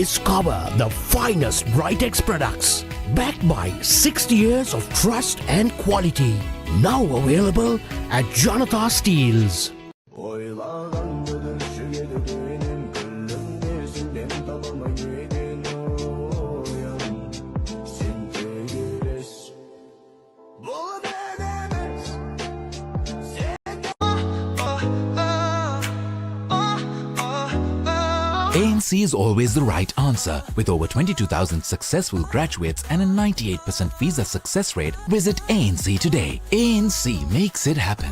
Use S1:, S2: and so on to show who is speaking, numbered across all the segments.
S1: Discover the finest Britex products backed by 60 years of trust and quality. Now available at Janatha Steels.
S2: ANC is always the right answer. With over 22,000 successful graduates and a 98% visa success rate, visit ANC today. ANC makes it happen.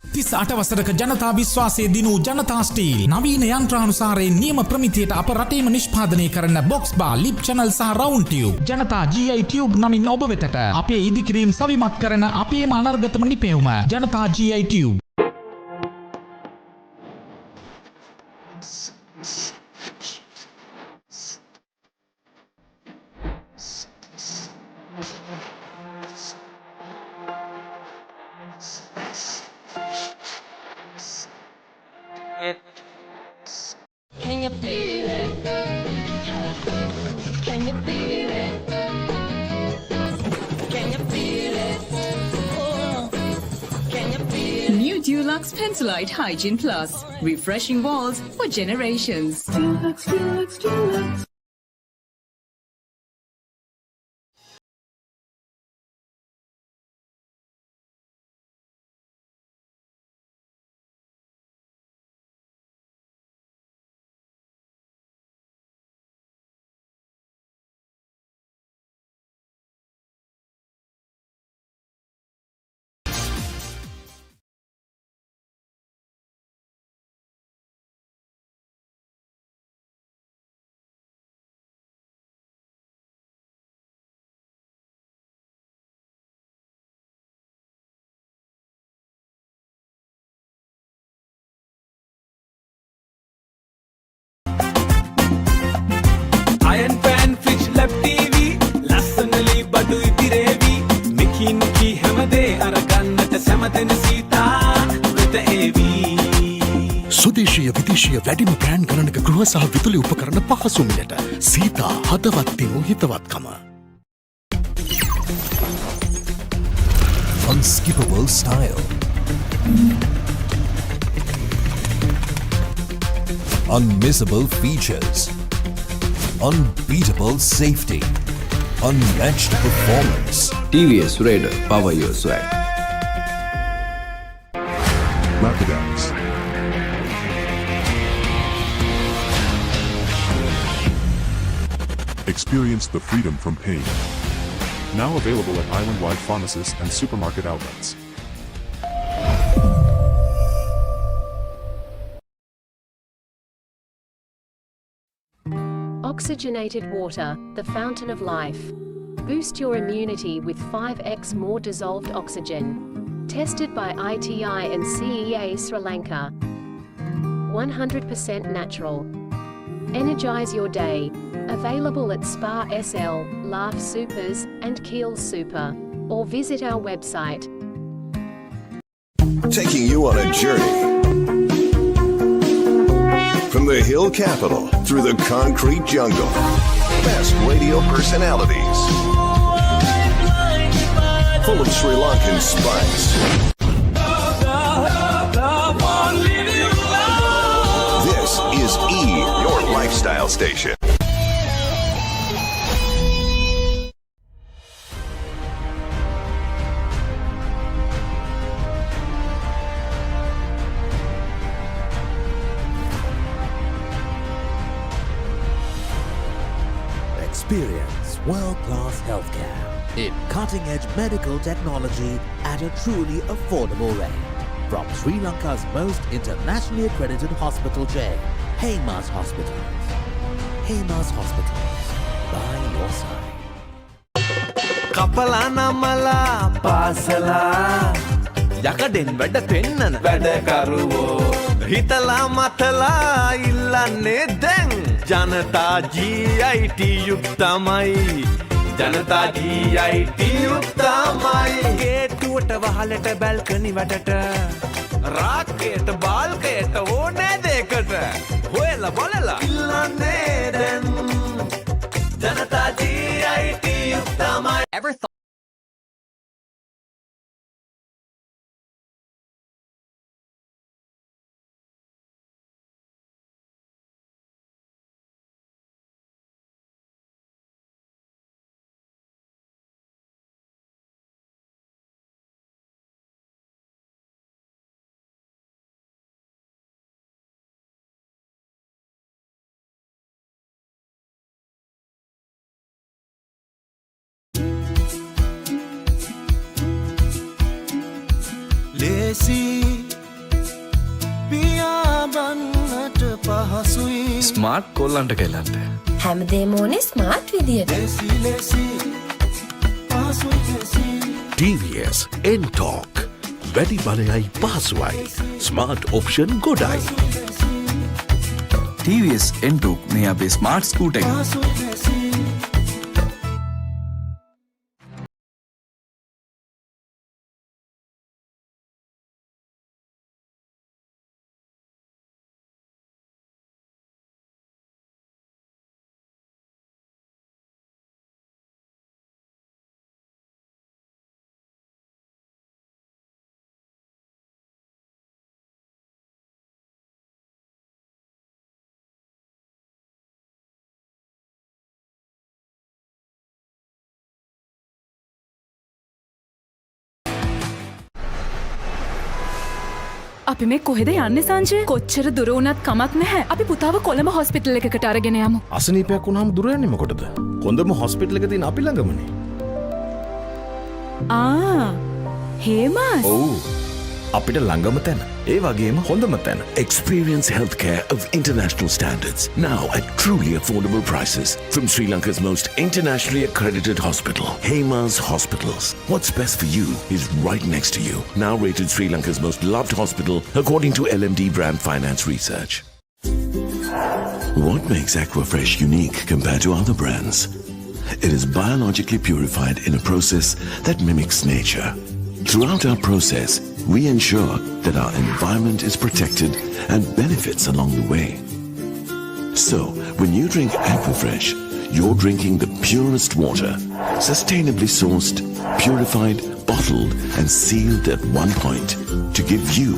S3: 38 වසරක ජනතා විශ්වාසයේ දිනූ ජනතා steel නවීන යන්ත්‍රානුසාරයෙන් නියම ප්‍රමිතියට අප රටේම නිෂ්පාදනය කරන box bar ලිප් channel සහ round tube ජනතා GI tube නමින් ඔබ වෙතට අපේ ඉදිකිරීම් සවිමත් කරන අපේම අනර්ගතම නිපැයුම ජනතා GI tube
S4: Can you feel it? Can you feel it? Can you feel it? Oh, can you feel it?
S5: New Dulux Pensolite Hygiene Plus. Refreshing walls for generations. Dulux, Dulux, Dulux.
S6: Iron pan, fridge, lap TV, lassanali badu idirevi, Mickey Nicky hamade aragannata samadena Sita with the AV.
S1: සුදේශීය විදේශීය වැඩිම brand ගණනක ගෘහ සහ විදුලි උපකරණ පහසු මිලට සීතා හදවත් දිනු හිතවත්කම. Unskippable style. Unmissable features. Unbeatable safety. Unmatched performance.
S7: TVS Raider, power your swag.
S8: Lapidax. Experience the freedom from pain. Now available at island-wide pharmacies and supermarket outlets.
S9: Oxygenated water, the fountain of life. Boost your immunity with 5x more dissolved oxygen. Tested by ITI and CEA Sri Lanka. 100% natural. Energize your day. Available at Spa SL, Laugh Supers, and Keel Super. Or visit our website.
S10: Taking you on a journey. From the hill capital through the concrete jungle. Best radio personalities. Full of Sri Lankan spice. This is E, your lifestyle station.
S11: Experience world-class healthcare in cutting-edge medical technology at a truly affordable rate. From Sri Lanka's most internationally accredited hospital chain, Heymas Hospitals. Heymas Hospitals, by your side.
S6: Kapala namala pasala yakaden වැඩ පෙන්නන වැඩකරුවෝ හිතලා මතලා ඉල්ලන්නේ දැන් ජනතා GIT යුක්තමයි ජනතා GIT යුක්තමයි ගේට්ටුවට වහලට බැල්කනි වැඩට රාක්කයට බාල්කයට ඕනෑ දෙකට හොයලා බලලා ඉල්ලන්නේ දැන්
S12: ස්මාර්ට් කොල්ලන්ට කෙල්ලන්ට
S13: හැමදේම ඕනේ ස්මාර්ට් විදියට.
S1: TVS N-Talk වැඩි බලයයි පහසුවයි ස්මාර්ට් ඔප්ෂන් ගොඩයි.
S12: TVS N2 මේ අපේ ස්මාර්ට් ස්කූටර් එක.
S14: අපි මේ කොහෙද යන්නේ සංජය? කොච්චර දුර වුණත් කමක් නැහැ. අපි පුතාව කොළඹ හොස්පිටල් එකකට අරගෙන යමු.
S15: අසනීපයක් වුණාම දුර යන්නේ මොකටද? හොඳම හොස්පිටල් එක තියෙන අපි ළඟමනේ.
S14: හේමස්.
S15: ඔව්. අපිට ළඟම තැන. ඒ වගේම හොඳම තැන.
S1: Experience healthcare of international standards now at truly affordable prices from Sri Lanka's most internationally accredited hospital, Hema's Hospitals. What's best for you is right next to you. Now rated Sri Lanka's most loved hospital according to LMD Brand Finance Research. What makes Aquafresh unique compared to other brands? It is biologically purified in a process that mimics nature. Throughout our process, we ensure that our environment is protected and benefits along the way. So, when you drink Aquafresh, you're drinking the purest water, sustainably sourced, purified, bottled, and sealed at one point to give you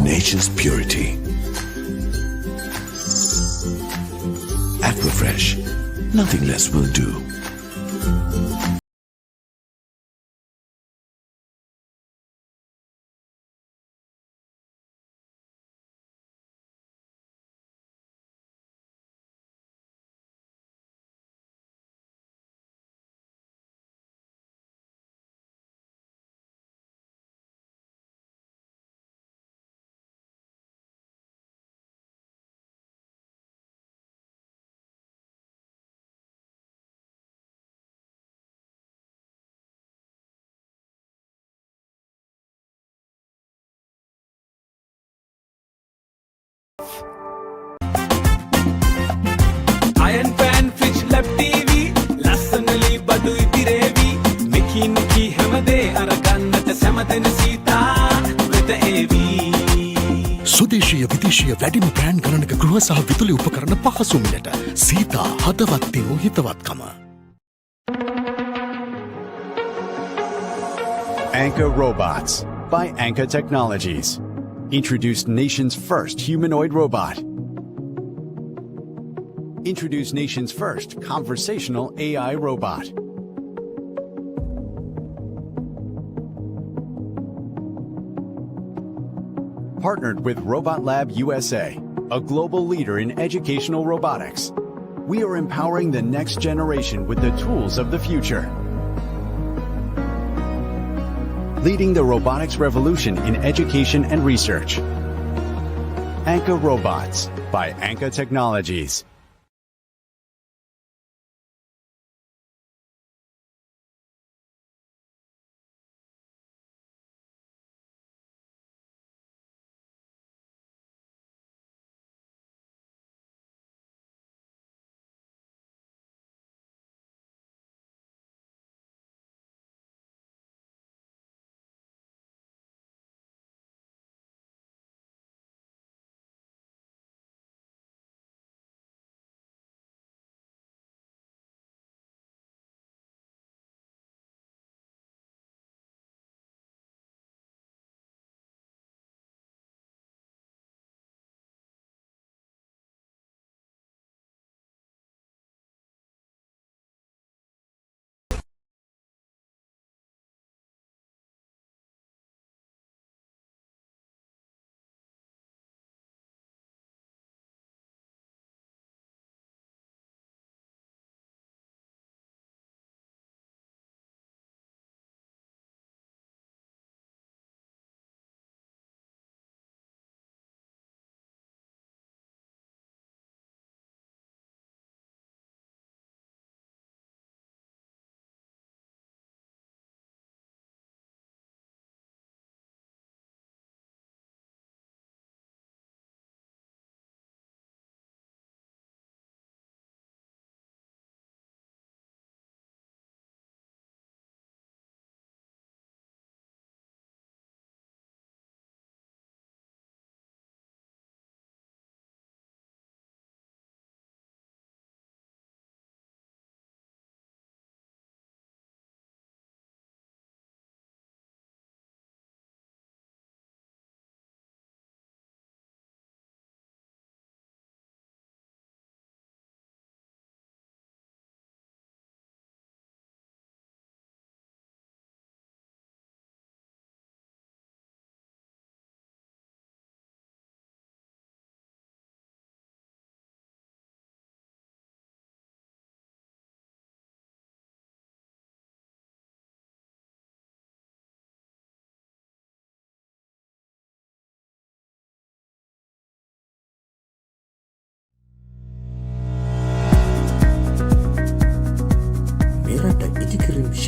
S1: nature's purity. Aquafresh, nothing less will do.
S6: Iron pan, fridge, lap TV, ලස්සනලි බඩු ඉතිරේවි මිකි නිකි හැමදේ අරගන්නට සැමතෙන සීතා වෙත ඒවි.
S1: සුදේශීය විදේශීය වැඩිම brand ගණනක ගෘහ සහ විදුලි උපකරණ පහසු මිලට සීතා හදවත් තිනු හිතවත්කම.
S16: Anchor Robots by Anchor Technologies. Introduced nation's first humanoid robot. Introduce nation's first conversational AI robot. Partnered with Robot Lab USA, a global leader in educational robotics. We are empowering the next generation with the tools of the future. Leading the robotics revolution in education and research. Anchor Robots by Anchor Technologies.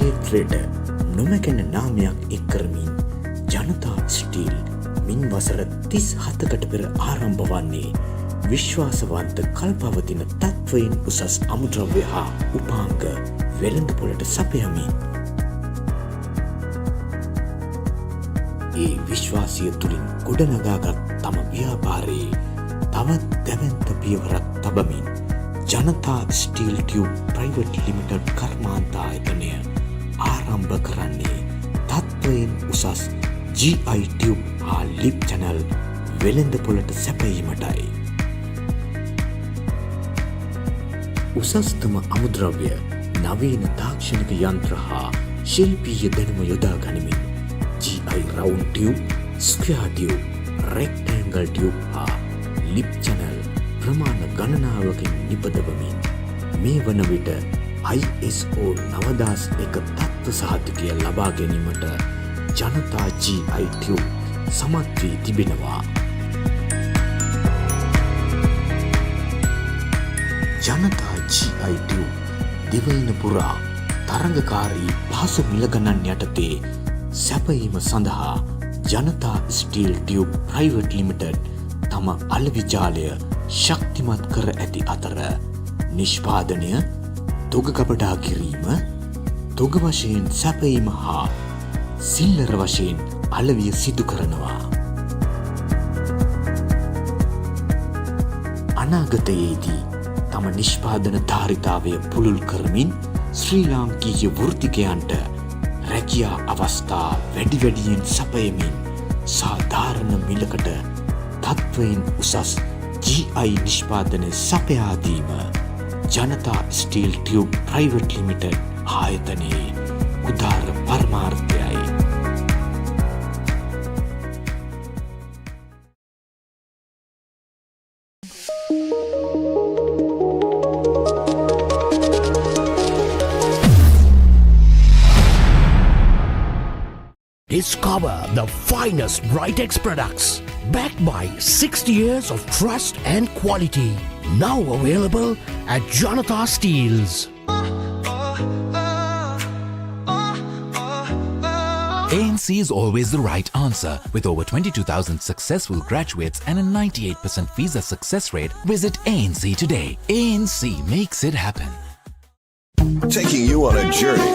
S11: ක්ෂේත්‍රයට නොමැකෙන නාමයක් එක් කරමින් ජනතා steel මින් වසර 37කට පෙර ආරම්භ වන්නේ විශ්වාසවන්ත කල්පවතින තත්වයෙන් උසස් අමුද්‍රව්‍ය හා උපාංග වෙළඳපොළට සපයමින් ඒ විශ්වාසය තුළින් ගොඩනගාගත් තම ව්‍යාපාරයේ තවත් දැවැන්ත පියවරක් තබමින් ජනතා ස්ටීල් ටියුබ් ප්‍රයිවට් ලිමිටඩ් කර්මාන්ත ආයතනය ආරම්භ කරන්නේ තත්වයෙන් උසස් GI ටියුබ් හා ලිප් චැනල් වෙළඳපොළට සැපයීමටයි. උසස්තම අමුද්‍රව්‍ය නවීන තාක්ෂණික යන්ත්‍ර හා ශිල්පීය දැනුම යොදා ගනිමින් GI round tube, square tube, rectangle tube හා ලිප් චැනල් ප්‍රමාණ ගණනාවකින් නිපදවමින් මේ වන විට ISO 9001 තත්ත්ව සහතිකය ලබා ගැනීමට ජනතා GI ටියුබ් සමත් වී තිබෙනවා. ජනතා GI ටියුබ් දිවයින පුරා තරඟකාරී පහසු මිල ගණන් යටතේ සැපයීම සඳහා ජනතා ස්ටීල් ටියුබ් ප්‍රයිවට් ලිමිටඩ් තම අලවිජාලය ශක්තිමත් කර ඇති අතර නිෂ්පාදනය, තොග ගබඩා කිරීම, තොග වශයෙන් සැපයීම හා සිල්ලර වශයෙන් අලවිය සිදු කරනවා. අනාගතයේදී තම නිෂ්පාදන ධාරිතාවය පුළුල් කරමින් ශ්‍රී ලාංකීය වෘත්තිකයන්ට රැකියා අවස්ථා වැඩියෙන් සපයමින් සාධාරණ මිලකට තත්වයෙන් උසස් GI නිෂ්පාදන සපයාදීම ජනතා ස්ටීල් ටියුබ් ප්‍රයිවට් ලිමිටඩ් ආයතනයේ උදාර පරමාර්ථයයි.
S17: Discover the finest Britex products backed by 60 years of trust and quality. Now available at Janatha Steels.
S2: ANC is always the right answer. With over 22,000 successful graduates and a 98% visa success rate, visit ANC today. ANC makes it happen.
S10: Taking you on a journey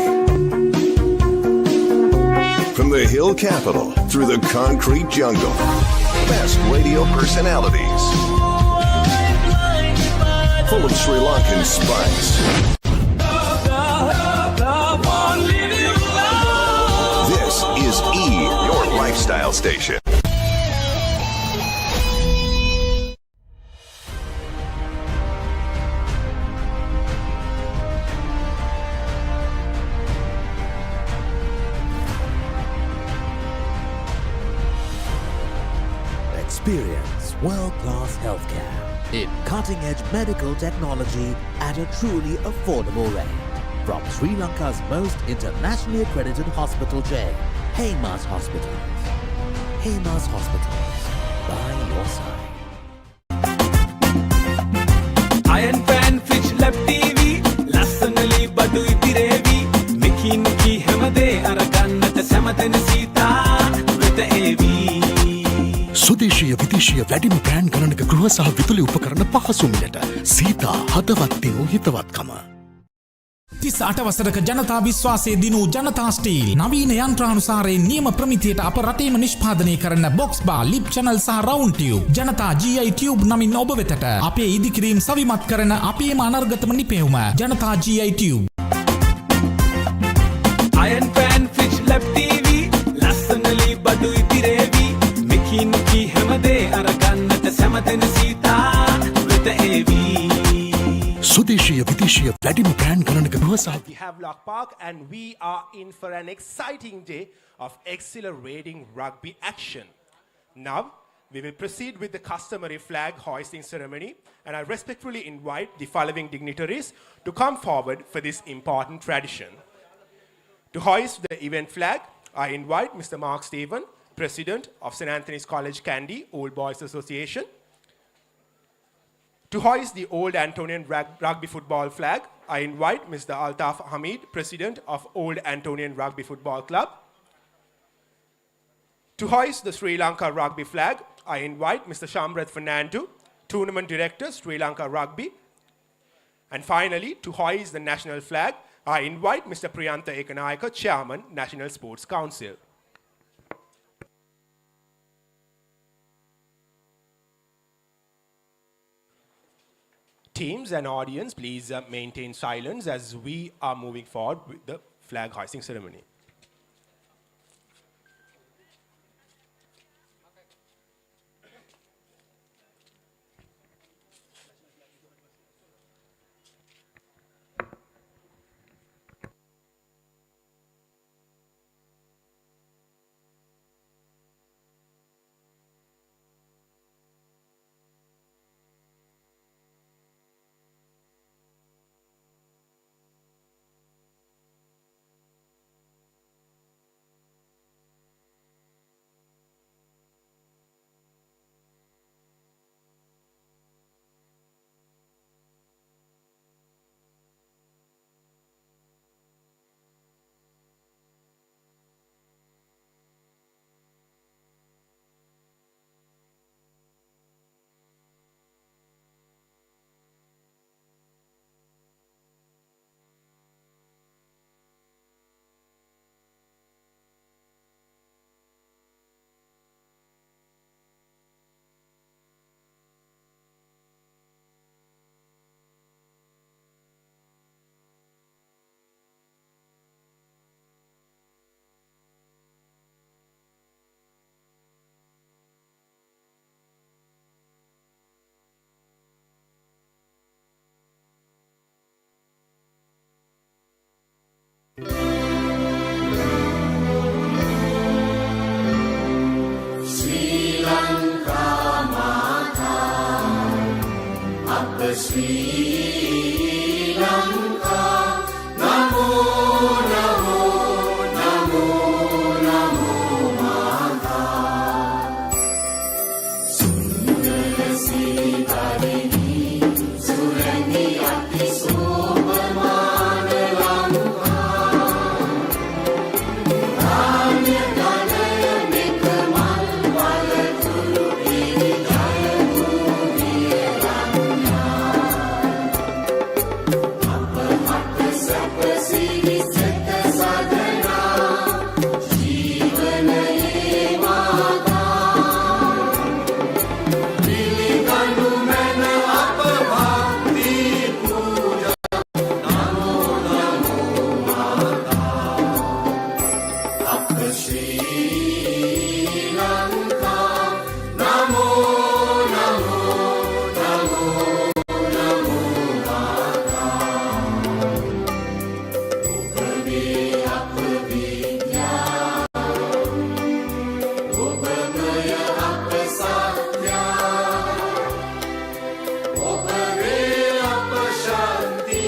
S10: from the hill capital through the concrete jungle. Best radio personalities. Full of Sri Lankan spice. This is E, your lifestyle station.
S11: Experience world-class healthcare in cutting-edge medical technology at a truly affordable rate. From Sri Lanka's most internationally accredited hospital chain, Haymas Hospitals. Haymas Hospitals, by your side.
S6: Iron pan, fridge, lap TV, lassanali badu idirevi, Mickey Nuki Hamade Aragannata Samatana Sita with the AV.
S17: සුදේශීය විදේශීය වැඩිම brand ගණනක ගෘහ සහ විදුලි උපකරණ පහසු මිලට සීතා හදවත් දිනු හිතවත්කම.
S3: 38 වසරක ජනතා විශ්වාසයේ දිනූ ජනතා ස්ටීල් නවීන යන්ත්‍රානුසාරයෙන් නියම ප්‍රමිතියට අප රටේම නිෂ්පාදනය කරන බොක්ස් බාර්, ලිප් චැනල් සහ රවුන්ඩ් ටියුබ් ජනතා GI ටියුබ් නමින් ඔබ වෙතට අපේ ඉදිකිරීම් සවිමත් කරන අපේම අනර්ගතම නිපැයුම ජනතා GI tube.
S6: Iron pan, fridge, lap TV, lassanali badu idirevi, Mickey Nuki Hamade Aragannata Samatana Sita with the AV.
S17: සුදේශීය විදේශීය වැඩිම බ්‍රෑන්ඩ් ගණනක ගෘහ සහ
S18: We have Lock Park and we are in for an exciting day of exhilarating rugby action. Now, we will proceed with the customary flag hoisting ceremony and I respectfully invite the following dignitaries to come forward for this important tradition. To hoist the event flag, I invite Mr. Mark Stephen, President of St. Anthony's College Kandy Old Boys Association. To hoist the Old Antonian Rugby Football flag, I invite Mr. Altaf Hamid, President of Old Antonian Rugby Football Club. To hoist the Sri Lanka Rugby flag, I invite Mr. Shamrath Fernando, Tournament Director, Sri Lanka Rugby. And finally, to hoist the national flag, I invite Mr. Priyantha Ekanayaka, Chairman, National Sports Council. Teams and audience, please maintain silence as we are moving forward with the flag hoisting ceremony.
S4: Sri Lanka Mata, Abba Sri Lanka, Namo Namo Namo Namo Mata, Sundara Sitarini, Surani Ati Sobamana Lanka, Ranya Ganaya Mekamal Valatulu Iri Jaya Bhumi Ranya, Appa Hatta Sapa Siri Setta Sadhana, Jeevana Ye Mata, Viliganu Mena Appa Bhakti Puja, Namo Namo Mata, Appa Sri Lanka, Namo Namo Namo Namo Mata, Upave Appa Vidya, Upamaya Appa Satya, Upave Appa Shanti,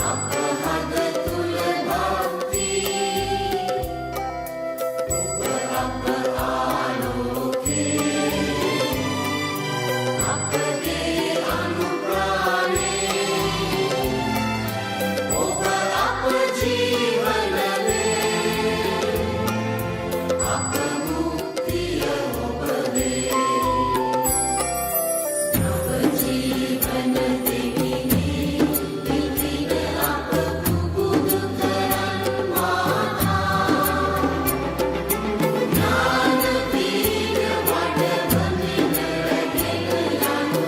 S4: Appa Hadatula Bhakti, Uppa Appa Aloke, Appa De Anuprane, Uppa Appa Jeevanale, Appa Muktiya Upade, Nava Jeevana Devini, Vivina Appa Kubudu Karan Mata, Jnana Pida Vada Vandina Ragena Yanu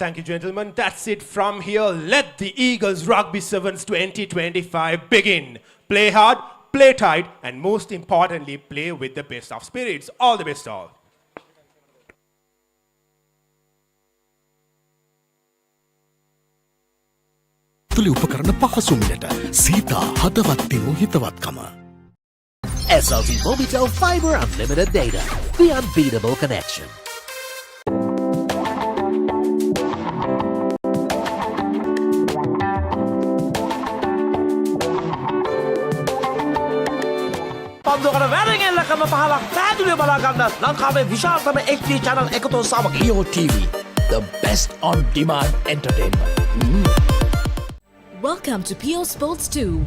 S18: Thank you, gentlemen. That's it from here. Let the Eagles Rugby Sevens 2025 begin. Play hard, play tight, and most importantly, play with the best of spirits. All the best, all.
S17: උපකරණ පහසු මිලට සීතා හදවත් දිනු හිතවත්කම.
S11: SLT Mobitel Fiber Unlimited Data. The unbeatable connection.
S19: පන්දුවකට වැරගෙල්ලකම පහලක් පැදුලේ බලාගන්න ලංකාවේ විශාලතම HD channel එකතු සමග
S17: Pure TV, the best on-demand entertainment.
S20: Welcome to Pure Sports 2,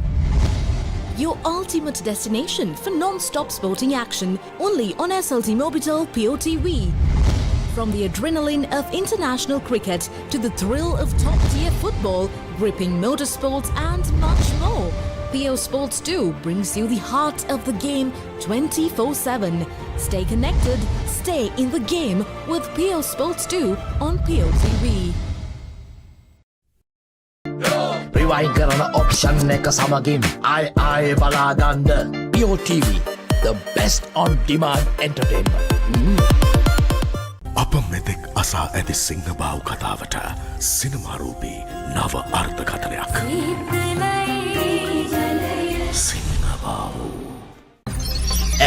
S20: your ultimate destination for non-stop sporting action, only on SLT Mobitel Pure TV. From the adrenaline of international cricket to the thrill of top-tier football, gripping motorsports and much more, Pure Sports 2 brings you the heart of the game 24/7. Stay connected, stay in the game with Pure Sports 2 on Pure TV.
S17: Rewind කරන option එක සමගින් I බලාගන්න Pure TV, the best on-demand entertainment. අප මෙතෙක් අසා ඇති සිංහ බාහු කතාවට සිනමා රූපී නව අර්ථකථනයක්. සිංහ බාහු.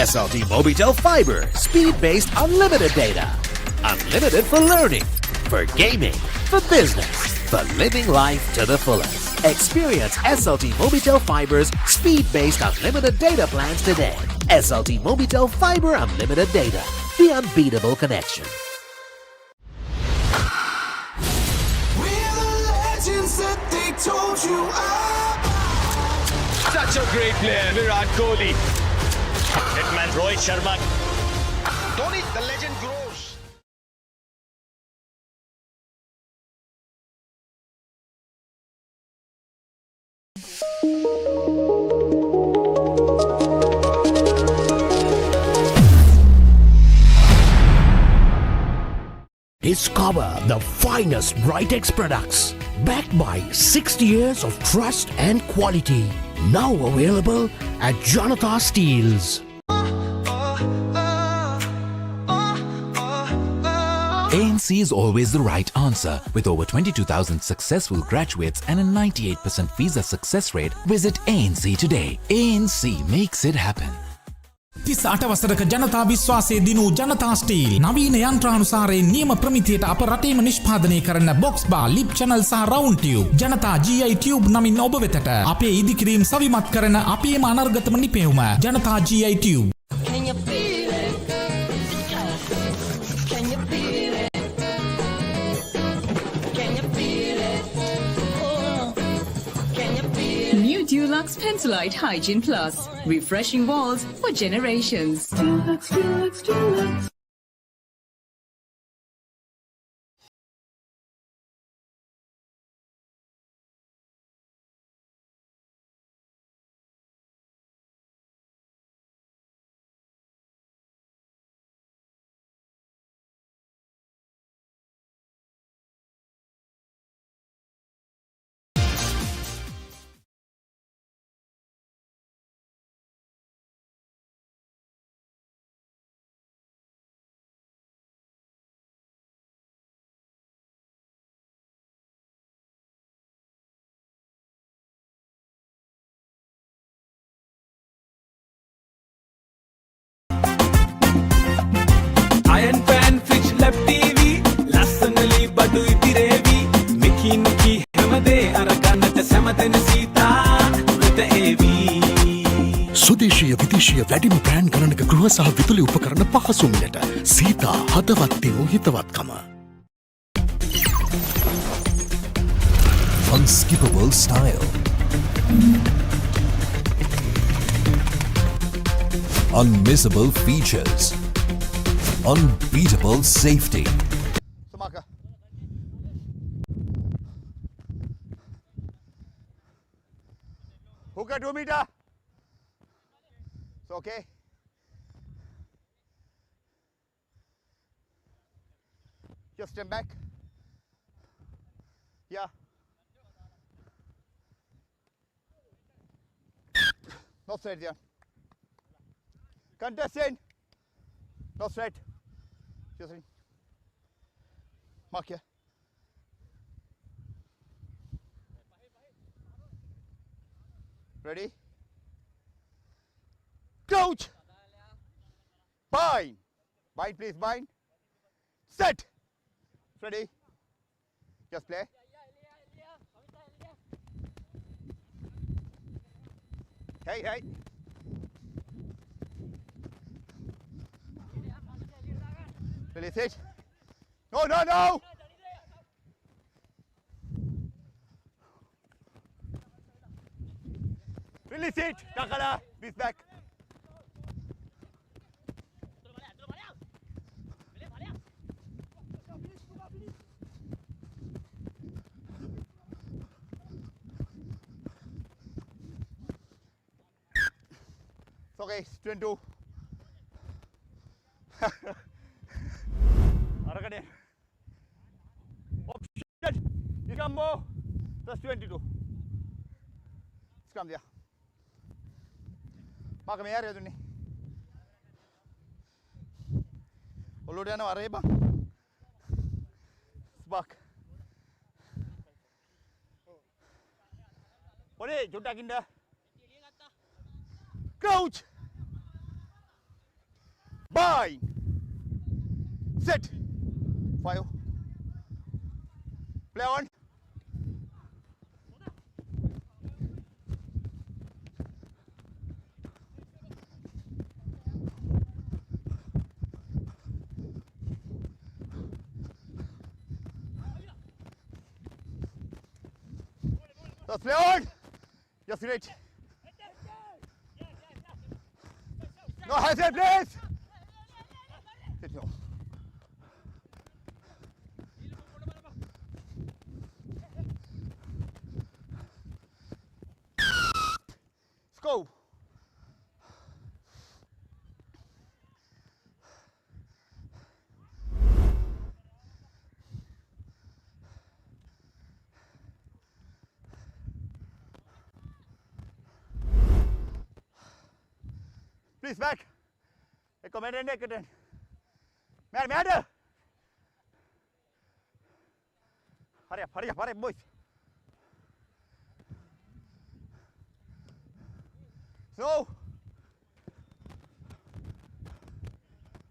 S17: SLT Mobitel Fiber, speed-based unlimited data. Unlimited for learning, for gaming, for business, for living life to the fullest. Experience SLT Mobitel Fiber's speed-based unlimited data plans today. SLT Mobitel Fiber Unlimited Data, the unbeatable connection.
S6: We're the legends that they told you about. Such a great player, Virat Kohli. Hitman Rohit Sharma. Dhoni, the legend grows.
S17: Discover the finest Britex products, backed by 60 years of trust and quality. Now available at Janatha Steels.
S2: ANC is always the right answer. With over 22,000 successful graduates and a 98% visa success rate, visit ANC today. ANC makes it happen.
S3: 38 වසරක ජනතා විශ්වාසයේ දිනූ ජනතා steel නවීන යන්ත්‍රානුසාරයෙන් නියම ප්‍රමිතියට අප රටේම නිෂ්පාදනය කරන box බා ලිප් channel සහ round tube ජනතා GI ටියුබ් නමින් ඔබ වෙතට අපේ ඉදිකිරීම් සවිමත් කරන අපේම අනර්ගතම නිපැයුම ජනතා GI tube.
S4: Can you feel it? Can you feel it? Can you feel it? Oh, can you feel it?
S5: New Dulux Pensolite Hygiene Plus. Refreshing walls for generations. Dulux, Dulux, Dulux.
S6: Iron pan, fridge, lap TV, lassanali badu idirevi, Mickey Nicky hamade aragannata samadana sita with AV.
S17: සුදේශීය විදේශීය වැඩිම brand ගණනක ගෘහ සහ විදුලි උපකරණ පහසු මිලට සීතා හදවත් දිනු හිතවත්කම.
S21: Unskippable style, unmissable features, unbeatable safety.
S22: Hook at 2 meter. It's okay. Just step back. Yeah. No straight there. Contestant. No straight. Just in. Mark here. Ready? Coach! Bind! Bind, please, bind. Set! Ready? Just play. Hey, hey. Release it. No, no, no! Release it! Takala! Please back. It's okay, it's 22. Arakade. Option. You can move. Plus 22. Let's come there. Mark me area dunni. Olode yana ware bang. Spark. Ode jutta kinda. Crouch. Bind. Set. 5. Play on. Let's play on. Just great. No hazard, please. Sit down. Let's go. Please back. Commander Naked. Matter. Hurry up, boys. So,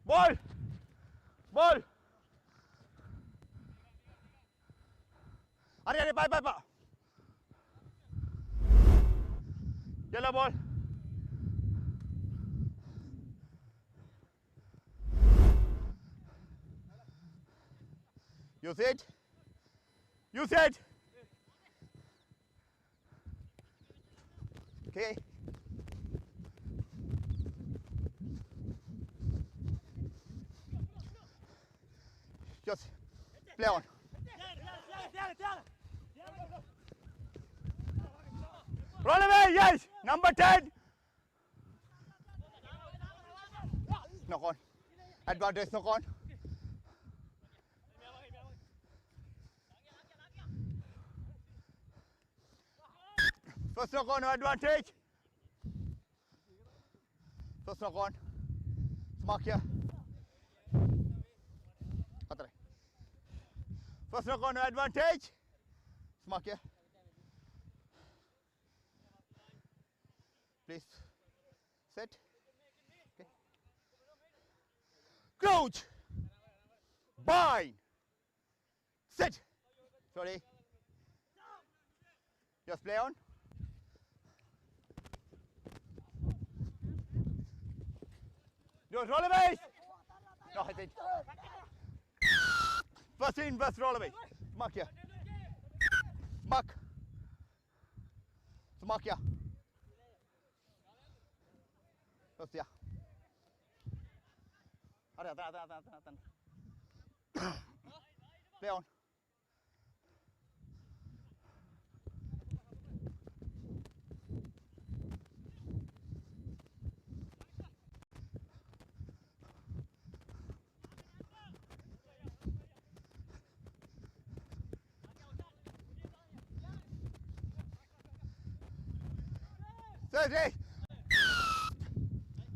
S22: ball. Hurry, bye. Yellow ball. Use it. Okay. Just play on. Roll away, yes. Number 10. Knock on. Advantage, knock on. First knock on, advantage. First knock on. Mark here. First knock on, advantage. Mark here. Please. Set. Okay. Crouch. Bind. Set. Sorry. Just play on. Don't roll away. No, I think. First roll away. Mark here. Mark. So mark here. First here. Play on. Stay.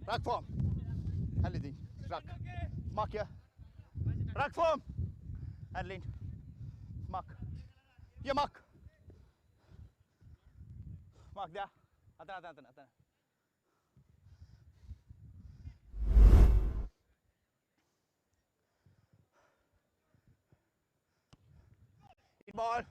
S22: Rack form. Handling. Rack. Mark here. Rack form. Handling. Mark. Here, mark. Mark there. Atana. In ball.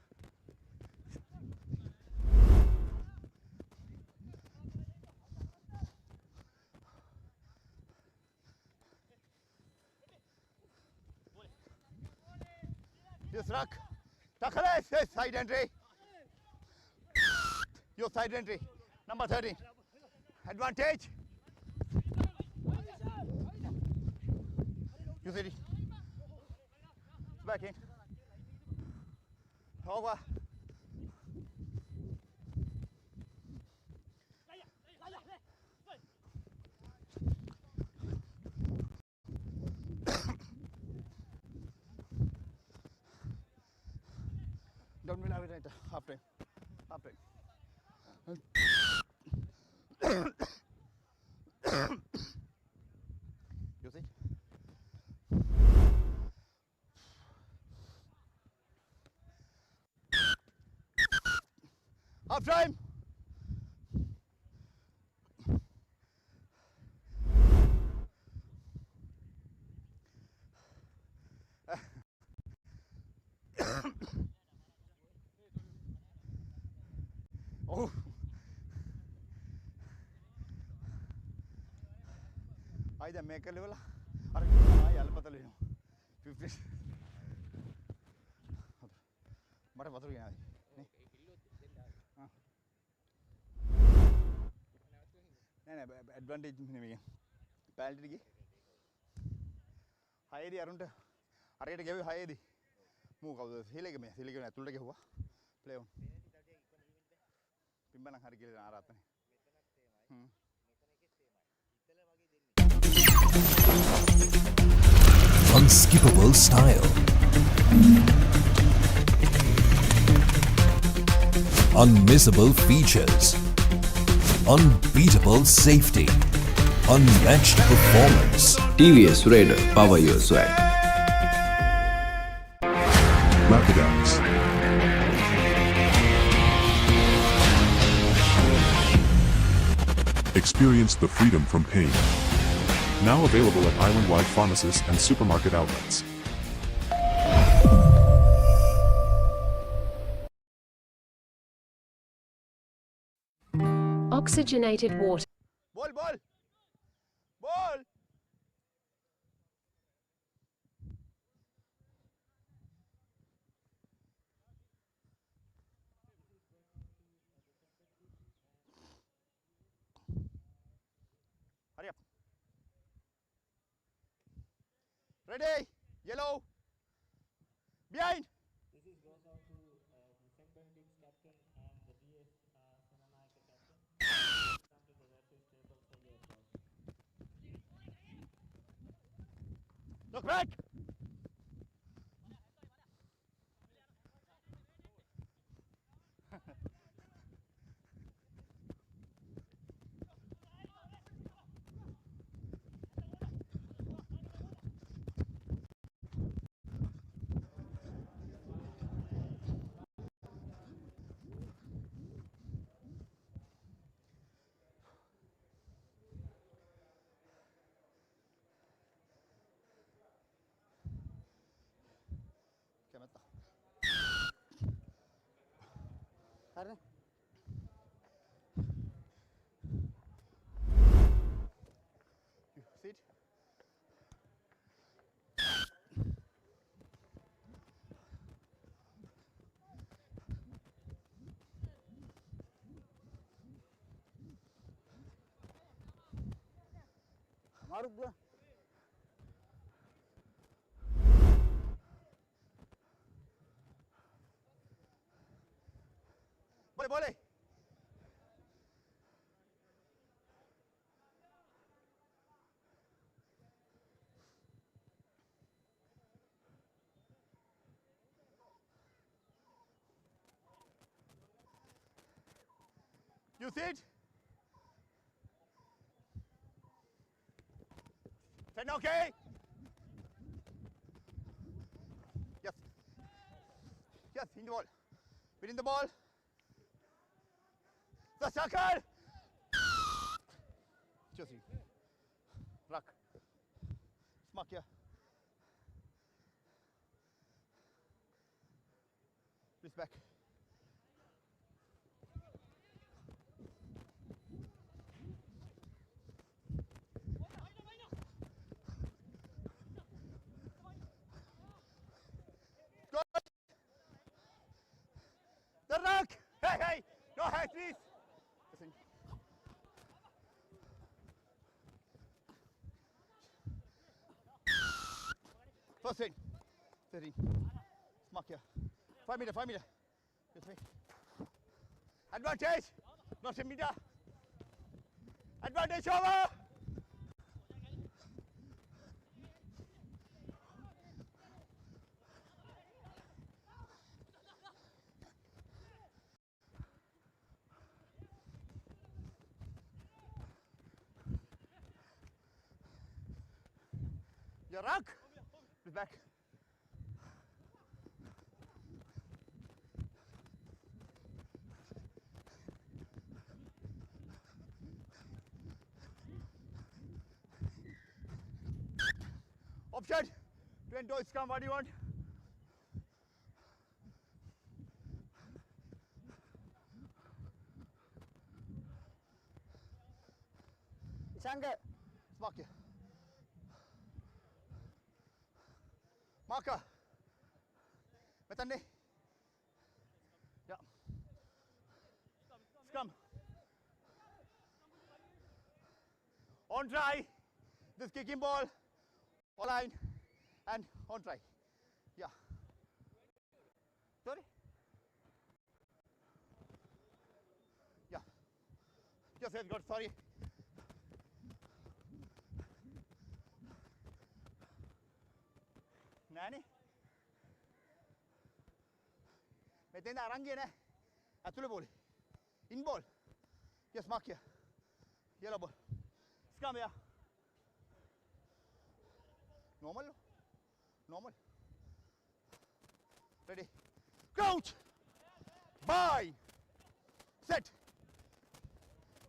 S22: Yes, Rack. Tackle. Yes, side entry. Your side entry. Number 13. Advantage. You see it. Back in. Over. Don't win it right. Half time. You see? Half time. Oh. I the make a level. I Alpatalo. 50. What about you? Advantage. Penalty. High the around. I read to give you high the move of the Silicon. Play on. Pimbana Hargil Arata.
S21: Unskippable style. Unmissable features. Unbeatable safety. Unmatched performance.
S12: TVS Raider, power your swag.
S7: Rapidax. Experience the freedom from pain. Now available at island-wide pharmacies and supermarket outlets.
S9: Oxygenated water.
S22: Ball. Hurry up. Ready? Yellow. Behind.
S8: This is goes out to the St. Benedict's captain and the DS Senanayaka captain. Come to the referee table for your applause.
S22: Look back. Sit. Maruk. Boleh. You sit. Send okay. Yes. Yes, in the ball. Within the ball. The circle. Josie. Ruck. Smack here. Please back. Good. The ruck. Hey, hey. No hands, please. Listen. First in. 13. Smack here. 5 meter, 5 meter. This way. Advantage. Not a meter. Advantage over. Your ruck. Please back. Option. 20 scrum. What do you want? Shanka. Smack here. Marker. Metande. Yeah. Scrum. On try. This kicking ball. All line. And on try. Yeah. Sorry? Yeah. Just said God, sorry. Nani? Metin arang gini. Atule ball. In ball. Yes, mark here. Yellow ball. Scrum here. Normal. Normal. Ready. Crouch. Bye. Set.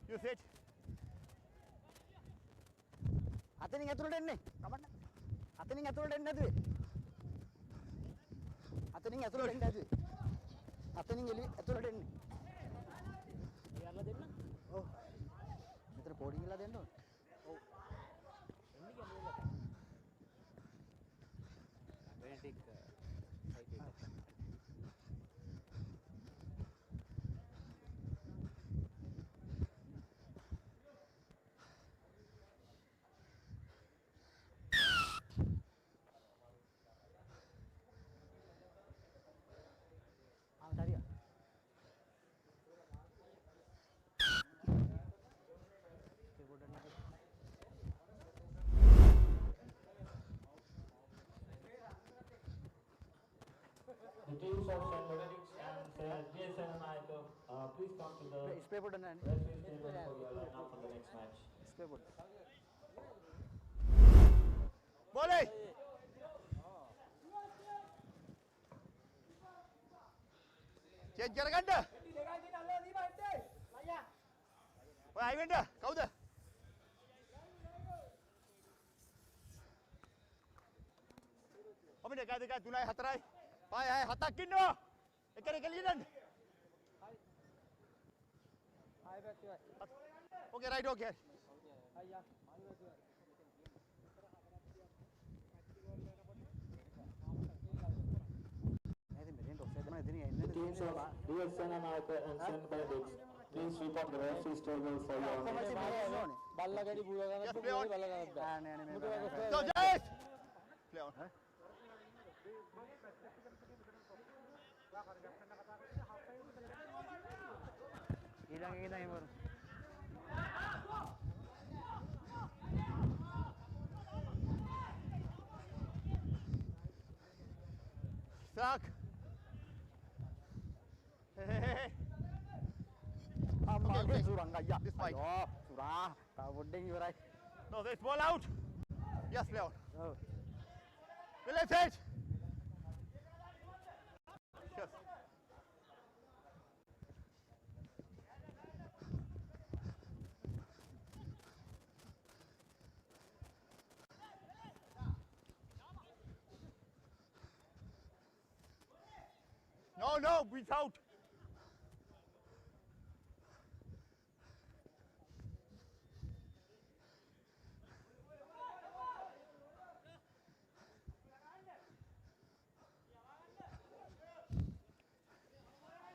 S22: You set. Atheni ngathulata enne. Kamanna. Atheni ngathulata enne nathu. Atheni ngathulata enne nathu. Atheni ngeli ngathulata enne. Iyalla denna. Oh. Metra coding illa denna. Oh. Enni ganilla. Benedict
S8: The teams of St. Benedict and JSN Janatha, please come to the referee table for your lineup for the next match.
S22: Volley! Change jaraganda. Wah, ayo anda, kau dah. Apa ni dekat tunai hatarai. Hai, hai, hatakin no. Ekalian. Okay, right, okay.
S8: The teams of JSN Janatha and St. Benedict, please report the referee's table for your next match.
S22: So, Jais! Play on. Hilang yang baru. Sak. Okay. This fight.
S8: Surah,
S22: No, this ball out. Yes, Leon. Release it. Yes. No, breathe out.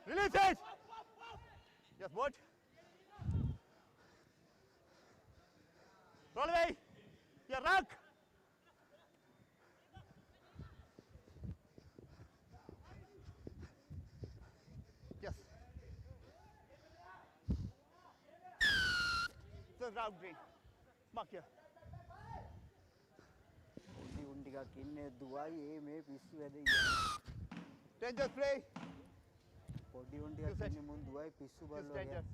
S22: Release it. Yes, what? Roll away. Yeah, rock. Yes. So round green. Mark here. Dangerous play. Dangerous.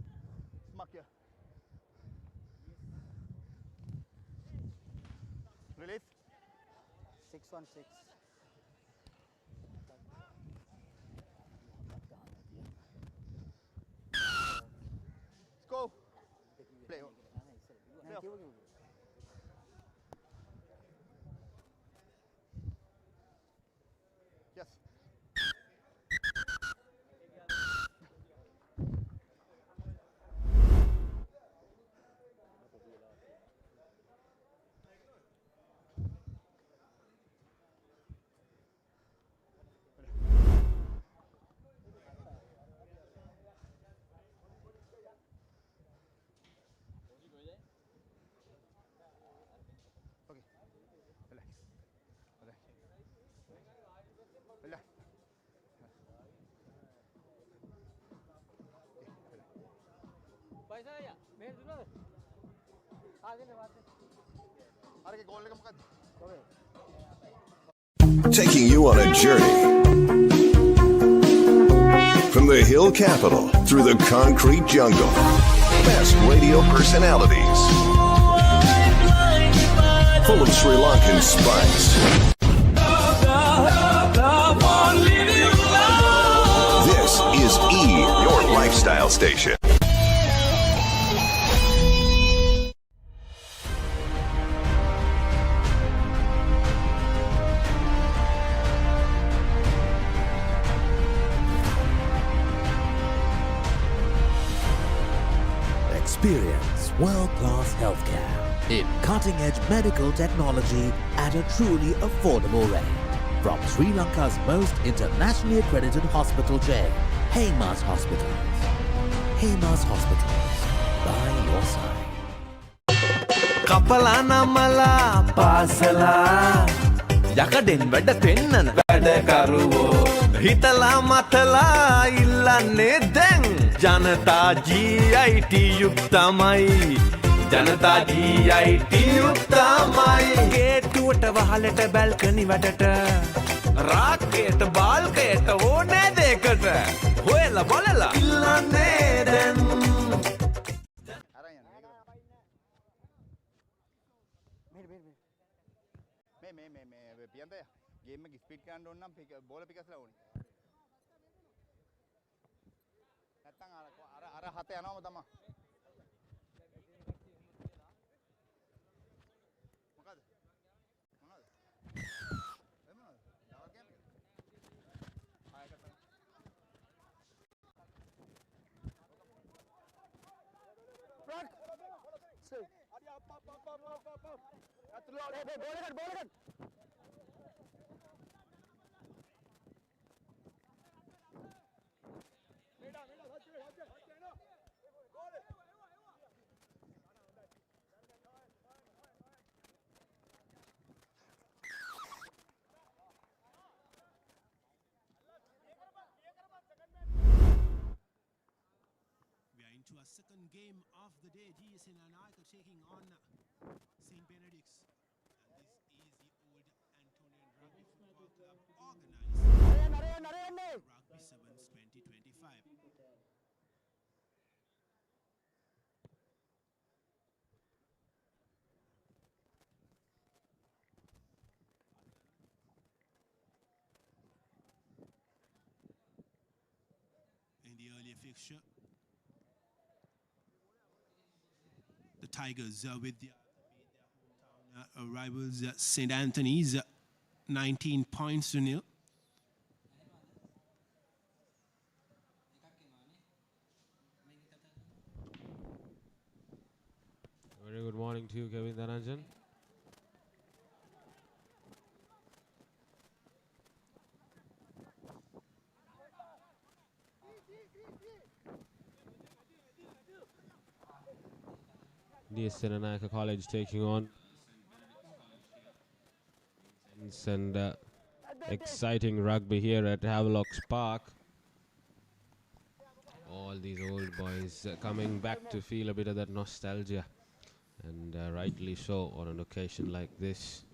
S22: Mark here. Release. 616. Go. Play. Play. Yes. Okay. Relax. Relax. Relax.
S10: Taking you on a journey from the hill capital through the concrete jungle. Best radio personalities, full of Sri Lankan spice. This is E, your lifestyle station.
S11: Experience world-class healthcare in cutting-edge medical technology at a truly affordable rate. From Sri Lanka's most internationally accredited hospital chain, Hema's Hospitals. Hema's Hospitals, by your side.
S13: Kapala namala pasala යකඩෙන් වැඩ පෙන්නන වැඩකරුවෝ හිතලා මතලා ඉල්ලන්නේ දැන් ජනතා GIT යුක්තමයි ජනතා GIT යුක්තමයි ගේට්ටුවට වහලට බැල්කනි වැඩට රාක්කයට බාල්කයට ඕනෑ දෙකට හොයලා බලලා ඉල්ලන්නේ දැන්
S22: गेम में स्पीड का अंडोन ना बॉल पिकस ला ओनी නැත්තම් අර හත යනවම තමයි මොකද
S14: into our second game of the day. GS and Janatha taking on St. Benedict's. And this is the old Antonian Rugby Football Club organized Rugby Sevens 2025. the earlier fixture. The Tigers with the hometown rivals St. Anthony's 19 points to nil.
S1: Very good morning to you, Kevin Dharanjan. DS Senanayaka College taking on and exciting rugby here at Havelocks Park. All these old boys coming back to feel a bit of that nostalgia, and rightly so on an occasion like this.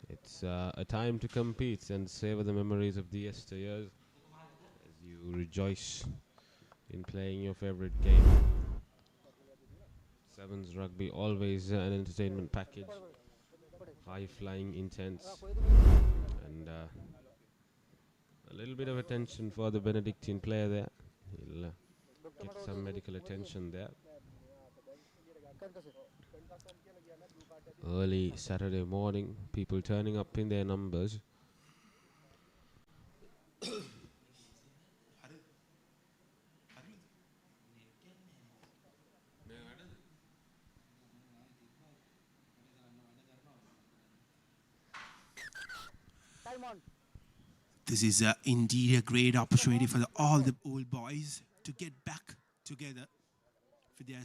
S1: It's a time to compete and savor the memories of the yesteryears as you rejoice in playing your favorite game. Sevens rugby, always an entertainment package, high flying, intense, and a little bit of attention for the Benedictine player there. He'll get some medical attention there. Early Saturday morning, people turning up in their numbers.
S14: This is indeed a great opportunity for all the old boys to get back together for their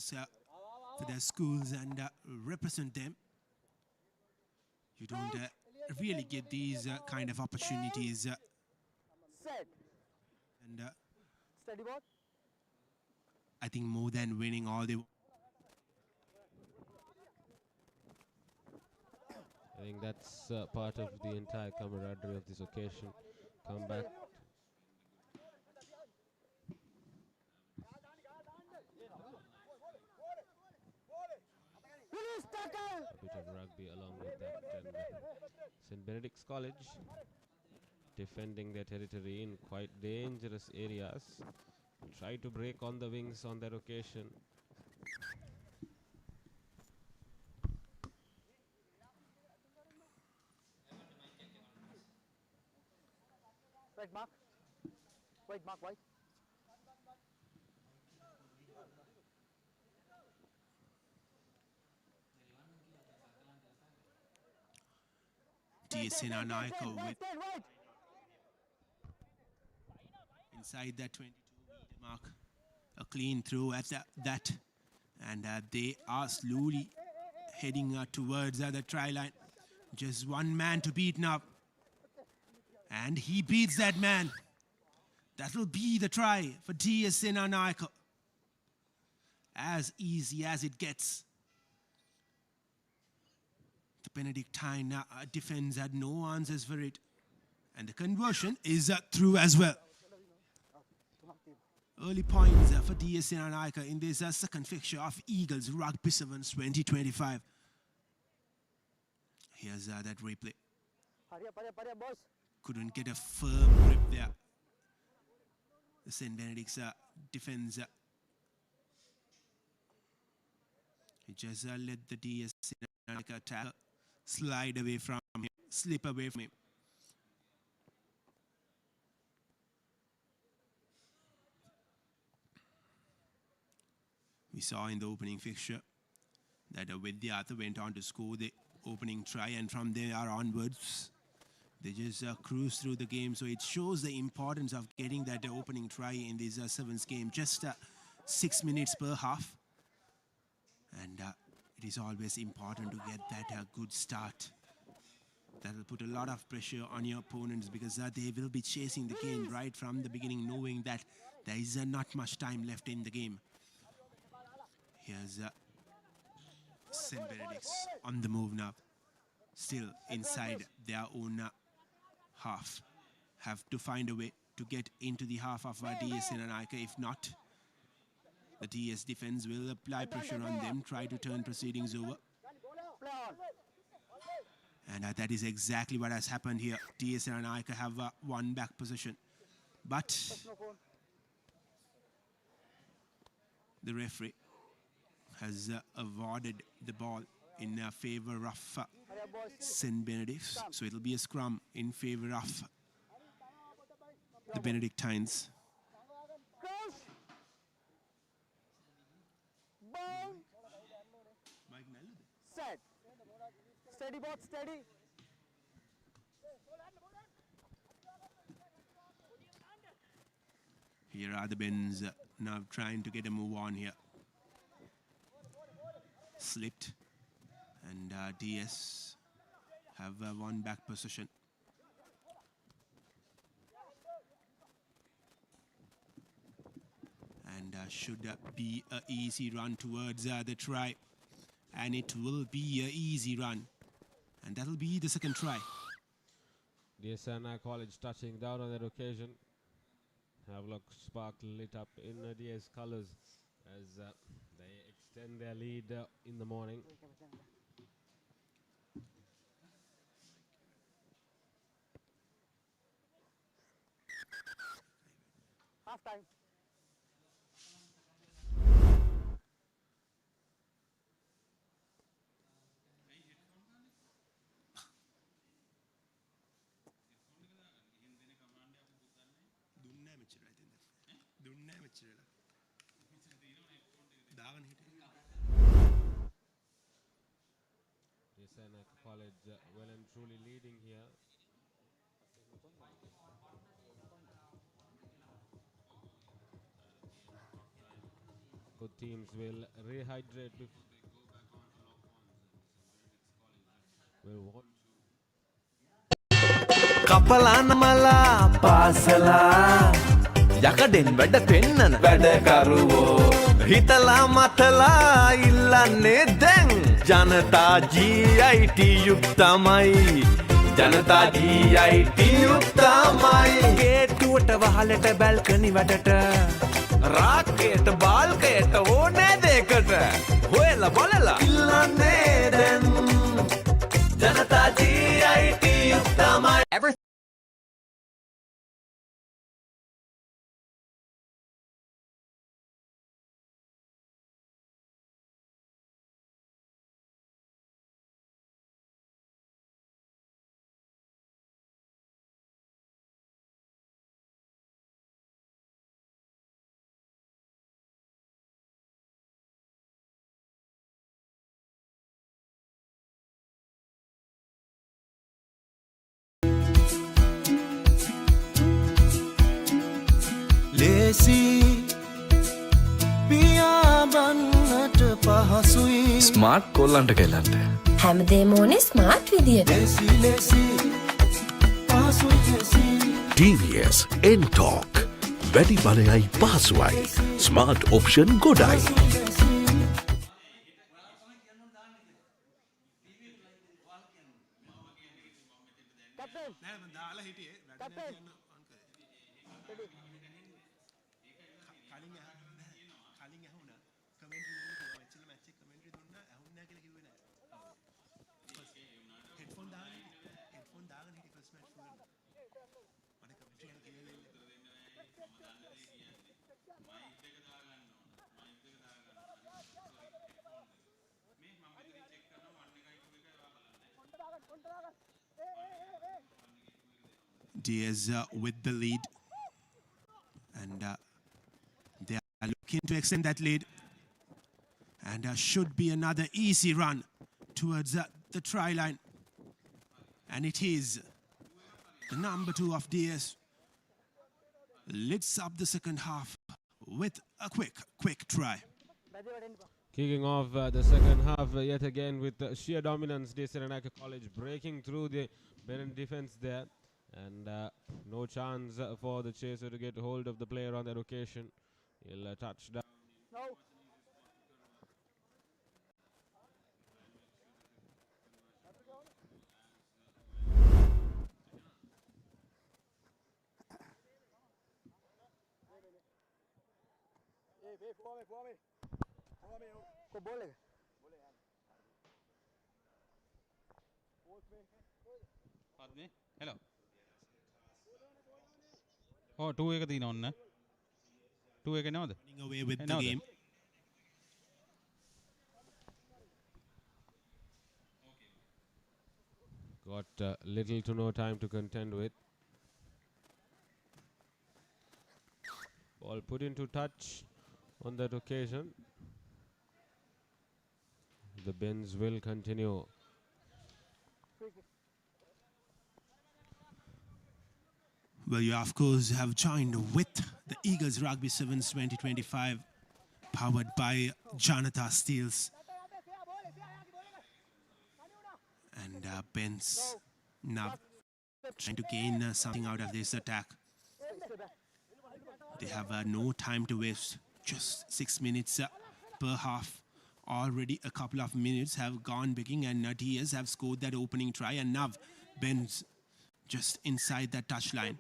S14: schools and represent them. You don't really get these kind of opportunities. And I think more than winning all the...
S1: I think that's part of the entire camaraderie of this occasion. Come back. A bit of rugby along with that. And St. Benedict's College defending their territory in quite dangerous areas. Try to break on the wings on that occasion.
S22: Right, Mark. Wait, Mark, wait.
S14: DSN Naiko with inside that 22 meter mark. A clean throw at that. And they are slowly heading towards the try line. Just one man to beat now. And he beats that man. That will be the try for DSN Naiko. As easy as it gets. The Benedictine defense had no answers for it. And the conversion is through as well. Early points for DSN Naiko in this second fixture of Eagles Rugby Sevens 2025. Here's that replay.
S22: Hurry up, boys.
S14: Couldn't get a firm grip there. The St. Benedict's defense. He just let the DSN attacker slide away from him, slip away from him. We saw in the opening fixture that Vidyartha went on to score the opening try, and from there onwards, they just cruise through the game. So it shows the importance of getting that opening try in this sevens game. Just 6 minutes per half. And it is always important to get that good start. That will put a lot of pressure on your opponents because they will be chasing the game right from the beginning, knowing that there is not much time left in the game. Here's St. Benedict's on the move now. Still inside their own half. Have to find a way to get into the half of DSN Naiko. If not, the DS defense will apply pressure on them, try to turn proceedings over. And that is exactly what has happened here. DSN Naiko have one back position. But the referee has awarded the ball in favor of St. Benedict. So it'll be a scrum in favor of the Benedictines.
S22: Set. Steady, both steady.
S14: Here are the Bens now trying to get a move on here. Slipped. And DS have won back possession. And should be an easy run towards the try. And it will be an easy run. And that'll be the second try.
S1: DSNI College touching down on that occasion. Havelock spark lit up in DS colours as they extend their lead in the morning.
S22: Half time.
S1: DSNI College well and truly leading here. Good teams will rehydrate before they go back on to lock on. Will what?
S13: කපලානමලා පාසලා යකඩෙන් වැඩ පෙන්නන වැඩකරුවෝ හිතලා මතලා ඉල්ලන්නේ දැන් ජනතා GIT යුක්තමයි ජනතා GIT යුක්තමයි ගේට්ටුවට වහලට බැල්කනි වැඩට රාක්කයට බාල්කයට ඕනෑ දෙකට හොයලා බලලා ඉල්ලන්නේ දැන් ජනතා GIT යුක්තමයි
S17: ස්මාර්ට් කොල්ලන්ට කෙල්ලන්ට
S20: හැමදේම ඕනේ ස්මාර්ට් විදියට.
S17: TVS N-Talk වැඩි බලයයි පහසුවයි ස්මාර්ට් ඔප්ෂන් ගොඩයි.
S14: DS with the lead, and they are looking to extend that lead, and should be another easy run towards the try line, and it is the number 2 of DS lights up the second half with a quick try.
S1: Kicking off the second half yet again with sheer dominance. Janatha College breaking through the Benedict defense there. And no chance for the chaser to get hold of the player on that occasion. He'll touch down.
S22: No.
S15: Hello. 2 එක තියෙන ඔන්න 2 එක නේද?
S14: Away with the game.
S1: Got little to no time to contend with. Ball put into touch on that occasion. The bends will continue.
S14: Well, you of course have joined with the Eagles Rugby Sevens 2025, powered by Janatha Steels. And Ben's now trying to gain something out of this attack. They have no time to waste, just 6 minutes per half. Already a couple of minutes have gone beginning, and TS have scored that opening try, and now Ben's just inside that touchline.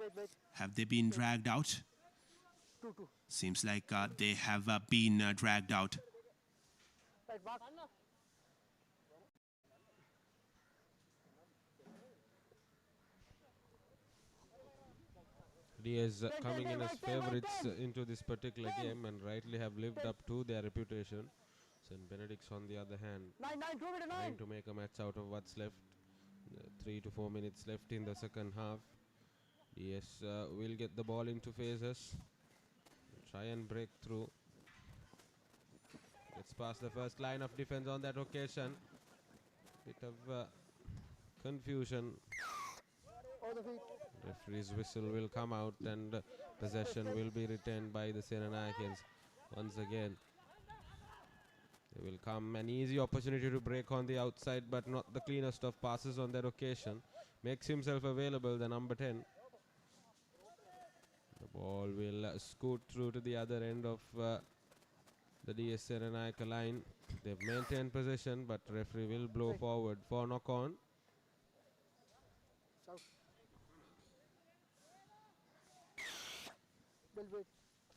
S14: Have they been dragged out? Seems like they have been dragged out.
S1: He is coming in as favourites into this particular game and rightly have lived up to their reputation. St. Benedict's on the other hand trying to make a match out of what's left. 3 to 4 minutes left in the second half. Yes, we'll get the ball into phases. Try and break through. Gets past the first line of defense on that occasion. Bit of confusion. Referee's whistle will come out and possession will be retained by the Senanayakans once again. There will come an easy opportunity to break on the outside, but not the cleanest of passes on that occasion. Makes himself available, the number 10. The ball will scoot through to the other end of the DS Senanayaka line. They've maintained possession, but referee will blow forward for knock on.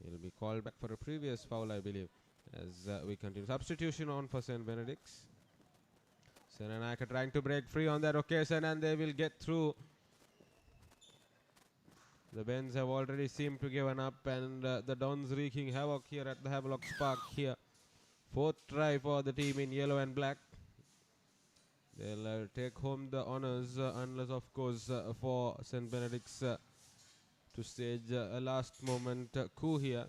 S1: He'll be called back for a previous foul, I believe, as we continue. Substitution on for St. Benedict's. Senanayaka trying to break free on that occasion, and they will get through. The Bens have already seemed to given up, and the Dons wreaking havoc here at the Havelock Park here. 4th try for the team in yellow and black. They'll take home the honours, unless of course for St. Benedict's to stage a last moment coup here.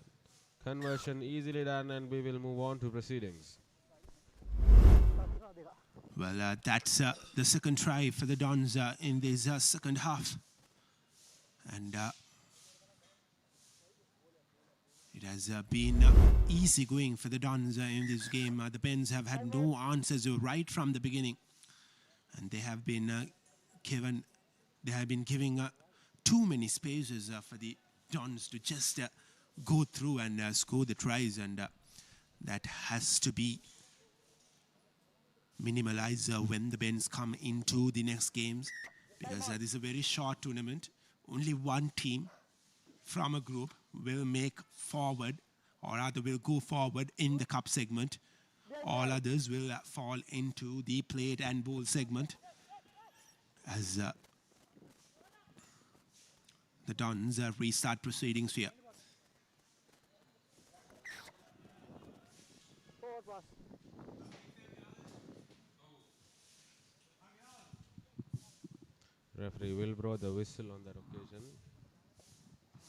S1: Conversion easily done, and we will move on to proceedings.
S14: Well, that's the second try for the Dons in this second half. And it has been easy going for the Dons in this game. The Bens have had no answers right from the beginning. And they have been giving too many spaces for the Dons to just go through and score the tries, and that has to be minimalized when the Bens come into the next games, because this is a very short tournament. Only one team from a group will make forward, or rather will go forward in the cup segment. All others will fall into the plate and bowl segment, as the Dons restart proceedings here.
S1: Referee will blow the whistle on that occasion.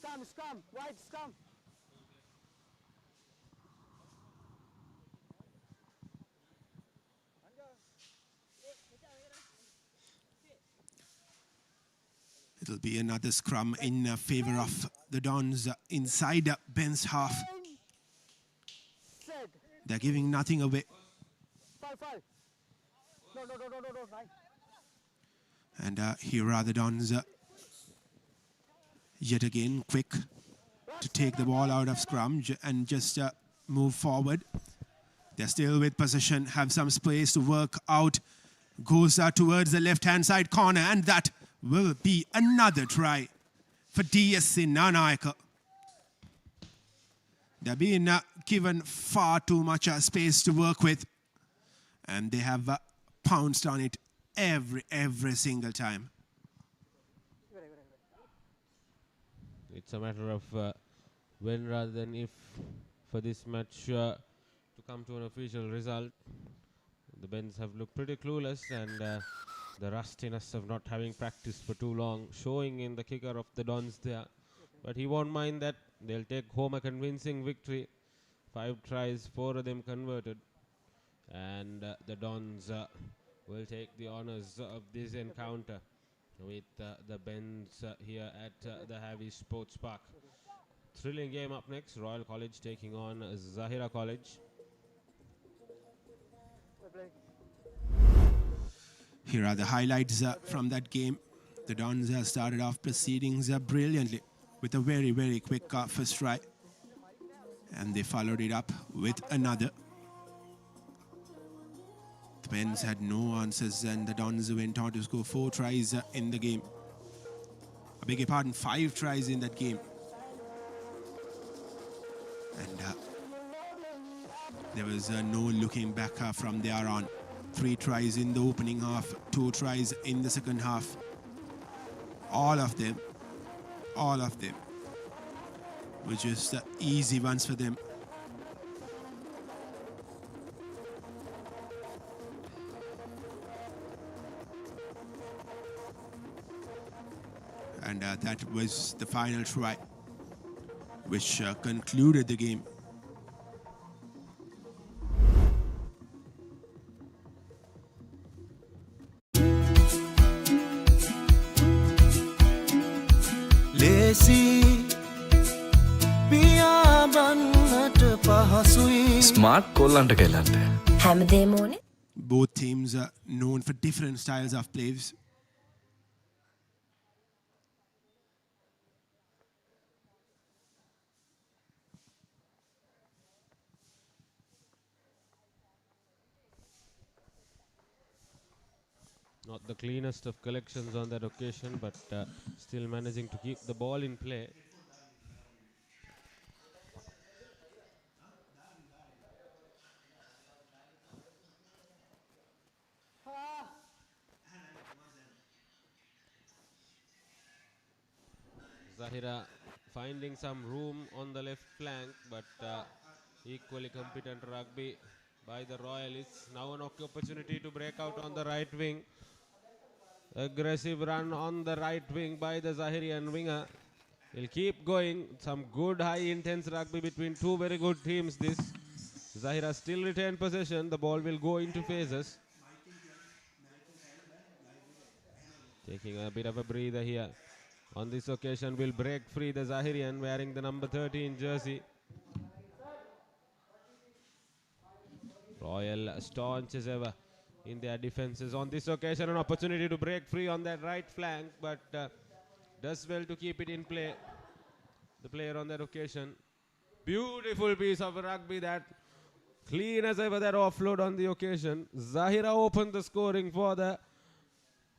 S22: Scum, wide scum.
S14: It'll be another scrum in favor of the Dons inside Ben's half. They're giving nothing away.
S22: 5. No.
S14: And here are the Dons yet again quick to take the ball out of scrum and just move forward. They're still with possession, have some space to work out. Goes towards the left-hand side corner, and that will be another try for DS Senanayaka. They're being given far too much space to work with, and they have pounced on it every single time.
S1: It's a matter of when rather than if for this match to come to an official result. The Bens have looked pretty clueless, and the rustiness of not having practiced for too long showing in the kicker of the Dons there. But he won't mind that. They'll take home a convincing victory. 5 tries, 4 of them converted. And the Dons will take the honours of this encounter with the Bens here at the Havi Sports Park. Thrilling game up next. Royal College taking on Zahira College.
S14: Here are the highlights from that game. The Dons started off proceedings brilliantly with a very, very quick first try. And they followed it up with another. The Bens had no answers, and the Dons went on to score 4 tries in the game. I beg your pardon, 5 tries in that game. And there was no looking back from there on. 3 tries in the opening half, 2 tries in the second half. All of them were just easy ones for them. And that was the final try, which concluded the game.
S12: Smart කොල්ලන්ට කෙල්ලන්ට.
S20: හැමදේම ඕනේ.
S14: Both teams are known for different styles of plays.
S1: Not the cleanest of collections on that occasion, but still managing to keep the ball in play. Zahira finding some room on the left flank, but equally competent rugby by the Royalists. Now an opportunity to break out on the right wing. Aggressive run on the right wing by the Zahirian winger. He'll keep going. Some good high intense rugby between two very good teams this. Zahira still retain possession. The ball will go into phases. Taking a bit of a breather here. On this occasion will break free the Zahirian wearing the number 13 jersey. Royal staunch as ever in their defenses. On this occasion an opportunity to break free on that right flank, but does well to keep it in play. The player on that occasion. Beautiful piece of rugby, that clean as ever, that offload on the occasion. Zahira opened the scoring for the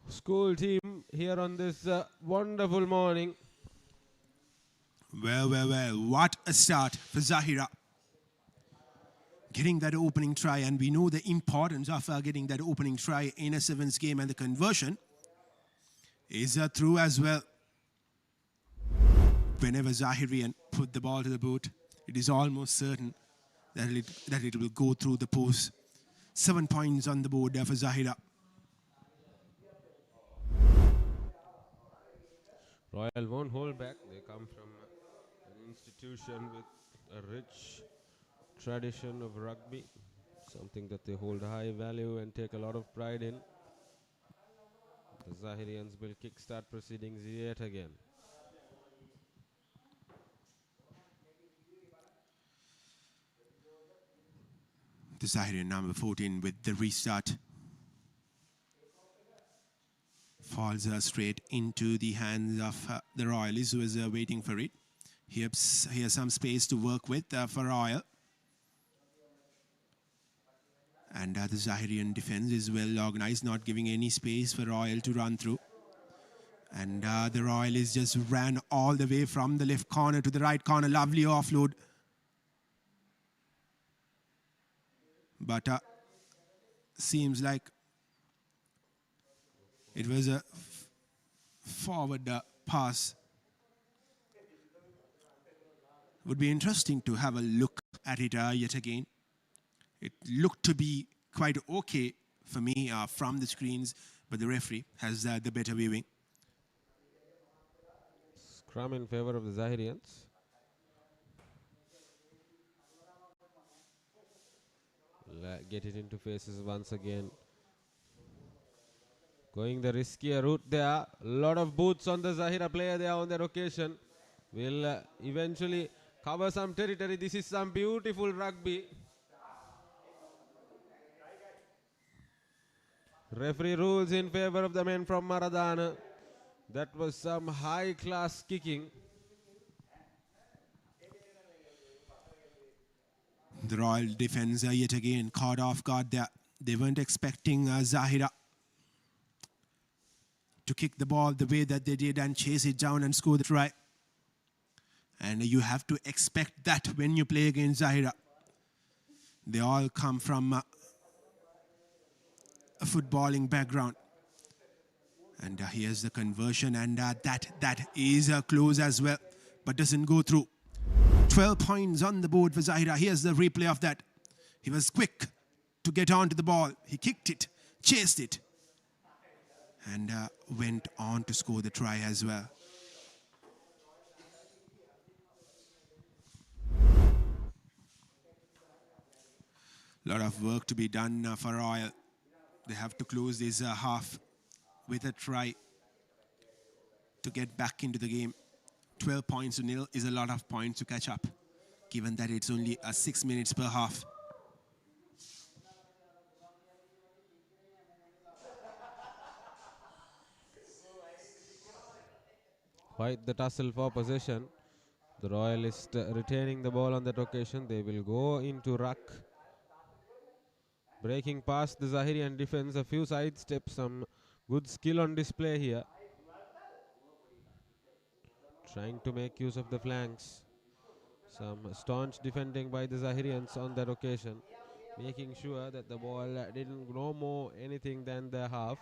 S1: school team here on this wonderful morning.
S14: Well, what a start for Zahira. Getting that opening try, and we know the importance of getting that opening try in a sevens game, and the conversion is through as well. Whenever Zahirian put the ball to the boot, it is almost certain that it will go through the post. 7 points on the board there for Zahira.
S1: Royal won't hold back. They come from an institution with a rich tradition of rugby, something that they hold high value and take a lot of pride in. The Zahirians will kickstart proceedings yet again.
S14: The Zahirian number 14 with the restart. Falls straight into the hands of the Royalists, who is waiting for it. Here's some space to work with for Royal. And the Zahirian defense is well organized, not giving any space for Royal to run through. And the Royalists just ran all the way from the left corner to the right corner. Lovely offload. But seems like it was a forward pass Would be interesting to have a look at it yet again. It looked to be quite okay for me from the screens, but the referee has the better viewing.
S1: Scrum in favor of the Zahirians. Get it into faces once again. Going the riskier route there. A lot of boots on the Zahira player there on that occasion. Will eventually cover some territory. This is some beautiful rugby. Referee rules in favor of the men from Maradana. That was some high-class kicking.
S14: The Royal defense yet again caught off guard there. They weren't expecting Zahira to kick the ball the way that they did and chase it down and score the try. And you have to expect that when you play against Zahira. They all come from a footballing background. And here's the conversion, and that is close as well, but doesn't go through. 12 points on the board for Zahira. Here's the replay of that. He was quick to get onto the ball. He kicked it, chased it, and went on to score the try as well. A lot of work to be done for Royal. They have to close this half with a try to get back into the game. 12 points to nil is a lot of points to catch up, given that it's only 6 minutes per half.
S1: Quite the tussle for possession. The Royalists retaining the ball on that occasion. They will go into ruck. Breaking past the Zahirian defense, a few side steps, some good skill on display here. Trying to make use of the flanks. Some staunch defending by the Zahirians on that occasion. Making sure that the ball didn't go more anything than the half.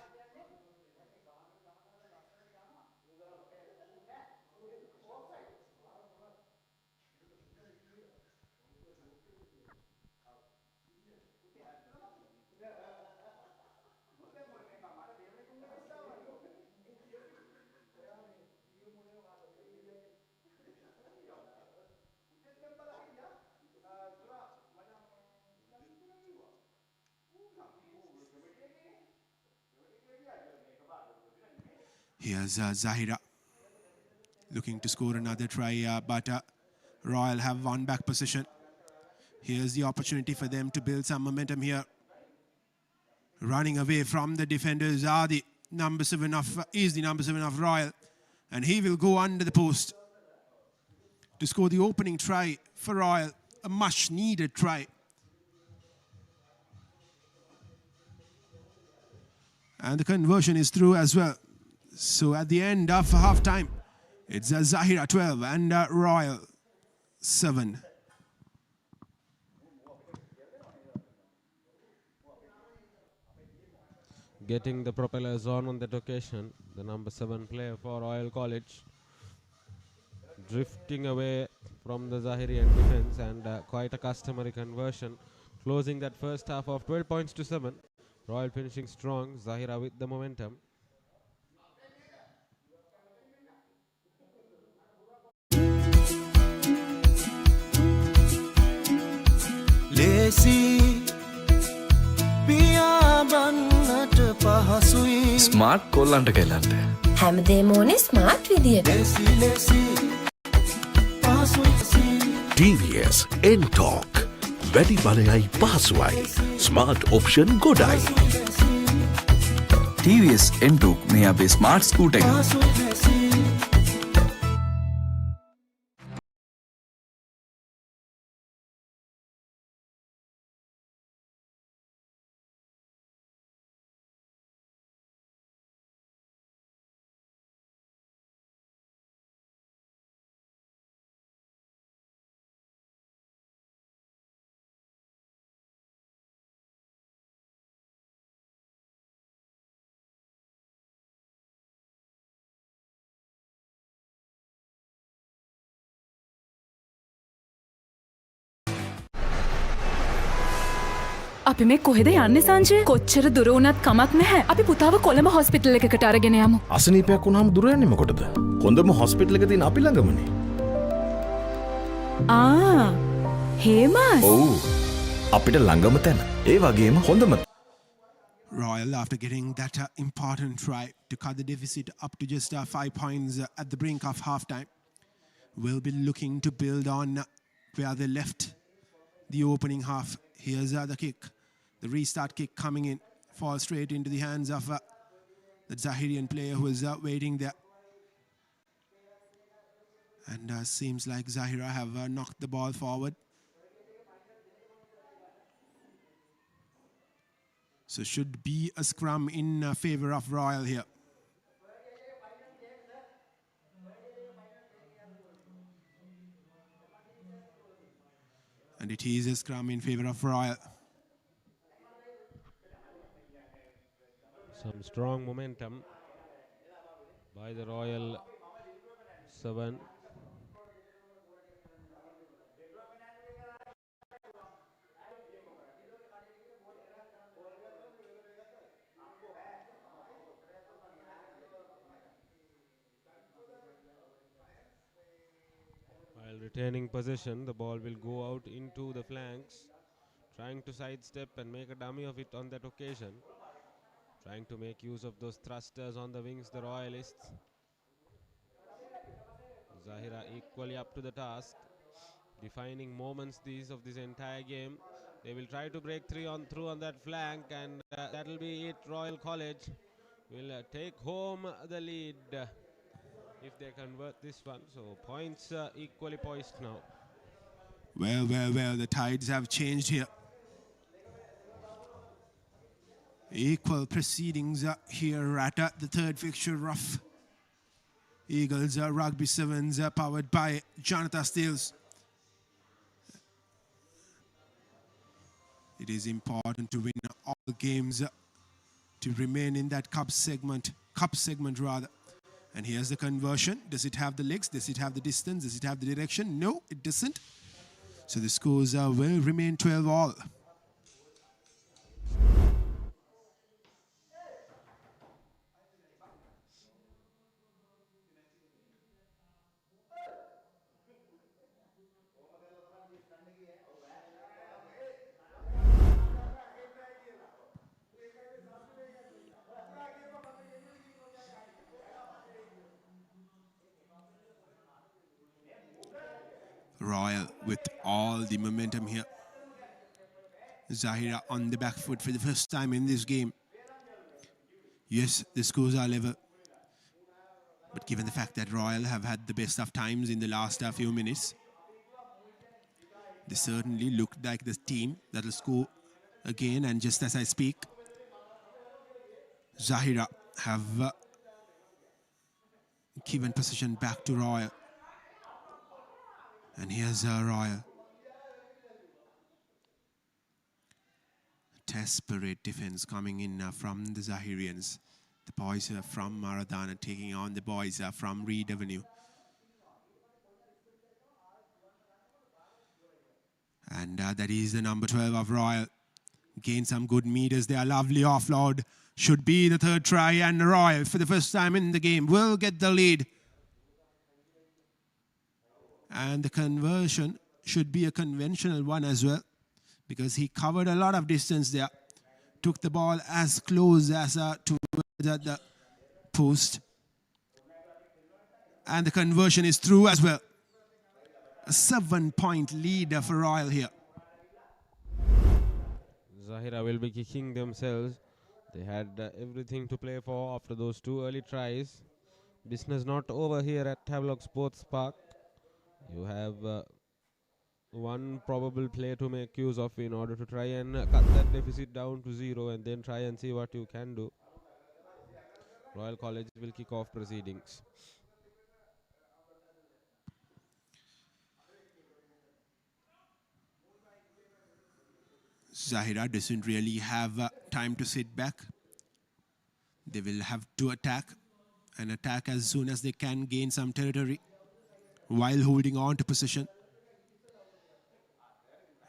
S14: Here's Zahira looking to score another try, but Royal have won back position. Here's the opportunity for them to build some momentum here. Running away from the defenders are the number 7 of Royal, and he will go under the post to score the opening try for Royal, a much needed try. And the conversion is through as well. So at the end of half time, it's Zahira 12 and Royal 7.
S1: Getting the propellers on that occasion, the number 7 player for Royal College. Drifting away from the Zahirian defense, and quite a customary conversion. Closing that first half of 12 points to 7. Royal finishing strong, Zahira with the momentum.
S12: Smart කොල්ලන්ට කෙල්ලන්ට
S20: හැමදේම ඕනේ smart විදියට.
S17: TVS N-Talk වැඩි බලයයි පහසුවයි smart option ගොඩයි
S12: TVS N2 මේ අපේ ස්මාර්ට් ස්කූටර් එක
S16: අපි මේ කොහෙද යන්නේ සංජය? කොච්චර දුර වුණත් කමක් නැහැ. අපි පුතාව කොළඹ හොස්පිටල් එකකට අරගෙන යමු.
S18: අසනීපයක් වුණාම දුර යන්නේ මොකටද? හොඳම හොස්පිටල් එක තියෙන අපි ළඟමනේ.
S16: හේමස්.
S18: ඔව්. අපිට ළඟම තැන. ඒ වගේම හොඳම.
S14: Royal, after getting that important try to cut the deficit up to just 5 points at the brink of halftime, will be looking to build on where they left the opening half. Here's the kick. The restart kick coming in. Falls straight into the hands of the Zahirian player who is waiting there. And seems like Zahira have knocked the ball forward. So should be a scrum in favor of Royal here. And it is a scrum in favor of Royal.
S1: Some strong momentum by the Royal 7. While retaining possession, the ball will go out into the flanks, trying to sidestep and make a dummy of it on that occasion. Trying to make use of those thrusters on the wings, the Royalists. Zahira equally up to the task. Defining moments these of this entire game. They will try to break through on that flank, and that'll be it. Royal College will take home the lead if they convert this one. So points equally poised now.
S14: Well, the tides have changed here. Equal proceedings here at the third fixture of Eagles Rugby Sevens powered by Janatha Steels. It is important to win all games to remain in that cup segment rather. And here's the conversion. Does it have the legs? Does it have the distance? Does it have the direction? No, it doesn't. So the scores will remain 12-all. Royal with all the momentum here. Zahira on the back foot for the first time in this game. Yes, the scores are level. But given the fact that Royal have had the best of times in the last few minutes, they certainly look like the team that will score again. And just as I speak, Zahira have given possession back to Royal. And here's Royal. Desperate defense coming in from the Zahirians. The boys from Maradana taking on the boys from Reed Avenue. And that is the number 12 of Royal. Gain some good meters there. Lovely offload. Should be the third try. And Royal, for the first time in the game, will get the lead. And the conversion should be a conventional one as well, because he covered a lot of distance there. Took the ball as close as to the post. And the conversion is through as well. A 7-point lead for Royal here.
S1: Zahira will be kicking themselves. They had everything to play for after those 2 early tries. Business not over here at Havelock Sports Park. You have one probable play to make use of in order to try and cut that deficit down to 0 and then try and see what you can do. Royal College will kick off proceedings.
S14: Zahira doesn't really have time to sit back. They will have to attack as soon as they can gain some territory while holding on to position.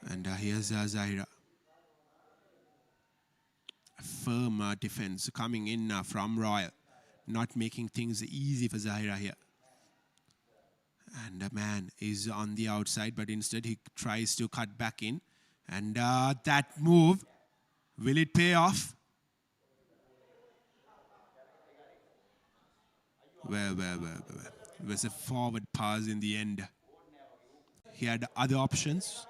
S14: And here's Zahira. firm defense coming in from Royal, not making things easy for Zahira here. And a man is on the outside, but instead he tries to cut back in. And that move, will it pay off? Well. It was a forward pass in the end. He had other options.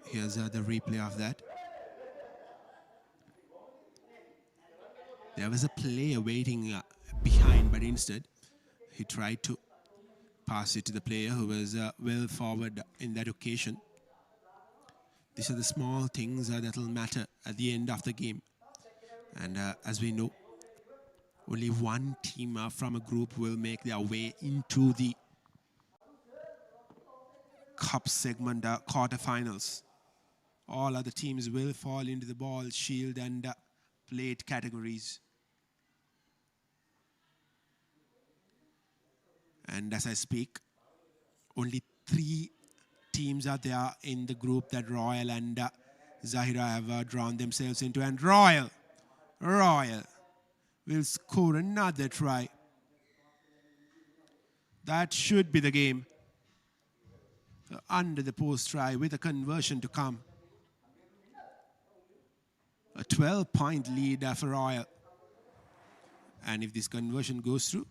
S14: Here's the replay of that. There was a player waiting behind, but instead he tried to pass it to the player who was well forward in that occasion. These are the small things that will matter at the end of the game. And as we know, only one team from a group will make their way into the cup segment quarterfinals. All other teams will fall into the ball, shield and plate categories. And as I speak, only 3 teams are there in the group that Royal and Zahira have drawn themselves into. And Royal will score another try. That should be the game. Under the post try with a conversion to come. A 12-point lead for Royal. And if this conversion goes through,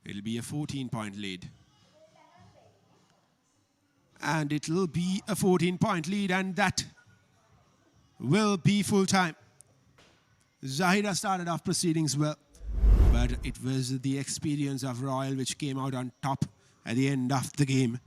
S14: it'll be a 14-point lead. And it will be a 14-point lead, and that will be full time. Zahira started off proceedings well, but it was the experience of Royal which came out on top at the end of the game.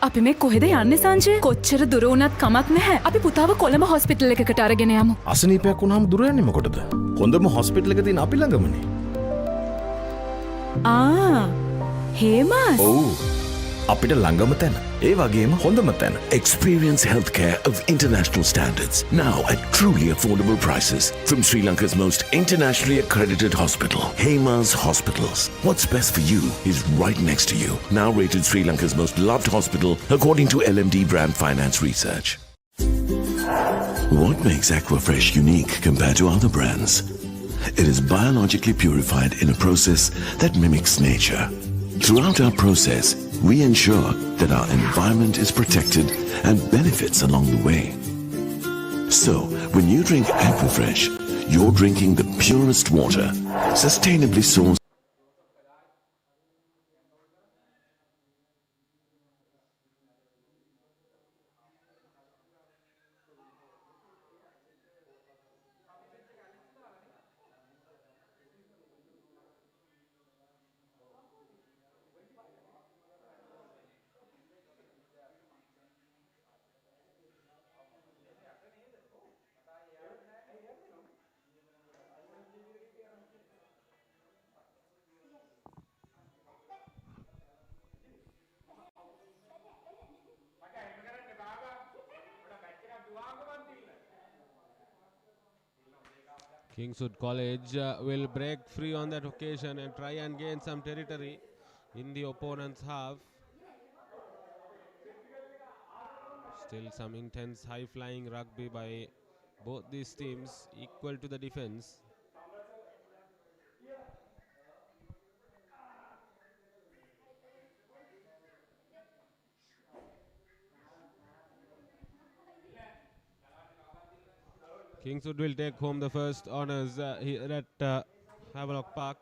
S16: අපි මේ කොහෙද යන්නේ සංජය? කොච්චර දුර වුණත් කමක් නැහැ. අපි පුතාව කොළඹ හොස්පිටල් එකකට අරගෙන යමු.
S18: අසනීපයක් වුණාම දුර යන්නේ මොකටද? හොඳම හොස්පිටල් එක තියෙන අපි ළඟමනේ.
S16: හේමස්.
S18: ඔව්. අපිට ළඟම තැන. ඒ වගේම හොඳම තැන.
S17: Experience healthcare of international standards, now at truly affordable prices. From Sri Lanka's most internationally accredited hospital, Hema's Hospitals. What's best for you is right next to you. Now rated Sri Lanka's most loved hospital according to LMD Brand Finance Research. What makes Aquafresh unique compared to other brands? It is biologically purified in a process that mimics nature. Throughout our process, we ensure that our environment is protected and benefits along the way. So, when you drink Aquafresh, you're drinking the purest water, sustainably sourced.
S1: Kingswood College will break free on that occasion and try and gain some territory in the opponent's half. Still some intense high-flying rugby by both these teams, equal to the defense. Kingswood will take home the first honours here at Havelock Park.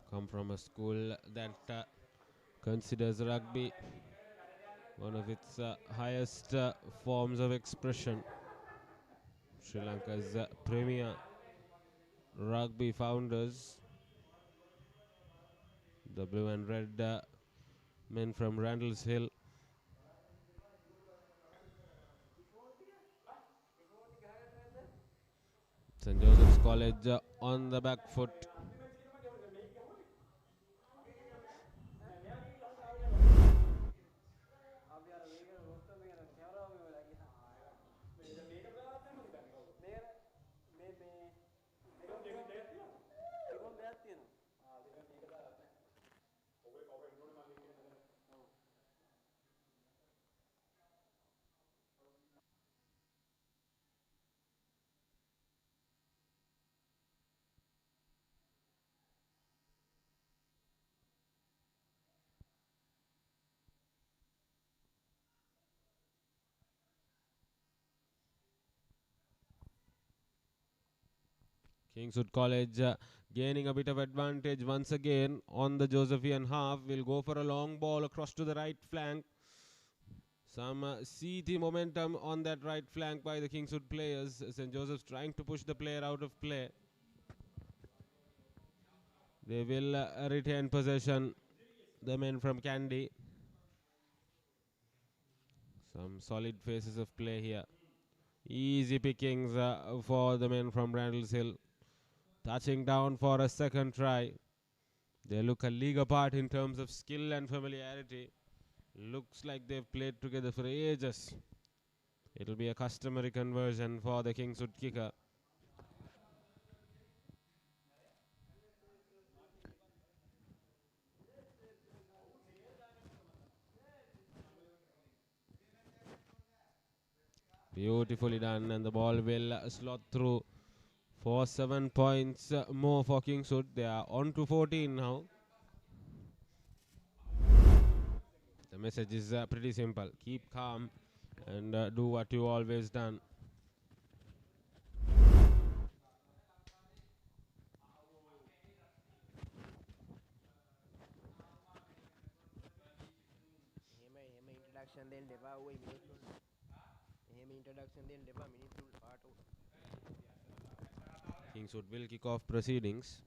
S1: Come from a school that considers rugby one of its highest forms of expression. Sri Lanka's premier rugby founders, the blue and red men from Randalls Hill. St. Joseph's College on the back foot. Kingswood College gaining a bit of advantage once again on the Josephian half. Will go for a long ball across to the right flank. Some seedy momentum on that right flank by the Kingswood players. St. Joseph's trying to push the player out of play. They will retain possession, the men from Kandy. Some solid phases of play here. Easy pickings for the men from Randalls Hill. Touching down for a second try. They look a league apart in terms of skill and familiarity. Looks like they've played together for ages. It'll be a customary conversion for the Kingswood kicker. Beautifully done, and the ball will slot through for 7 points more for Kingswood. They are on to 14 now. The message is pretty simple. Keep calm and do what you always done. Kingswood will kick off proceedings.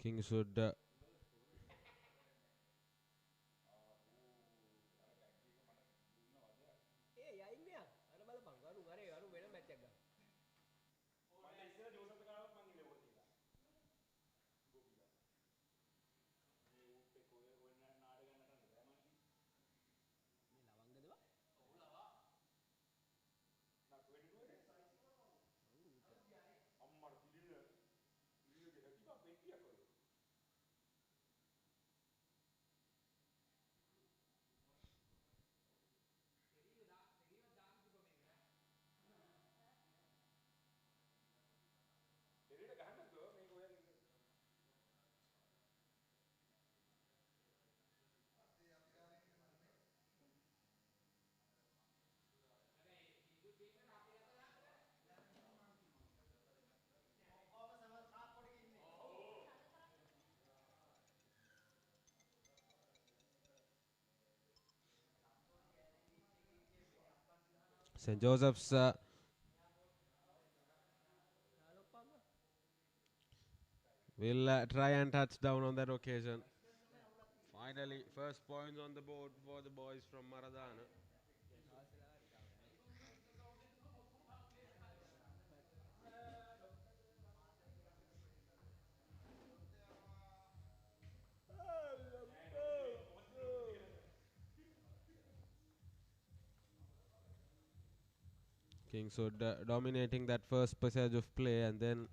S1: Kingswood St. Joseph's will try and touch down on that occasion. Finally, first points on the board for the boys from Maradana. Kingswood dominating that first passage of play, and then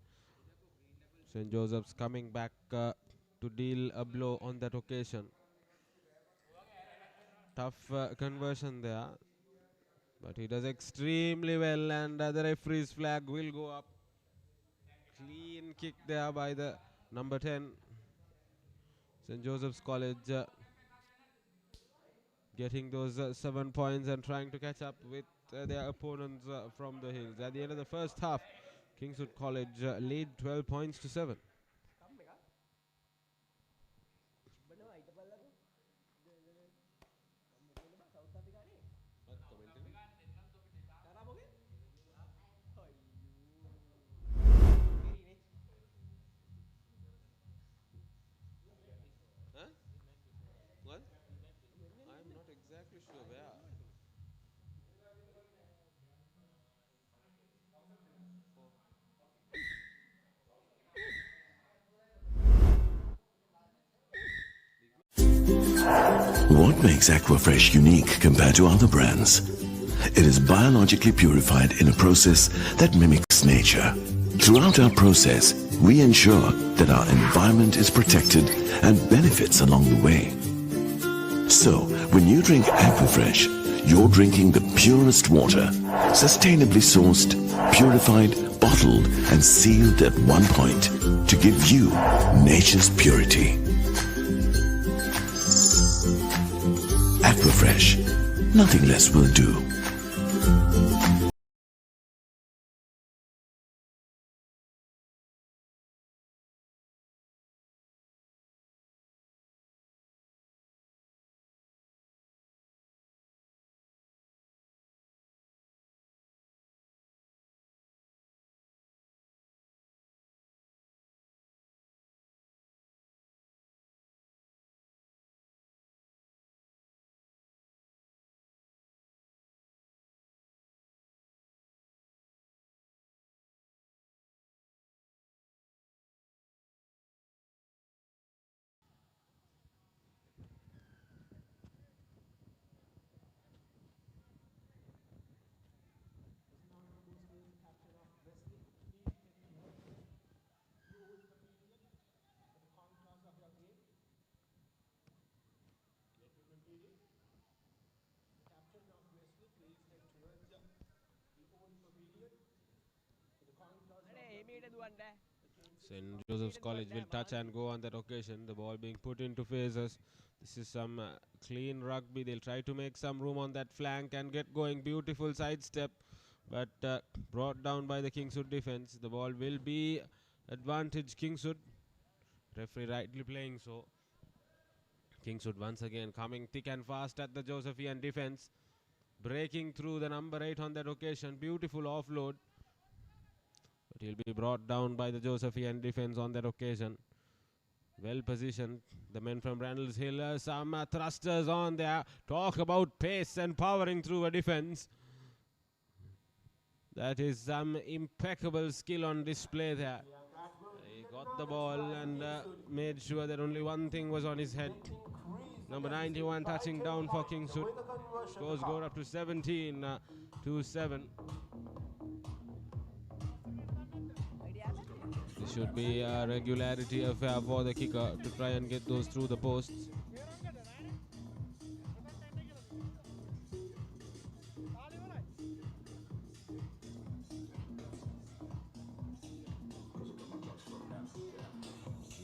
S1: St. Joseph's coming back to deal a blow on that occasion. Tough conversion there, but he does extremely well, and the referee's flag will go up. Clean kick there by the number 10. St. Joseph's College getting those 7 points and trying to catch up with their opponents from the hills. At the end of the first half, Kingswood College lead 12 points to 7. What? I'm not exactly sure where.
S2: What makes Aquafresh unique compared to other brands? It is biologically purified in a process that mimics nature. Throughout our process, we ensure that our environment is protected and benefits along the way. So, when you drink Aquafresh, you're drinking the purest water, sustainably sourced, purified, bottled, and sealed at one point to give you nature's purity. Aquafresh, nothing less will do.
S1: St. Joseph's College will touch and go on that occasion. The ball being put into phases. This is some clean rugby. They'll try to make some room on that flank and get going. Beautiful sidestep, but brought down by the Kingswood defense. The ball will be advantage Kingswood. Referee rightly playing so. Kingswood once again coming thick and fast at the Josephian defense. Breaking through the number 8 on that occasion. Beautiful offload. But he'll be brought down by the Josephian defense on that occasion. Well positioned. The men from Randall's Hill. Some thrusters on there. Talk about pace and powering through a defense. That is some impeccable skill on display there. He got the ball and made sure that only one thing was on his head. Number 91 touching down for Kingswood. Scores go up to 17 to 7. This should be a regularity affair for the kicker to try and get those through the posts.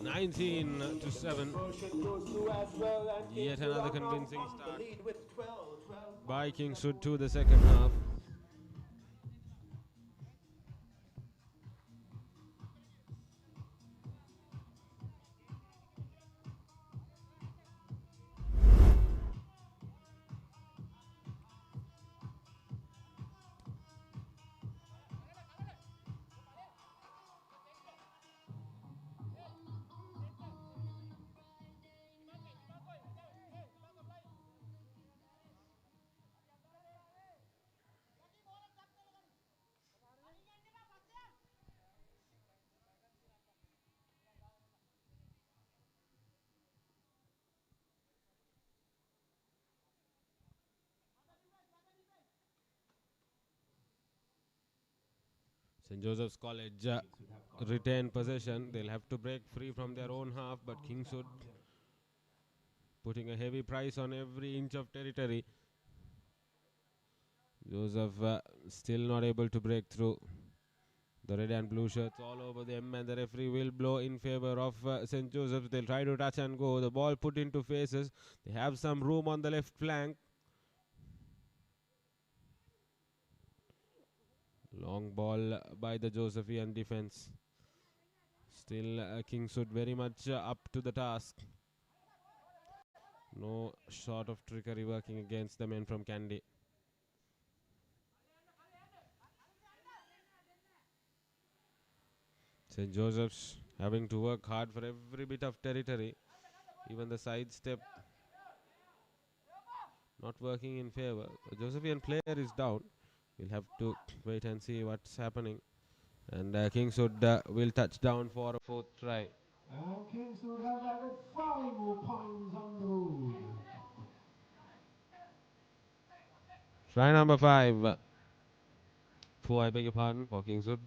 S1: (19 to 7). Yet another convincing start by Kingswood to the second half. St. Joseph's College retain possession. They'll have to break free from their own half, but Kingswood putting a heavy price on every inch of territory. Joseph still not able to break through. The red and blue shirts all over them, and the referee will blow in favor of St. Joseph's. They'll try to touch and go. The ball put into faces. They have some room on the left flank. Long ball by the Josephian defense. Still Kingswood very much up to the task. No short of trickery working against the men from Kandy. St. Joseph's having to work hard for every bit of territory. Even the sidestep not working in favor. The Josephian player is down. We'll have to wait and see what's happening. And Kingswood will touch down for a fourth try.
S3: Kingswood have added 5 more points on the board.
S1: Try number 5. I beg your pardon, for Kingswood.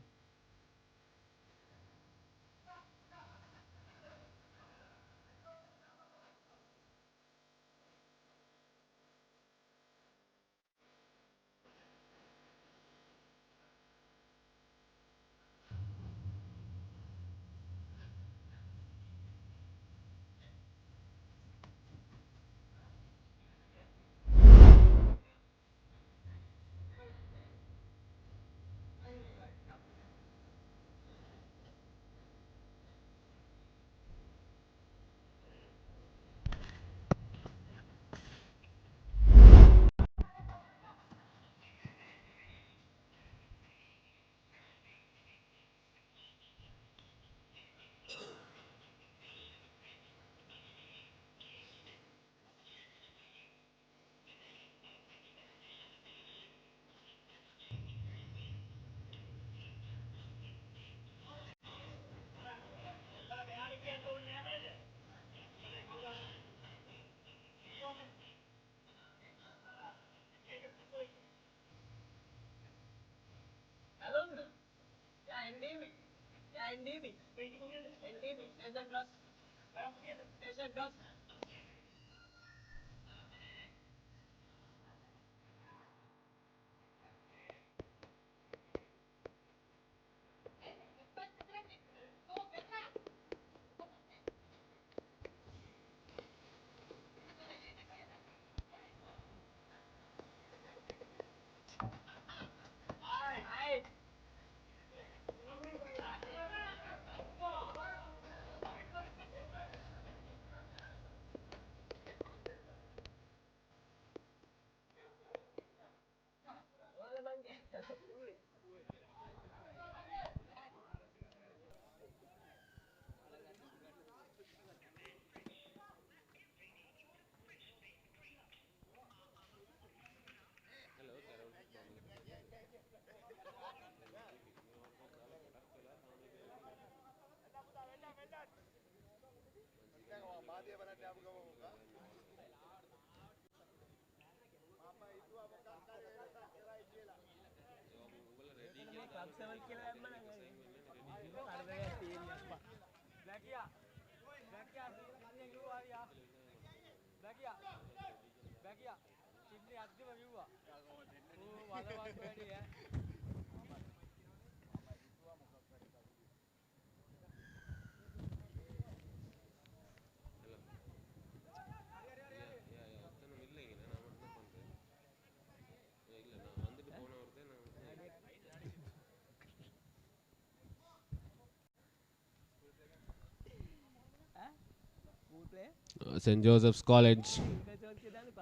S1: St. Joseph's College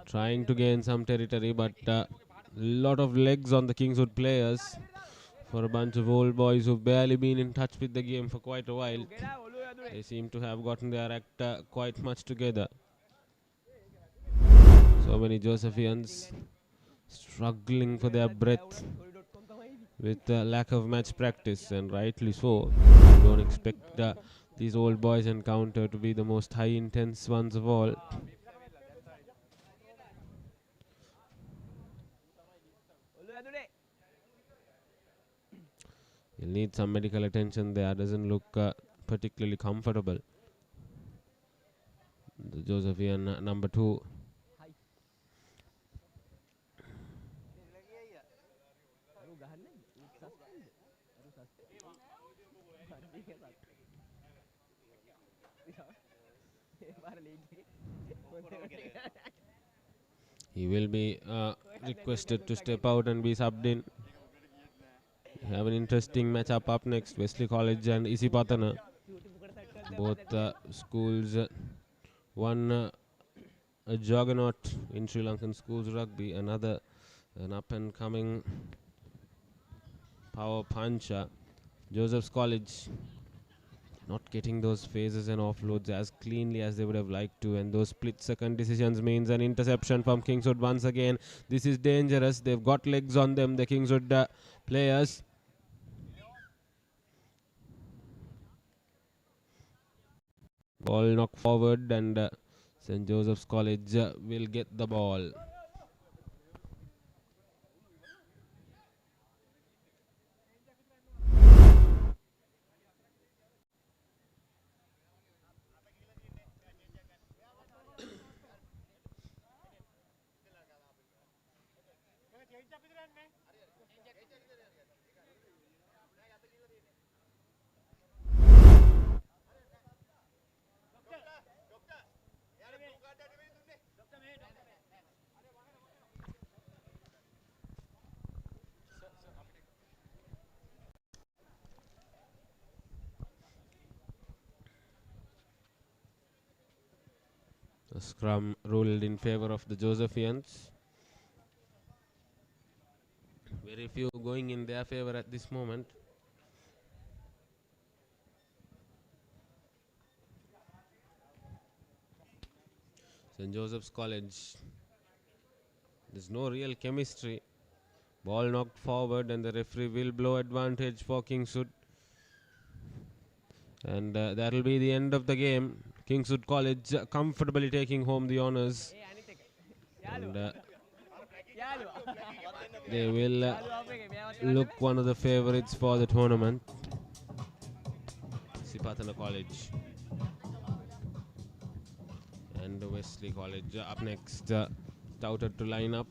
S1: trying to gain some territory, but lot of legs on the Kingswood players for a bunch of old boys who've barely been in touch with the game for quite a while. They seem to have gotten their act quite much together. So many Josephians struggling for their breath with lack of match practice, and rightly so. You don't expect these old boys encounter to be the most high intense ones of all. He'll need some medical attention there. Doesn't look particularly comfortable. The Josephian number 2. He will be requested to step out and be subbed in. We have an interesting matchup up next. Wesley College and Isipatana. Both schools one a juggernaut in Sri Lankan schools rugby. Another an up and coming power puncher. Joseph's College not getting those phases and offloads as cleanly as they would have liked to, and those split second decisions means an interception from Kingswood once again. This is dangerous. They've got legs on them, the Kingswood players. Ball knocked forward, and St. Joseph's College will get the ball. The scrum ruled in favour of the Josephians. Very few going in their favour at this moment. St. Joseph's College. There's no real chemistry. Ball knocked forward, and the referee will blow advantage for Kingswood. And that will be the end of the game. Kingswood College comfortably taking home the honours. And they will look one of the favourites for the tournament. Isipatana College and Wesley College up next, touted to line up.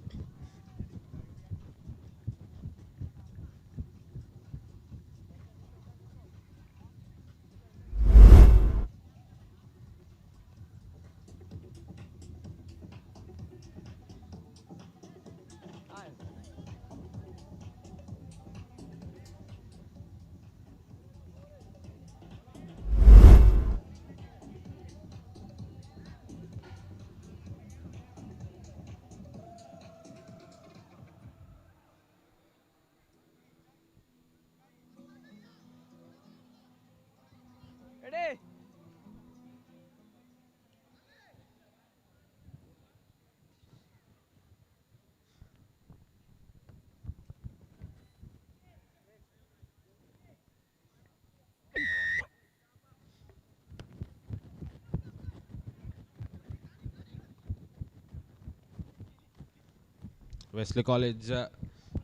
S1: Wesley College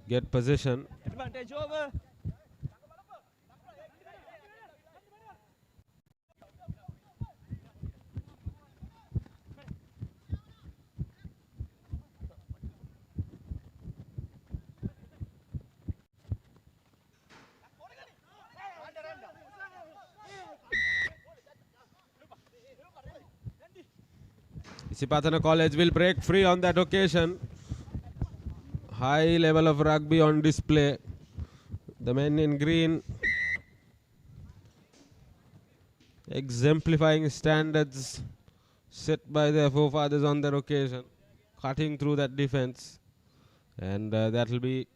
S1: get possession.
S4: Advantage over.
S1: Isipatana College will break free on that occasion. High level of rugby on display. The men in green exemplifying standards set by their forefathers on that occasion, cutting through that defense, and that will be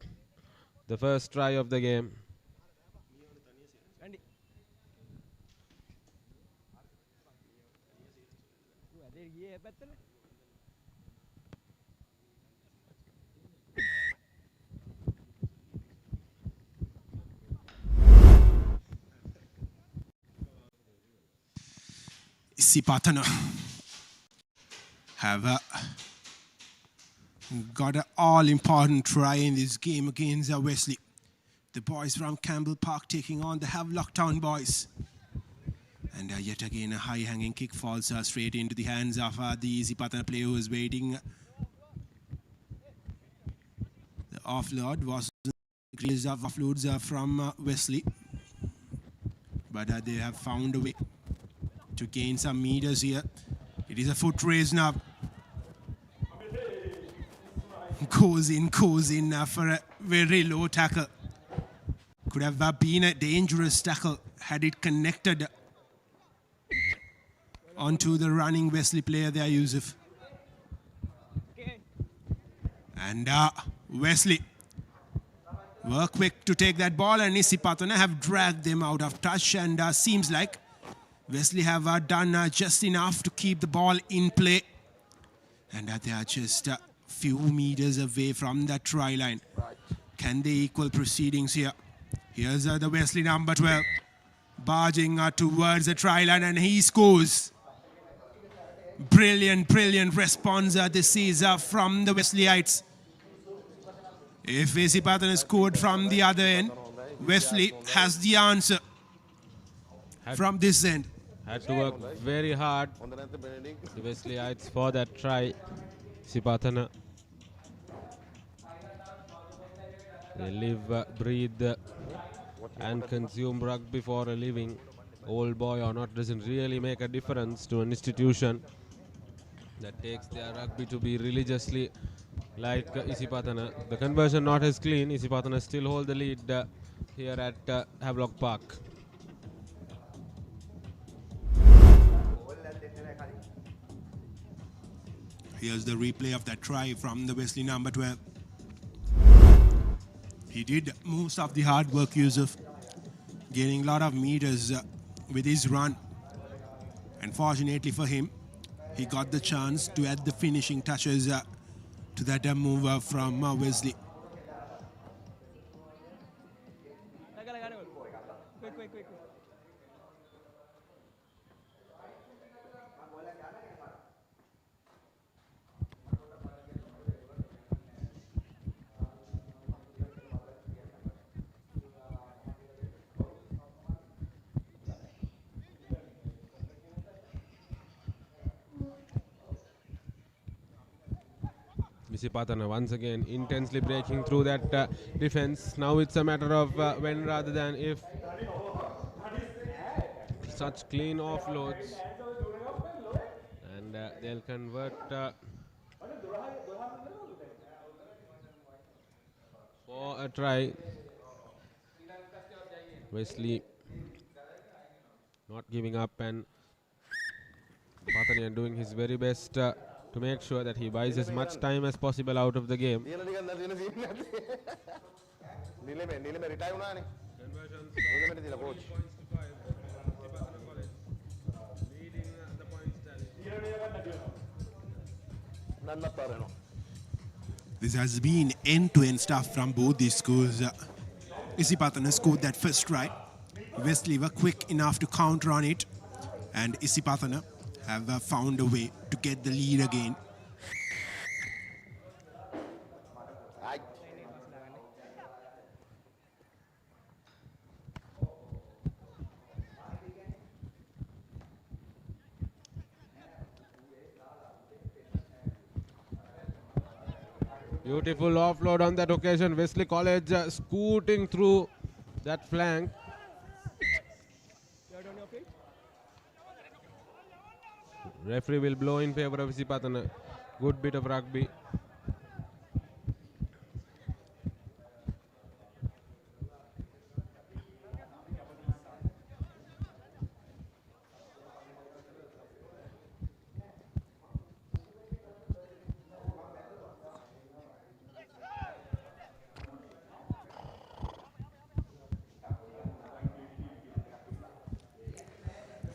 S1: the first try of the game.
S14: Isipatana have got an all-important try in this game against Wesley. The boys from Campbell Park taking on the Havelock Town boys. And yet again, a high-hanging kick falls straight into the hands of the Isipatana player who is waiting. The offload was offloads from Wesley. But they have found a way to gain some meters here. It is a foot race now. Goes in for a very low tackle. Could have been a dangerous tackle had it connected onto the running Wesley player there, Yusuf. And Wesley were quick to take that ball, and Isipatana have dragged them out of touch, and seems like Wesley have done just enough to keep the ball in play. And they are just a few meters away from that try line. Can they equal proceedings here? Here's the Wesley number 12 barging towards the try line, and he scores. Brilliant response this is from the Wesleyites. If Isipatana scored from the other end, Wesley has the answer from this end.
S1: Had to work very hard, the Wesleyites, for that try. Isipatana, they live, breathe and consume rugby for a living. Old boy or not doesn't really make a difference to an institution that takes their rugby to be religiously like Isipatana. The conversion not as clean. Isipatana still hold the lead here at Havelock Park.
S14: Here's the replay of that try from the Wesley number 12. He did most of the hard work, Yusuf, gaining a lot of meters with his run. And fortunately for him, he got the chance to add the finishing touches to that move from Wesley.
S8: Quick.
S1: Isipatana once again intensely breaking through that defense. Now it's a matter of when rather than if. Such clean offloads, and they'll convert for a try. Wesley not giving up, and Patanian doing his very best to make sure that he buys as much time as possible out of the game.
S14: This has been end-to-end stuff from both these schools. Isipatana scored that first try. Wesley were quick enough to counter on it, and Isipatana have found a way to get the lead again.
S1: Beautiful offload on that occasion. Wesley College scooting through that flank. Referee will blow in favor of Isipatana. Good bit of rugby.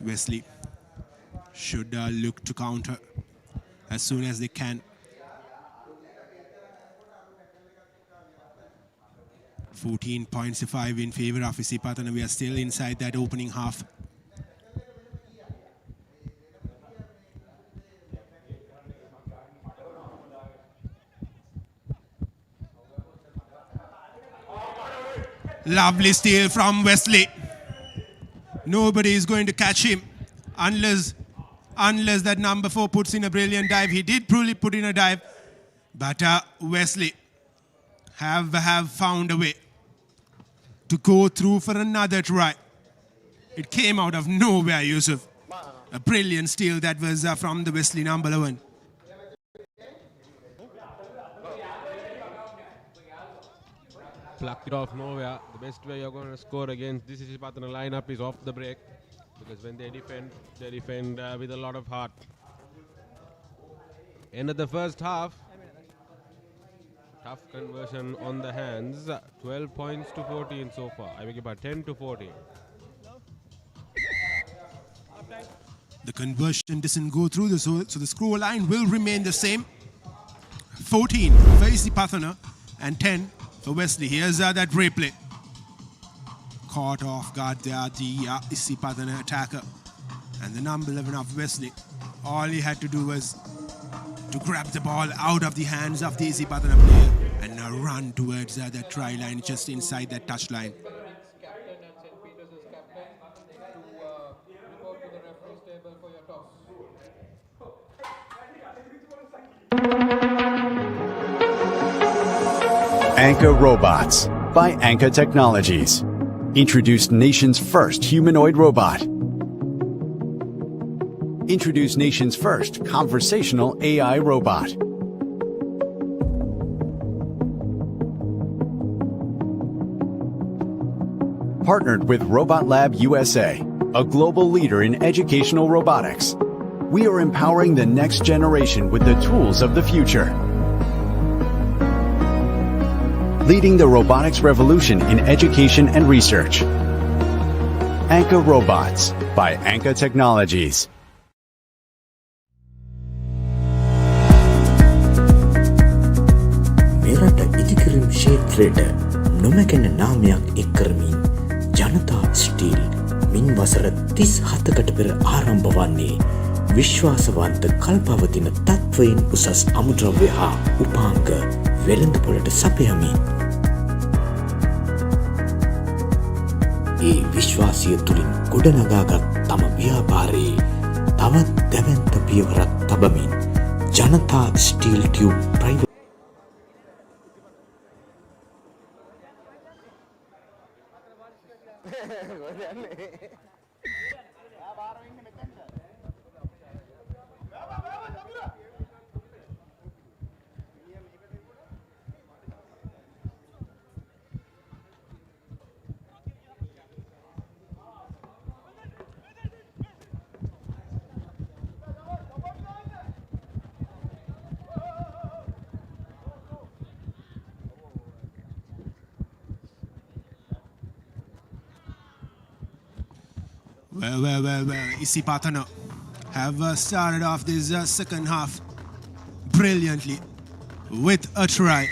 S14: Wesley should look to counter as soon as they can. .5 in favor of Isipatana. We are still inside that opening half. Lovely steal from Wesley. Nobody is going to catch him unless that number 4 puts in a brilliant dive. He did truly put in a dive, but Wesley have found a way to go through for another try. It came out of nowhere, Yusuf. A brilliant steal that was from the Wesley number 11.
S1: Plucked it off nowhere. The best way you're going to score against this Isipatana lineup is off the break, because when they defend with a lot of heart. End of the first half. Tough conversion on the hands. 12 points to 14 so far. I beg your pardon, 10 to 14.
S14: The conversion doesn't go through, so the score line will remain the same. 14 for Isipatana and 10 for Wesley. Here's that replay. Caught off guard there, the Isipatana attacker. And the number 11 of Wesley. All he had to do was to grab the ball out of the hands of the Isipatana player and run towards that try line just inside that touch line.
S4: Anchor Robots by Anchor Technologies. Introduced nation's first humanoid robot. Introduced nation's first conversational AI robot. Partnered with Robot Lab USA, a global leader in educational robotics. We are empowering the next generation with the tools of the future. Leading the robotics revolution in education and research. Anchor Robots by Anchor Technologies.
S19: මෙරට ඉදිකිරීම් ක්ෂේත්‍රයට නොමැකෙන නාමයක් එක් කරමින් ජනතා steel මින් වසර 37කට පෙර ආරම්භ වන්නේ විශ්වාසවන්ත කල්පවතින තත්වයෙන් උසස් අමුද්‍රව්‍ය හා උපාංග වෙළඳපොළට සපයමින් ඒ විශ්වාසය තුළින් ගොඩනගාගත් තම ව්‍යාපාරයේ තවත් දැවැන්ත පියවරක් තබමින් ජනතා steel tube private
S14: Well, Isipatana have started off this second half brilliantly with a try.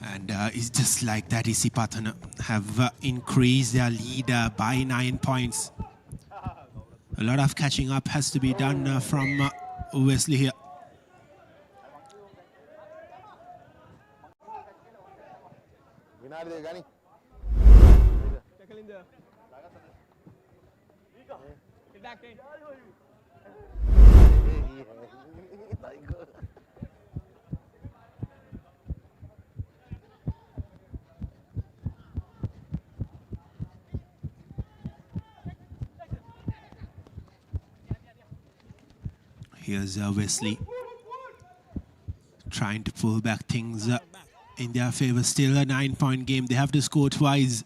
S14: And it's just like that, Isipatana have increased their lead by 9 points. A lot of catching up has to be done from Wesley here. Here's Wesley trying to pull back things in their favor. Still a 9-point game. They have to score twice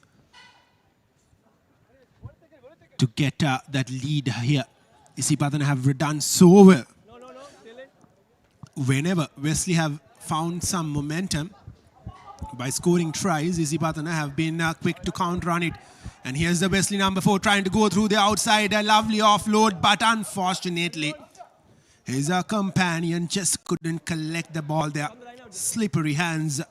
S14: to get that lead here. Isipatana have done so well. Whenever Wesley have found some momentum, by scoring tries. Isipatana have been quick to counter on it. And here's the Wesley number 4 trying to go through the outside. A lovely offload, but unfortunately, his companion just couldn't collect the ball there. Slippery hands.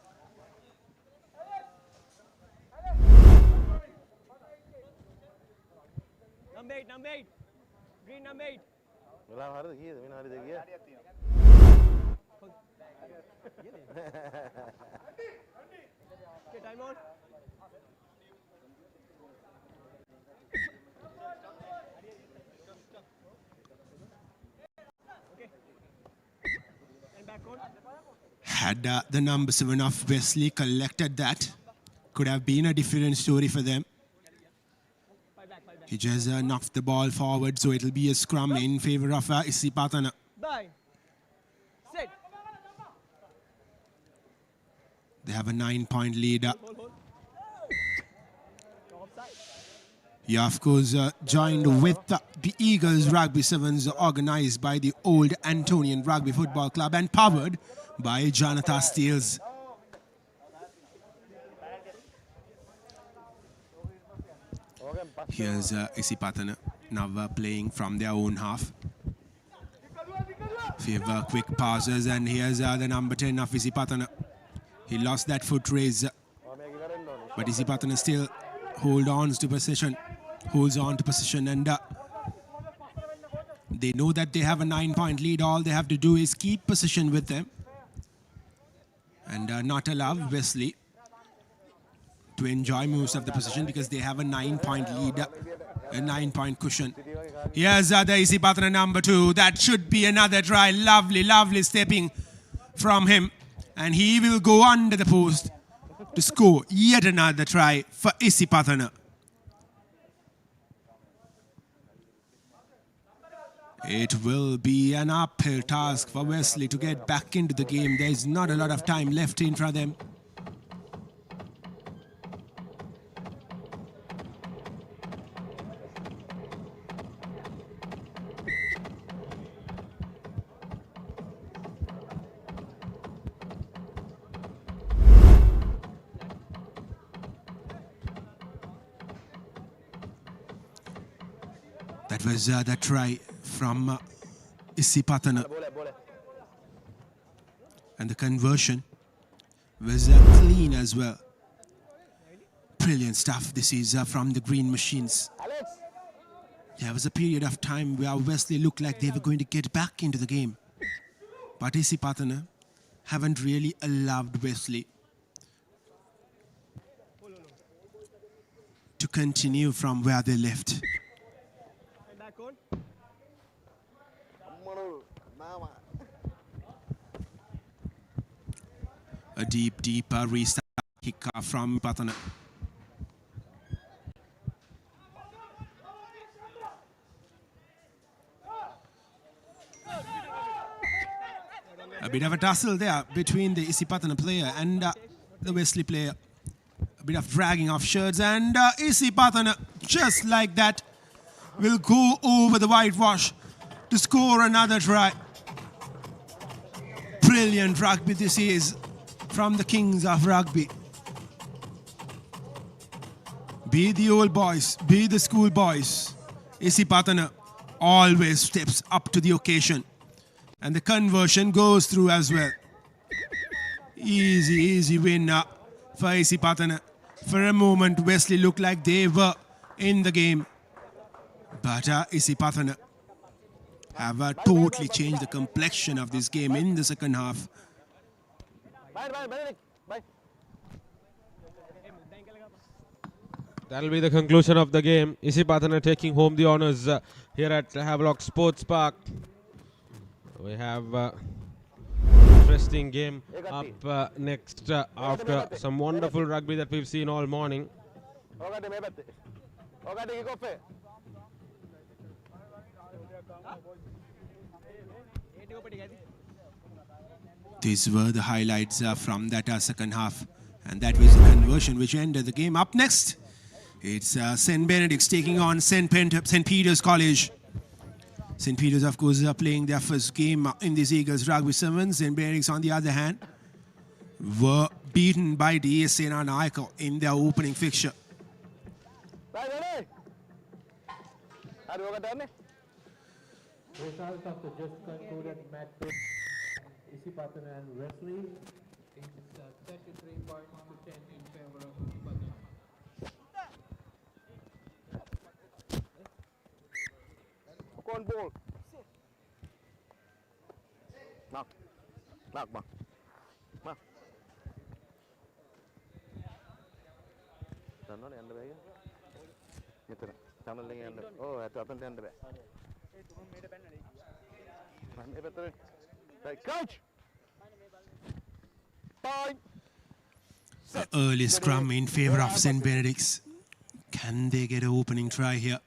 S5: Number 8. Green number 8. Okay, time out.
S14: Had the number 7 of Wesley collected that, could have been a different story for them. He just knocked the ball forward, so it'll be a scrum in favor of Isipatana. They have a 9-point lead. He, of course, joined with the Eagles Rugby Sevens, organized by the Old Antonian Rugby Football Club and powered by Janatha Steels. Here's Isipatana now playing from their own half. Few quick passes, and here's the number 10 of Isipatana. He lost that foot raise, but Isipatana still holds on to position, and they know that they have a 9-point lead. All they have to do is keep position with them and not allow Wesley to enjoy most of the position, because they have a 9-point lead, a 9-point cushion. Here's the Isipatana number 2. That should be another try. Lovely, lovely stepping from him. And he will go under the post to score yet another try for Isipatana. It will be an uphill task for Wesley to get back into the game. There's not a lot of time left in front of them. That was the try from Isipatana. And the conversion was clean as well. Brilliant stuff. This is from the green machines. There was a period of time where Wesley looked like they were going to get back into the game. But Isipatana haven't really allowed Wesley to continue from where they left. A deep restart kick from Patana. A bit of a tussle there between the Isipatana player and the Wesley player. A bit of dragging of shirts, and Isipatana, just like that, will go over the whitewash to score another try. Brilliant rugby this is from the kings of rugby. Be the old boys, be the school boys. Isipatana always steps up to the occasion. And the conversion goes through as well. Easy win for Isipatana. For a moment, Wesley looked like they were in the game. But Isipatana have totally changed the complexion of this game in the second half.
S1: That'll be the conclusion of the game. Isipatana taking home the honours here at Havelock Sports Park. We have interesting game up next after some wonderful rugby that we've seen all morning.
S14: These were the highlights from that second half, and that was the conversion which ended the game. Up next, it's St. Benedict's taking on St. Peter's College. St. Peter's, of course, are playing their first game in this Eagles Rugby Sevens. St. Benedict's, on the other hand, were beaten by DS Senanayake in their opening fixture.
S3: Result of the just concluded match Isipatana and Wesley is 33 points to 10 in favor of Isipatana.
S22: On ball. Mark. Mark. Mark. Mark. Channel end bag. Itra. Channel end. Oh, at open end bag. Right, coach. Point.
S14: Early scrum in favor of St. Benedict's. Can they get an opening try here?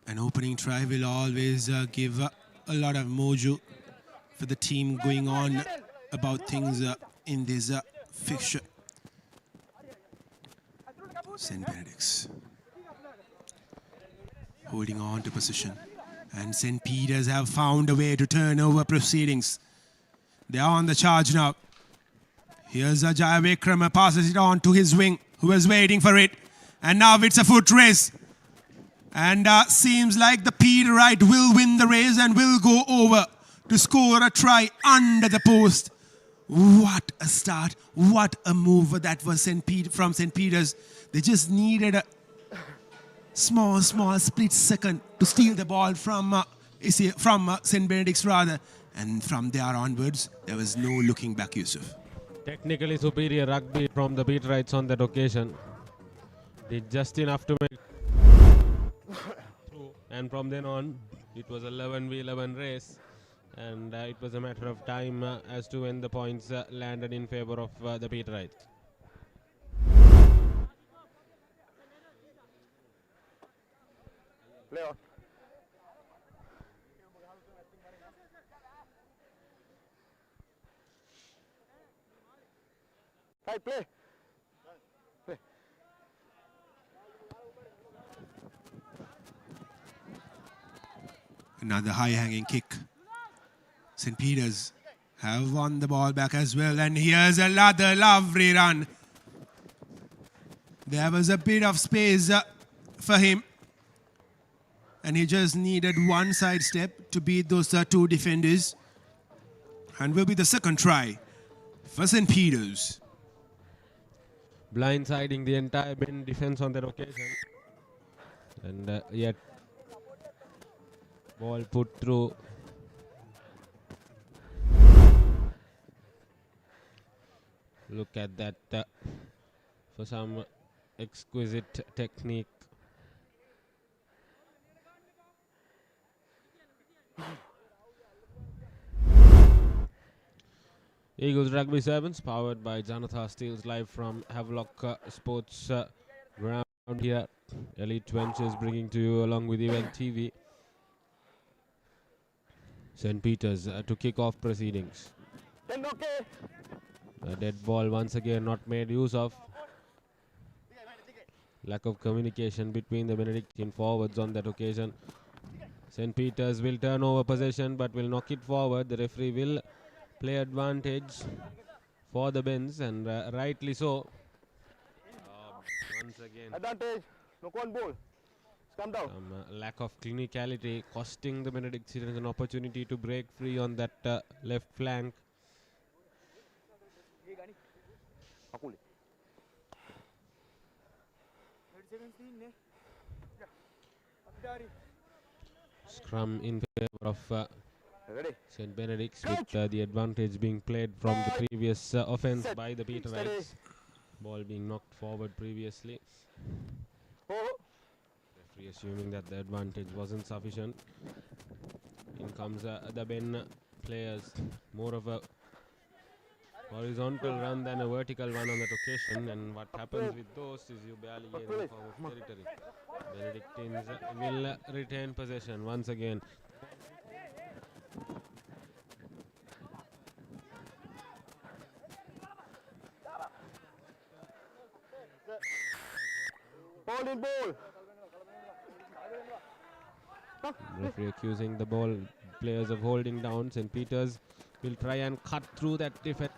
S14: An opening try will always give a lot of mojo for the team going on about things in this fixture. St. Benedict's holding on to position. And St. Peter's have found a way to turn over proceedings. They are on the charge now. Here's a Jaya Vikrama, passes it on to his wing, who was waiting for it. And now it's a foot race. And seems like the Peterite will win the race and will go over to score a try under the post. What a start. What a move that was from St. Peter's. They just needed a small split second to steal the ball from St. Benedict's rather. And from there onwards, there was no looking back, Yusuf.
S1: Technically superior rugby from the Peterites on that occasion. Did just enough to make through. And from then on, it was 11v11 race. And it was a matter of time as to when the points landed in favor of the Peterites.
S22: Play on. Right, play. Play.
S14: Another high-hanging kick. St. Peter's have won the ball back as well. And here's another lovely run. There was a bit of space for him. And he just needed one side step to beat those two defenders. And will be the second try for St. Peter's.
S1: Blindsiding the entire Ben defense on that occasion. And yet, ball put through. Look at that for some exquisite technique. Eagles Rugby Sevens powered by Janatha steals live from Havelock Sports ground here. Elite Ventures bringing to you along with Event TV. St. Peter's to kick off proceedings. A dead ball once again not made use of. Lack of communication between the Benedictine forwards on that occasion. St. Peter's will turn over possession but will knock it forward. The referee will play advantage for the Bens, and rightly so. Once again,
S22: advantage. No one ball. Come down.
S1: Some lack of clinicality costing the Benedictines an opportunity to break free on that left flank. Scrum in favor of St. Benedict's, with the advantage being played from the previous offence by the Peterites. Ball being knocked forward previously. Referee assuming that the advantage wasn't sufficient. In comes the Ben players. More of a horizontal run than a vertical one on that occasion, and what happens with those is you barely gain a form of territory. Benedictines will retain possession once again.
S22: Ball in ball.
S1: Referee accusing the ball players of holding down. St. Peter's will try and cut through that defense.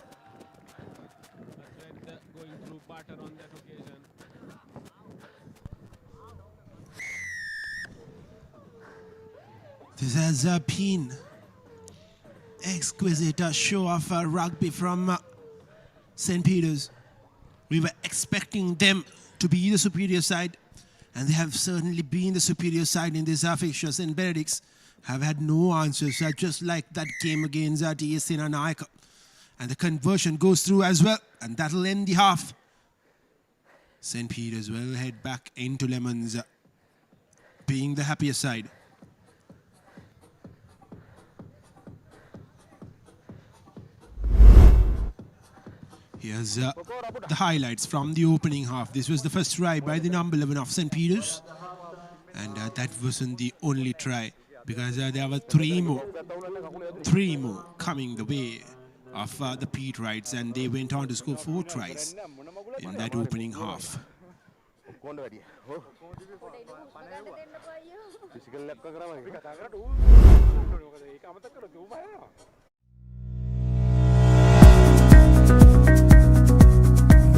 S14: This has been exquisite show of rugby from St. Peter's. We were expecting them to be the superior side, and they have certainly been the superior side in this fixture. St. Benedict's have had no answers, just like that game against TS Sinanaika. And the conversion goes through as well, and that'll end the half. St. Peter's will head back into Lemons, being the happier side. Here's the highlights from the opening half. This was the first try by the number 11 of St. Peter's. And that wasn't the only try, because there were three more coming the way of the Pete Wrights, and they went on to score 4 tries in that opening half.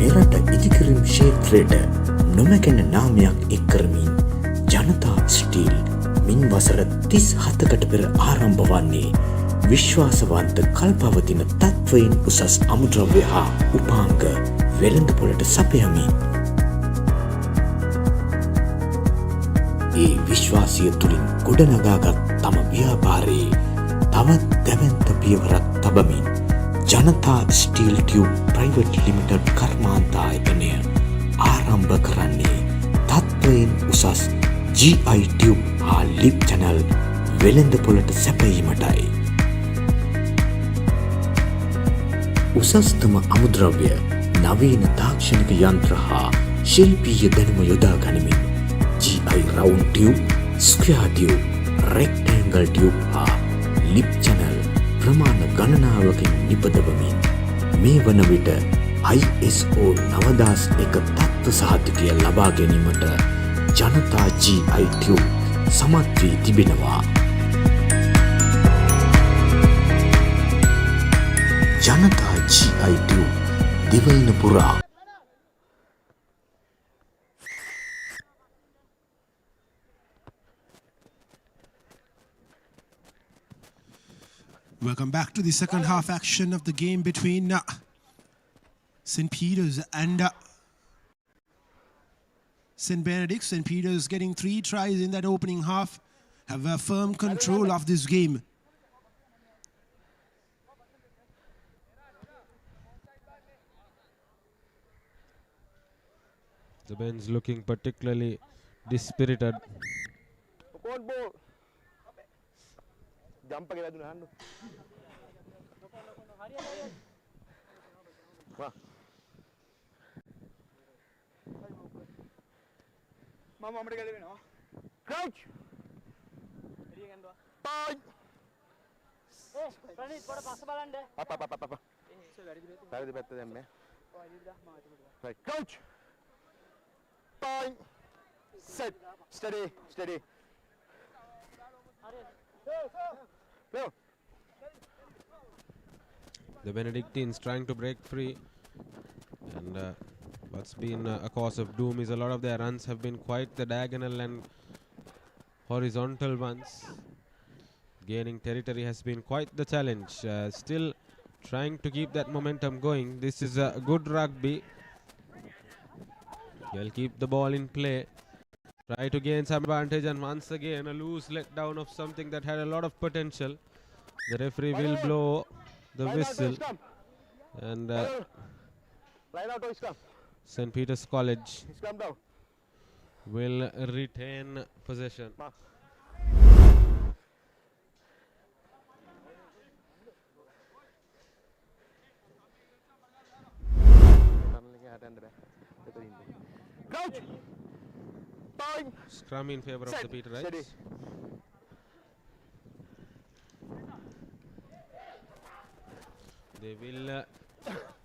S19: මෙරට ඉදිකිරීම් ක්ෂේත්‍රයට නොමැකෙන නාමයක් එක් කරමින් ජනතා steel මින් වසර 37කට පෙර ආරම්භ වන්නේ විශ්වාසවන්ත කල්පවතින තත්වයින් උසස් අමුද්‍රව්‍ය හා උපාංග වෙළඳපොළට සපයමින් ඒ විශ්වාසය තුළින් ගොඩනගාගත් තම ව්‍යාපාරයේ තවත් දැවැන්ත පියවරක් තබමින් ජනතා ස්ටීල් ටියුබ් ප්‍රයිවට් ලිමිටඩ් කර්මාන්තායතනය ආරම්භ කරන්නේ තත්වයෙන් උසස් GI ටියුබ් හා ලිප් චැනල් වෙළඳපොළට සැපයීමටයි. උසස්තම අමුද්‍රව්‍ය නවීන තාක්ෂණික යන්ත්‍ර හා ශිල්පීය දැනුම යොදා ගනිමින් GI round tube, square tube, rectangle tube හා ලිප් චැනල් ප්‍රමාණ ගණනාවකින් නිපදවමින් මේ වන විට ISO 9001 තත්ත්ව සහතිකය ලබා ගැනීමට ජනතා GI ටියුබ් සමත් වී තිබෙනවා. ජනතා GI ටියුබ් දිවයින පුරා
S14: Welcome back to the second half action of the game between St. Peter's and St. Benedict. St. Peter's getting 3 tries in that opening half, have a firm control of this game.
S1: The men's looking particularly dispirited.
S22: Jump again, hand. Mama, I'm going to crouch. Point. Up. Right, crouch. Point. Set. Steady. No.
S1: The Benedictines trying to break free, and what's been a cause of doom is a lot of their runs have been quite the diagonal and horizontal ones. Gaining territory has been quite the challenge. Still trying to keep that momentum going. This is a good rugby. They'll keep the ball in play, try to gain some advantage, and once again a loose letdown of something that had a lot of potential. The referee will blow the whistle, and St. Peter's College will retain possession. Scrum in favor of the Peterites. They will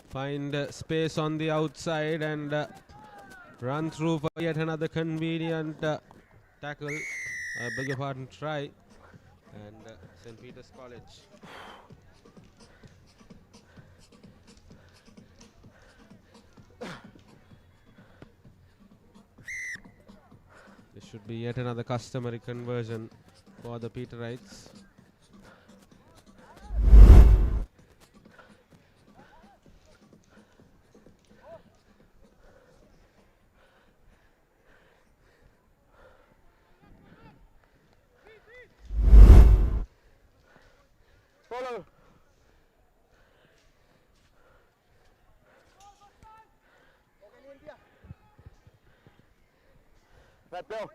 S1: find space on the outside and run through for yet another convenient tackle. Beg your pardon, try. And St. Peter's College this should be yet another customary conversion for the Peterites.
S22: Follow. Right, blow.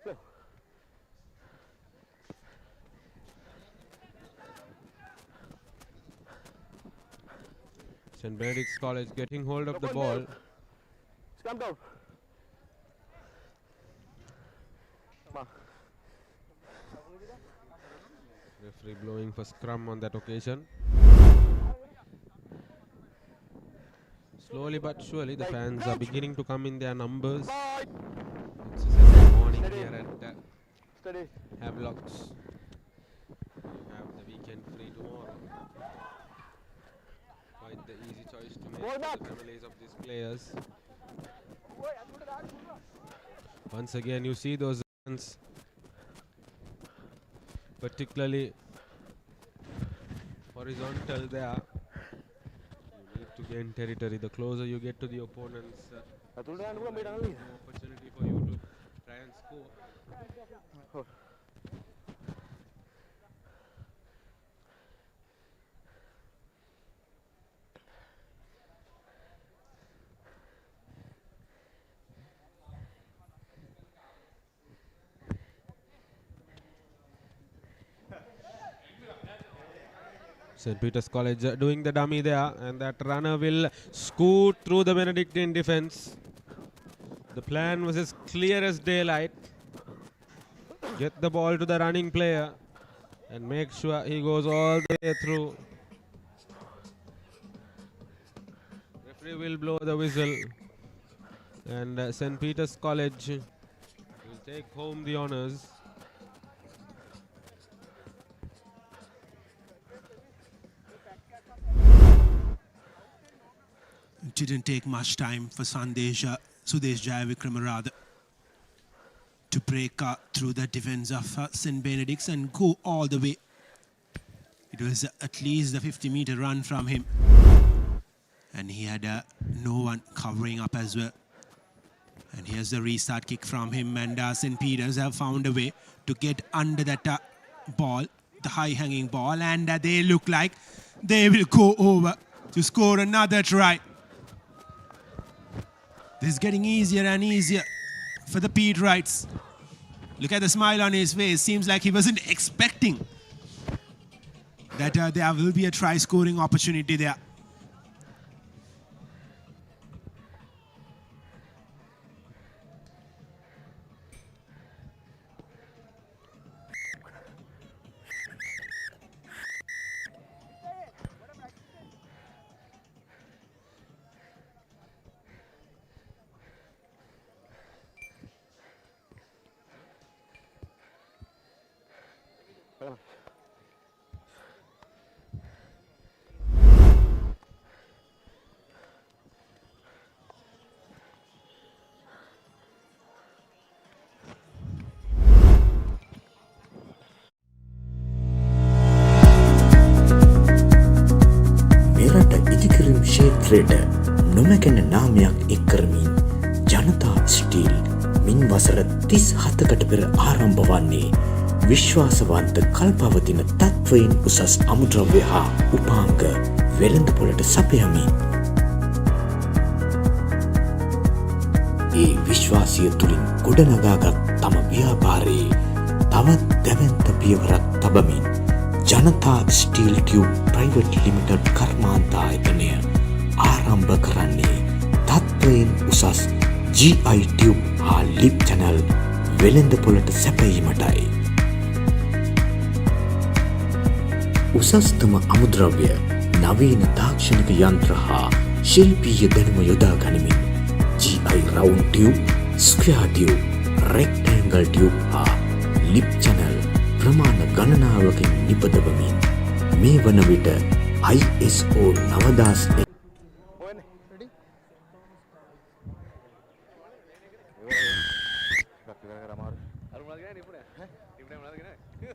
S22: Blow.
S1: St. Benedict's College getting hold of the ball.
S22: Scrum down.
S1: Referee blowing for scrum on that occasion. Slowly but surely the fans are beginning to come in their numbers. It's a Saturday morning here at Havelocks. We have the weekend free tomorrow. Quite the easy choice to make for the families of these players. Once again you see those runs, particularly horizontal there. You need to gain territory. The closer you get to the opponents, more opportunity for you to try and score. St. Peter's College doing the dummy there, and that runner will scoot through the Benedictine defense. The plan was as clear as daylight. Get the ball to the running player and make sure he goes all the way through. Referee will blow the whistle, and St. Peter's College will take home the honours.
S14: Didn't take much time for Sudesh Jaya Vikramarada to break through the defense of St. Benedict's and go all the way. It was at least a 50-meter run from him. And he had no one covering up as well. And here's the restart kick from him, and St. Peter's have found a way to get under that ball, the high-hanging ball, and they look like they will go over to score another try. This is getting easier and easier for the Peterites. Look at the smile on his face. Seems like he wasn't expecting that there will be a try-scoring opportunity there.
S19: ක්ෂේත්‍රයට නොමැකෙන නාමයක් එක් කරමින් ජනතා steel මින් වසර 37කට පෙර ආරම්භ වන්නේ විශ්වාසවන්ත කල්පවතින තත්වයෙන් උසස් අමුද්‍රව්‍ය හා උපාංග වෙළඳපොළට සපයමින් ඒ විශ්වාසය තුළින් ගොඩනගාගත් තම ව්‍යාපාරයේ තවත් දැවැන්ත පියවරක් තබමින් ජනතා ස්ටීල් ටියුබ් ප්‍රයිවට් ලිමිටඩ් කර්මාන්තායතනය ආරම්භ කරන්නේ තත්වයෙන් උසස් GI ටියුබ් හා ලිප් චැනල් වෙළඳපොළට සැපයීමටයි. උසස්තම අමුද්‍රව්‍ය නවීන තාක්ෂණික යන්ත්‍ර හා ශිල්පීය දැනුම යොදා ගනිමින් GI round tube, square tube, rectangle tube හා ලිප් චැනල් ප්‍රමාණ ගණනාවකින් නිපදවමින් මේ වන විට ISO 9001
S22: Ready?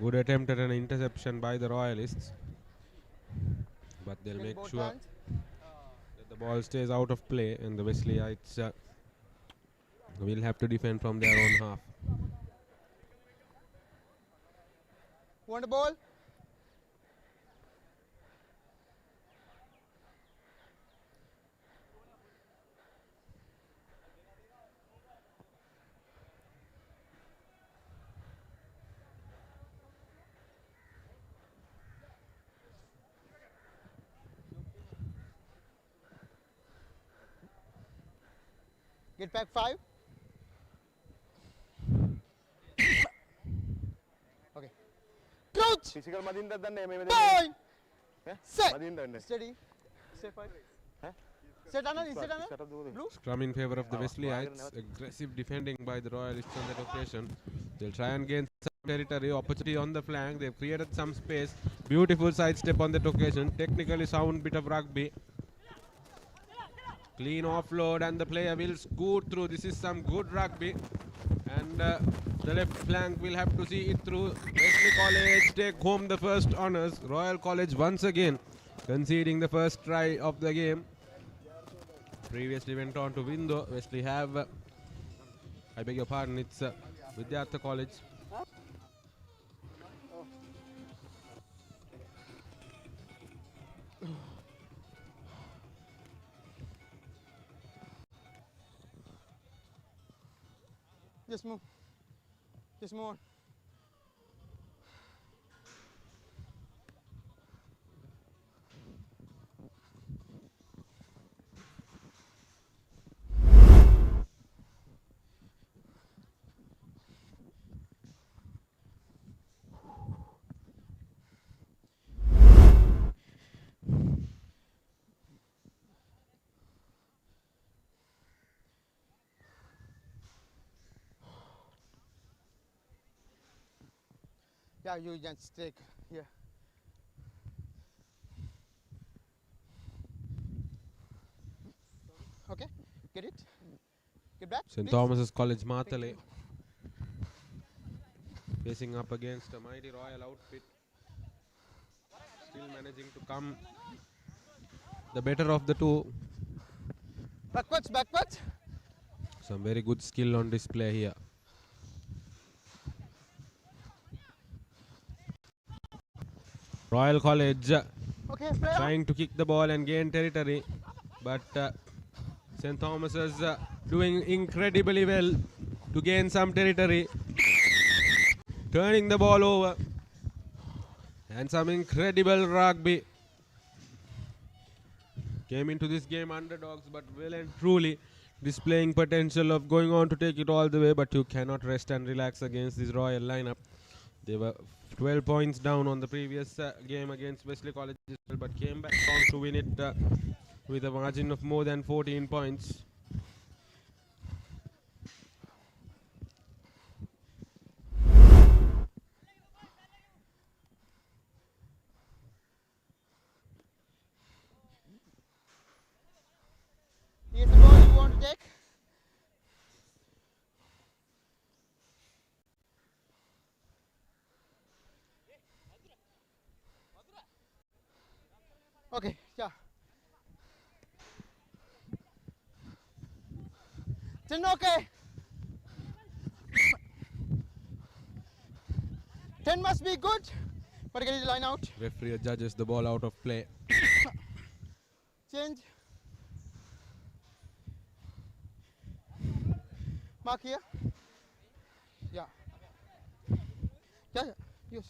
S1: Good attempt at an interception by the Royalists, but they'll make sure that the ball stays out of play, and the Wesleyites will have to defend from their own half.
S22: Want a ball? Get back 5. Okay. Crouch.
S6: Physical madinda danne me
S22: Point. Set.
S6: madinda danne.
S22: Steady. Stay 5. Set Anna. Blue.
S1: Scrum in favor of the Wesleyites. Aggressive defending by the Royalists on that occasion. They'll try and gain some territory. Opportunity on the flank. They've created some space. Beautiful sidestep on that occasion. Technically sound bit of rugby. Clean offload and the player will scoot through. This is some good rugby. And the left flank will have to see it through. Wesley College take home the first honours. Royal College once again conceding the first try of the game. Previously went on to win though. Wesley have, I beg your pardon, it's Vidyartha College.
S22: Just move. Just move on. Yeah, you just take here. Okay, get it. Get back.
S1: St.
S22: please.
S1: Thomas's College Matale facing up against a mighty Royal outfit. Still managing to come the better of the two.
S22: Backwards.
S1: Some very good skill on display here. Royal College
S22: Okay, player.
S1: trying to kick the ball and gain territory, but St. Thomas's doing incredibly well to gain some territory, turning the ball over, and some incredible rugby. Came into this game underdogs, but well and truly displaying potential of going on to take it all the way, but you cannot rest and relax against this Royal lineup. They were 12 points down on the previous game against Wesley College, but came back on to win it with a margin of more than 14 points.
S22: Here's the ball you want to take. Okay, yeah. 10 okay. 10 must be good, but get the line out.
S1: Referee judges the ball out of play.
S22: Change. Mark here. Yeah. Yeah. Yes.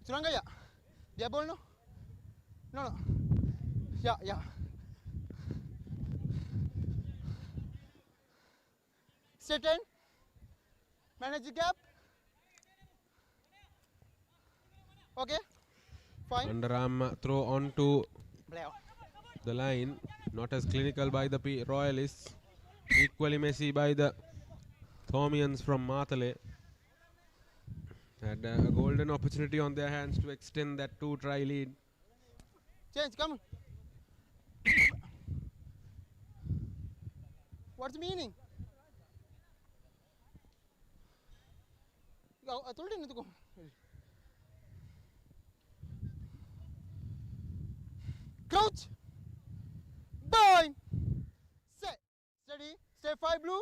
S22: Suranga, yeah. Yeah, ball no? No. Yeah. Set in. Manage the gap. Okay. Fine.
S1: Underarm throw onto
S22: Play out.
S1: the line. Not as clinical by the Royalists. Equally messy by the Thomians from Matale. Had a golden opportunity on their hands to extend that 2-try lead.
S22: Change, come on. What's the meaning? I told you not to go. Crouch. Bind. Set. Steady. Step 5 blue.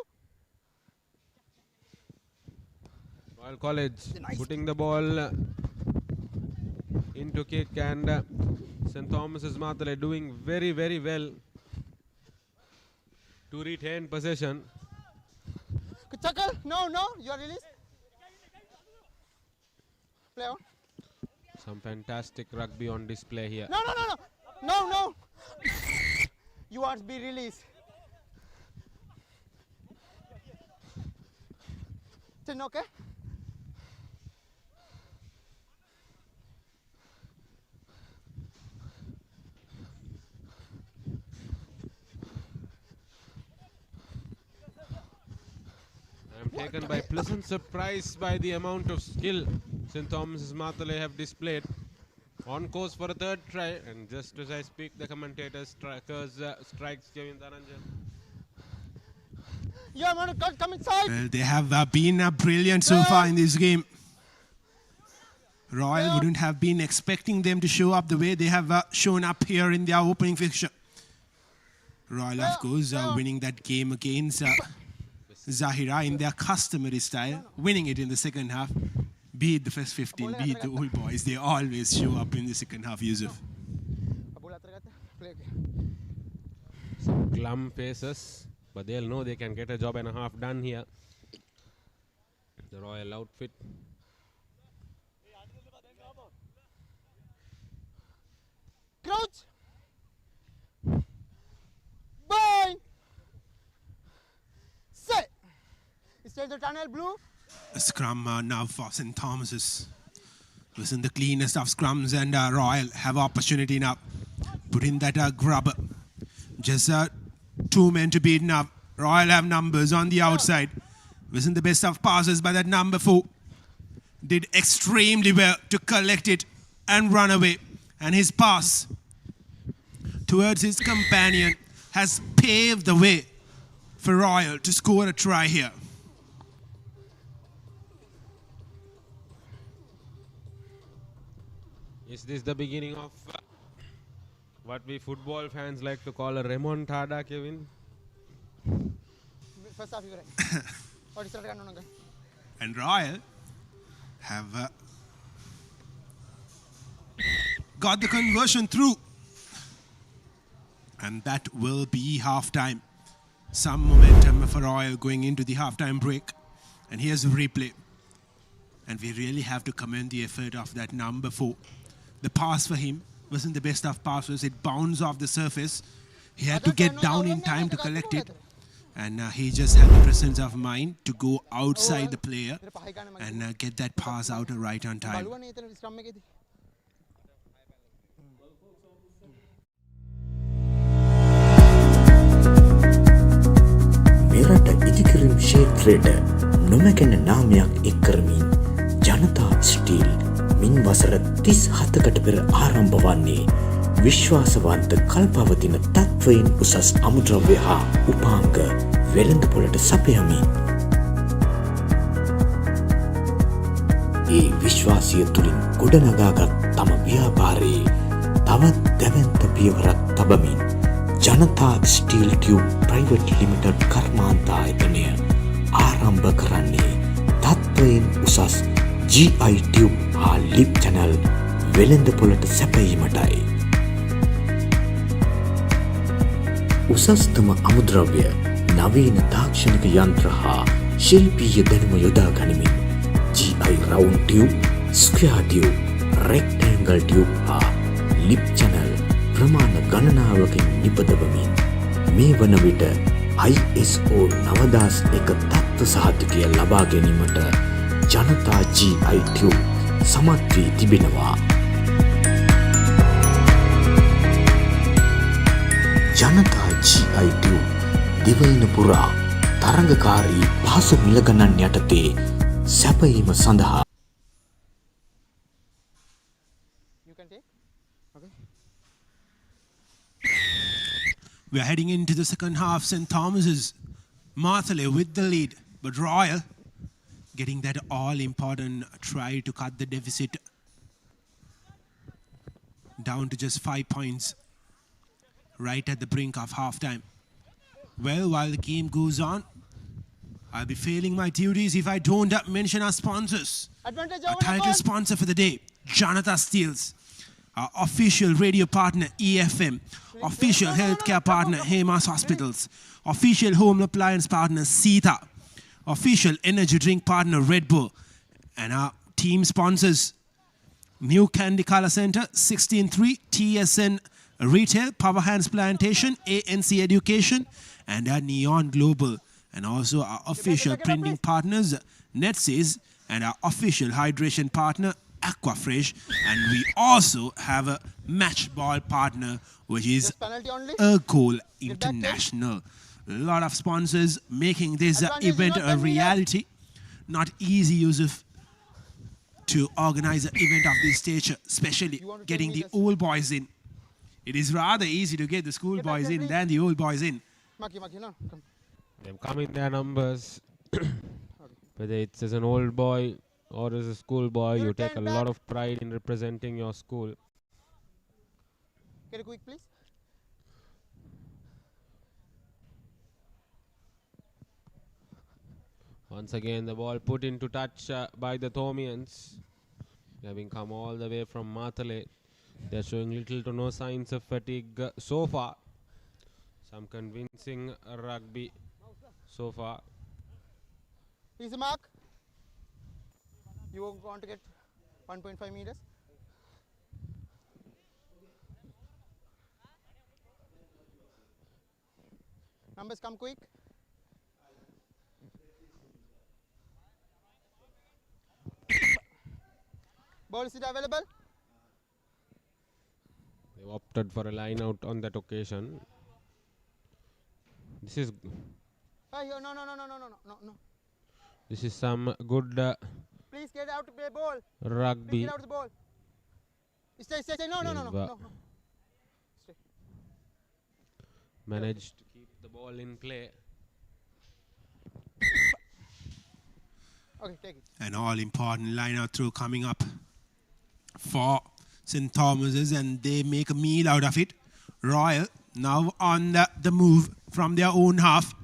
S1: Royal College putting the ball into kick, and St. Thomas's Matale doing very, very well to retain possession.
S22: Chuckle. No, you are released. Play on.
S1: Some fantastic rugby on display here.
S22: No. You want to be released. Okay?
S1: I'm taken by pleasant surprise by the amount of skill St. Thomas's Matale have displayed. On course for a third try, and just as I speak, the commentator strikes Kevin Dharanjan.
S22: You want to come inside?
S14: Well, they have been brilliant so far in this game. Royal wouldn't have been expecting them to show up the way they have shown up here in their opening fixture. Royal, of course, winning that game against Zahira in their customary style, winning it in the second half. Be it the first 15, be it the old boys, they always show up in the second half, Yusuf.
S1: Some glum faces, but they'll know they can get a job and a half done here. The Royal outfit.
S22: Crouch. Bind. Set. Stay the tunnel blue.
S14: A scrum now for St. Thomas's. Wasn't the cleanest of scrums, and Royal have opportunity now. Put in that grubber. Just 2 men to beat now. Royal have numbers on the outside. Wasn't the best of passes, but that number 4 did extremely well to collect it and run away. And his pass towards his companion has paved the way for Royal to score a try here.
S1: Is this the beginning of what we football fans like to call a remontada, Kevin?
S22: First half, you're right.
S14: And Royal have got the conversion through. And that will be half-time. Some momentum for Royal going into the half-time break. And here's a replay. And we really have to commend the effort of that number 4. The pass for him wasn't the best of passes. It bounced off the surface. He had to get down in time to collect it. And he just had the presence of mind to go outside the player and get that pass out right on time.
S19: මෙරට ඉදිකිරීම් ක්ෂේත්‍රයට නොමැකෙන නාමයක් එක් කරමින් ජනතා steel මින් වසර 37කට පෙර ආරම්භ වන්නේ විශ්වාසවන්ත කල්පවතින තත්වයෙන් උසස් අමුද්‍රව්‍ය හා උපාංග වෙළඳපොළට සපයමින් ඒ විශ්වාසය තුළින් ගොඩනගාගත් තම ව්‍යාපාරයේ තවත් දැවැන්ත පියවරක් තබමින් ජනතා ස්ටීල් ටියුබ් ප්‍රයිවට් ලිමිටඩ් කර්මාන්තායතනය ආරම්භ කරන්නේ තත්වයෙන් උසස් GI ටියුබ් හා ලිප් චැනල් වෙළඳපොළට සැපයීමටයි. උසස්තම අමුද්‍රව්‍ය නවීන තාක්ෂණික යන්ත්‍ර හා ශිල්පීය දැනුම යොදා ගනිමින් GI round tube, square tube, rectangle tube හා ලිප් චැනල් ප්‍රමාණ ගණනාවකින් නිපදවමින් මේ වන විට ISO 9001 තත්ත්ව සහතිකය ලබා ගැනීමට ජනතා GI ටියුබ් සමත් වී තිබෙනවා. ජනතා GI ටියුබ් දිවයින පුරා තරඟකාරී පහසු මිල ගණන් යටතේ සැපයීම සඳහා
S22: You can take. Okay.
S14: We are heading into the second half. St. Thomas's Marthale with the lead, but Royal getting that all-important try to cut the deficit down to just 5 points right at the brink of halftime. Well, while the game goes on, I'll be failing my duties if I don't mention our sponsors. Our title sponsor for the day, Janatha Steels. Our official radio partner, EFM. Official healthcare partner, Hemas Hospitals. Official home appliance partner, Sita. Official energy drink partner, Red Bull. And our team sponsors, New Candy Color Center, 16-3, TSN Retail, Power Hands Plantation, ANC Education, and our Neon Global. And also our official printing partners, Netsays, and our official hydration partner, Aquafresh. And we also have a match ball partner, which is Ercole International. A lot of sponsors making this event a reality. Not easy, Yusuf, to organize an event of this stage, especially getting the old boys in. It is rather easy to get the school boys in than the old boys in.
S1: They come in their numbers. Whether it's as an old boy or as a school boy, you take a lot of pride in representing your school.
S22: Get a quick, please.
S1: Once again, the ball put into touch by the Thomians. Having come all the way from Marthale. They're showing little to no signs of fatigue so far. Some convincing rugby so far.
S22: Easy mark. You want to get 1.5 meters. Numbers come quick. Ball is it available?
S1: They opted for a line out on that occasion. This is
S22: no.
S1: This is some good
S22: Please get out to play ball.
S1: rugby.
S22: Please get out the ball. Stay. No. Stay.
S1: Managed to keep the ball in play.
S22: Okay, take it.
S14: An all-important line-out throw coming up for St. Thomas's, and they make a meal out of it. Royal now on the move from their own half.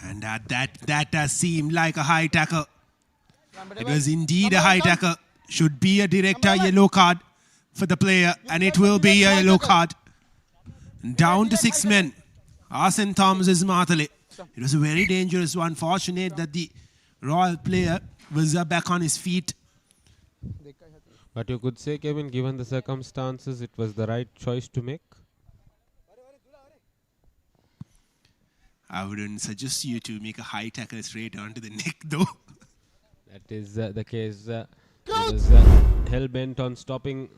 S14: And that seemed like a high tackle. It was indeed a high tackle. Should be a director yellow card for the player, and it will be a yellow card. Down to 6 men. St. Thomas's Marthale. It was a very dangerous one. Fortunate that the Royal player was back on his feet.
S1: But you could say, Kevin, given the circumstances, it was the right choice to make.
S14: I wouldn't suggest you to make a high tackle straight onto the neck, though.
S1: That is the case. He was hell-bent on stopping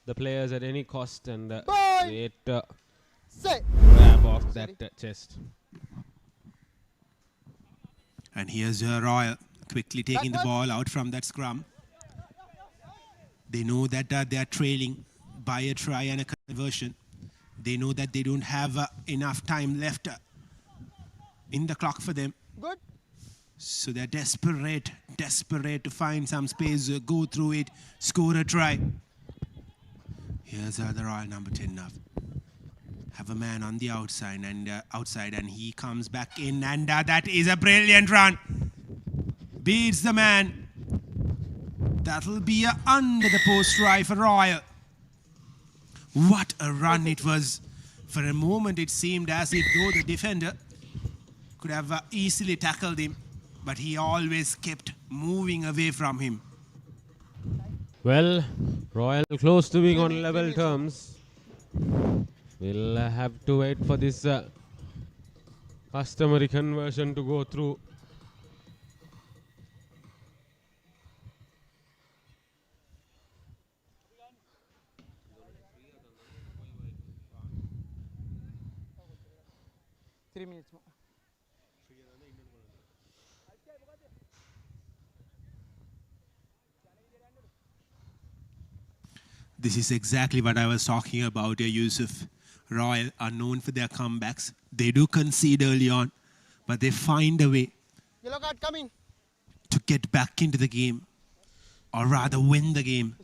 S1: the players at any cost, and it grab off that chest.
S14: And here's Royal quickly taking the ball out from that scrum. They know that they are trailing by a try and a conversion. They know that they don't have enough time left in the clock for them.
S22: Good.
S14: So they're desperate to find some space, go through it, score a try. Here's the Royal number 10 now. Have a man on the outside, and he comes back in, and that is a brilliant run. Beats the man. That'll be a under the post try for Royal. What a run it was. For a moment it seemed as if though the defender could have easily tackled him, but he always kept moving away from him.
S1: Well, Royal close to being on level terms. We'll have to wait for this customary conversion to go through.
S22: Three minutes more.
S14: This is exactly what I was talking about. Yusuf Royal are known for their comebacks. They do concede early on, but they find a way
S22: Yellow card coming.
S14: to get back into the game, or rather win the game.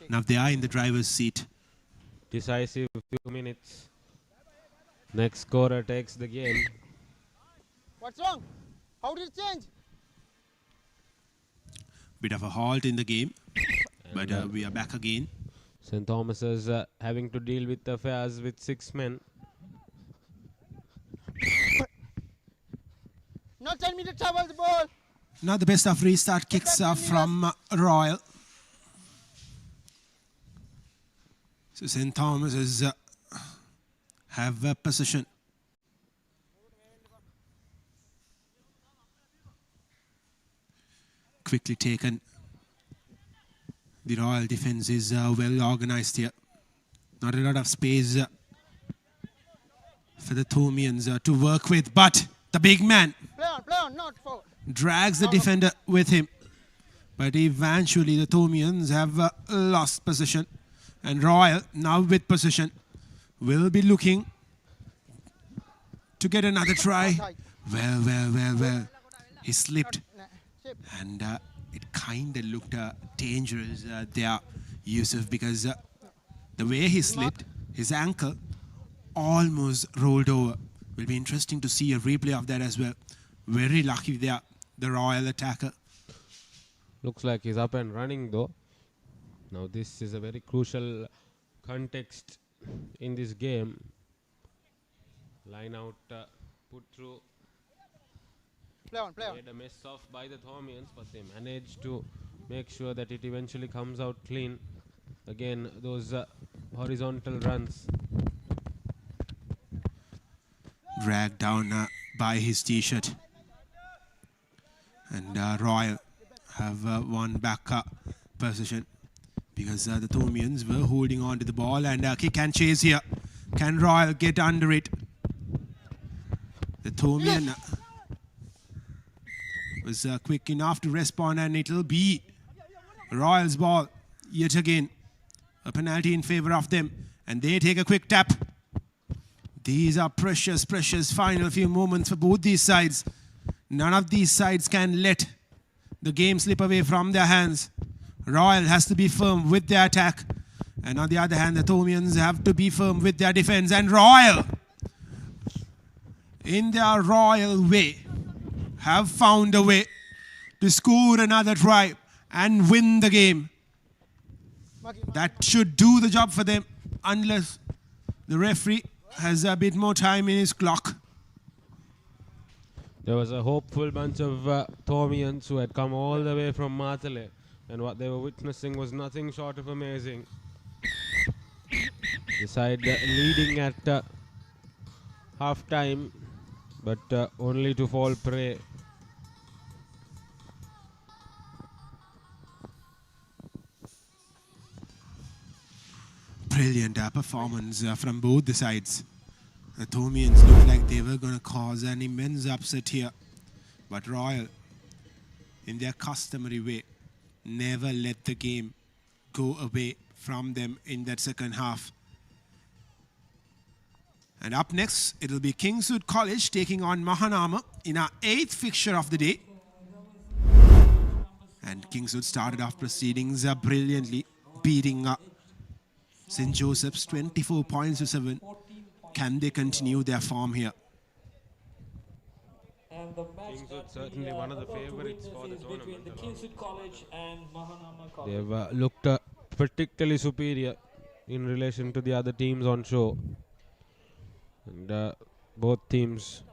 S14: Now they are in the driver's seat.
S1: Decisive few minutes. Next scorer takes the game.
S22: What's wrong? How did it change?
S14: Bit of a halt in the game, but we are back again.
S1: St. Thomas is having to deal with affairs with 6 men.
S22: Not tell me to travel the ball.
S14: Now the best of restart kicks from Royal. So St. Thomas is have possession. Quickly taken. The Royal defense is well organized here. Not a lot of space for the Thomians to work with, but the big man
S22: Play on, not forward.
S14: drags the defender with him. But eventually the Thomians have lost possession. And Royal, now with possession, will be looking to get another try. Well. He slipped. And it kind of looked dangerous there, Yusuf, because the way he slipped, his ankle almost rolled over. Will be interesting to see a replay of that as well. Very lucky there, the Royal attacker.
S1: Looks like he's up and running though. Now this is a very crucial context in this game. Line out put through.
S22: Play on.
S1: Made a mess of by the Thomians, but they managed to make sure that it eventually comes out clean. Again, those horizontal runs.
S14: Dragged down by his t-shirt. And Royal have won back position because the Thomians were holding on to the ball, and kick and chase here. Can Royal get under it? The Thomian was quick enough to respond, and it'll be Royal's ball yet again. A penalty in favor of them, and they take a quick tap. These are precious final few moments for both these sides. None of these sides can let the game slip away from their hands. Royal has to be firm with their attack, and on the other hand, the Thomians have to be firm with their defense. And Royal, in their royal way, have found a way to score another try and win the game. That should do the job for them, unless the referee has a bit more time in his clock.
S1: There was a hopeful bunch of Thomians who had come all the way from Matale, and what they were witnessing was nothing short of amazing. The side leading at half time, but only to fall prey.
S14: Brilliant performance from both the sides. The Thomians looked like they were going to cause an immense upset here. But Royal, in their customary way, never let the game go away from them in that second half. And up next, it'll be Kingswood College taking on Mahanama in our 8th fixture of the day. And Kingswood started off proceedings brilliantly, beating St. Joseph's 24 points to 7. Can they continue their form here?
S8: And the match
S1: Kingswood certainly one of the favorites for the tournament.
S8: between the Kingswood College and Mahanama College.
S1: They've looked particularly superior in relation to the other teams on show. And both teams,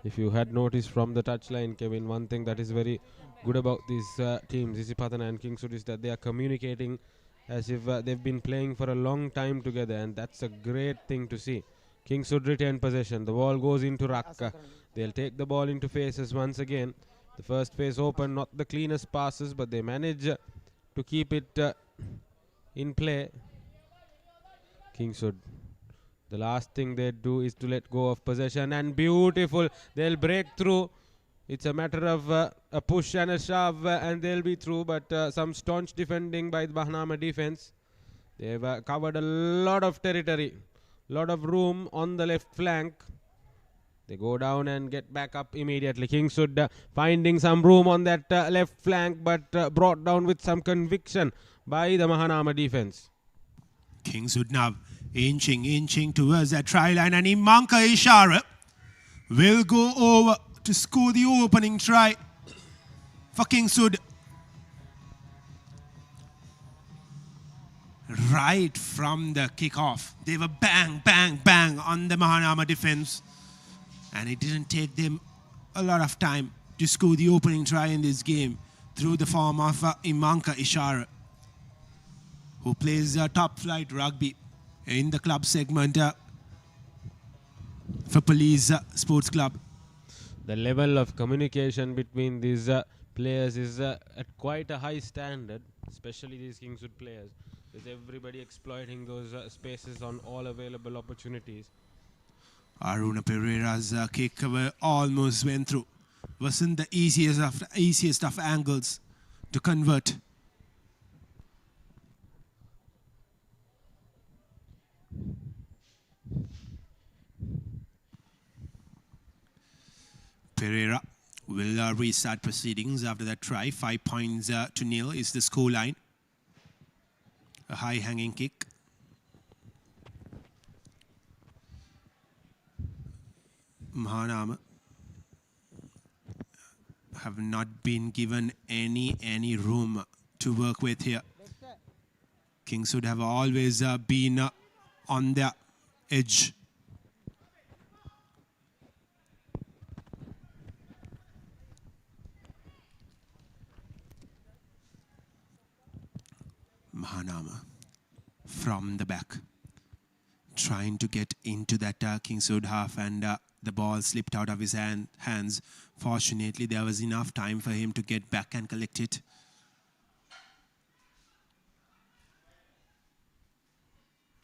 S1: if you had noticed from the touchline, Kevin, one thing that is very good about these teams, Isipatana and Kingswood, is that they are communicating as if they've been playing for a long time together, and that's a great thing to see. Kingswood retain possession. The ball goes into Rakka. They'll take the ball into faces once again. The first phase open, not the cleanest passes, but they manage to keep it in play. Kingswood, the last thing they do is to let go of possession, and beautiful. They'll break through. It's a matter of a push and a shove, and they'll be through, but some staunch defending by the Mahanama defense. They've covered a lot of territory, lot of room on the left flank. They go down and get back up immediately. Kingswood finding some room on that left flank, but brought down with some conviction by the Mahanama defense.
S14: Kingswood now inching towards that try line, and Imanka Ishara will go over to score the opening try for Kingswood. Right from the kickoff, they were bang, bang, bang on the Mahanama defense, and it didn't take them a lot of time to score the opening try in this game through the form of Imanka Ishara, who plays top flight rugby in the club segment for Police Sports Club.
S1: The level of communication between these players is at quite a high standard, especially these Kingswood players, with everybody exploiting those spaces on all available opportunities.
S14: Aruna Pereira's kick almost went through. Wasn't the easiest of angles to convert. Pereira will restart proceedings after that try. 5 points to 0 is the score line. A high hanging kick. Mahanama have not been given any room to work with here. Kingswood have always been on their edge. Mahanama from the back, trying to get into that Kingswood half, and the ball slipped out of his hands. Fortunately, there was enough time for him to get back and collect it.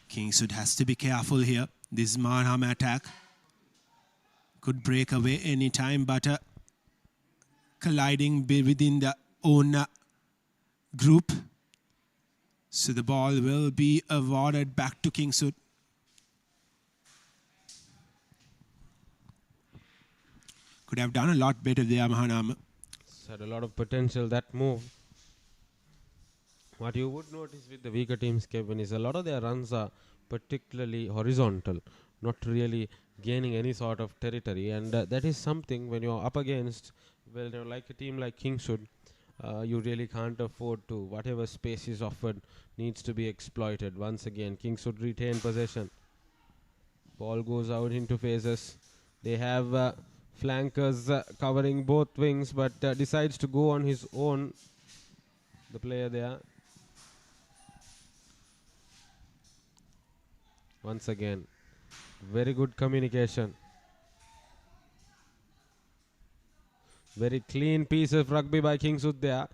S14: Kingswood has to be careful here. This Mahanama attack could break away any time, but colliding within their own group. So the ball will be awarded back to Kingswood. Could have done a lot better there, Mahanama.
S1: It's had a lot of potential, that move. What you would notice with the weaker teams, Kevin, is a lot of their runs are particularly horizontal, not really gaining any sort of territory. And that is something when you're up against, well, like a team like Kingswood, you really can't afford to. Whatever space is offered needs to be exploited. Once again, Kingswood retain possession. Ball goes out into phases. They have flankers covering both wings, but decides to go on his own, the player there. Once again, very good communication. Very clean piece of rugby by Kingswood there.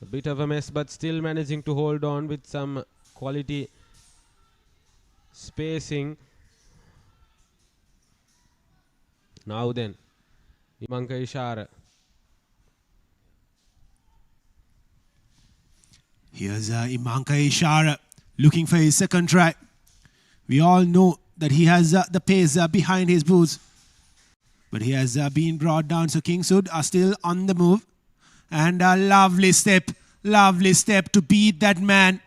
S1: A bit of a mess, but still managing to hold on with some quality spacing. Now then, Imanka Ishara.
S14: Here's Imanka Ishara looking for his second try. We all know that he has the pace behind his boots, but he has been brought down. So Kingswood are still on the move, and a lovely step to beat that man.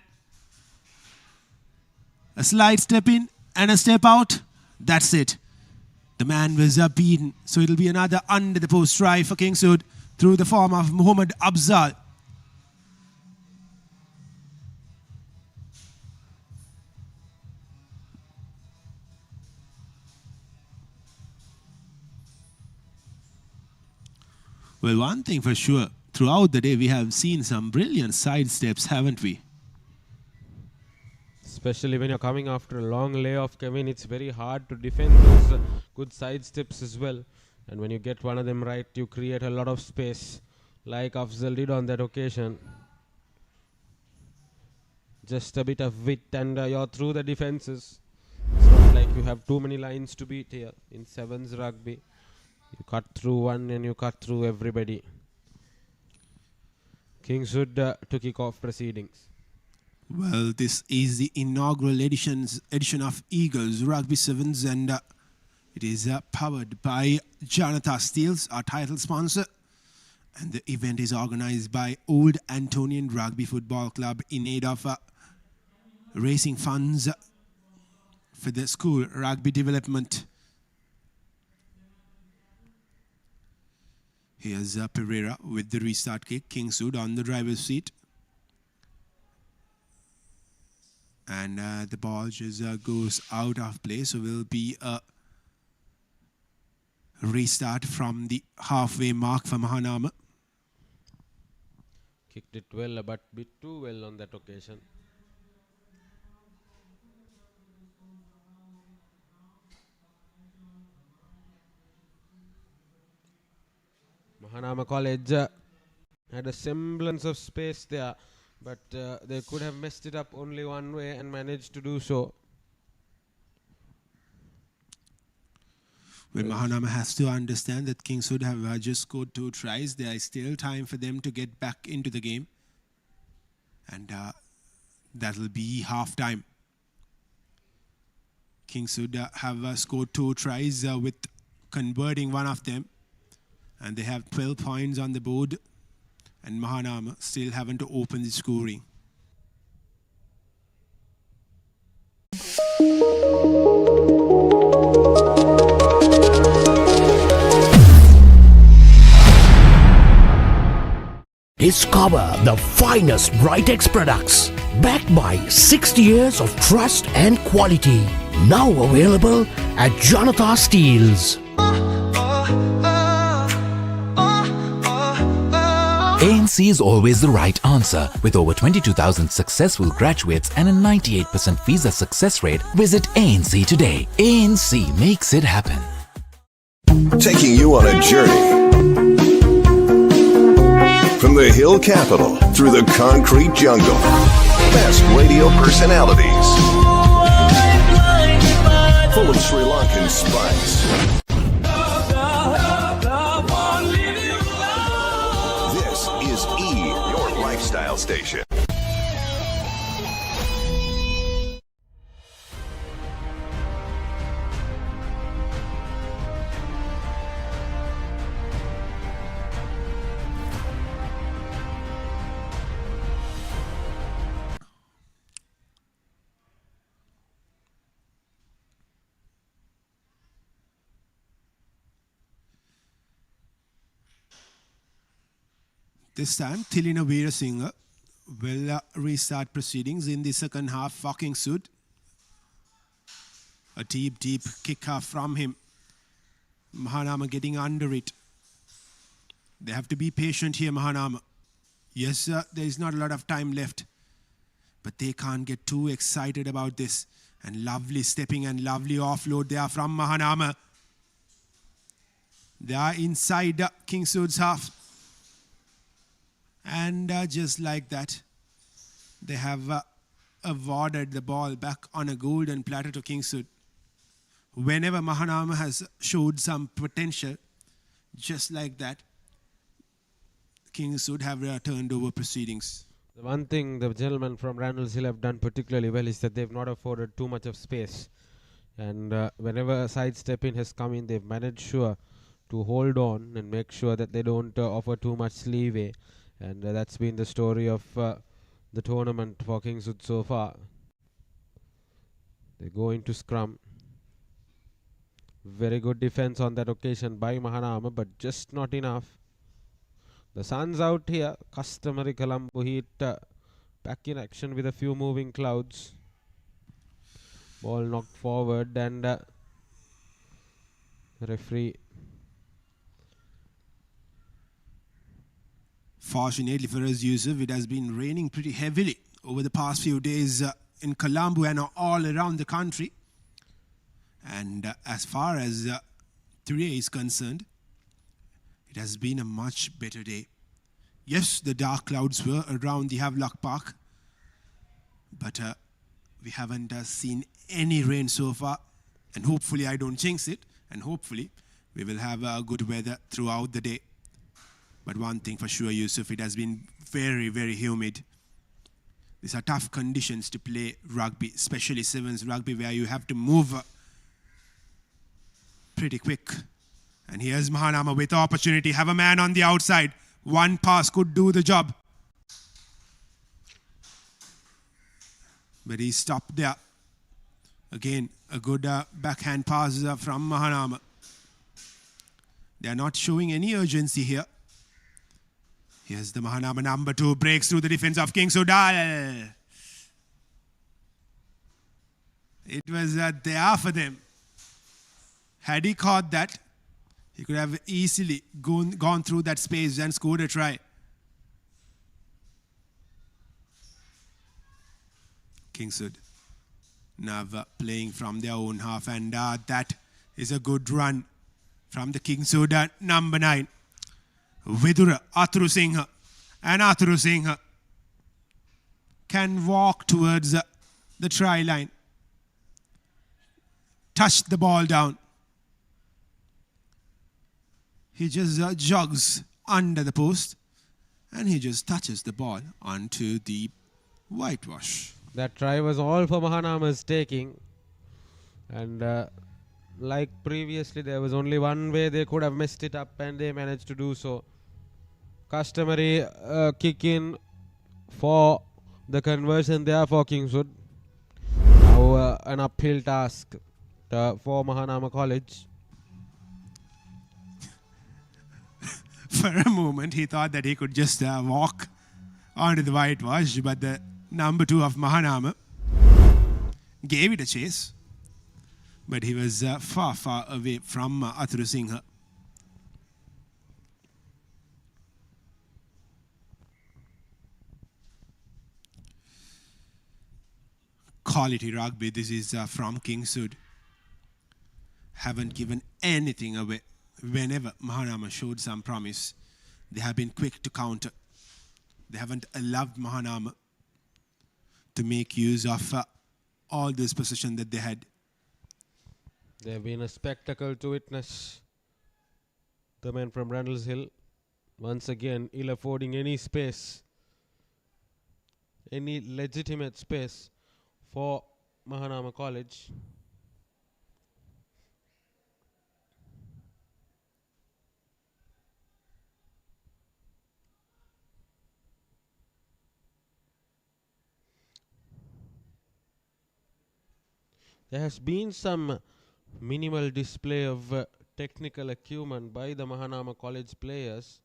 S14: A slight step in and a step out. That's it. The man was beaten. So it'll be another under the post try for Kingswood through the form of Muhammad Abzal. Well, one thing for sure, throughout the day we have seen some brilliant side steps, haven't we?
S1: Especially when you're coming after a long layoff, Kevin, it's very hard to defend those good side steps as well. And when you get one of them right, you create a lot of space, like Afzal did on that occasion. Just a bit of wit and you're through the defenses. It's not like you have too many lines to beat here in sevens rugby. You cut through one and you cut through everybody. Kingswood to kick off proceedings.
S14: Well, this is the inaugural edition of Eagles Rugby Sevens, and it is powered by Janatha Steels, our title sponsor. And the event is organized by Old Antonian Rugby Football Club in aid of raising funds for the school rugby development. Here's Pereira with the restart kick. Kingswood on the driver's seat. And the ball just goes out of play, so will be a restart from the halfway mark for Mahanama.
S1: Kicked it well, but a bit too well on that occasion. Mahanama College had a semblance of space there, but they could have messed it up only one way and managed to do so.
S14: Well, Mahanama has to understand that Kingswood have just scored 2 tries. There is still time for them to get back into the game. And that'll be half-time. Kingswood have scored 2 tries with converting one of them. And they have 12 points on the board. And Mahanama still haven't opened the scoring.
S17: Discover the finest Brightex products, backed by 60 years of trust and quality. Now available at Janatha Steels.
S6: ANC is always the right answer. With over 22,000 successful graduates and a 98% visa success rate, visit ANC today. ANC makes it happen.
S10: Taking you on a journey from the hill capital through the concrete jungle. Best radio personalities. Full of Sri Lankan spice. This is E, your lifestyle station.
S14: This time, Thilina Veerasinghe will restart proceedings in the second half for Kingswood. A deep kickoff from him. Mahanama getting under it. They have to be patient here, Mahanama. Yes, there is not a lot of time left. But they can't get too excited about this. And lovely stepping and lovely offload there from Mahanama. They are inside Kingswood's half. And just like that, they have awarded the ball back on a golden platter to Kingswood. Whenever Mahanama has showed some potential, just like that, Kingswood have turned over proceedings.
S1: The one thing the gentlemen from Randall's Hill have done particularly well is that they've not afforded too much of space. And whenever a side step in has come in, they've managed sure to hold on and make sure that they don't offer too much leeway. And that's been the story of the tournament for Kingswood so far. They go into scrum. Very good defense on that occasion by Mahanama, but just not enough. The sun's out here. Customary Colombo heat back in action with a few moving clouds. Ball knocked forward and referee.
S14: Fortunately for us, Yusuf, it has been raining pretty heavily over the past few days in Colombo and all around the country. And as far as today is concerned, it has been a much better day. Yes, the dark clouds were around the Havelock Park, but we haven't seen any rain so far. And hopefully I don't jinx it, and hopefully we will have good weather throughout the day. But one thing for sure, Yusuf, it has been very, very humid. These are tough conditions to play rugby, especially sevens rugby, where you have to move pretty quick. And here's Mahanama with opportunity. Have a man on the outside. One pass could do the job. But he stopped there. Again, a good backhand pass from Mahanama. They are not showing any urgency here. Here's the Mahanama number 2. Breaks through the defense of Kingswood. It was there for them. Had he caught that, he could have easily gone through that space and scored a try. Kingswood now playing from their own half, and that is a good run from the Kingswood number 9. Vidura Athurusinghe, and Athurusinghe can walk towards the try line. Touch the ball down. He just jogs under the post and he just touches the ball onto the whitewash.
S1: That try was all for Mahanama's taking. And like previously, there was only one way they could have messed it up, and they managed to do so. Customary kick in for the conversion there for Kingswood. Now an uphill task for Mahanama College.
S14: For a moment, he thought that he could just walk onto the whitewash, but the number 2 of Mahanama gave it a chase. But he was far, far away from Athurusinghe. Quality rugby. This is from Kingswood. Haven't given anything away. Whenever Mahanama showed some promise, they have been quick to counter. They haven't allowed Mahanama to make use of all this possession that they had.
S1: They've been a spectacle to witness. The men from Randalls Hill, once again, ill affording any space, any legitimate space for Mahanama College. There has been some minimal display of technical acumen by the Mahanama College players,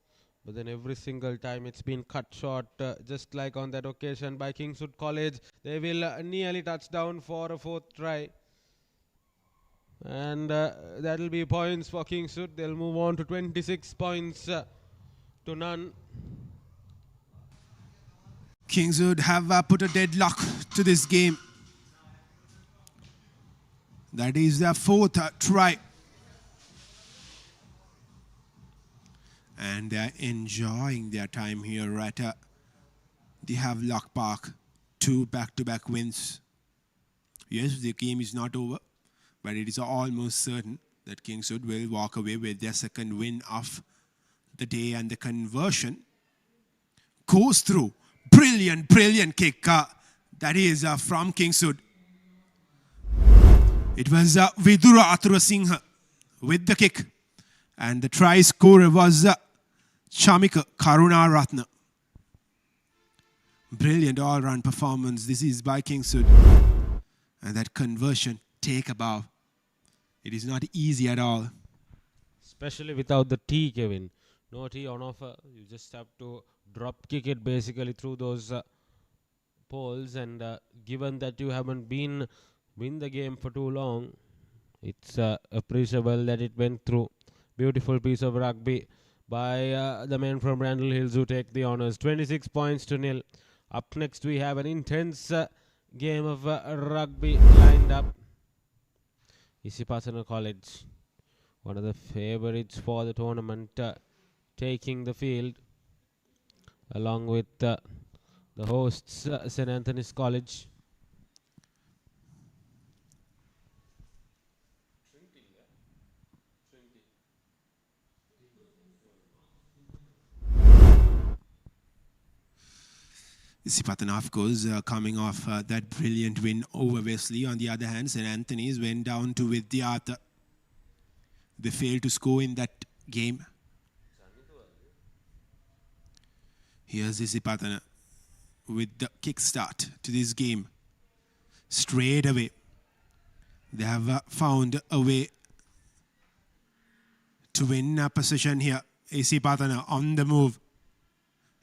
S1: but then every single time it's been cut short, just like on that occasion by Kingswood College. They will nearly touch down for a 4th try. And that will be points for Kingswood. They'll move on to 26 points to none.
S14: Kingswood have put a deadlock to this game. That is their 4th try. And they are enjoying their time here at the Havelock Park. 2 back-to-back wins. Yes, the game is not over, but it is almost certain that Kingswood will walk away with their 2nd win of the day, and the conversion goes through. Brilliant, brilliant kick. That is from Kingswood. It was Vidura Athurusinghe with the kick. And the try scorer was Chamika Karunaratne. Brilliant all-round performance. This is by Kingswood. And that conversion, take above. It is not easy at all.
S1: Especially without the tee, Kevin. No tee on offer. You just have to drop kick it basically through those poles. And given that you haven't been in the game for too long, it's appreciable that it went through. Beautiful piece of rugby by the men from Randall Hills who take the honours. 26 points to nil. Up next we have an intense game of rugby lined up. Isipatana College, one of the favourites for the tournament, taking the field along with the hosts, St. Anthony's College.
S14: Isipatana, of course, coming off that brilliant win over Wesley. On the other hand, St. Anthony's went down to Vidyartha. They failed to score in that game. Here's Isipatana with the kickstart to this game. Straight away, they have found a way to win a position here. Isipatana on the move.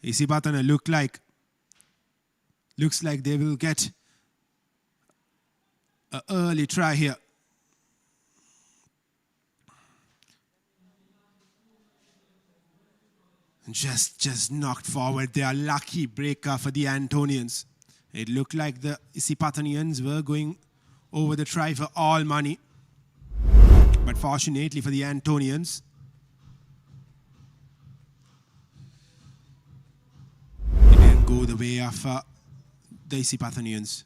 S14: Isipatana looks like they will get an early try here. Just knocked forward. They are lucky breaker for the Antonians. It looked like the Isipatanians were going over the try for all money. But fortunately for the Antonians, it didn't go the way of the Isipatanians.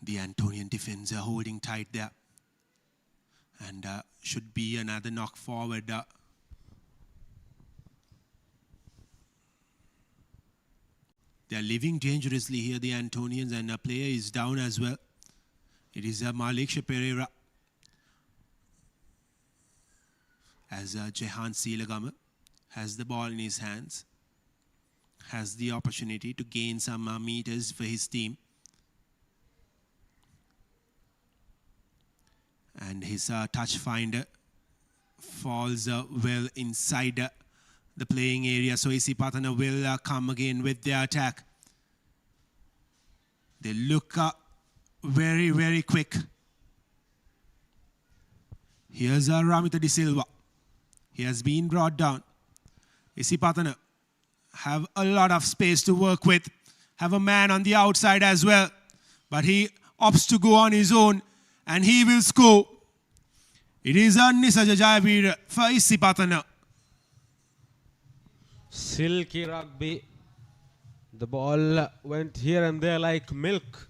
S14: The Antonian defense are holding tight there. And should be another knock forward. They are living dangerously here, the Antonians, and a player is down as well. It is Malik Pereira. As Jehan Seelagama has the ball in his hands. Has the opportunity to gain some meters for his team. And his touch finder falls well inside the playing area. So Isipatana will come again with their attack. They look very, very quick. Here's Ramita De Silva. He has been brought down. Isipatana have a lot of space to work with. Have a man on the outside as well. But he opts to go on his own. And he will score. It is a Nisaja Jayavir for Isipatana.
S1: Silky rugby. The ball went here and there like milk.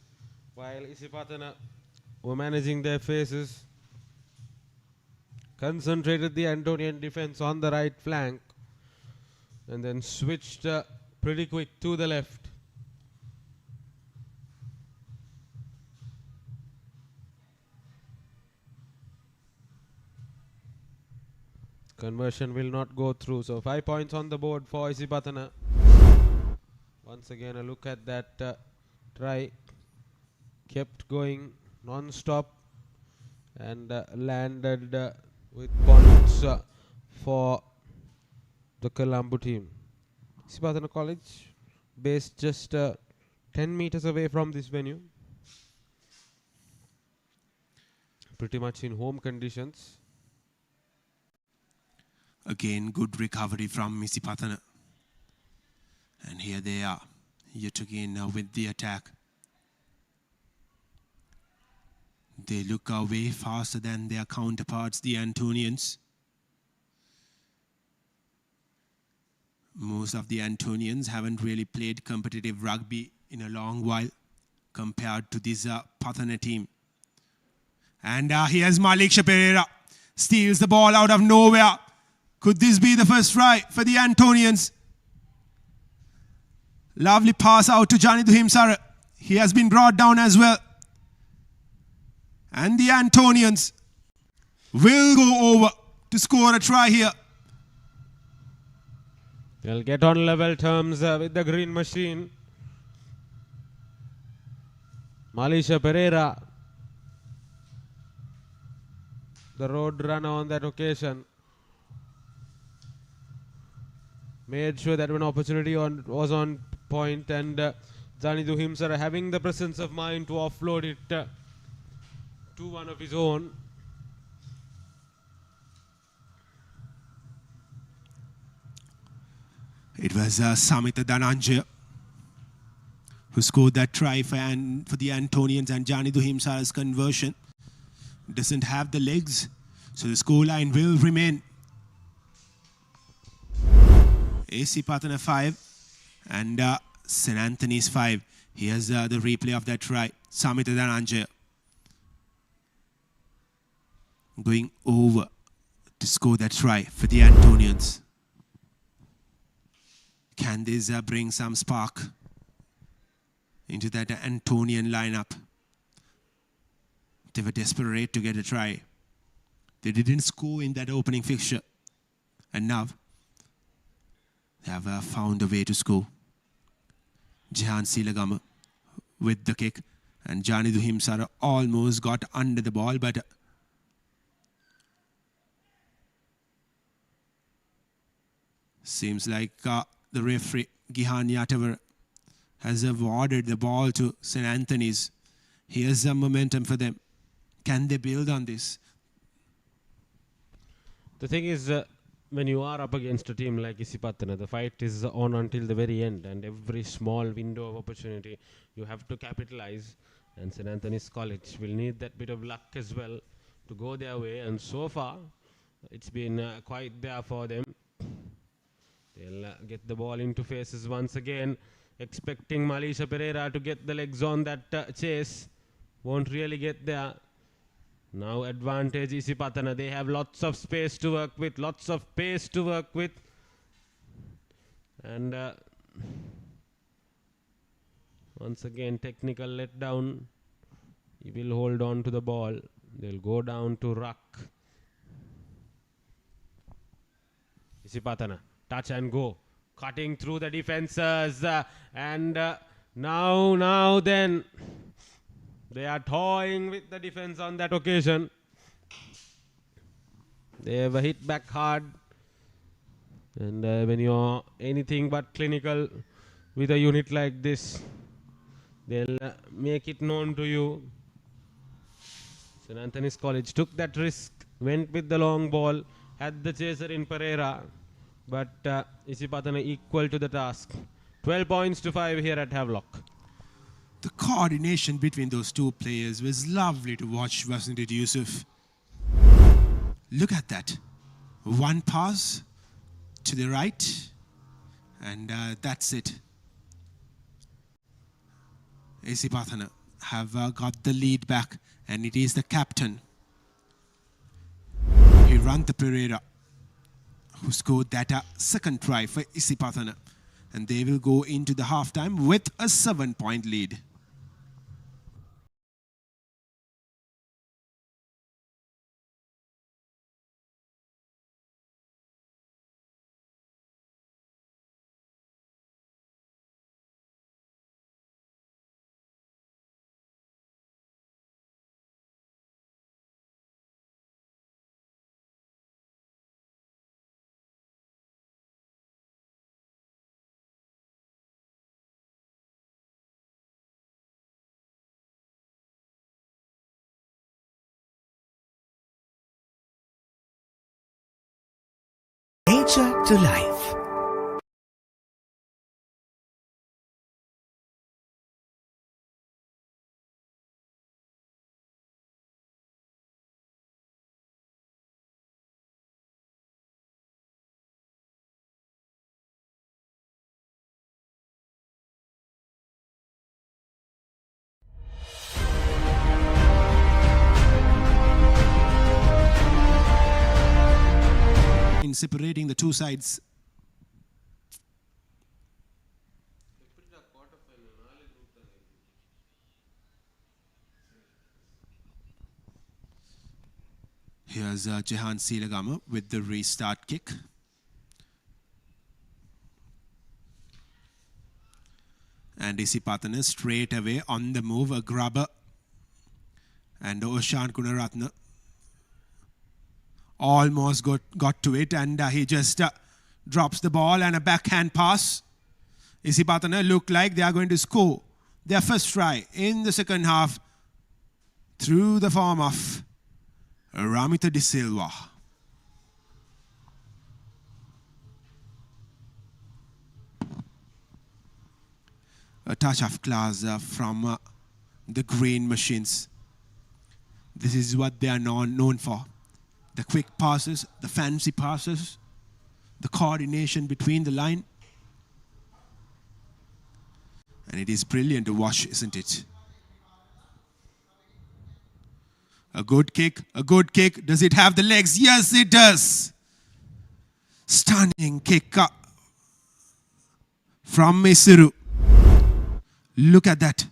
S1: While Isipatana were managing their faces. Concentrated the Antonian defense on the right flank. And then switched pretty quick to the left. Conversion will not go through. So 5 points on the board for Isipatana. Once again a look at that try. Kept going non-stop. And landed with points for the Colombo team. Isipatana College based just 10 meters away from this venue. Pretty much in home conditions.
S14: Again, good recovery from Isipatana. And here they are, yet again with the attack. They look way faster than their counterparts, the Antonians. Most of the Antonians haven't really played competitive rugby in a long while compared to this Patana team. And here's Malik Pereira. Steals the ball out of nowhere. Could this be the first try for the Antonians? Lovely pass out to Janatha Himsara. He has been brought down as well. And the Antonians will go over to score a try here.
S1: They'll get on level terms with the green machine. Malisha Pereira, the road runner on that occasion, made sure that when opportunity was on point, and Janatha Himsara having the presence of mind to offload it to one of his own.
S14: It was Samita Dhananjaya who scored that try for the Antonians, and Janatha Himsara's conversion doesn't have the legs, so the scoreline will remain Isipatana 5 and St. Anthony's 5. Here's the replay of that try. Samita Dhananjaya going over to score that try for the Antonians. Can this bring some spark into that Antonian lineup? They were desperate to get a try. They didn't score in that opening fixture. And now they have found a way to score. Jehan Silagama with the kick. And Janidu Himsara almost got under the ball, but seems like the referee Gihan Yatavar has awarded the ball to St. Anthony's. Here's some momentum for them. Can they build on this?
S1: The thing is, when you are up against a team like Isipatana, the fight is on until the very end, and every small window of opportunity you have to capitalize. And St. Anthony's College will need that bit of luck as well to go their way. And so far, it's been quite there for them. They'll get the ball into faces once again, expecting Malisha Pereira to get the legs on that chase. Won't really get there. Now advantage Isipatana. They have lots of space to work with, lots of pace to work with. And once again, technical letdown. He will hold on to the ball. They'll go down to Ruck. Isipatana, touch and go. Cutting through the defenses. And now then. They are toying with the defense on that occasion. They have hit back hard. And when you're anything but clinical with a unit like this, they'll make it known to you. St. Anthony's College took that risk, went with the long ball, had the chaser in Pereira, but Isipatana equal to the task. 12 points to 5 here at Havelock.
S14: The coordination between those two players was lovely to watch, wasn't it, Yusuf? Look at that. One pass to the right, and that's it. Isipatana have got the lead back, and it is the captain, Vidyartha Pereira, who scored that second try for Isipatana. And they will go into the halftime with a 7-point lead.
S11: Nature to life.
S14: In separating the two sides. Here's Jehan Silagama with the restart kick. And Isipatana straight away on the move, a grubber. And Oshan Gunaratna almost got to it, and he just drops the ball, and a backhand pass. Isipatana look like they are going to score their first try in the second half through the form of Ramita De Silva. A touch of class from the green machines. This is what they are known for. The quick passes, the fancy passes, the coordination between the line. And it is brilliant to watch, isn't it? A good kick, a good kick. Does it have the legs? Yes, it does. Stunning kick from Misuru. Look at that.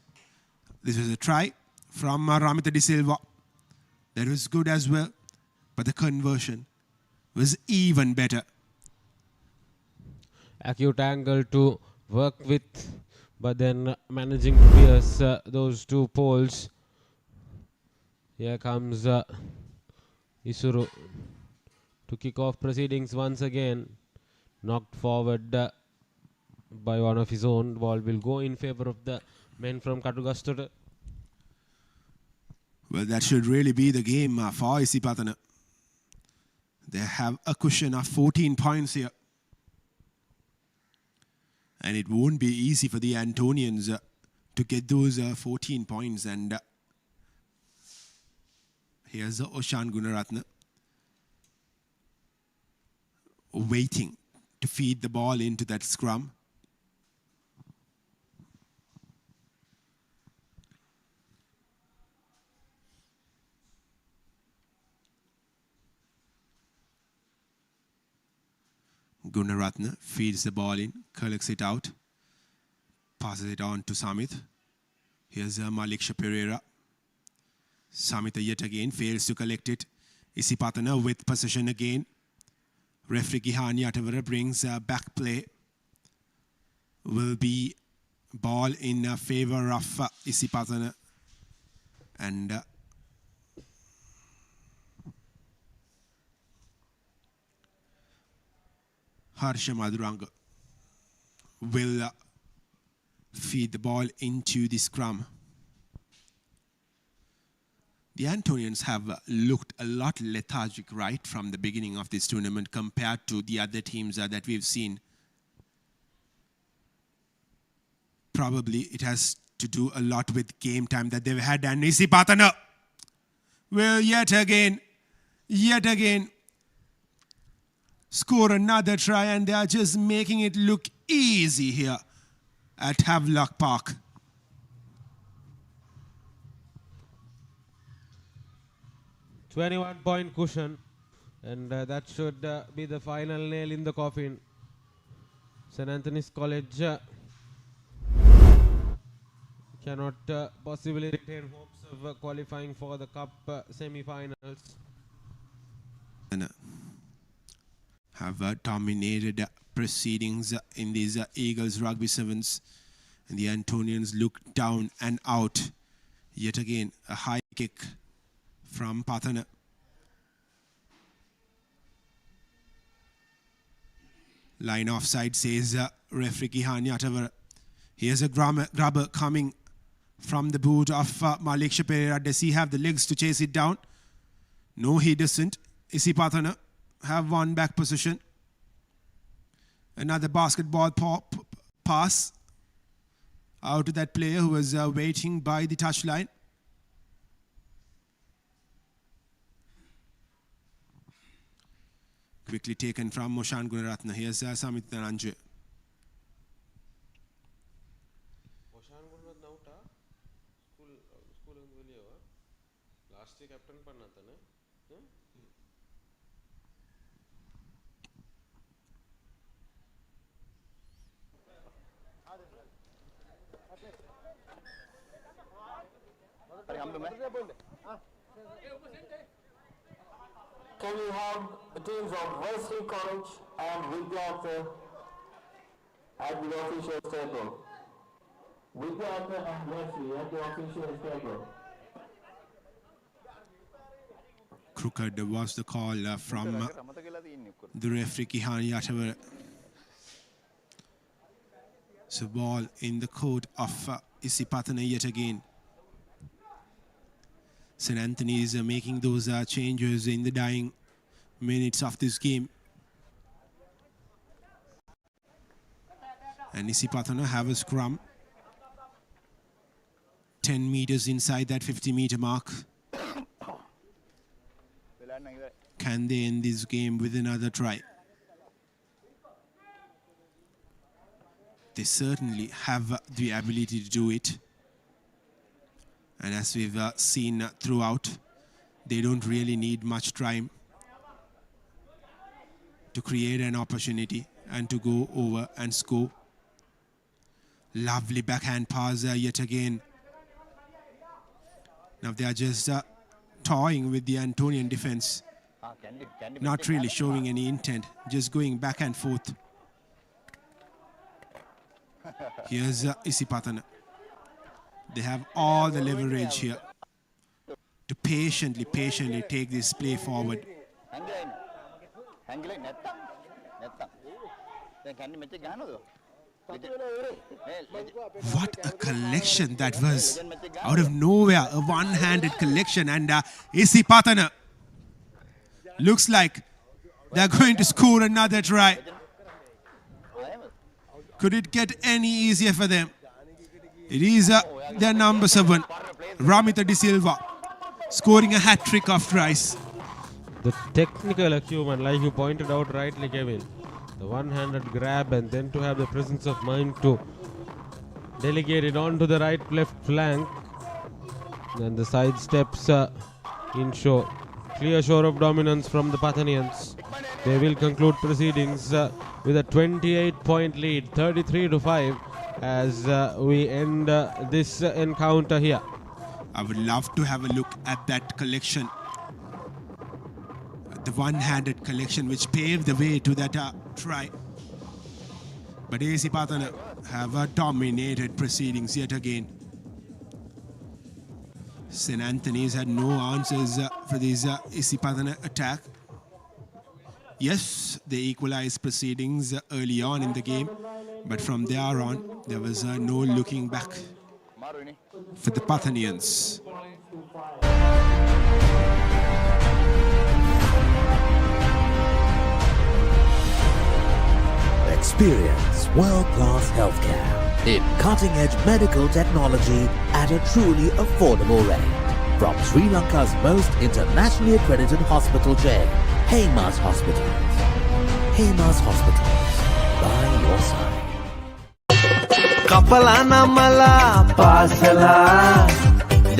S14: This was a try from Ramita De Silva. That was good as well. But the conversion was even better.
S1: Acute angle to work with, but then managing to pierce those two poles. Here comes Isuru to kick off proceedings once again. Knocked forward by one of his own. Ball will go in favor of the men from Katugastura.
S14: Well, that should really be the game for Isipatana. They have a cushion of 14 points here. And it won't be easy for the Antonians to get those 14 points. And here's Oshan Gunaratne waiting to feed the ball into that scrum. Gunaratne feeds the ball in, collects it out, passes it on to Samit. Here's Maliksha Pereira. Samit yet again fails to collect it. Isipatana with possession again. Referee Gihani Atavara brings back play. Will be ball in favor of Isipatana. And Harsha Maduranga will feed the ball into the scrum. The Antonians have looked a lot lethargic right from the beginning of this tournament compared to the other teams that we've seen. Probably it has to do a lot with game time that they've had. And Isipatana will yet again score another try, and they are just making it look easy here at Havelock Park.
S1: .21 cushion, and that should be the final nail in the coffin. St. Anthony's College cannot possibly retain hopes of qualifying for the cup semi-finals.
S14: And have dominated proceedings in these Eagles Rugby Sevens, and the Antonians look down and out. Yet again, a high kick from Patana. Line offside, says referee Gihani Atavara. Here's a grabber coming from the boot of Malik Pereira. Does he have the legs to chase it down? No, he doesn't. Isipatana have one back position. Another basketball pass out to that player who was waiting by the touchline. Quickly taken from Moshan Gunaratne. Here's Samit Dhananjay.
S1: Last year captain pannatane.
S7: Can we have the teams of Wesley College and Vidyartha at the official table? Vidyartha and Wesley at the official table.
S14: Crooked was the call from the referee Gihani Atavara. So ball in the court of Isipatana yet again. St. Anthony is making those changes in the dying minutes of this game. And Isipatana have a scrum 10 meters inside that 50-meter mark. Can they end this game with another try? they certainly have the ability to do it. And as we've seen throughout, they don't really need much time to create an opportunity and to go over and score. Lovely backhand pass yet again. Now they are just toying with the Antonian defense. Not really showing any intent, just going back and forth. Here's Isipatana. They have all the leverage here to patiently take this play forward. What a collection that was. Out of nowhere, a one-handed collection, and Isipatana looks like they're going to score another try. Could it get any easier for them? It is their number 7, Ramita De Silva, scoring a hat-trick of tries.
S1: The technical acumen, like you pointed out rightly, Kevin. The one-handed grab, and then to have the presence of mind to delegate it onto the right-left flank. And the side steps in show. Clear show of dominance from the Pathanians. They will conclude proceedings with a 28-point lead, 33-5, as we end this encounter here.
S14: I would love to have a look at that collection. The one-handed collection which paved the way to that try. But Isipatana have dominated proceedings yet again. St. Anthony's had no answers for this Isipatana attack. Yes, they equalized proceedings early on in the game, but from there on, there was no looking back for the Pathanians.
S11: Experience world-class healthcare in cutting-edge medical technology at a truly affordable rate. From Sri Lanka's most internationally accredited hospital chain, Heymas Hospitals. Heymas Hospitals, by your side.
S13: Kapala namala pasala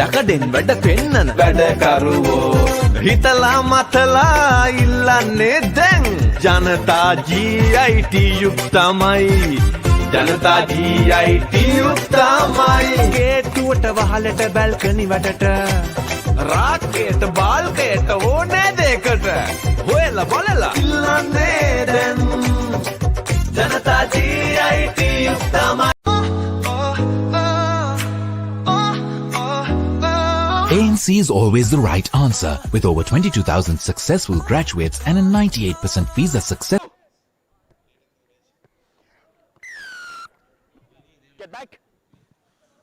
S13: yakaden වැඩ පෙන්නන වැඩකරුවෝ හිතලා මතලා ඉල්ලන්නේ දැන් ජනතා GIT යුක්තමයි ජනතා GIT යුක්තමයි ගේට්ටුවට වහලට බැල්කනි වටට රාක්කයට බාල්කයට ඕනේ දෙකට හොයලා බලලා ඉල්ලන්නේ දැන් ජනතා GIT යුක්තමයි.
S6: ANC is always the right answer, with over 22,000 successful graduates and a 98% visa success.
S22: Get back.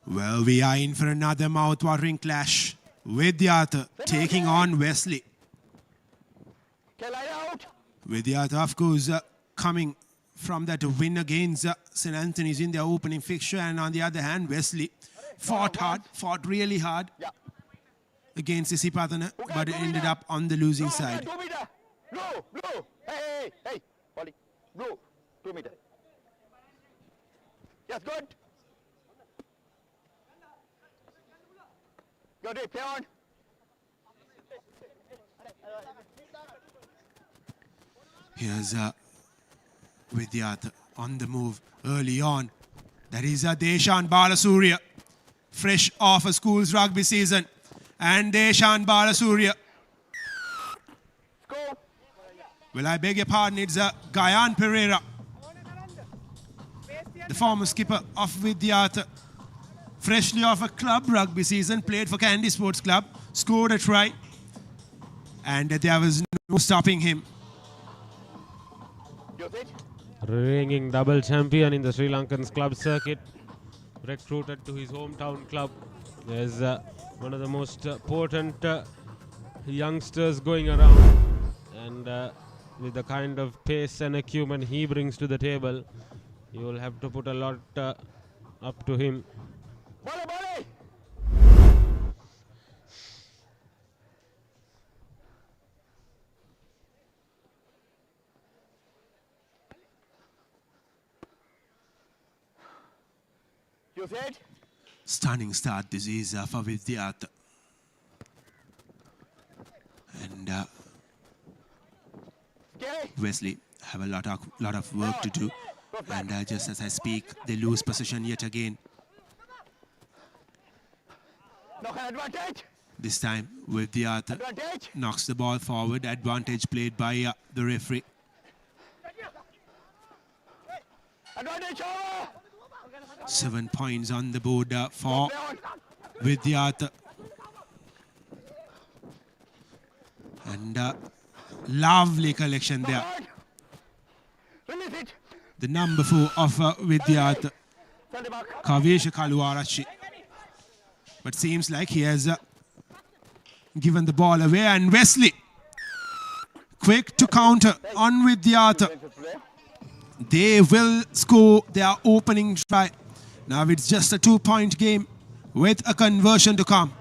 S14: Well, we are in for another mouth-watering clash. Vidyartha taking on Wesley. Vidyartha, of course, coming from that win against St. Anthony's in their opening fixture, and on the other hand, Wesley fought hard, fought really hard against Isipatana, but it ended up on the losing side.
S22: Blue. Hey, Polly. Blue, 2 meter. Yes, good. Go deep, play on.
S14: Here's Vidyartha on the move early on. That is Deshan Balasurya, fresh off a school's rugby season. And Deshan Balasurya. Well, I beg your pardon, it's Gayan Pereira, the former skipper of Vidyartha. Freshly off a club rugby season, played for Kandy Sports Club, scored a try, and there was no stopping him.
S1: Reigning double champion in the Sri Lankan club circuit, recruited to his hometown club. There's one of the most potent youngsters going around, and with the kind of pace and acumen he brings to the table, you will have to put a lot up to him.
S14: Stunning start this is for Vidyartha. And Wesley have a lot of work to do. And just as I speak, they lose possession yet again. This time, Vidyartha knocks the ball forward. Advantage played by the referee. 7 points on the board for Vidyartha. And lovely collection there. The number 4 of Vidyartha, Kavisha Kaluarachi. But seems like he has given the ball away. And Wesley, quick to counter on Vidyartha. They will score their opening try. Now it's just a 2-point game with a conversion to come.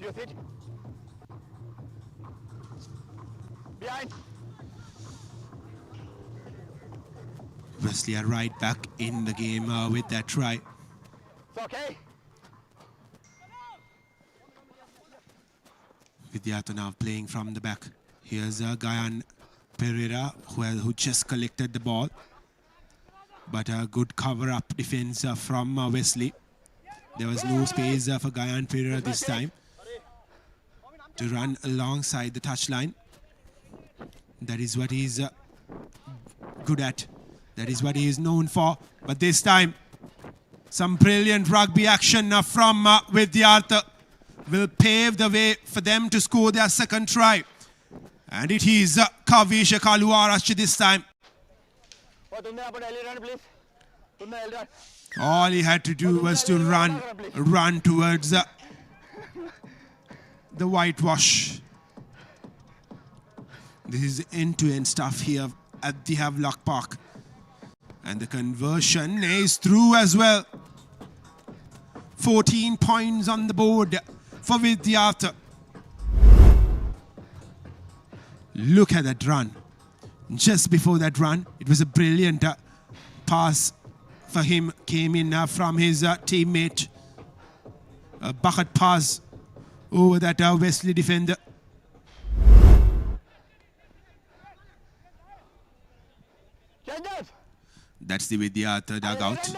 S22: Use it. Behind.
S14: Wesley are right back in the game with that try.
S22: It's okay.
S14: Vidyartha now playing from the back. Here's Gayan Pereira who just collected the ball. But a good cover-up defense from Wesley. There was no space for Gayan Pereira this time to run alongside the touchline. That is what he's good at. That is what he is known for. But this time, some brilliant rugby action from Vidyartha will pave the way for them to score their second try. And it is Kavisha Kaluarachi this time. All he had to do was to run towards the whitewash. This is end-to-end stuff here at the Havelock Park. And the conversion is through as well. 14 points on the board for Vidyartha. Look at that run. Just before that run, it was a brilliant pass for him. Came in from his teammate. A bucket pass over that Wesley defender. That's the Vidyartha dugout.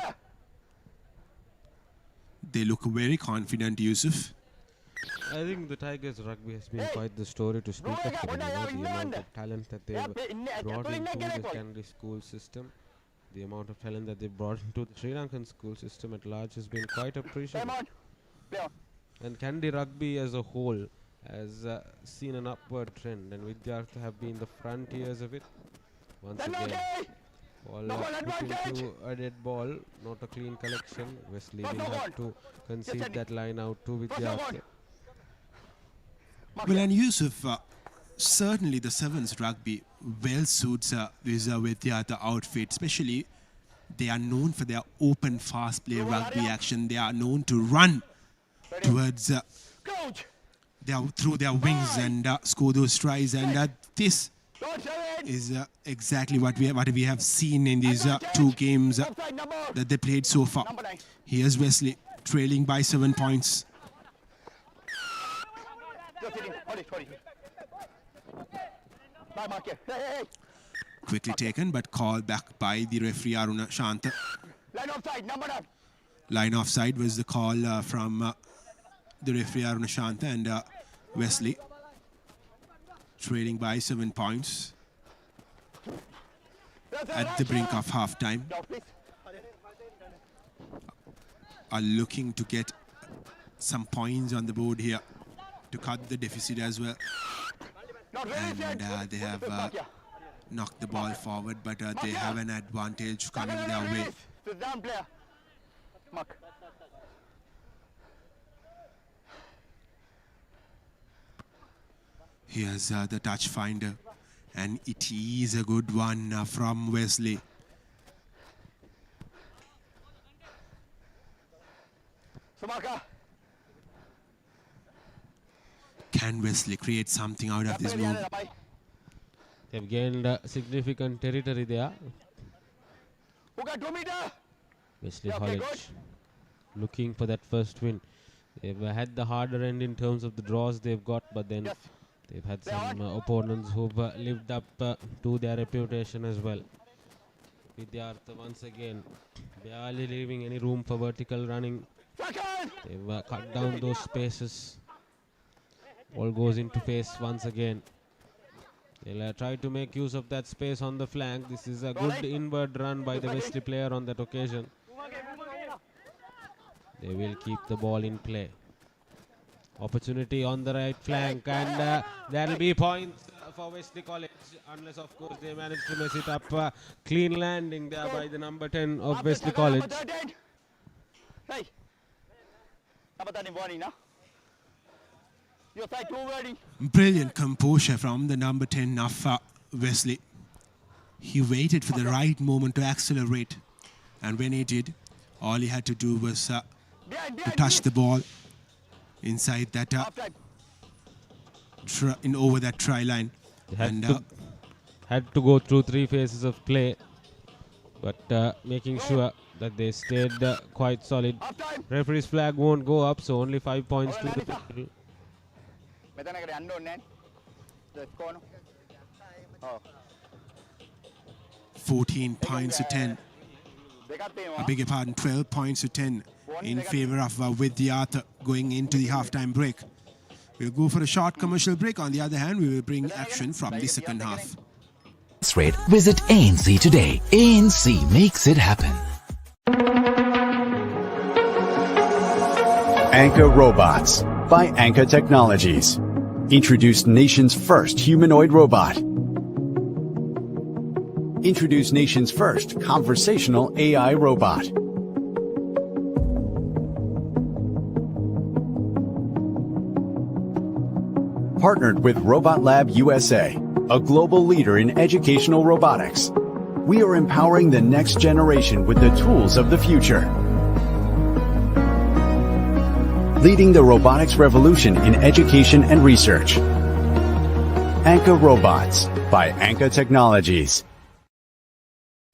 S14: They look very confident, Yusuf.
S1: I think the Tigers rugby has been quite the story to speak of. The amount of talent that they've brought into the secondary school system, the amount of talent that they've brought into the Sri Lankan school system at large has been quite appreciable. And Kandy rugby as a whole has seen an upward trend, and Vidyartha have been the frontiers of it. Once again, ball put into a dead ball, not a clean collection. Wesley will have to concede that line out to Vidyartha.
S14: Well, and Yusuf, certainly the Sevens rugby well suits this Vidyartha outfit. Especially, they are known for their open, fast play rugby action. They are known to run towards through their wings and score those tries. And this is exactly what we have seen in these 2 games that they played so far. Here's Wesley trailing by 7 points. Quickly taken but called back by the referee Aruna Shanta. Line offside was the call from the referee Aruna Shanta, and Wesley trailing by 7 points at the brink of half-time. Are looking to get some points on the board here to cut the deficit as well. and they have knocked the ball forward, but they have an advantage coming their way.
S22: Sit down, player. Mark.
S14: Here's the touch finder, and it is a good one from Wesley. Can Wesley create something out of this move?
S1: They've gained significant territory there. Wesley College looking for that first win. They've had the harder end in terms of the draws they've got, but then they've had some opponents who've lived up to their reputation as well. Vidyartha once again barely leaving any room for vertical running. They've cut down those spaces. Ball goes into face once again. They'll try to make use of that space on the flank. This is a good inward run by the Wesley player on that occasion. They will keep the ball in play. Opportunity on the right flank, and there'll be points for Wesley College, unless of course they manage to mess it up. Clean landing there by the number 10 of Wesley College.
S22: Hey, number 13 warning now. Your side 2 warning.
S14: Brilliant composure from the number 10 of Wesley. He waited for the right moment to accelerate, and when he did, all he had to do was to touch the ball inside that over that try line.
S1: Had to go through 3 phases of play, but making sure that they stayed quite solid. Referee's flag won't go up, so only 5 points to the total.
S14: 14 points to 10. I beg your pardon, 12 points to 10 in favor of Vidyartha going into the halftime break. We'll go for a short commercial break. On the other hand, we will bring action from the second half.
S6: Rate, visit ANC today. ANC makes it happen.
S4: Anchor Robots by Anchor Technologies. Introduced nation's first humanoid robot. Introduce nation's first conversational AI robot. Partnered with Robot Lab USA, a global leader in educational robotics. We are empowering the next generation with the tools of the future. Leading the robotics revolution in education and research. Anchor Robots by Anchor Technologies.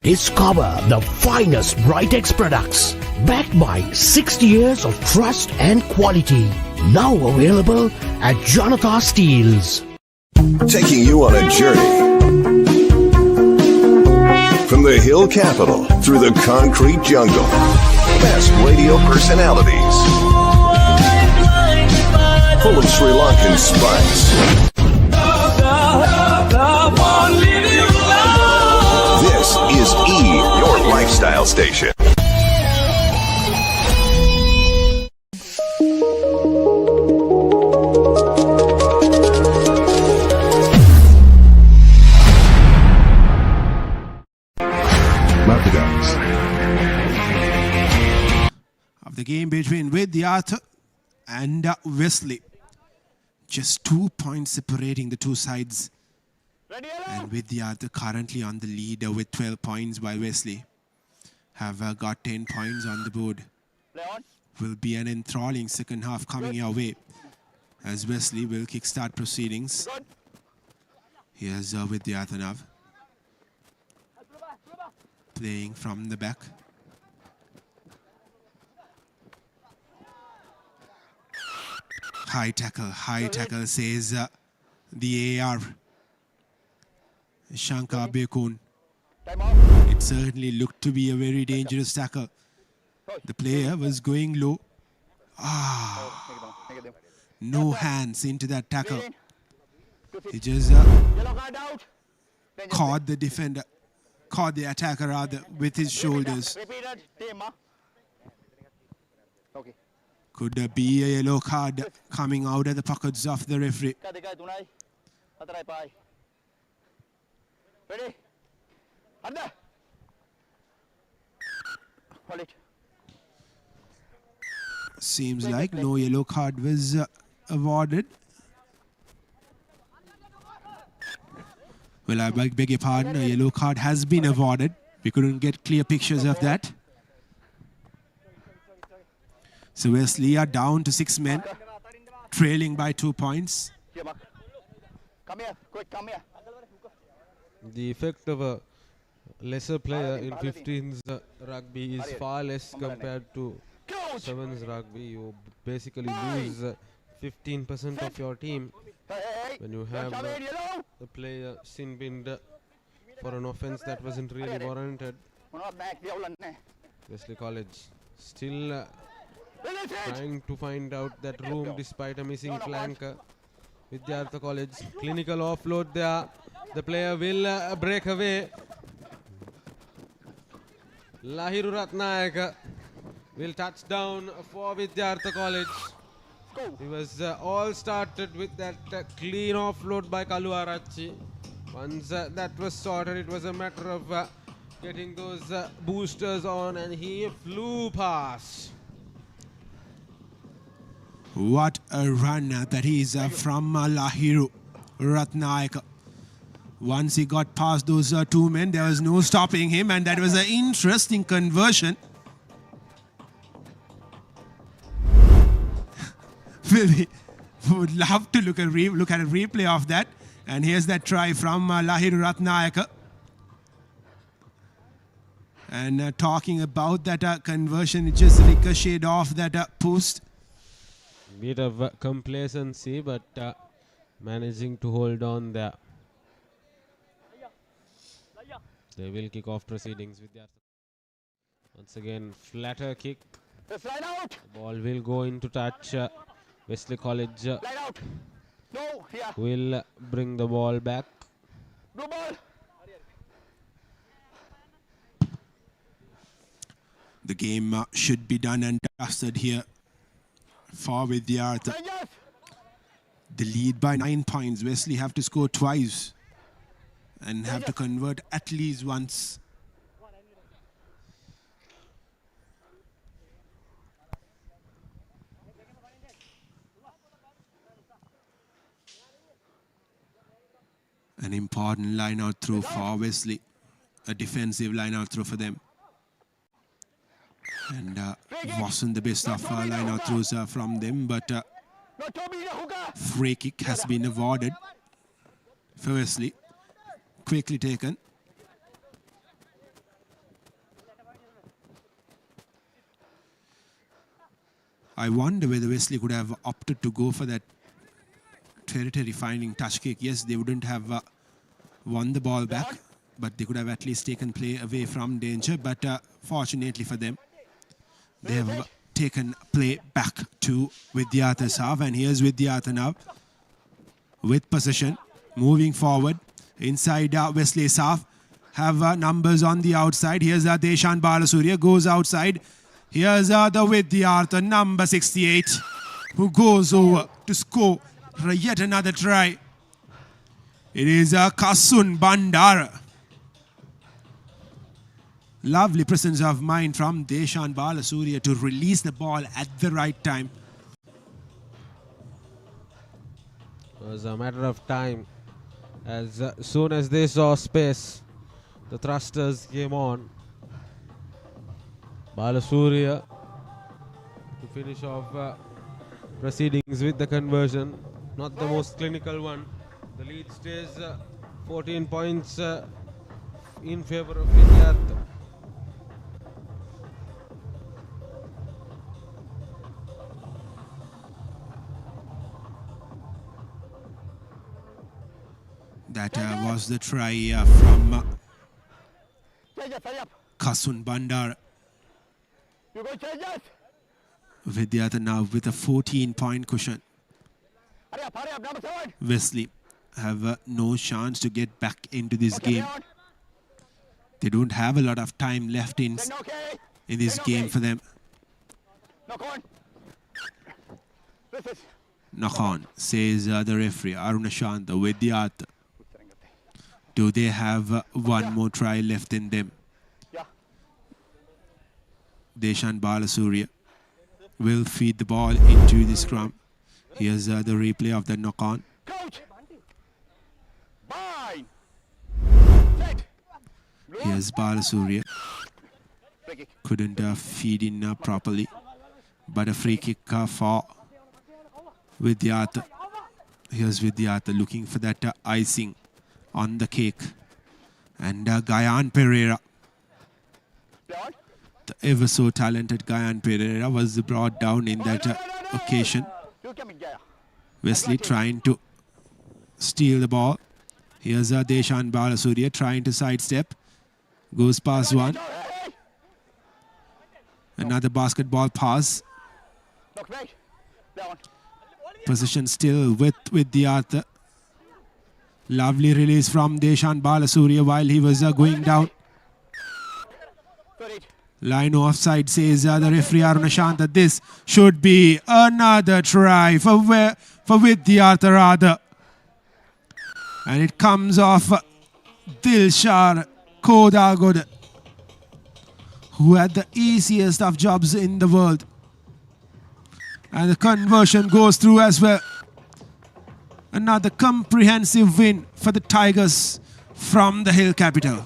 S11: Discover the finest Brightex products, backed by 60 years of trust and quality. Now available at Janatha Steels.
S10: Taking you on a journey from the hill capital through the concrete jungle. Best radio personalities, full of Sri Lankan spice. This is E, your lifestyle station.
S14: Of the game between Vidyartha and Wesley. Just 2 points separating the two sides. And Vidyartha currently on the lead with 12 points, while Wesley have got 10 points on the board. Will be an enthralling second half coming your way, as Wesley will kickstart proceedings. Here's Vidyartha now, playing from the back. High tackle, says the AR. Shankar Bekun. It certainly looked to be a very dangerous tackle. The player was going low. No hands into that tackle. He just caught the defender, caught the attacker rather, with his shoulders. Could there be a yellow card coming out of the pockets of the referee?
S22: Atrai pai. Ready? Under. Hold it.
S14: Seems like no yellow card was awarded. Well, I beg your pardon, a yellow card has been awarded. We couldn't get clear pictures of that. So Wesley are down to 6 men, trailing by 2 points.
S22: Come here, quick, come here.
S1: The effect of a lesser player in 15's rugby is far less compared to 7's rugby. You basically lose 15% of your team when you have a player sin-binned for an offence that wasn't really warranted. Wesley College still trying to find out that room despite a missing flanker. Vidyartha College, clinical offload there. The player will break away. Lahiru Ratnayaka will touch down for Vidyartha College. It was all started with that clean offload by Kalu Arachi. Once that was sorted, it was a matter of getting those boosters on, and he flew past.
S14: What a run that is from Lahiru Ratnayaka. Once he got past those 2 men, there was no stopping him, and that was an interesting conversion. We would love to look at a replay of that. And here's that try from Lahiru Ratnayaka. And talking about that conversion, it just ricocheted off that post.
S1: Bit of complacency, but managing to hold on there. They will kick off proceedings with that. Once again, flatter kick. The ball will go into touch. Wesley College will bring the ball back.
S14: The game should be done and dusted here for Vidyartha. The lead by 9 points. Wesley have to score twice and have to convert at least once. An important line out throw for Wesley. A defensive line out throw for them. And wasn't the best of line out throws from them, but free kick has been awarded for Wesley. Quickly taken. I wonder whether Wesley could have opted to go for that territory finding touch kick. Yes, they wouldn't have won the ball back, but they could have at least taken play away from danger. But fortunately for them, they have taken play back to Vidyartha's half. And here's Vidyartha now with possession, moving forward inside Wesley's half. Have numbers on the outside. Here's Deshan Balasuriya goes outside. Here's the Vidyartha number 68 who goes over to score yet another try. It is Kasun Bandara. Lovely presence of mind from Deshan Balasuriya to release the ball at the right time.
S1: It was a matter of time. As soon as they saw space, the thrusters came on. Balasuriya to finish off proceedings with the conversion. Not the most clinical one. The lead stays 14 points in favor of Vidyartha.
S14: That was the try from Kasun Bandar. Vidyartha now with a 14-point cushion. Wesley have no chance to get back into this game. They don't have a lot of time left in this game for them. Knock on, says the referee, Arunashanta, Vidyartha. Do they have one more try left in them? Deshan Balasurya will feed the ball into the scrum. Here's the replay of the knock on. Here's Balasurya. Couldn't feed in properly. But a free kick for Vidyartha. Here's Vidyartha looking for that icing on the cake. And Gayan Pereira. The ever so talented Gayan Pereira was brought down in that occasion. Wesley trying to steal the ball. Here's Deshan Balasurya trying to sidestep. Goes past one. Another basketball pass. Position still with Vidyartha. Lovely release from Deshan Balasurya while he was going down. Line offside, says the referee Arunashanta. This should be another try for Vidyartha rather. And it comes off Dilshar Kodagod, who had the easiest of jobs in the world. And the conversion goes through as well. Another comprehensive win for the Tigers from the Hill Capital.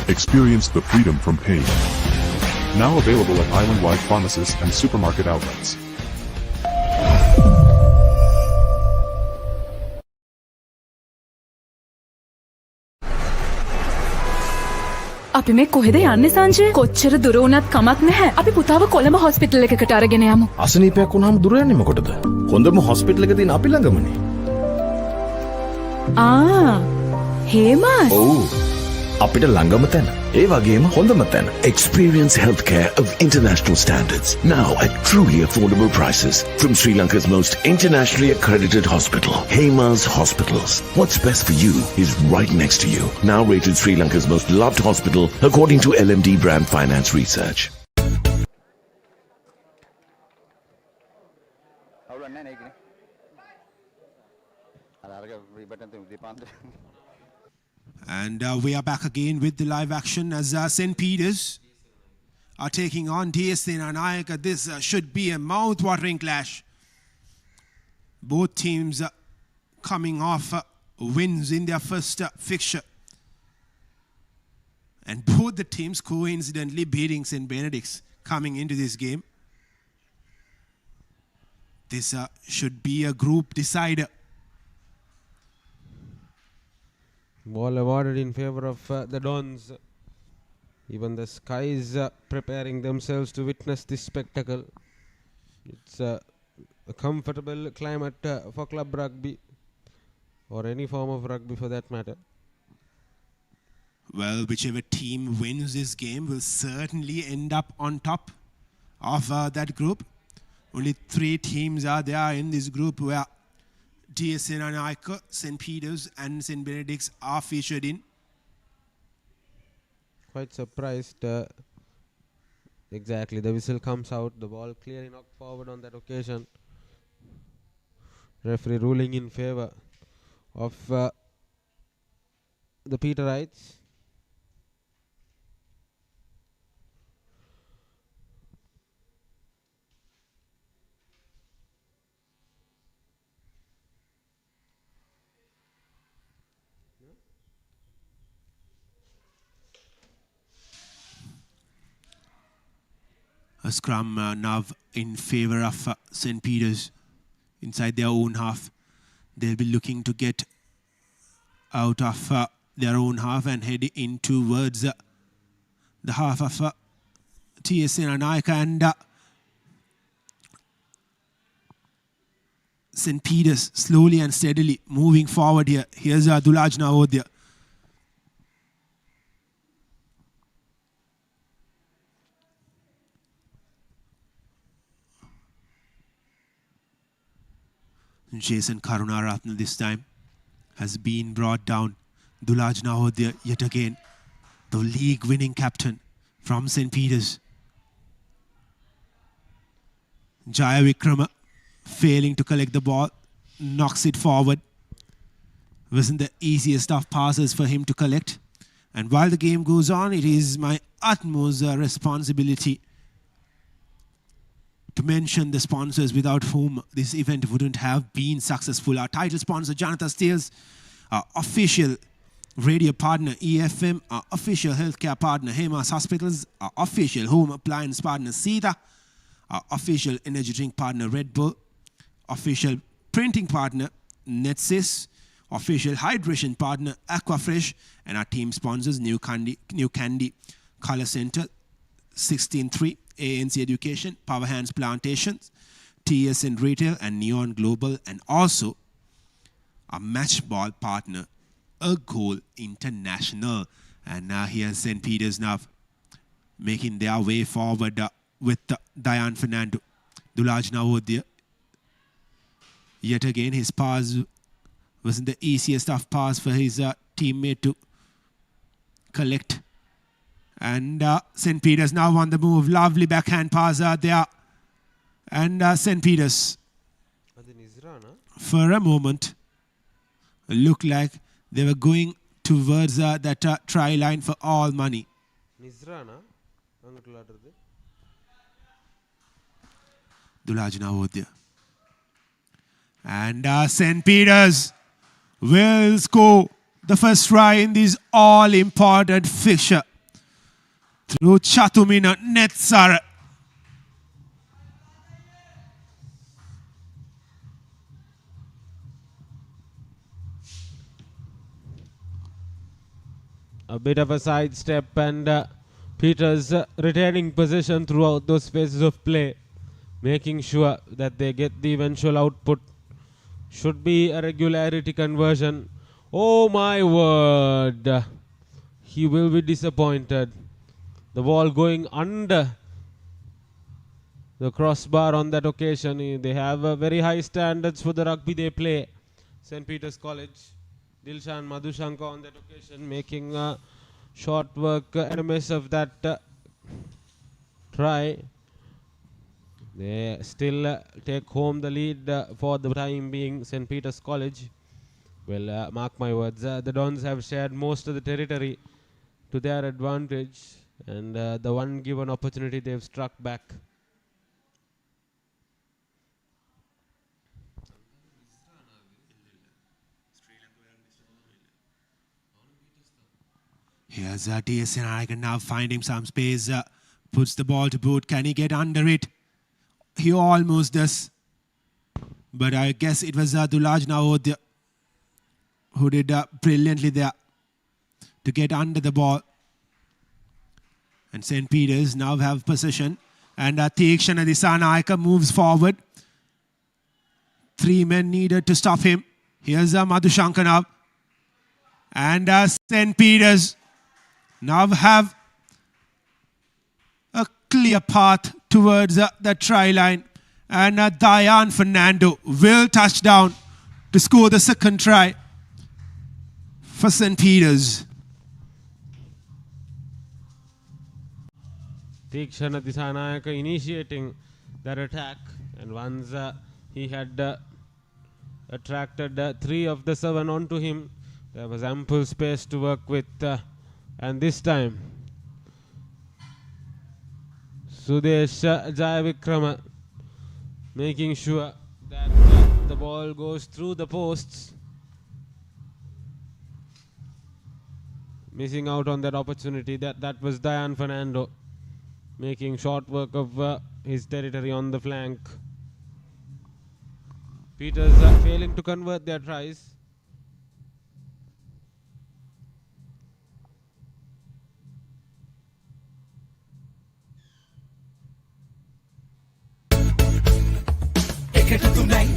S9: Experience the freedom from pain. Now available at island-wide pharmacies and supermarket outlets.
S16: අපි මේ කොහෙද යන්නේ සංජය? කොච්චර දුර වුණත් කමක් නැහැ. අපි පුතාව කොළඹ හොස්පිටල් එකකට අරගෙන යමු.
S18: අසනීපයක් වුණාම දුර යන්නේ මොකටද? හොඳම හොස්පිටල් එක තියෙන අපි ළඟමනේ.
S16: හේමස්.
S18: ඔව්. අපිට ළඟම තැන. ඒ වගේම හොඳම තැන.
S2: Experience healthcare of international standards. Now at truly affordable prices. From Sri Lanka's most internationally accredited hospital, Hema's Hospitals. What's best for you is right next to you. Now rated Sri Lanka's most loved hospital according to LMD Brand Finance Research.
S14: And we are back again with the live action as St. Peter's are taking on DS Senanayaka. This should be a mouth-watering clash. Both teams coming off wins in their first fixture. And both the teams coincidentally beating St. Benedict's coming into this game. This should be a group decider.
S1: Ball awarded in favor of the Dons. Even the Skies preparing themselves to witness this spectacle. It's a comfortable climate for club rugby, or any form of rugby for that matter.
S14: Well, whichever team wins this game will certainly end up on top of that group. Only 3 teams are there in this group where DSN and Ika, St. Peter's and St. Benedict's are featured in.
S1: Quite surprised. Exactly, the whistle comes out, the ball clearly knocked forward on that occasion. Referee ruling in favor of the Peterites.
S14: A scrum now in favor of St. Peter's inside their own half. They'll be looking to get out of their own half and head in towards the half of TS Senanayaka and St. Peter's slowly and steadily moving forward here. Here's Dulaj Navodya. Jason Karunaratne this time has been brought down. Dulaj Navodya yet again, the league winning captain from St. Peter's. Jaya Vikrama failing to collect the ball, knocks it forward. Wasn't the easiest of passes for him to collect. And while the game goes on, it is my utmost responsibility to mention the sponsors without whom this event wouldn't have been successful. Our title sponsor, Janatha Steels, our official radio partner, EFM, our official healthcare partner, Hemas Hospitals, our official home appliance partner, Sita, our official energy drink partner, Red Bull, official printing partner, Netsys, official hydration partner, Aquafresh, and our team sponsors, New Candy Color Center, 16.3, ANC Education, Power Hands Plantations, TSN Retail, and Neon Global, and also a match ball partner, A Goal International. And now here's St. Peter's now making their way forward with Diane Fernando. Dulaj Navodya. Yet again, his pass wasn't the easiest of pass for his teammate to collect. And St. Peter's now on the move. Lovely backhand pass there. And St. Peter's, for a moment, looked like they were going towards that try line for all money. Dulaj Navodya. And St. Peter's will score the first try in this all-important fixture through Chatumina Netsara.
S1: A bit of a sidestep, and Peters retaining possession throughout those phases of play, making sure that they get the eventual output. Should be a regularity conversion. Oh my word. He will be disappointed. The ball going under the crossbar on that occasion. They have very high standards for the rugby they play. St. Peter's College. Dilshan Madhushanka on that occasion making short work and a miss of that try. They still take home the lead for the time being, St. Peter's College. Well, mark my words, the Dons have shared most of the territory to their advantage, and the one given opportunity they've struck back.
S14: Here's TS Senanayaka now finding some space, puts the ball to boot. Can he get under it? He almost does. But I guess it was Dulaj Navodya who did brilliantly there to get under the ball. And St. Peter's now have possession. And Tikshana Disanayaka moves forward. 3 men needed to stop him. Here's Madhushanka now. And St. Peter's now have a clear path towards the try line. And Diane Fernando will touch down to score the second try for St. Peter's.
S1: Tikshana Disanayaka initiating that attack, and once he had attracted 3 of the 7 onto him, there was ample space to work with, and this time Sudesh Jayavikrama making sure that the ball goes through the posts, missing out on that opportunity. That was Diane Fernando making short work of his territory on the flank. Peters failing to convert their tries.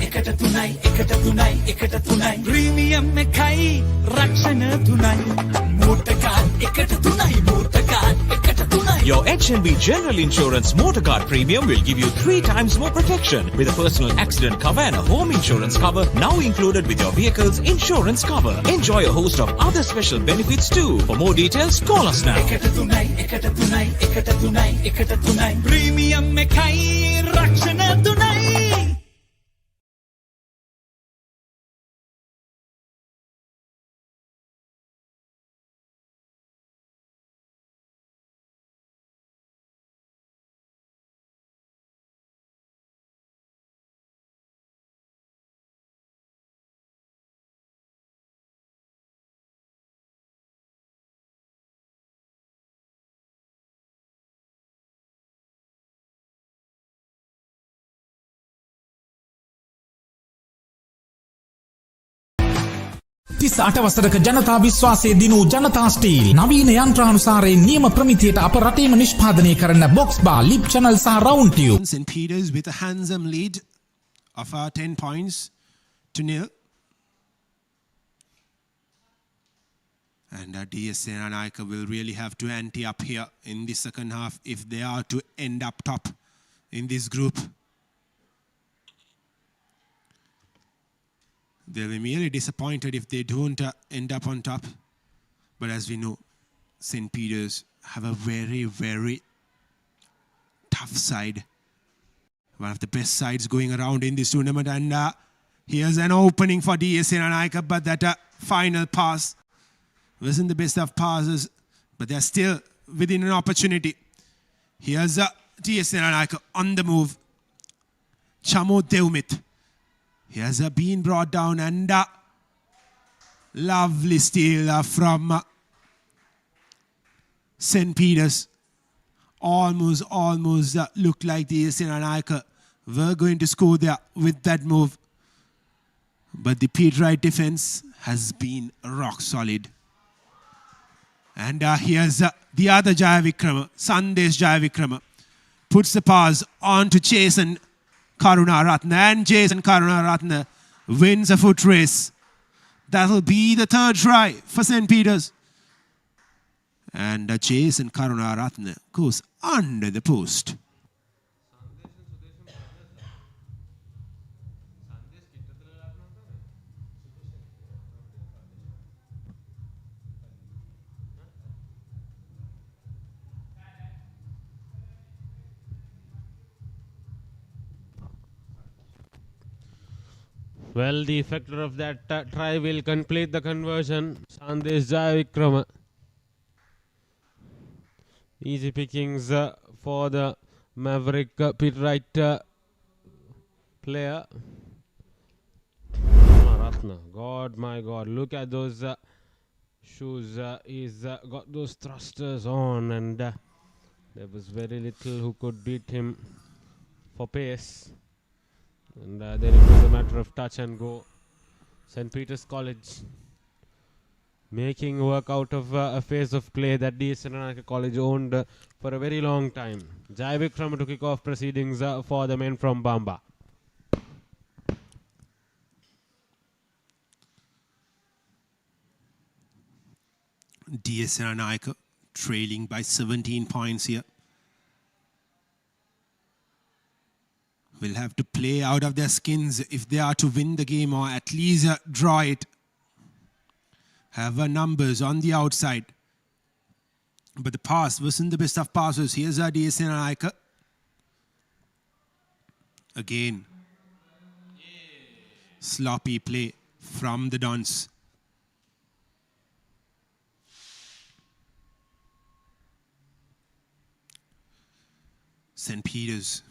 S15: එකට තුනයි එකට තුනයි එකට තුනයි premium එකයි රක්ෂණ තුනයි motor card එකට තුනයි මෝටර් කාඩ් එකට තුනයි.
S21: Your HNB General Insurance Motor Card Premium will give you 3 times more protection with a personal accident cover and a home insurance cover now included with your vehicle's insurance cover. Enjoy a host of other special benefits too. For more details, call us now.
S15: එකට තුනයි එකට තුනයි එකට තුනයි එකට තුනයි premium එකයි රක්ෂණ තුනයි.
S23: තිස් අට වසරක ජනතා විශ්වාසය දිනූ ජනතා ස්ටීල් නවීන යන්ත්‍රානුසාරයෙන් නියම ප්‍රමිතියට අප රටේම නිෂ්පාදනය කරන බොක්ස් බා ලිප් චැනල් සහ round tube.
S14: St. Peter's with a handsome lead of 10 points to 0. And DS Senanayaka will really have to ante up here in the second half if they are to end up top in this group. They'll be merely disappointed if they don't end up on top. But as we know, St. Peter's have a very, very tough side. One of the best sides going around in this tournament. And here's an opening for DS Senanayaka, but that final pass wasn't the best of passes, but they're still within an opportunity. Here's DS Senanayaka on the move. Chamo Deumit. He has been brought down and lovely steal from St. Peter's. Almost looked like the Senanayaka were going to score there with that move. But the Peterite defense has been rock solid. And here's the other Jayavikrama, Sandesh Jayavikrama. Puts the pass on to Jason Karunaratne, and Jason Karunaratne wins a foot race. That'll be the third try for St. Peter's. And Jason Karunaratne goes under the post.
S1: Well, the effector of that try will complete the conversion. Sandesh Jayavikrama. Easy pickings for the Maverick Peterite player. Ratna. God, my God. Look at those shoes. He's got those thrusters on, and there was very little who could beat him for pace. And then it was a matter of touch and go. St. Peter's College making work out of a phase of play that DS Senanayaka College owned for a very long time. Jayavikrama to kick off proceedings for the men from Bamba.
S14: DS Senanayaka trailing by 17 points here. Will have to play out of their skins if they are to win the game, or at least draw it. Have numbers on the outside. But the pass wasn't the best of passes. Here's DS Senanayaka. Again. Sloppy play from the Dons. St. Peter's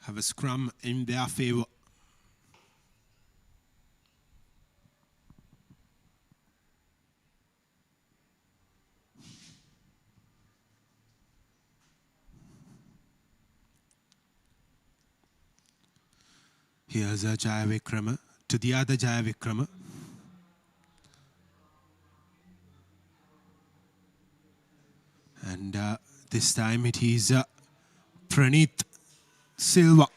S14: have a scrum in their favor. Here's a Jayavikrama to the other Jayavikrama. And this time it is Pranith Silva.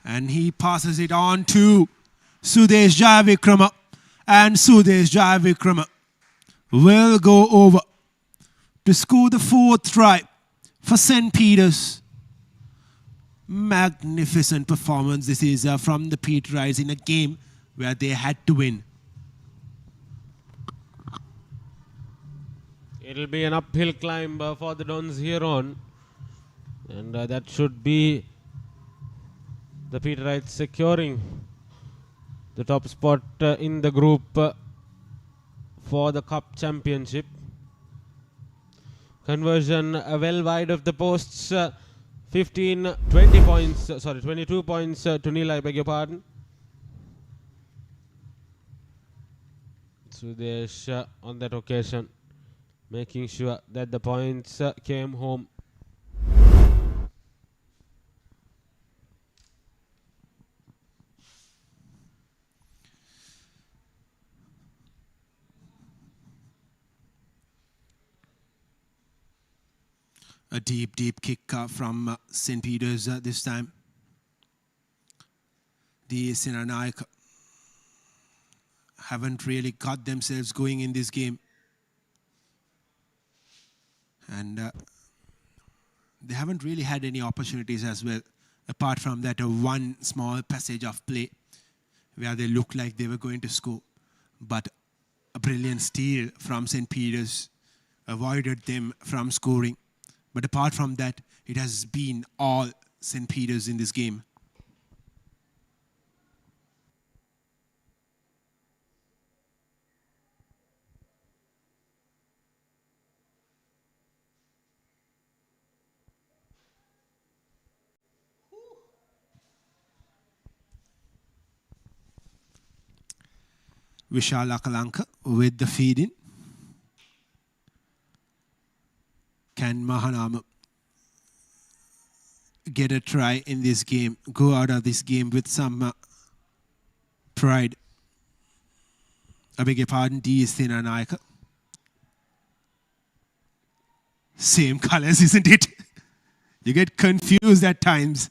S14: And he passes it on to Sudesh Jayavikrama. And Sudesh Jayavikrama will go over to score the 4th try for St. Peter's. Magnificent performance. This is from the Peterites in a game where they had to win.
S1: It'll be an uphill climb for the Dons here on. And that should be the Peterites securing the top spot in the group for the Cup Championship. Conversion well wide of the posts. 22 points to nil, I beg your pardon. Sudesh on that occasion making sure that the points came home.
S14: A deep kick from St. Peter's this time. The Sinanaik haven't really got themselves going in this game. And they haven't really had any opportunities as well, apart from that one small passage of play where they looked like they were going to score. But a brilliant steal from St. Peter's avoided them from scoring. But apart from that, it has been all St. Peter's in this game. Vishal Akalanka with the feed-in. Can Mahanama get a try in this game, go out of this game with some pride? I beg your pardon, D is Thinanaika. Same colors, isn't it? You get confused at times.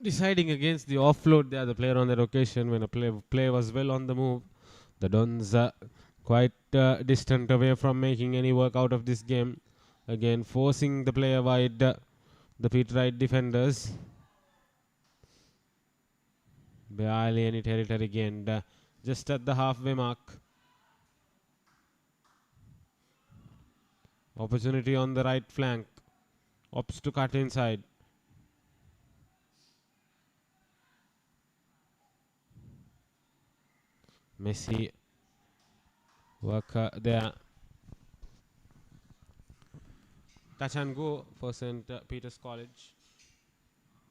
S1: Deciding against the offload there, the player on that occasion when a play was well on the move. The Dons quite distant away from making any work out of this game. Again, forcing the player wide, the Peterite defenders. Barely any territory gained, just at the halfway mark. Opportunity on the right flank. Opts to cut inside. Messi work there. Touch and go for St. Peter's College.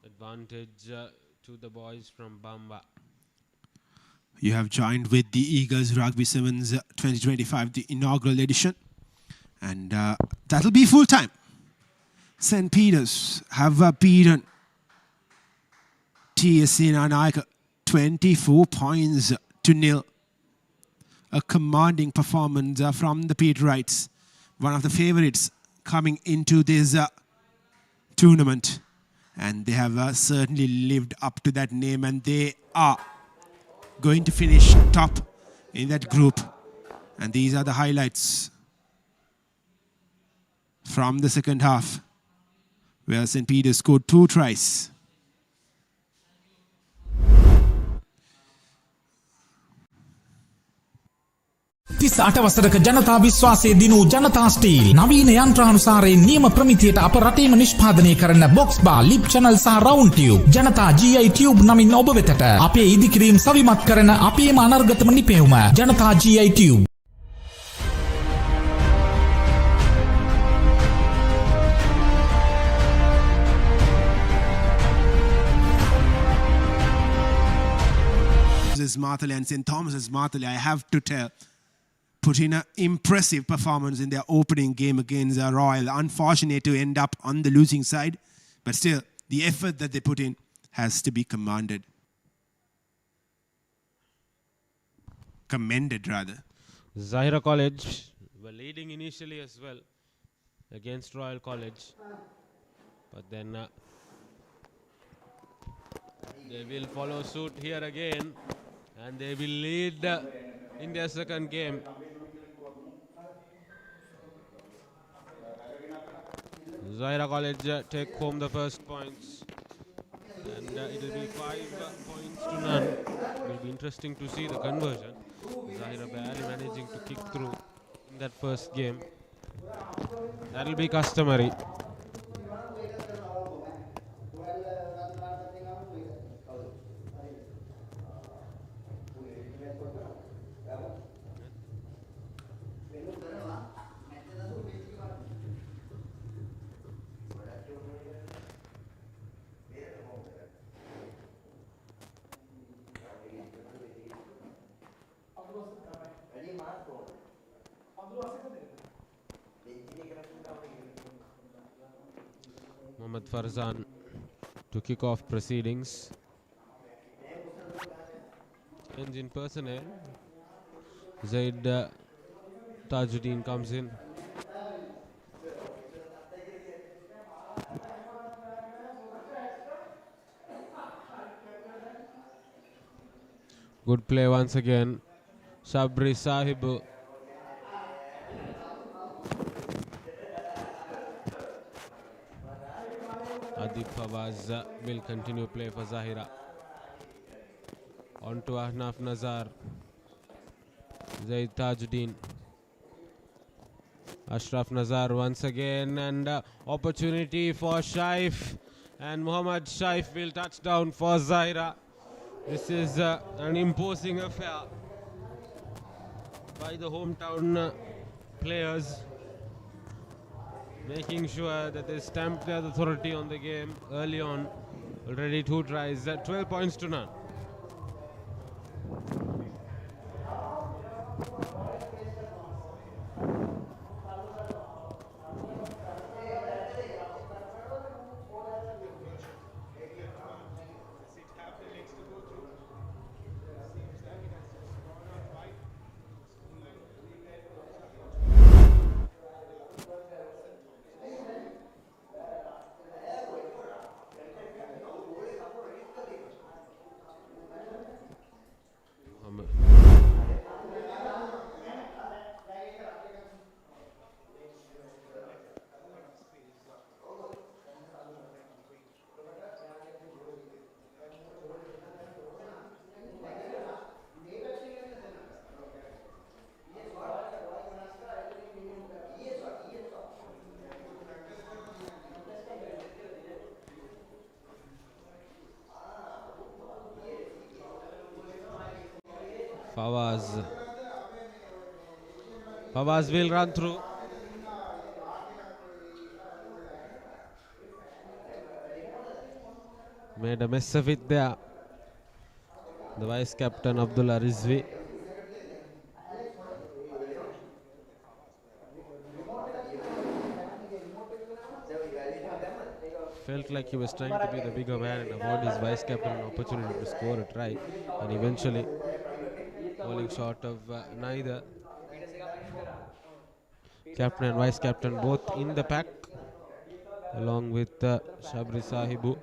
S1: Advantage to the boys from Bamba.
S14: You have joined with the Eagles Rugby Sevens 2025, the inaugural edition. And that'll be full time. St. Peter's have beaten TSC Nanaika 24 points to nil. A commanding performance from the Peterites, one of the favorites coming into this tournament. And they have certainly lived up to that name, and they are going to finish top in that group. And these are the highlights from the second half, where St. Peter's scored 2 tries.
S23: තිස් අටවසරක ජනතා විශ්වාසය දිනූ ජනතා steel නවීන යන්ත්‍රානුසාරයෙන් නියම ප්‍රමිතියට අප රටේම නිෂ්පාදනය කරන box බා ලිප් චැනල් සහ රවුන්ඩ් ටියුබ් ජනතා GI ටියුබ් නමින් ඔබ වෙතට අපේ ඉදිකිරීම් සවිමත් කරන අපේම අනර්ගතම නිපැයුම ජනතා GI tube.
S14: Marthaly and St. Thomas's Marthaly, I have to tell, put in an impressive performance in their opening game against Royal. Unfortunate to end up on the losing side, but still, the effort that they put in has to be commended, rather.
S1: Zahira College were leading initially as well, against Royal College. But then they will follow suit here again, and they will lead in their second game. Zahira College take home the first points, and it will be 5 points to none. It will be interesting to see the conversion. Zahira barely managing to kick through in that first game. That will be customary. Mohammad Farzan to kick off proceedings. Engine personnel. Zaid Tajuddin comes in. Good play once again. Sabri Sahib. Adib Fawaz will continue play for Zahira. On to Ahnaf Nazar. Zaid Tajuddin. Ashraf Nazar once again, and opportunity for Shaif, and Muhammad Shaif will touch down for Zahira. This is an imposing affair by the hometown players, making sure that they stamp their authority on the game early on. Already 2 tries, 12 points to none. Fawaz will run through. Made a mess of it there. The vice captain Abdullah Rizvi. Felt like he was trying to be the bigger man and afford his vice captain an opportunity to score a try, and eventually falling short of neither. Captain and vice captain both in the pack, along with Sabri Sahibu.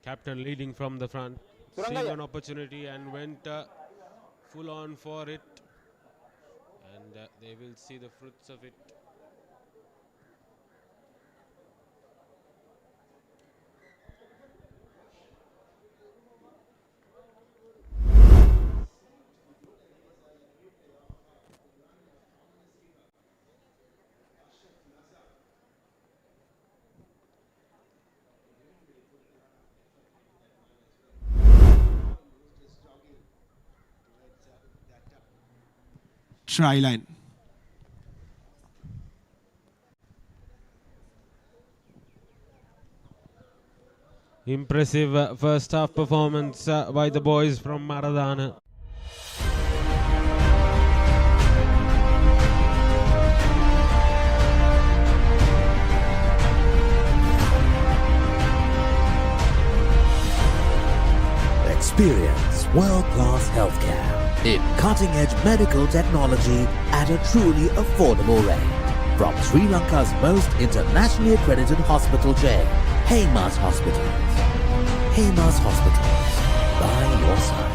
S1: Captain leading from the front, seeing an opportunity and went full on for it, and they will see the fruits of it.
S14: Try line.
S1: Impressive first half performance by the boys from Maradana.
S11: Experience world-class healthcare in cutting-edge medical technology at a truly affordable rate. From Sri Lanka's most internationally accredited hospital chain, Heymas Hospitals. Heymas Hospitals, by your side.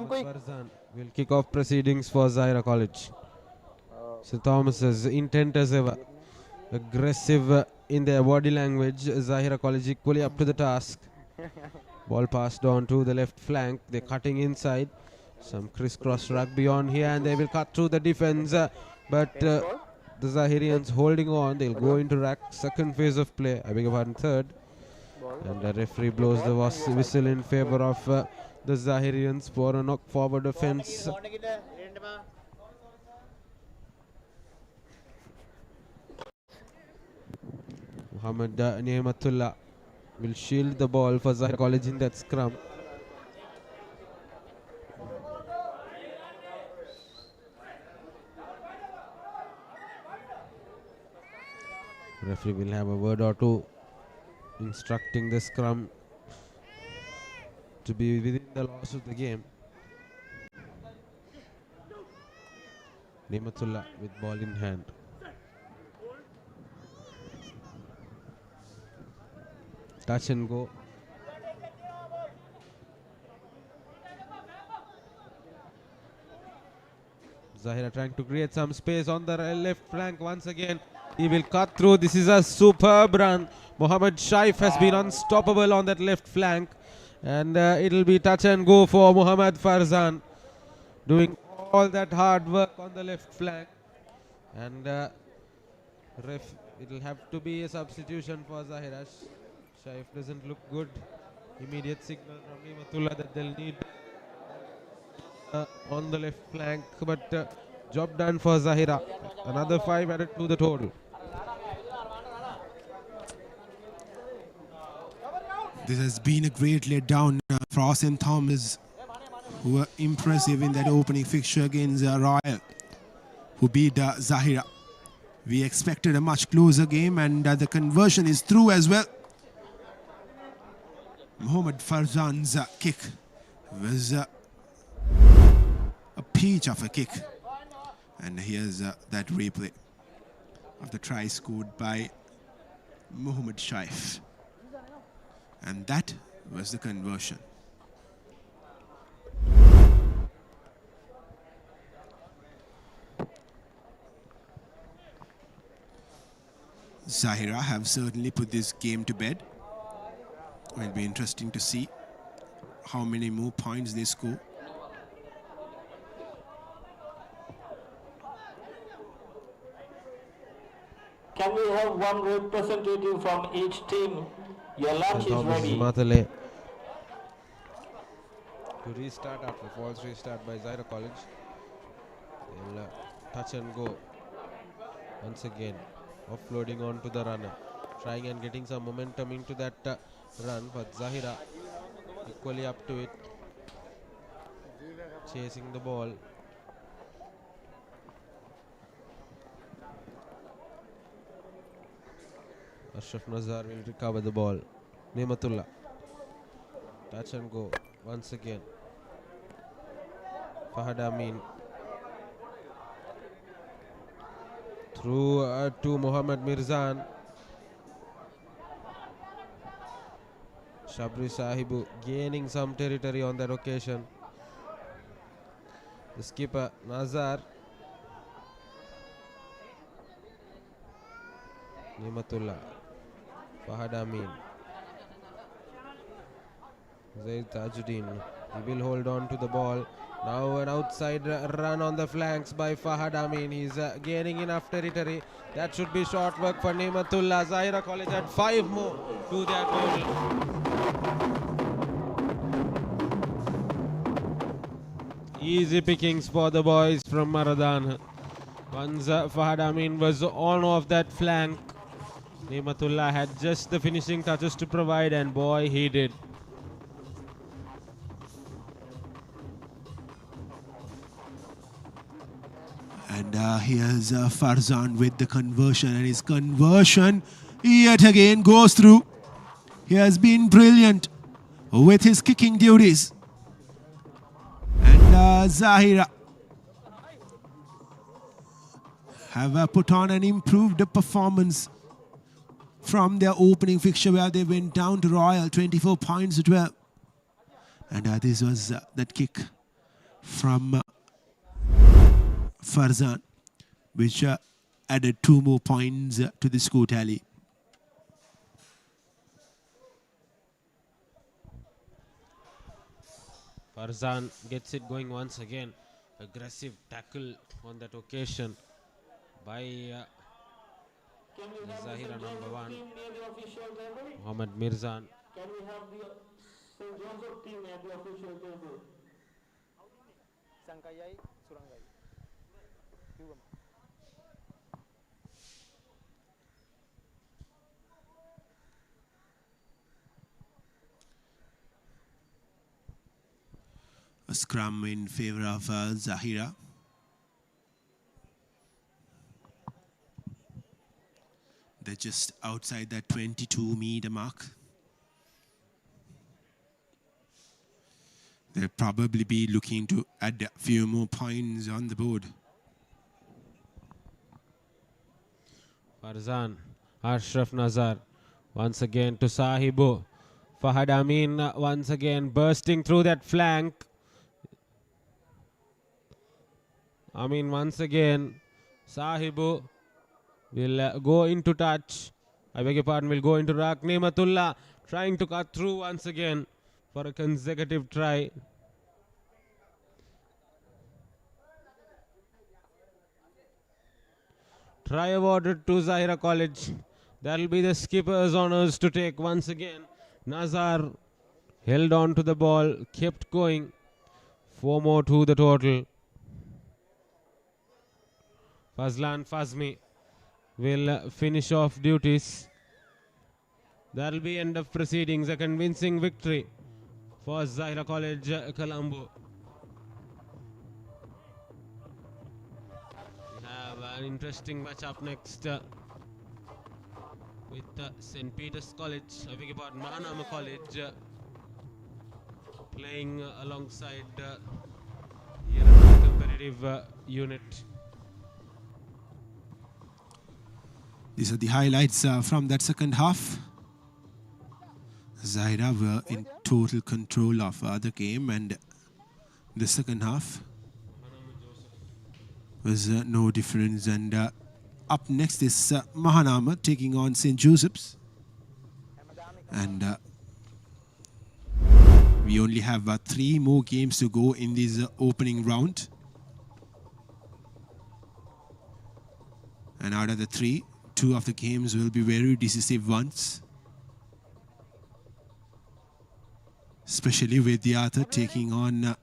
S1: Farzan will kick off proceedings for Zahira College. St. Thomas's intent as ever. Aggressive in their body language. Zahira College equally up to the task. Ball passed on to the left flank. They're cutting inside. Some crisscross rugby on here, and they will cut through the defense. But the Zahirians holding on. They'll go into rack. Second phase of play. I beg your pardon, third. And the referee blows the whistle in favor of the Zahirians for a knock forward offence. Muhammad Ni'matullah will shield the ball for Zahira College in that scrum. Referee will have a word or two instructing the scrum to be within the loss of the game. Ni'matullah with ball in hand. Touch and go. Zahira trying to create some space on the left flank once again. He will cut through. This is a superb run. Mohammed Shaif has been unstoppable on that left flank. And it'll be touch and go for Muhammad Farzan, doing all that hard work on the left flank. And it'll have to be a substitution for Zahira. Shaif doesn't look good. Immediate signal from Ni'matullah that they'll need on the left flank. But job done for Zahira. Another 5 added to the total.
S14: This has been a great letdown for St. Thomas, who were impressive in that opening fixture against Royal, who beat Zahira. We expected a much closer game, and the conversion is through as well. Muhammad Farzan's kick was a peach of a kick. And here's that replay of the try scored by Muhammad Shaif. And that was the conversion. Zahira have certainly put this game to bed. It'll be interesting to see how many more points they score.
S7: Can we have one representative from each team? Your lunch is ready.
S1: Matale. To restart after false restart by Zahira College. They'll touch and go. Once again, offloading onto the runner. Trying and getting some momentum into that run, but Zahira equally up to it. Chasing the ball. Ashraf Nazar will recover the ball. Nematullah. Touch and go once again. Fahad Amin. Through to Mohammad Mirzan. Shabri Sahibu gaining some territory on that occasion. The skipper Nazar. Nematullah. Fahad Amin. Zaid Tajuddin. He will hold on to the ball. Now an outside run on the flanks by Fahad Amin. He's gaining enough territory. That should be short work for Nematullah. Zahira College had 5 more to their total. Easy pickings for the boys from Maradan. Once Fahad Amin was on off that flank, Nematullah had just the finishing touches to provide, and boy, he did.
S14: And here's Farzan with the conversion, and his conversion yet again goes through. He has been brilliant with his kicking duties. And Zahira have put on an improved performance from their opening fixture, where they went down to Royal 24 points to 12. And this was that kick from Farzan, which added 2 more points to the score tally.
S1: Farzan gets it going once again. Aggressive tackle on that occasion by Zahira number 1, Mohammad Mirzan.
S7: Can we have the St. Joseph team at the official table? Sankayai, Surangai.
S14: A scrum in favor of Zahira. They're just outside that 22-meter mark. They'll probably be looking to add a few more points on the board.
S1: Farzan, Ashraf Nazar, once again to Sahibu. Fahad Amin once again bursting through that flank. Amin once again. Sahibu will go into touch. I beg your pardon, will go into ruck. Nematullah trying to cut through once again for a consecutive try. Try awarded to Zahira College. That will be the skipper's honours to take once again. Nazar held on to the ball, kept going. 4 more to the total. Fazlan Fazmi will finish off duties. That will be end of proceedings. A convincing victory for Zahira College, Colombo. We have an interesting match up next with St. Peter's College, I beg your pardon, Mahanama College, playing alongside competitive unit.
S14: These are the highlights from that second half. Zahira were in total control of the game, and the second half was no difference, and up next is Mahanama taking on St. Joseph's. And we only have 3 more games to go in this opening round. And out of the 3, 2 of the games will be very decisive ones. Especially Vidyartha taking on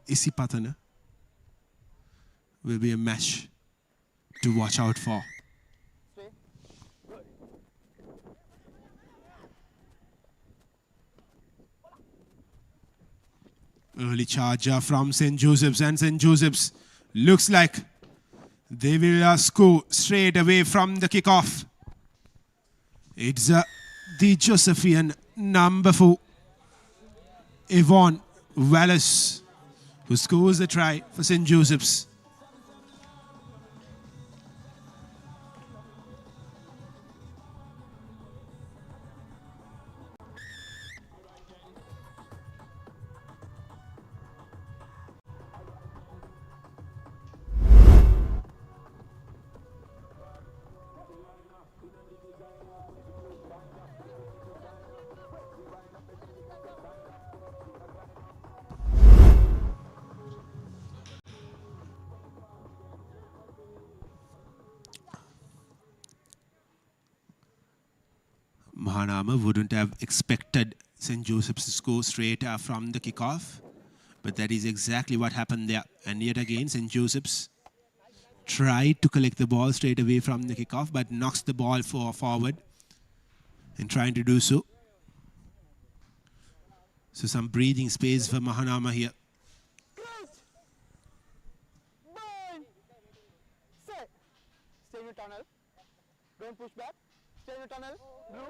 S14: Isipatana. Will be a match to watch out for. Early charge from St. Joseph's, and St. Joseph's looks like they will score straight away from the kickoff. It's the Josephian number 4, Yvonne Wallace, who scores the try for St. Joseph's. Mahanama wouldn't have expected St. Joseph's to score straight from the kickoff, but that is exactly what happened there. And yet again, St. Joseph's tried to collect the ball straight away from the kickoff, but knocks the ball forward in trying to do so. So some breathing space for Mahanama here.
S22: Stay in your tunnel. Don't push back. Stay in your tunnel. Blue.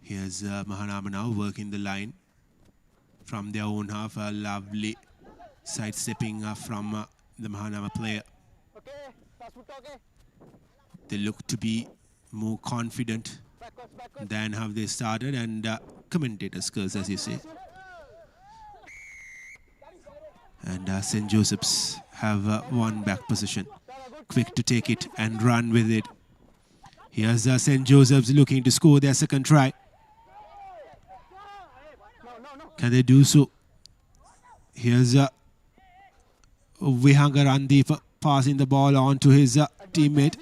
S14: Here's Mahanama now working the line from their own half. A lovely sidestepping from the Mahanama player. They look to be more confident than how they started, and commentator's curse, as you say. And St. Joseph's have one back position. Quick to take it and run with it. Here's St. Joseph's looking to score their second try. Can they do so? Here's Vihangarandi passing the ball on to his teammate.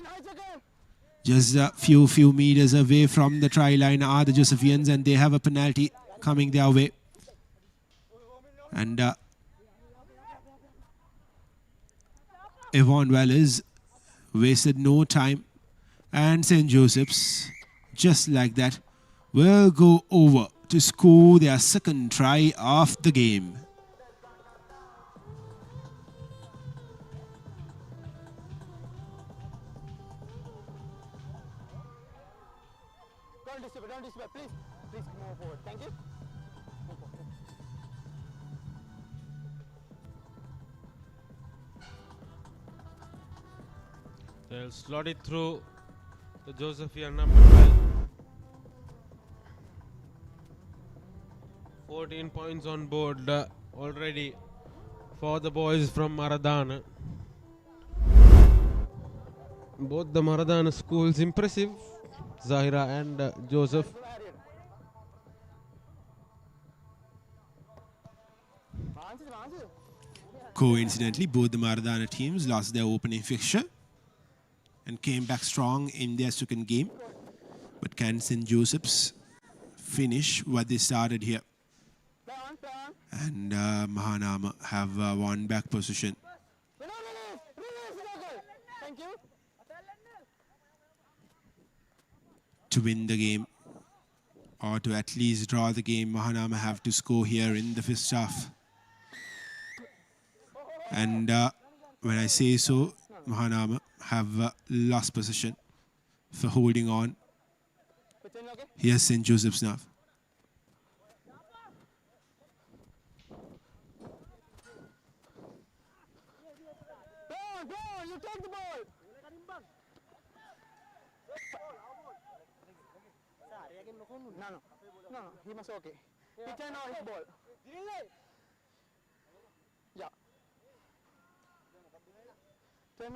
S14: Just a few meters away from the try line are the Josephians, and they have a penalty coming their way. And Yvonne Wallace wasted no time, and St. Joseph's, just like that, will go over to score their second try of the game.
S22: Don't disturb, please. Please move forward. Thank you. Move forward.
S1: They'll slot it through the Josephian number 12. 14 points on board already for the boys from Maradana. Both the Maradana schools impressive, Zahira and Joseph.
S14: Coincidentally, both the Maradana teams lost their opening fixture and came back strong in their second game. But can St. Joseph's finish what they started here? And Mahanama have one back position. To win the game, or to at least draw the game, Mahanama have to score here in the first half. And when I say so, Mahanama have lost position for holding on. Here's St. Joseph's now.
S22: You take the ball. No, he must okay. He turn on his ball. Yeah. Okay.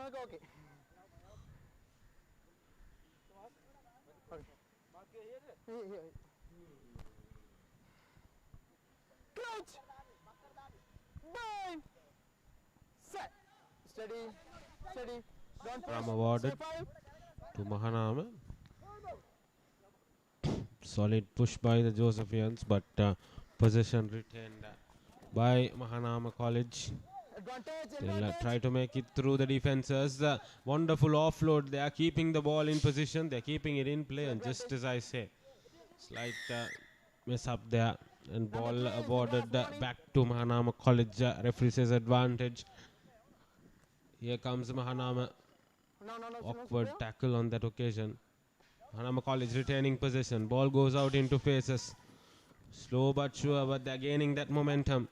S22: Clutch! Bind! Set! Steady! Steady! Don't push!
S1: From awarded to Mahanama. Solid push by the Josephians, but possession retained by Mahanama College. They'll try to make it through the defenses. Wonderful offload. They are keeping the ball in position. They're keeping it in play, and just as I say, slight mess up there, and ball awarded back to Mahanama College. Referee says advantage. Here comes Mahanama. Awkward tackle on that occasion. Mahanama College retaining possession. Ball goes out into faces. Slow but sure, but they're gaining that momentum.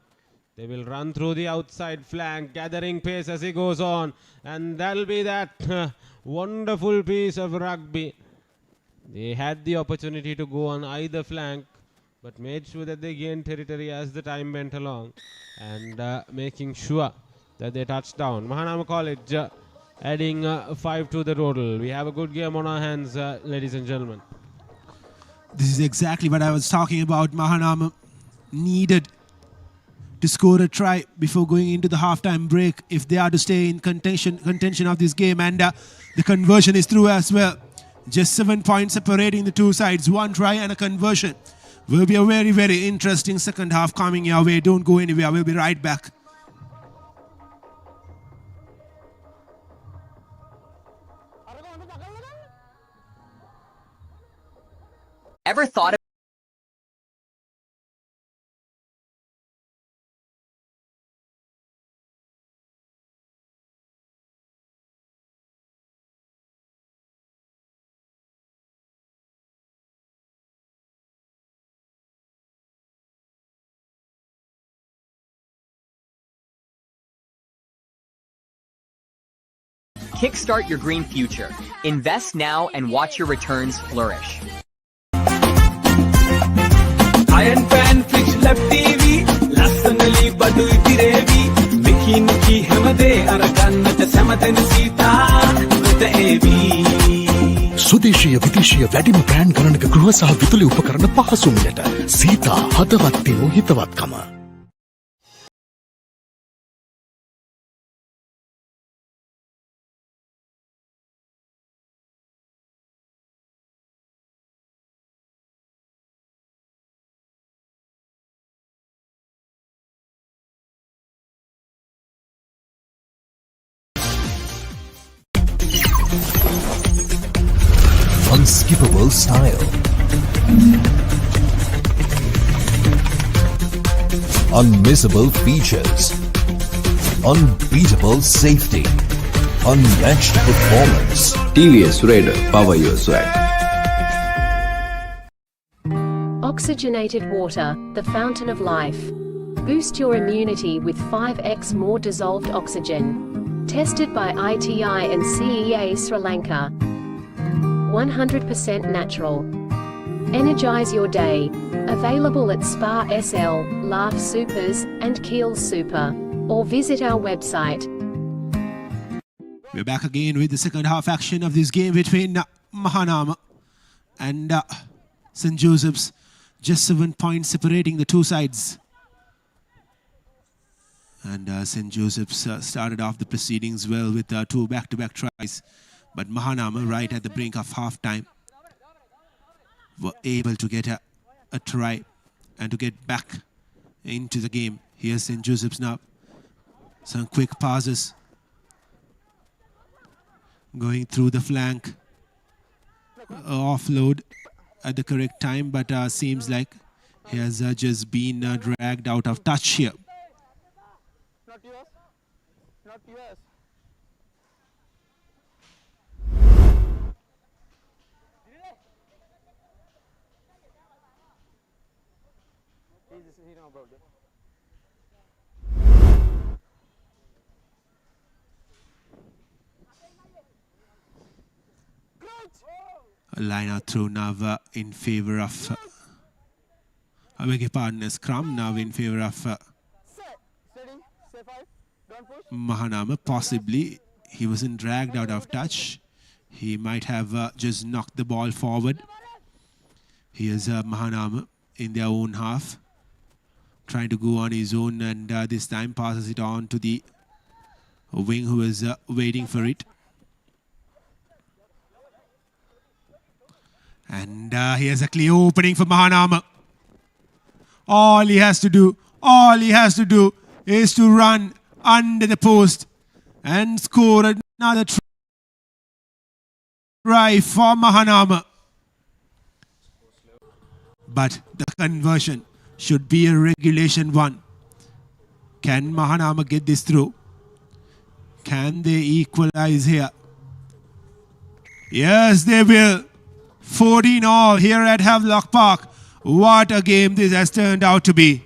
S1: They will run through the outside flank, gathering pace as he goes on. And that'll be that wonderful piece of rugby. They had the opportunity to go on either flank, but made sure that they gained territory as the time went along. And making sure that they touched down. Mahanama College adding 5 to the total. We have a good game on our hands, ladies and gentlemen.
S14: This is exactly what I was talking about. Mahanama needed to score a try before going into the halftime break if they are to stay in contention of this game, and the conversion is through as well. Just 7 points separating the two sides. 1 try and a conversion. Will be a very, very interesting second half coming your way. Don't go anywhere. We'll be right back.
S5: Ever thought of Kickstart your green future. Invest now and watch your returns flourish.
S15: Iron fan, fridge, lab TV, lassanali badu itirevi, Mickey Nicky hamade arakannata samatena sita mrita evi.
S12: සුදේශීය විදේශීය වැඩිම brand ගණනක ගෘහ සහ විදුලි උපකරණ පහසු මිලට සීතා හදවත් තියූ හිතවත්කම. Unskippable style, unmissable features, unbeatable safety, unmatched performance.
S20: TVS Raider, power your swag.
S24: Oxygenated water, the fountain of life. Boost your immunity with 5x more dissolved oxygen. Tested by ITI and CEA Sri Lanka. 100% natural. Energize your day. Available at Spa SL, Laugh Supers, and Keel Super. Or visit our website.
S14: We're back again with the second half action of this game between Mahanama and St. Joseph's. Just 7 points separating the two sides. And St. Joseph's started off the proceedings well with 2 back-to-back tries. But Mahanama, right at the brink of half-time, were able to get a try and to get back into the game. Here's St. Joseph's now. Some quick passes. Going through the flank. Offload at the correct time, but seems like he has just been dragged out of touch here.
S22: Not yours. Not yours.
S14: A line out through now in favor of I beg your pardon, scrum now in favor of Mahanama. Possibly he wasn't dragged out of touch. He might have just knocked the ball forward. Here's Mahanama in their own half, trying to go on his own, and this time passes it on to the wing who is waiting for it. And here's a clear opening for Mahanama. All he has to do is to run under the post and score another try for Mahanama. But the conversion should be a regulation one. Can Mahanama get this through? Can they equalize here? Yes, they will. 14 all here at Havelock Park. What a game this has turned out to be.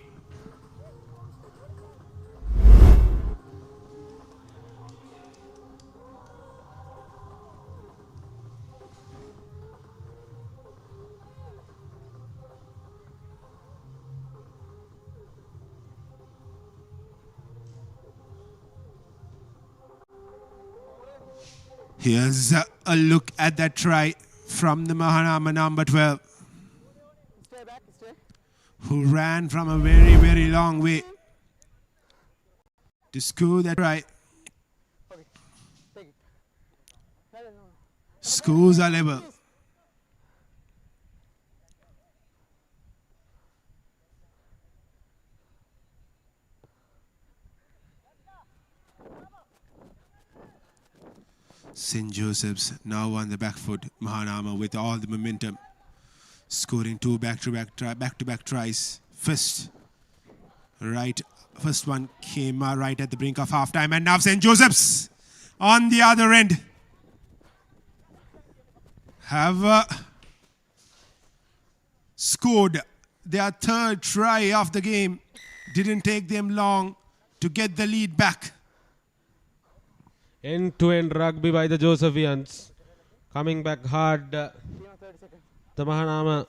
S14: Here's a look at that try from the Mahanama number 12, who ran from a very, very long way to score that try. Scores are level. St. Joseph's now on the back foot. Mahanama with all the momentum, scoring two back-to-back tries. First one came right at the brink of halftime, and now St. Joseph's on the other end have scored their third try of the game. Didn't take them long to get the lead back.
S1: End-to-end rugby by the Josephians. Coming back hard. The Mahanama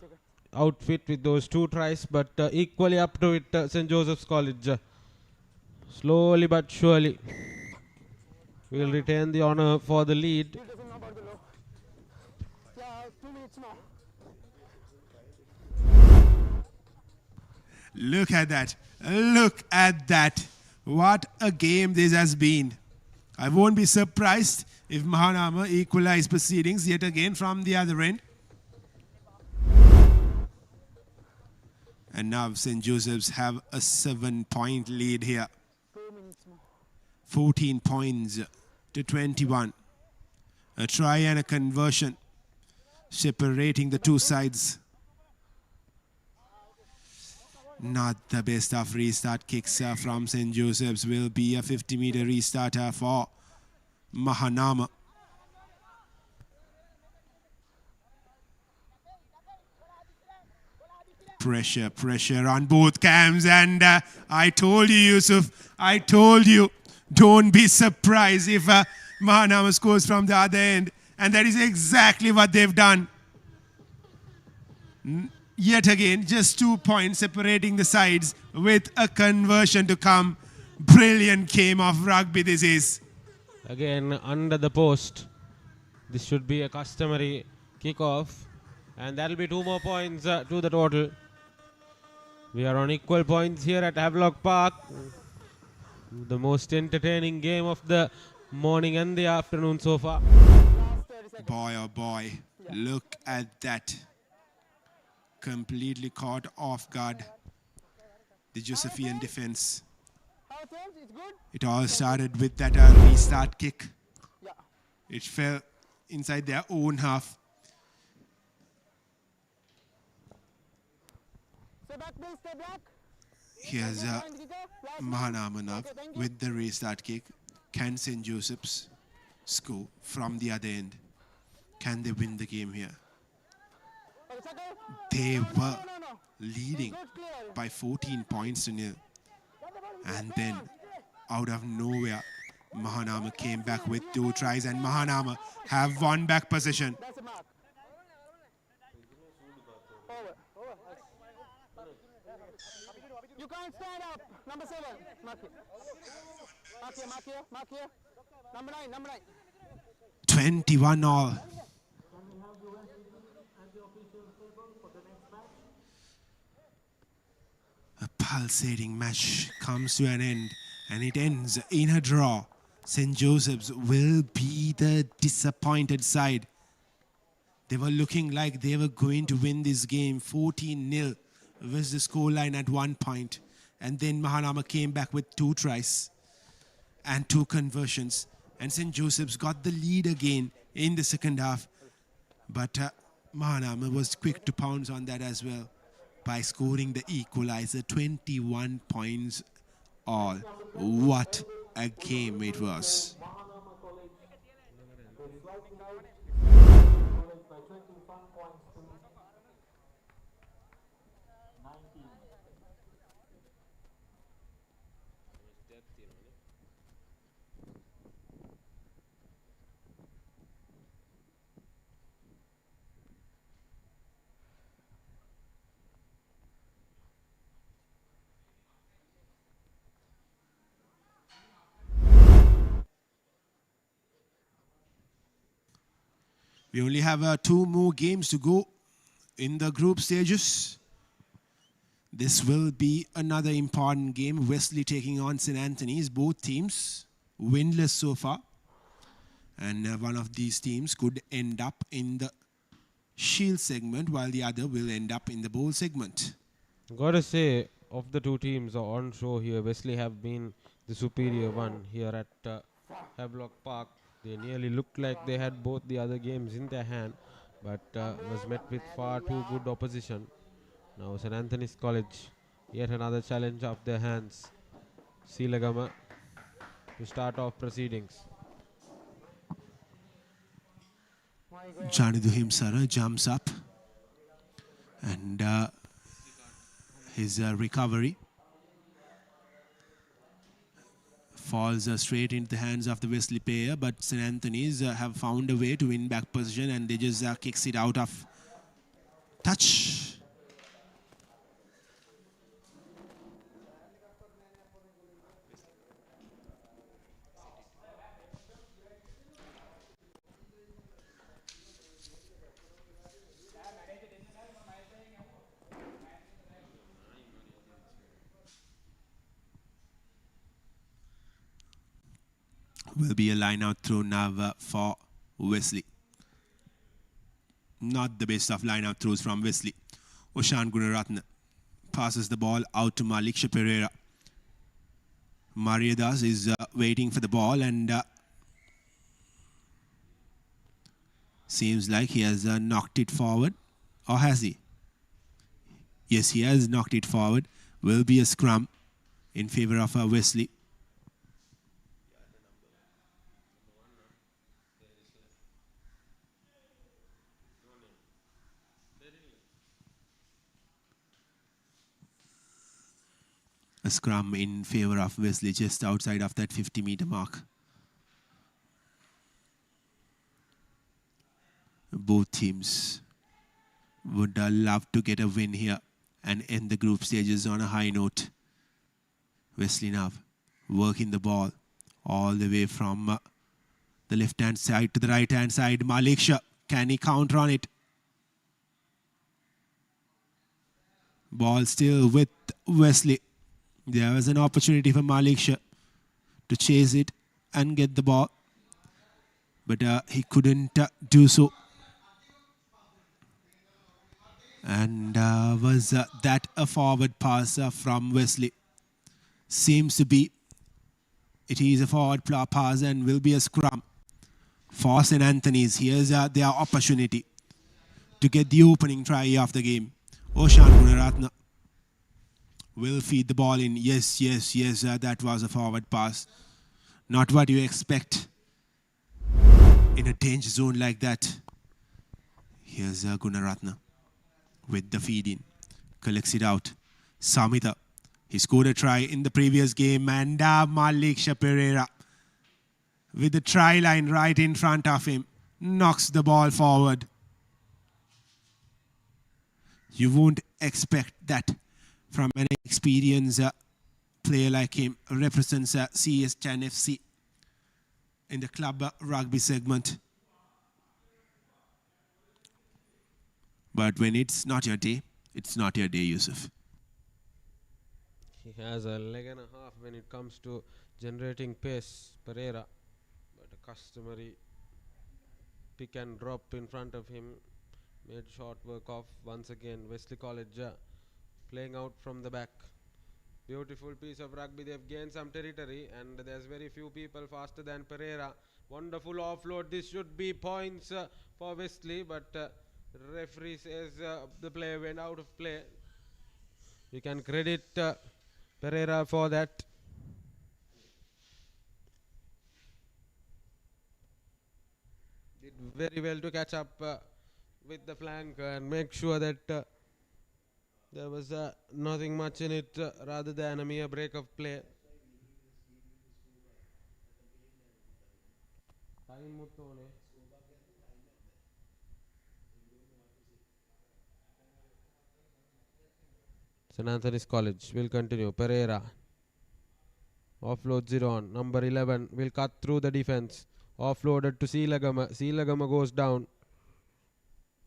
S1: outfit with those two tries, but equally up to it, St. Joseph's College. Slowly but surely will retain the honor for the lead.
S14: Look at that. Look at that. What a game this has been. I won't be surprised if Mahanama equalize proceedings yet again from the other end. And now St. Joseph's have a 7-point lead here. 14 points to 21. A try and a conversion separating the two sides. Not the best of restart kicks from St. Joseph's. Will be a 50-meter restarter for Mahanama. Pressure on both cams, and I told you, Yusuf, I told you, don't be surprised if Mahanama scores from the other end, and that is exactly what they've done. Yet again, just 2 points separating the sides with a conversion to come. Brilliant game of rugby this is.
S1: Again, under the post. This should be a customary kickoff, and that'll be 2 more points to the total. We are on equal points here at Havelock Park. The most entertaining game of the morning and the afternoon so far.
S14: Boy, oh boy, look at that. Completely caught off guard the Josephian defense. It all started with that restart kick. It fell inside their own half. Here's Mahanama now with the restart kick. Can St. Joseph's score from the other end? Can they win the game here? They were leading by 14 points to nil. And then, out of nowhere, Mahanama came back with 2 tries, and Mahanama have won back possession.
S22: You can't stand up. Number 7. Mark here. Mark here. Mark here.
S14: 21 all. A pulsating match comes to an end, and it ends in a draw. St. Joseph's will be the disappointed side. They were looking like they were going to win this game. 14-0 was the scoreline at one point. And then Mahanama came back with 2 tries and 2 conversions. And St. Joseph's got the lead again in the second half. But Mahanama was quick to pounce on that as well by scoring the equalizer. 21 points all. What a game it was. We only have 2 more games to go in the group stages. This will be another important game. Wesley taking on St. Anthony's. Both teams winless so far. And one of these teams could end up in the shield segment while the other will end up in the bowl segment.
S1: Gotta say, of the 2 teams on show here, Wesley have been the superior one here at Havelock Park. They nearly looked like they had both the other games in their hand, but was met with far too good opposition. Now St. Anthony's College, yet another challenge of their hands. Silagama to start off proceedings.
S14: Janatha Himsara jumps up and his recovery falls straight into the hands of the Wesley player, but St. Anthony's have found a way to win back position and they just kicks it out of touch. Will be a line out throw now for Wesley. Not the best of line out throws from Wesley. Oshan Gunaratna passes the ball out to Maliksha Pereira. Mariadas is waiting for the ball and seems like he has knocked it forward. Or has he? Yes, he has knocked it forward. Will be a scrum in favor of Wesley. A scrum in favor of Wesley just outside of that 50-meter mark. Both teams would love to get a win here and end the group stages on a high note. Wesley now working the ball all the way from the left-hand side to the right-hand side. Maliksha, can he counter on it? Ball still with Wesley. There was an opportunity for Maliksha to chase it and get the ball, but he couldn't do so. And was that a forward pass from Wesley? Seems to be. It is a forward pass and will be a scrum for St. Anthony's. Here's their opportunity to get the opening try of the game. Oshan Gunaratna will feed the ball in. Yes, that was a forward pass. Not what you expect in a danger zone like that. Here's Gunaratna with the feed in. Collects it out. Samita. He scored a try in the previous game. And Maliksha Pereira with the try line right in front of him. Knocks the ball forward. You won't expect that from an experienced player like him. Represents CS10 FC. in the club rugby segment. But when it's not your day, it's not your day, Yusuf.
S1: He has a leg and a half when it comes to generating pace, Pereira. But a customary pick and drop in front of him made short work of once again. Wesley College playing out from the back. Beautiful piece of rugby. They've gained some territory and there's very few people faster than Pereira. Wonderful offload. This should be points for Wesley, but referee says the play went out of play. We can credit Pereira for that. Did very well to catch up with the flank and make sure that there was nothing much in it rather than a mere break of play. St. Anthony's College will continue. Pereira offloads it on. Number 11 will cut through the defense. Offloaded to Seelagama. Seelagama goes down.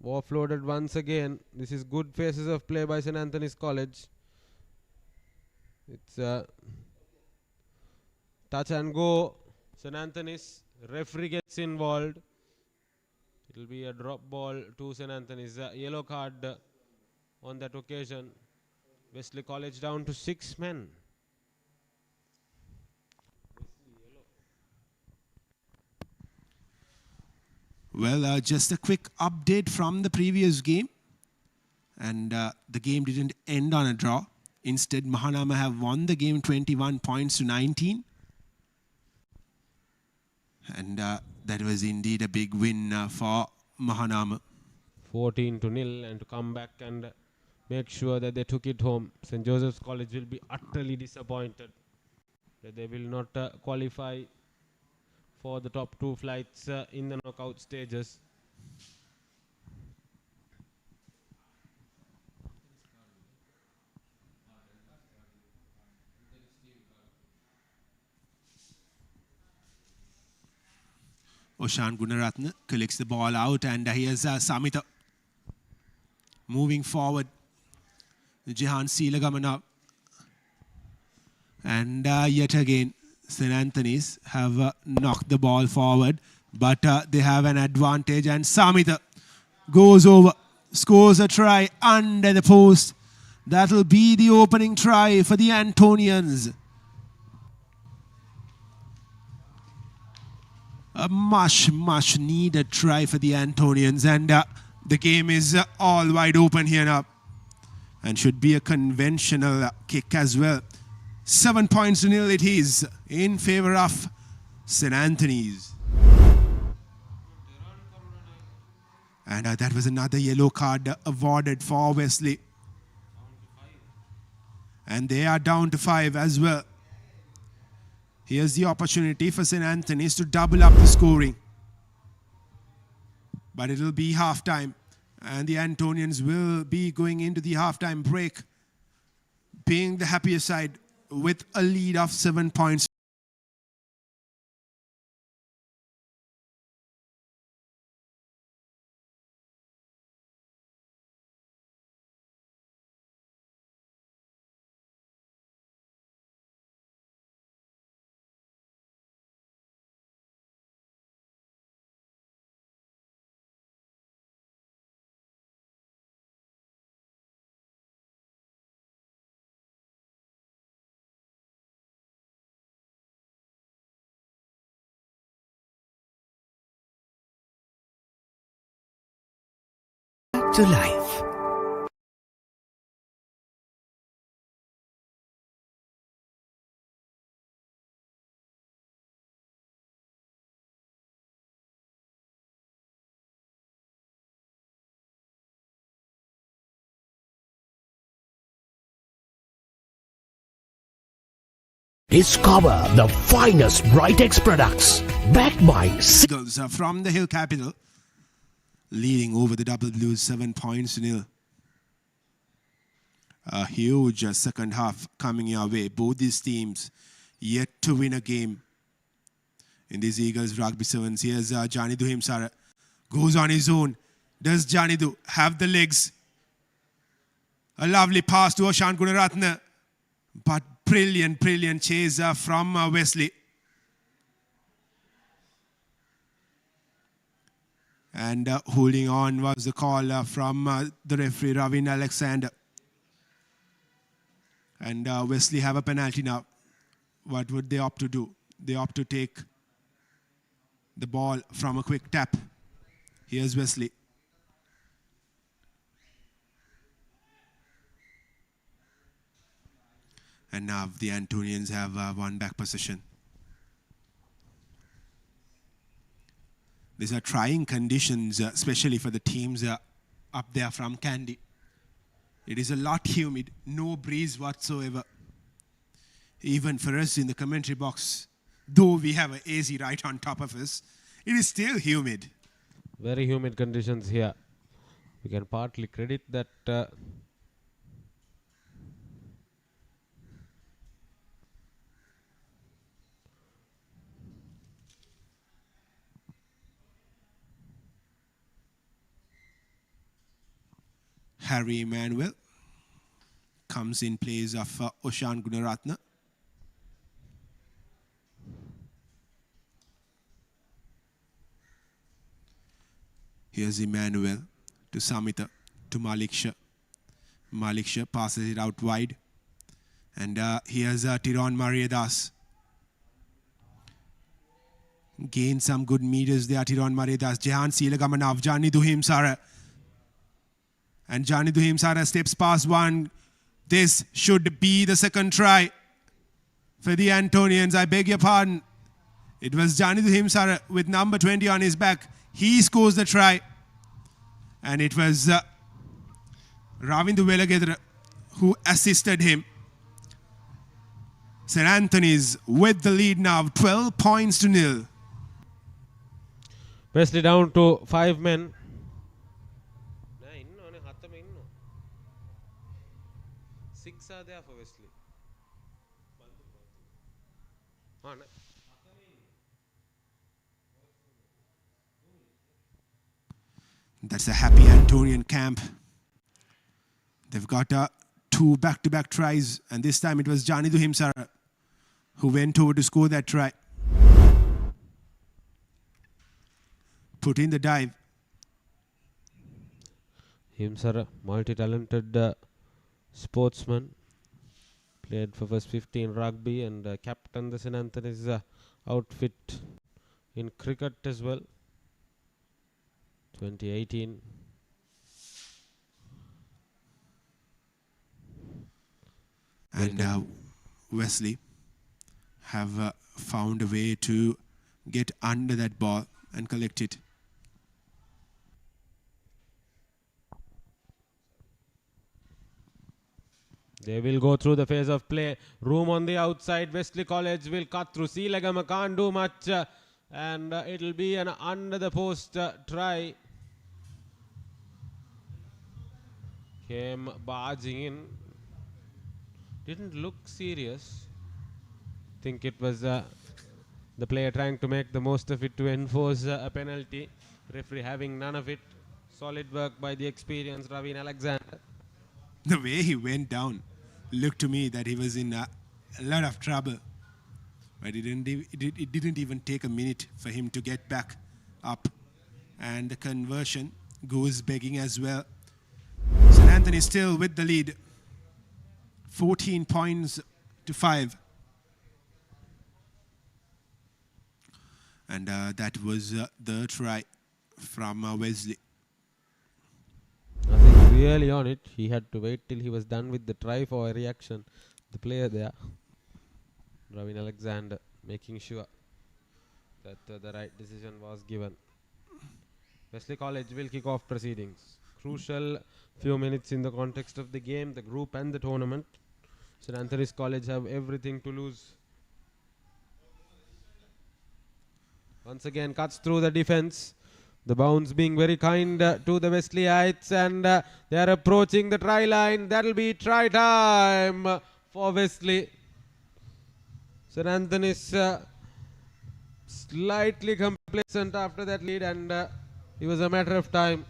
S1: Offloaded once again. This is good phases of play by St. Anthony's College. It's touch and go. St. Anthony's referee gets involved. It will be a drop ball to St. Anthony's. Yellow card on that occasion. Wesley College down to 6 men.
S14: Well, just a quick update from the previous game. And the game didn't end on a draw. Instead, Mahanama have won the game 21 points to 19. And that was indeed a big win for Mahanama.
S1: 14-0, and to come back and make sure that they took it home. St. Joseph's College will be utterly disappointed that they will not qualify for the top 2 flights in the knockout stages.
S14: Oshan Gunaratne collects the ball out, and here's Samita moving forward. Jehan Seelagamana. And yet again, St. Anthony's have knocked the ball forward, but they have an advantage, and Samita goes over, scores a try under the post. That'll be the opening try for the Antonians. A much needed try for the Antonians, and the game is all wide open here now, and should be a conventional kick as well. 7 points to 0 it is in favor of St. Anthony's. And that was another yellow card awarded for Wesley. And they are down to 5 as well. Here's the opportunity for St. Anthony's to double up the scoring. But it'll be halftime. And the Antonians will be going into the halftime break being the happier side with a lead of 7 points.
S11: To life. Discover the finest Brightex products, backed by
S14: Eagles from the Hill Capital, leading over the Double Blues 7 points to 0. A huge second half coming your way. Both these teams yet to win a game. in these Eagles Rugby Sevens. Here's Janatha Himsara. Goes on his own. Does Janatha have the legs? A lovely pass to Oshan Gunaratne. But brilliant chase from Wesley. And holding on was the call from the referee, Ravin Alexander. And Wesley have a penalty now. What would they opt to do? They opt to take the ball from a quick tap. Here's Wesley. And now the Antonians have won back possession. These are trying conditions, especially for the teams up there from Kandy. It is a lot humid, no breeze whatsoever. Even for us in the commentary box, though we have an AC right on top of us, it is still humid.
S1: Very humid conditions here. We can partly credit that
S14: Harry Emmanuel comes in place of Oshan Gunaratne. Here's Emmanuel to Samita, to Maliksha. Maliksha passes it out wide. And here's Tiron Mariadas. Gain some good meters there, Tiron Mariadas. Jehan Silagamanov, Janatha Himsara. And Janatha Himsara steps past one. This should be the second try for the Antonians. I beg your pardon. It was Janatha Himsara with number 20 on his back. He scores the try. And it was Ravindu Velagedra who assisted him. St. Anthony's with the lead now, 12 points to 0.
S1: Wesley down to 5 men. 6 are there for Wesley.
S14: That's a happy Antonian camp. They've got 2 back-to-back tries, and this time it was Janatha Himsara who went over to score that try. Put in the dive.
S1: Himsara, multi-talented sportsman, played for first 15 rugby and captain the St. Anthony's outfit in cricket as well. 2018.
S14: And Wesley have found a way to get under that ball and collect it.
S1: They will go through the phase of play. Room on the outside. Wesley College will cut through. Seelagama can't do much. And it will be an under the post try. Came barging in. Didn't look serious. Think it was the player trying to make the most of it to enforce a penalty. Referee having none of it. Solid work by the experienced Ravin Alexander.
S14: The way he went down looked to me that he was in a lot of trouble. But it didn't even take a minute for him to get back up. And the conversion goes begging as well. St. Anthony still with the lead. 14 points to 5. And that was the try from Wesley.
S1: Nothing really on it. He had to wait till he was done with the try for a reaction. The player there, Ravin Alexander, making sure that the right decision was given. Wesley College will kick off proceedings. Crucial few minutes in the context of the game, the group and the tournament. St. Anthony's College have everything to lose. Once again cuts through the defense. The bounce being very kind to the Wesleyites, and they are approaching the try line. That will be try time for Wesley. St. Anthony's slightly complacent after that lead, and it was a matter of time.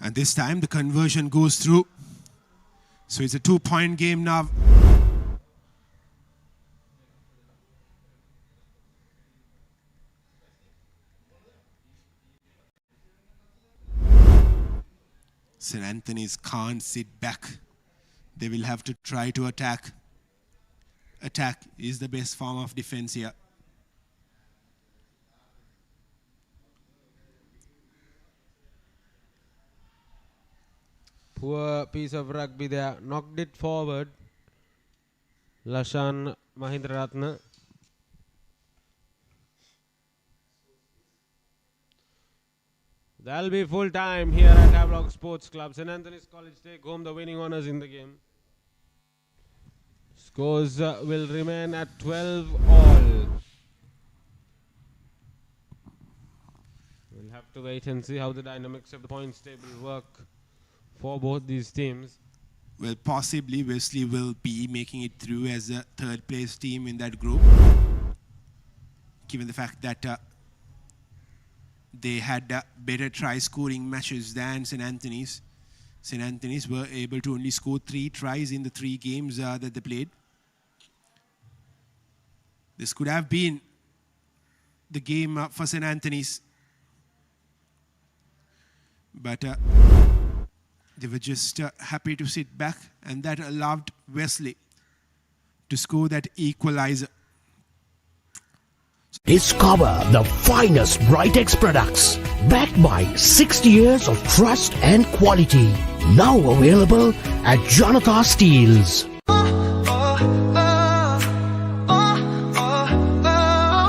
S14: And this time the conversion goes through. So it's a 2-point game now. St. Anthony's can't sit back. They will have to try to attack. Attack is the best form of defense here.
S1: Poor piece of rugby there. Knocked it forward. Lashan Mahindraratna. That'll be full time here at Havelock Sports Club. St. Anthony's College take home the winning honours in the game. Scores will remain at 12 all. We'll have to wait and see how the dynamics of the points table work for both these teams.
S14: Well, possibly Wesley will be making it through as a third place team in that group, given the fact that they had better try scoring matches than St. Anthony's. St. Anthony's were able to only score 3 tries in the 3 games that they played. This could have been the game for St. Anthony's, but they were just happy to sit back, and that allowed Wesley to score that equalizer.
S12: Discover the finest Brightex products, backed by 60 years of trust and quality. Now available at Janatha Steels.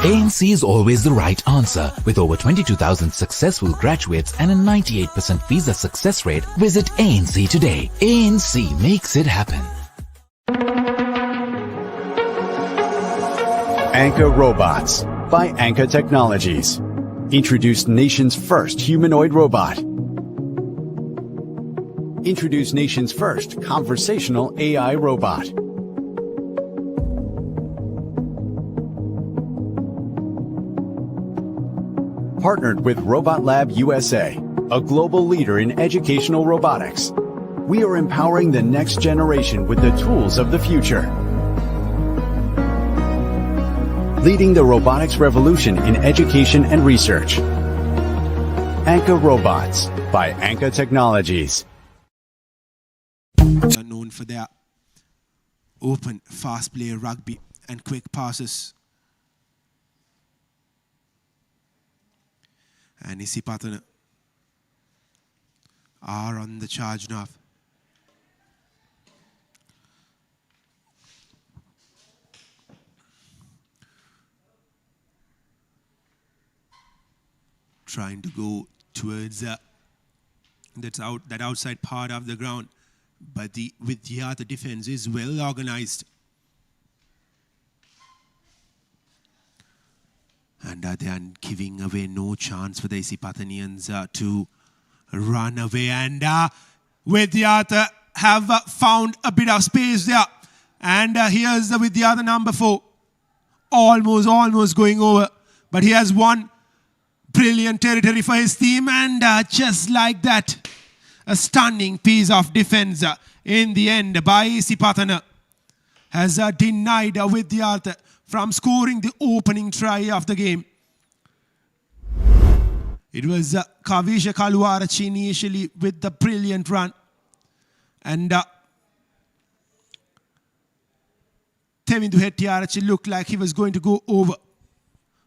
S6: ANC is always the right answer. With over 22,000 successful graduates and a 98% visa success rate, visit ANC today. ANC makes it happen.
S4: Anchor Robots by Anchor Technologies. Introduced nation's first humanoid robot. Introduced nation's first conversational AI robot. Partnered with Robot Lab USA, a global leader in educational robotics. We are empowering the next generation with the tools of the future. Leading the robotics revolution in education and research. Anchor Robots by Anchor Technologies.
S14: Are known for their open, fast play rugby and quick passes. And Isipatana are on the charge now. Trying to go towards that outside part of the ground, but the Vidyartha defense is well organized. And they are giving away no chance for the Isipatanians to run away. And Vidyartha have found a bit of space there. And here's the Vidyartha number 4. Almost going over. But he has won brilliant territory for his team. And just like that, a stunning piece of defense in the end by Isipatana has denied Vidyartha from scoring the opening try of the game. It was Kavisha Kaluarachi initially with the brilliant run. And Tevindu Hettiarachi looked like he was going to go over.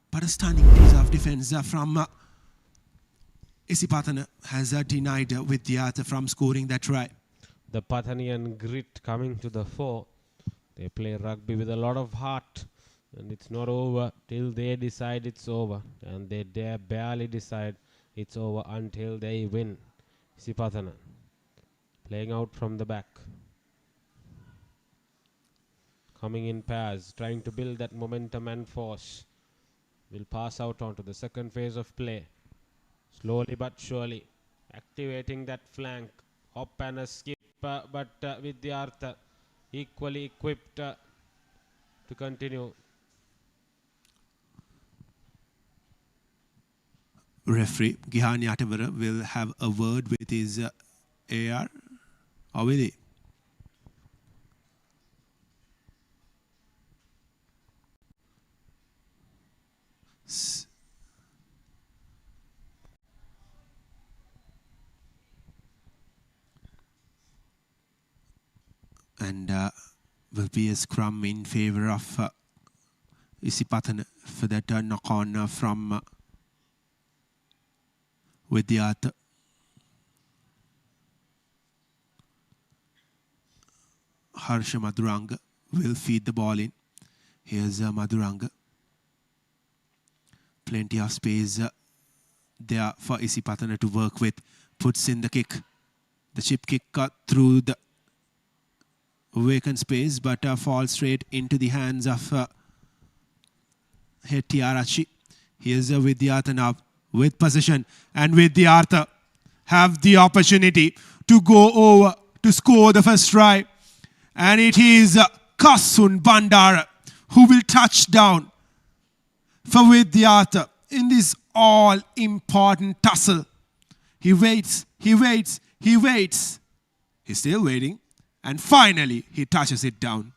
S14: But a stunning piece of defense from Isipatana has denied Vidyartha from scoring that try.
S1: The Pathanian grit coming to the fore. They play rugby with a lot of heart. And it's not over till they decide it's over. And they dare barely decide it's over until they win. Isipatana playing out from the back. coming in pairs, trying to build that momentum and force. Will pass out onto the second phase of play. Slowly but surely, activating that flank. Hop and a skip, but Vidyartha equally equipped to continue.
S14: Referee Gihan Yatavara will have a word with his AR. Or will he? And will be a scrum in favor of Isipatana for that knock on from Vidyartha. Harsha Maduranga will feed the ball in. Here's Maduranga. Plenty of space there for Isipatana to work with. Puts in the kick. The chip kick cut through the vacant space, but falls straight into the hands of Hettiarachi. Here's Vidyartha now with possession, and Vidyartha have the opportunity to go over to score the first try, and it is Kasun Bandara who will touch down for Vidyartha in this all-important tussle. He waits, he waits, he waits. He's still waiting, and finally he touches it down.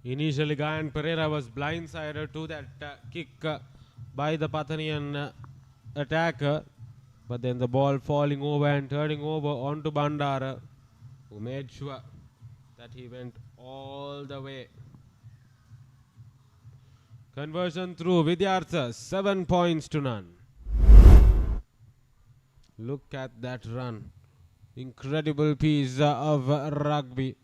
S1: Initially, Gayan Pereira was blindsided to that kick by the Pathanian attacker, but then the ball falling over and turning over onto Bandara, who made sure that he went all the way. Conversion through Vidyartha, 7 points to none. Look at that run. Incredible piece of rugby.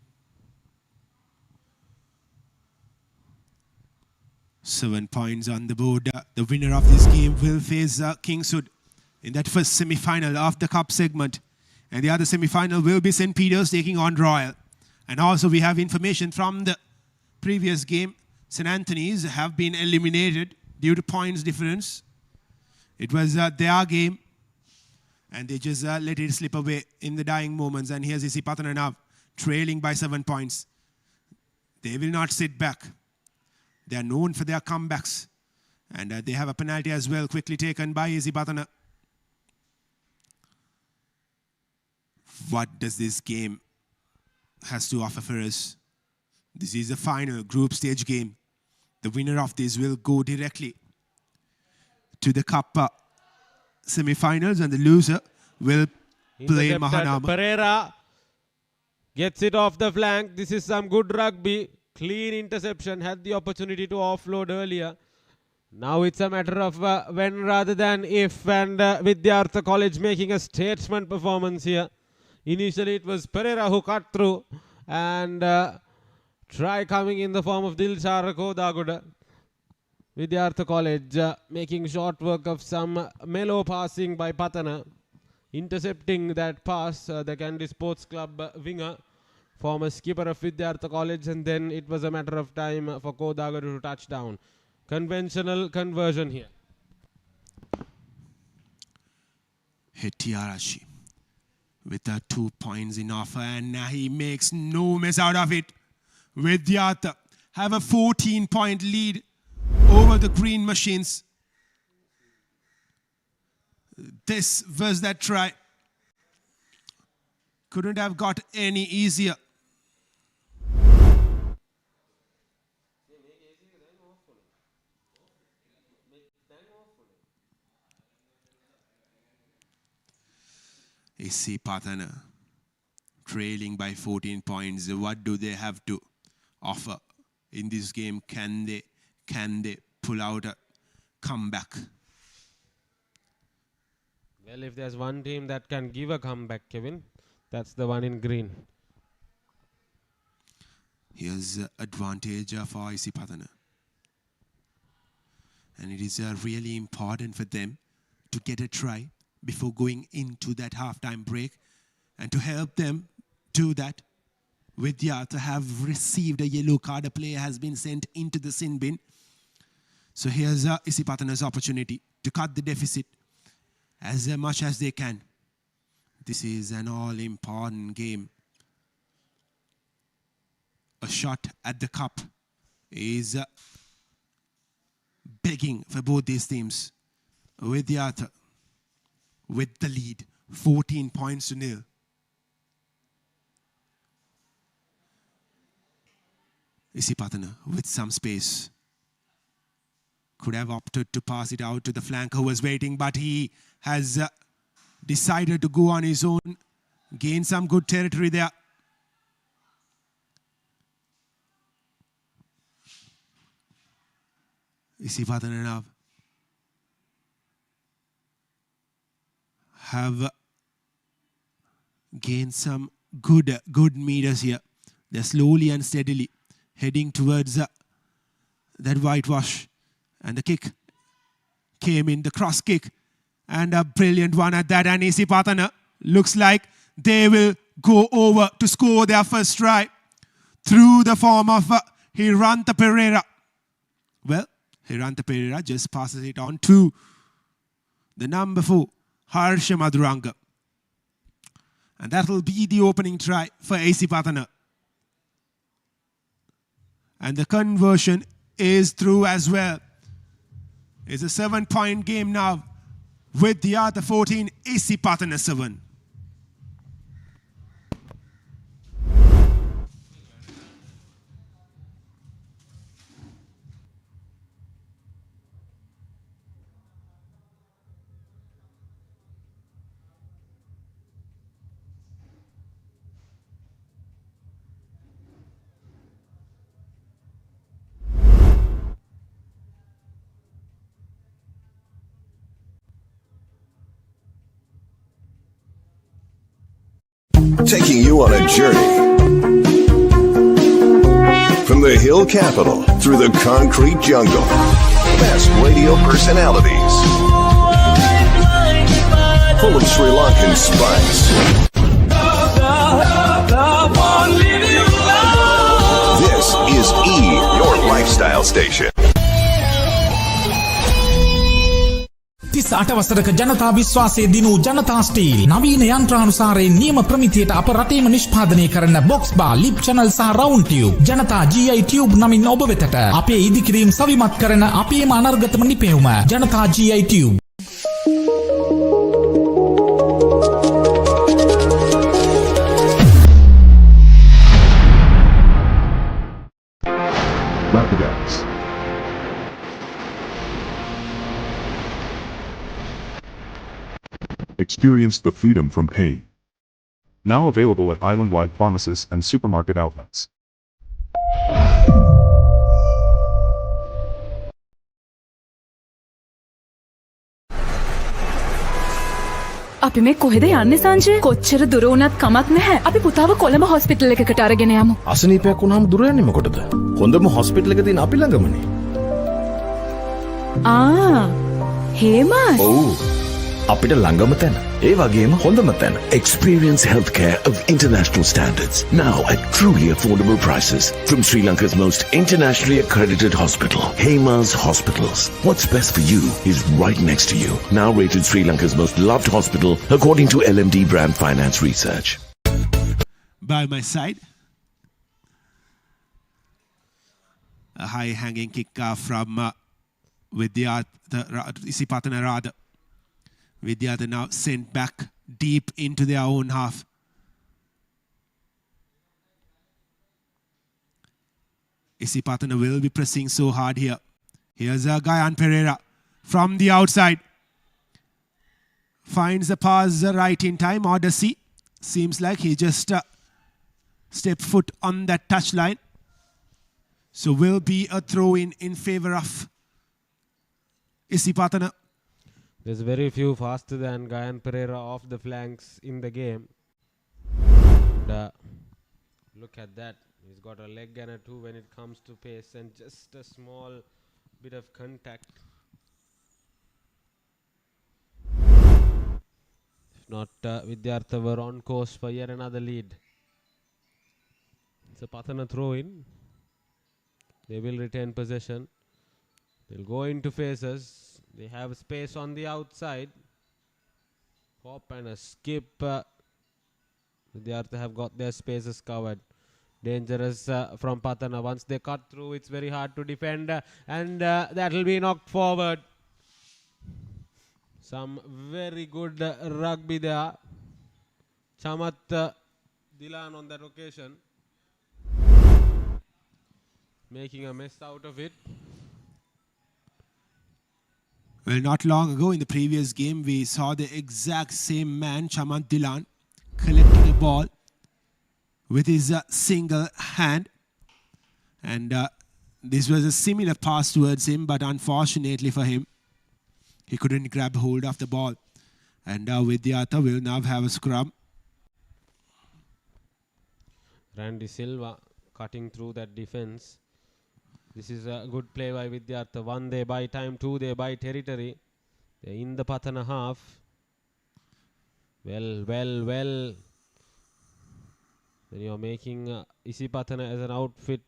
S14: 7 points on the board. The winner of this game will face Kingswood in that first semi-final of the cup segment. And the other semi-final will be St. Peter's taking on Royal. And also we have information from the previous game. St. Anthony's have been eliminated due to points difference. It was their game, and they just let it slip away in the dying moments. And here's Isipatana now, trailing by 7 points. They will not sit back. They are known for their comebacks. And they have a penalty as well, quickly taken by Isipatana. What does this game has to offer for us? This is the final group stage game. The winner of this will go directly to the cup semi-finals, and the loser will play Mahanama.
S1: Pereira gets it off the flank. This is some good rugby. Clean interception. Had the opportunity to offload earlier. Now it's a matter of when rather than if, and Vidyartha College making a statesman performance here. Initially it was Pereira who cut through, and try coming in the form of Dilshara Kodaguda. Vidyartha College making short work of some mellow passing by Patana. Intercepting that pass, the Candy Sports Club winger, former skipper of Vidyartha College, and then it was a matter of time for Kodaguda to touch down. Conventional conversion here.
S14: Hettiarachi with 2 points in offer, and he makes no mess out of it. Vidyartha have a 14-point lead over the Green Machines. This was that try. Couldn't have got any easier. Isipatana trailing by 14 points. What do they have to offer in this game? Can they pull out a comeback?
S1: Well, if there's one team that can give a comeback, Kevin, that's the one in green.
S14: Here's advantage for Isipatana. And it is really important for them to get a try before going into that halftime break. And to help them do that, Vidyartha have received a yellow card. A player has been sent into the sin bin. So here's Isipatana's opportunity to cut the deficit as much as they can. This is an all-important game. A shot at the cup is begging for both these teams. Vidyartha with the lead, 14 points to 0. Isipatana with some space. Could have opted to pass it out to the flanker who was waiting, but he has decided to go on his own, gain some good territory there. Isipatana now have gained some good meters here. They're slowly and steadily heading towards that whitewash. And the kick came in, the cross kick. And a brilliant one at that. And Isipatana looks like they will go over to score their first try through the form of Hiranta Pereira. Well, Hiranta Pereira just passes it on to the number 4, Harsha Maduranga. And that will be the opening try for Isipatana. And the conversion is through as well. It's a 7-point game now. Vidyartha 14, Isipatana 7.
S10: Taking you on a journey from the hill capital through the concrete jungle. Best radio personalities, full of Sri Lankan spice. This is your lifestyle station.
S23: 38 වසරක ජනතා විශ්වාසයේ දිනූ ජනතා steel නවීන යන්ත්‍රානුසාරයෙන් නියම ප්‍රමිතියට අප රටේම නිෂ්පාදනය කරන box බා ලිප් channel සහ round tube ජනතා GI ටියුබ් නමින් ඔබ වෙතට අපේ ඉදිකිරීම් සවිමත් කරන අපේම අනර්ගතම නිපැයුම ජනතා GI tube.
S9: Experience the freedom from pain. Now available at island-wide pharmacies and supermarket outlets.
S16: අපි මේ කොහෙද යන්නේ සංජය? කොච්චර දුර වුණත් කමක් නැහැ. අපි පුතාව කොළඹ හොස්පිටල් එකකට අරගෙන යමු.
S18: අසනීපයක් වුණාම දුර යන්නේ මොකටද? හොඳම හොස්පිටල් එක තියෙන අපි ළඟමනේ.
S16: හේමස්.
S18: ඔව්. අපිට ළඟම තැන. ඒ වගේම හොඳම තැන.
S2: Experience healthcare of international standards, now at truly affordable prices. From Sri Lanka's most internationally accredited hospital, Hema's Hospitals. What's best for you is right next to you. Now rated Sri Lanka's most loved hospital according to LMD Brand Finance Research.
S14: By my side, a high-hanging kick from Vidyartha, Isipatana rather. Vidyartha now sent back deep into their own half. Isipatana will be pressing so hard here. Here's a Gayan Pereira from the outside. Finds the pass right in time. Odyssey. Seems like he just stepped foot on that touchline. So will be a throw-in in favor of Isipatana.
S1: There's very few faster than Gayan Pereira off the flanks in the game. And, look at that. He's got a leg and a 2 when it comes to pace and just a small bit of contact. If not, Vidyartha were on course for yet another lead. It's a Patana throw in. They will retain possession. They'll go into phases. They have space on the outside. Hop and a skip. Vidyartha have got their spaces covered. Dangerous from Patana. Once they cut through, it's very hard to defend. And that will be knocked forward. Some very good rugby there. Chamat Dilan on that occasion, making a mess out of it.
S14: Well, not long ago in the previous game, we saw the exact same man, Chamat Dilan, collecting a ball with his single hand. And this was a similar pass towards him, but unfortunately for him, he couldn't grab hold of the ball. And Vidyartha will now have a scrum.
S1: Randy Silva cutting through that defense. This is a good play by Vidyartha. 1, they buy time. 2, they buy territory. They're in the Patana half. Well. When you're making Isipatana as an outfit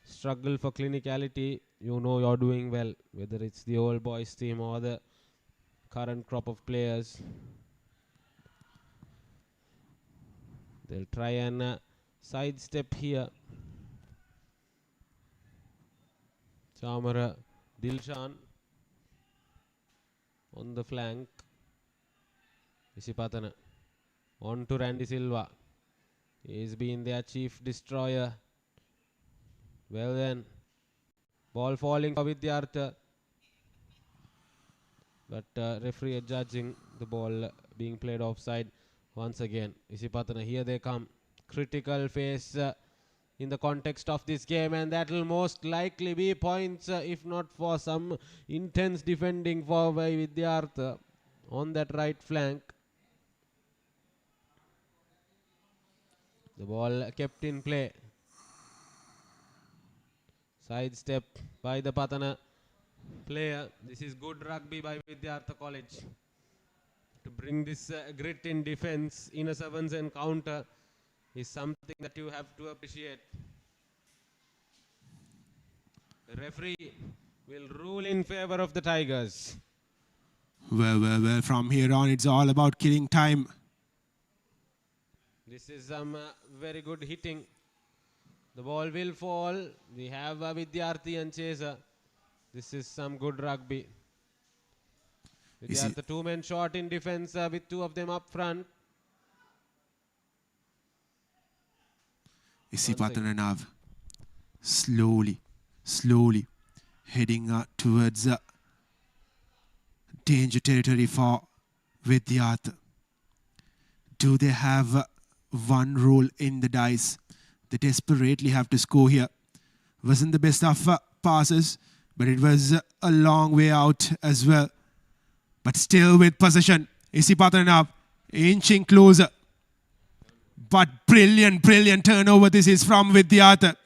S1: struggle for clinicality, you know you're doing well. Whether it's the old boys team or the current crop of players. They'll try and sidestep here. Chamara Dilshan on the flank. Isipatana on to Randy Silva. He's been their chief destroyer. Well then, ball falling for Vidyartha. But referee judging the ball being played offside once again. Isipatana, here they come. Critical phase in the context of this game, and that will most likely be points if not for some intense defending by Vidyartha on that right flank. The ball kept in play. Sidestep by the Patana player. This is good rugby by Vidyartha College. To bring this grit in defense in a sevens encounter is something that you have to appreciate. The referee will rule in favor of the Tigers.
S14: Well, from here on it's all about killing time.
S1: This is some very good hitting. The ball will fall. We have Vidyartha and Chaser. This is some good rugby. Vidyartha, 2 men short in defense with 2 of them up front.
S14: Isipatana now slowly heading towards danger territory for Vidyartha. Do they have one roll in the dice? They desperately have to score here. Wasn't the best of passes, but it was a long way out as well. But still with possession, Isipatana now inching closer. But brilliant turnover this is from Vidyartha.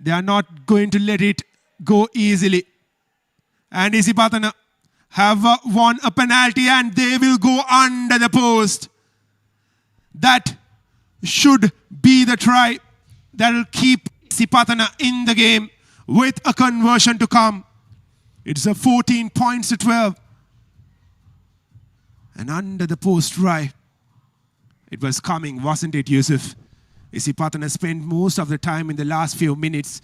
S14: They are not going to let it go easily. And Isipatana have won a penalty and they will go under the post. That should be the try that will keep Isipatana in the game with a conversion to come. It's a 14 points to 12. And under the post try. It was coming, wasn't it, Yusuf? Isipatana spent most of the time in the last few minutes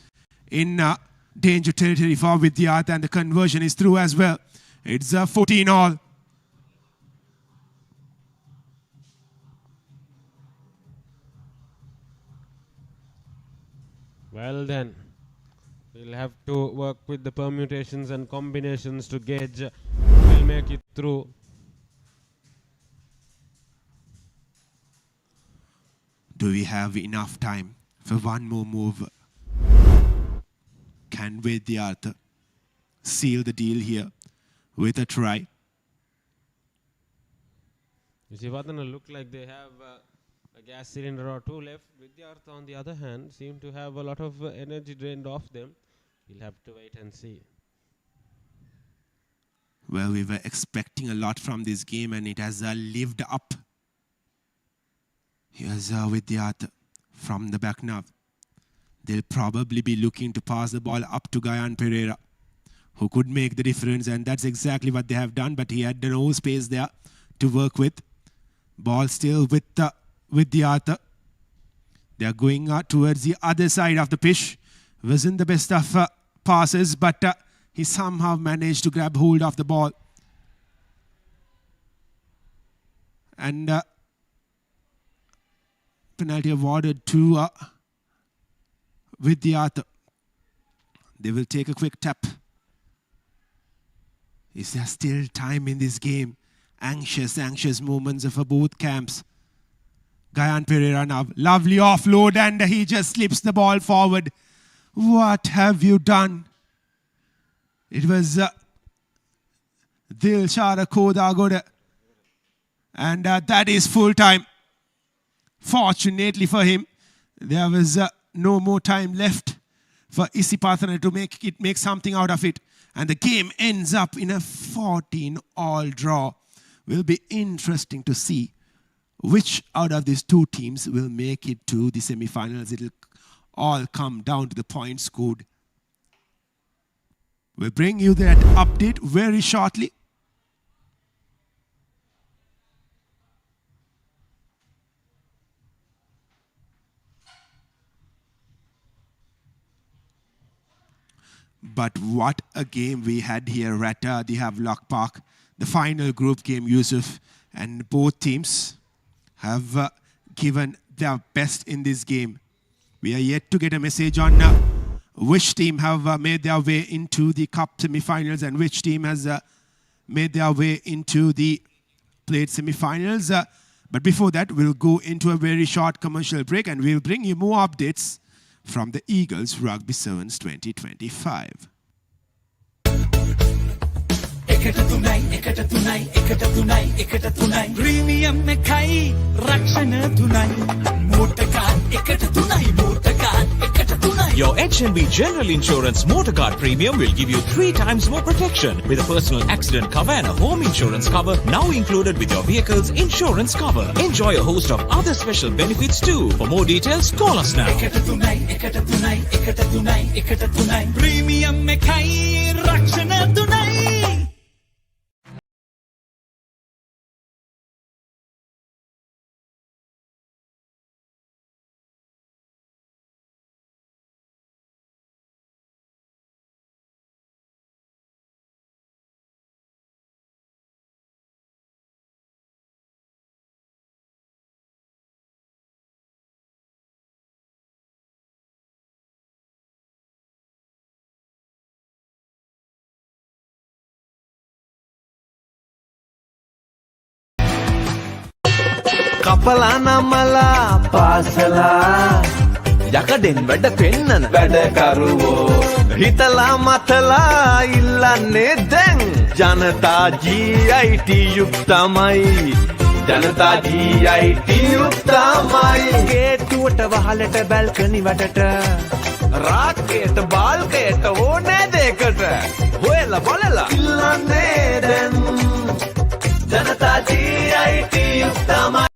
S14: in danger territory for Vidyartha, and the conversion is through as well. It's a 14-all.
S1: Well then, we'll have to work with the permutations and combinations to gauge who will make it through.
S14: Do we have enough time for one more move? Can Vidyartha seal the deal here with a try?
S1: Isipatana look like they have a gas cylinder or 2 left. Vidyartha, on the other hand, seem to have a lot of energy drained off them. We'll have to wait and see.
S14: Well, we were expecting a lot from this game and it has lived up Here's Vidyartha from the back now. They'll probably be looking to pass the ball up to Gayan Pereira, who could make the difference, and that's exactly what they have done, but he had no space there to work with. Ball still with Vidyartha. They are going towards the other side of the pitch. Wasn't the best of passes, but he somehow managed to grab hold of the ball. And penalty awarded to Vidyartha. They will take a quick tap. Is there still time in this game? Anxious moments for both camps. Gayan Pereira now, lovely offload, and he just slips the ball forward. What have you done? It was Dilshara Kodagode. And that is full time. Fortunately for him, there was no more time left for Isipatana to make something out of it. And the game ends up in a 14-all draw. Will be interesting to see which out of these two teams will make it to the semi-finals. It'll all come down to the points scored. We'll bring you that update very shortly. But what a game we had here at the Havelock Park. The final group game, Yusuf, and both teams have given their best in this game. We are yet to get a message on which team have made their way into the cup semi-finals and which team has made their way into the plate semi-finals. But before that, we'll go into a very short commercial break and we'll bring you more updates from the Eagles Rugby Sevens 2025.
S15: Premium में खाई रक्षण तुनाई मोटकार एकट तुनाई मोटकार एकट तुनाई.
S21: Your H&B General Insurance Motor Car Premium will give you 3 times more protection with a personal accident cover and a home insurance cover now included with your vehicle's insurance cover. Enjoy a host of other special benefits too. For more details, call us now.
S15: एकट तुनाई premium में खाई रक्षण तुनाई.
S13: කපලා නමලා පාසලා යකඩෙන් වැඩ පෙන්නන වැඩකරුවෝ හිතලා මතලා ඉල්ලන්නේ දැන් ජනතා GIT යුක්තමයි ජනතා GIT යුක්තමයි ගේට්ටුවට වහලට බැල්කනි වටට රාක්කයට බාල්කයට ඕනෑ දෙකට හොයලා බලලා ඉල්ලන්නේ දැන් ජනතා GIT යුක්තමයි.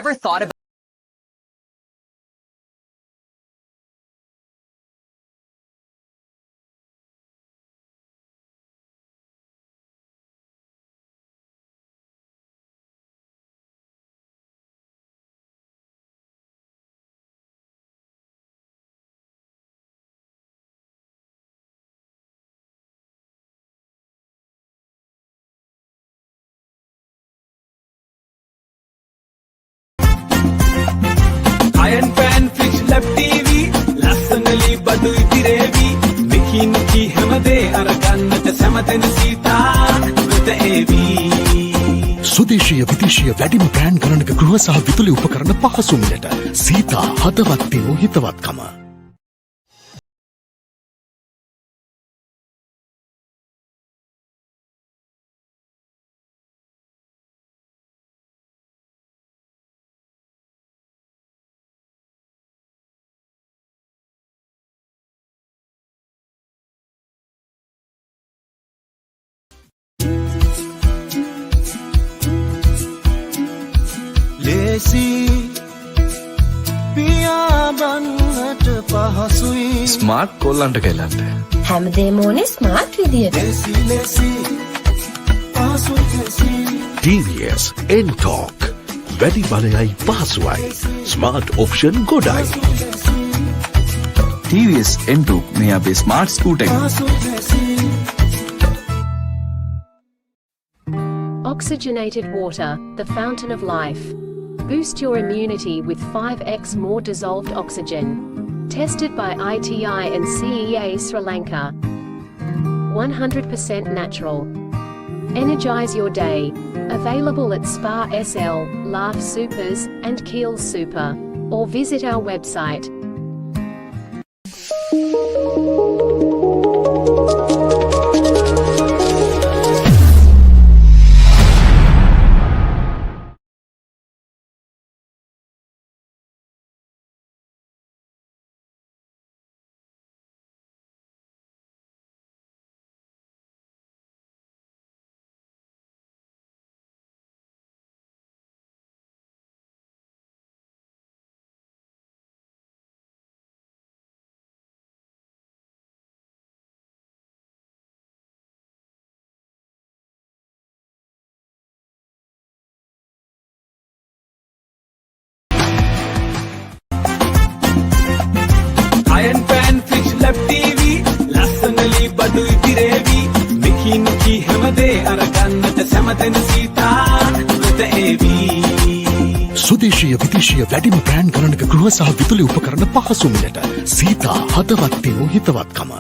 S5: Ever thought about
S15: හැමදේ අරගන්නට සැමතෙන Sita වෙත ඒවි
S12: සුදේශීය විදේශීය වැඩිම බ්‍රෑන්ඩ් ගණනක ගෘහ සහ විදුලි උපකරණ පහසු මිලට සීතා හදවත් දිනු හිතවත්කම.
S18: ස්මාර්ට් කොල්ලන්ට කෙල්ලන්ට
S3: හැමදේම ඕනේ ස්මාර්ට් විදියට.
S12: TVS N-Talk වැඩි බලයයි පහසුවයි ස්මාර්ට් ඔප්ෂන් ගොඩයි.
S13: TVS N-Talk මේ අපේ ස්මාර්ට් ස්කූටර් එක.
S24: Oxygenated water, the fountain of life. Boost your immunity with 5x more dissolved oxygen. Tested by ITI and CEA Sri Lanka. 100% natural. Energize your day. Available at Spa SL, Laugh Supers, and Keel Super. Or visit our website.
S15: Iron pan, fridge, lap TV ලස්සනලි බඩු ඉතිරේවි මිකි නුකි හැමදේ අරගන්නට සැමතෙන සීතා වෙත ඒවි
S12: සුදේශීය විදේශීය වැඩිම brand ගණනක ගෘහ සහ විදුලි උපකරණ පහසු මිලට සීතා හදවත් දිනු හිතවත්කම.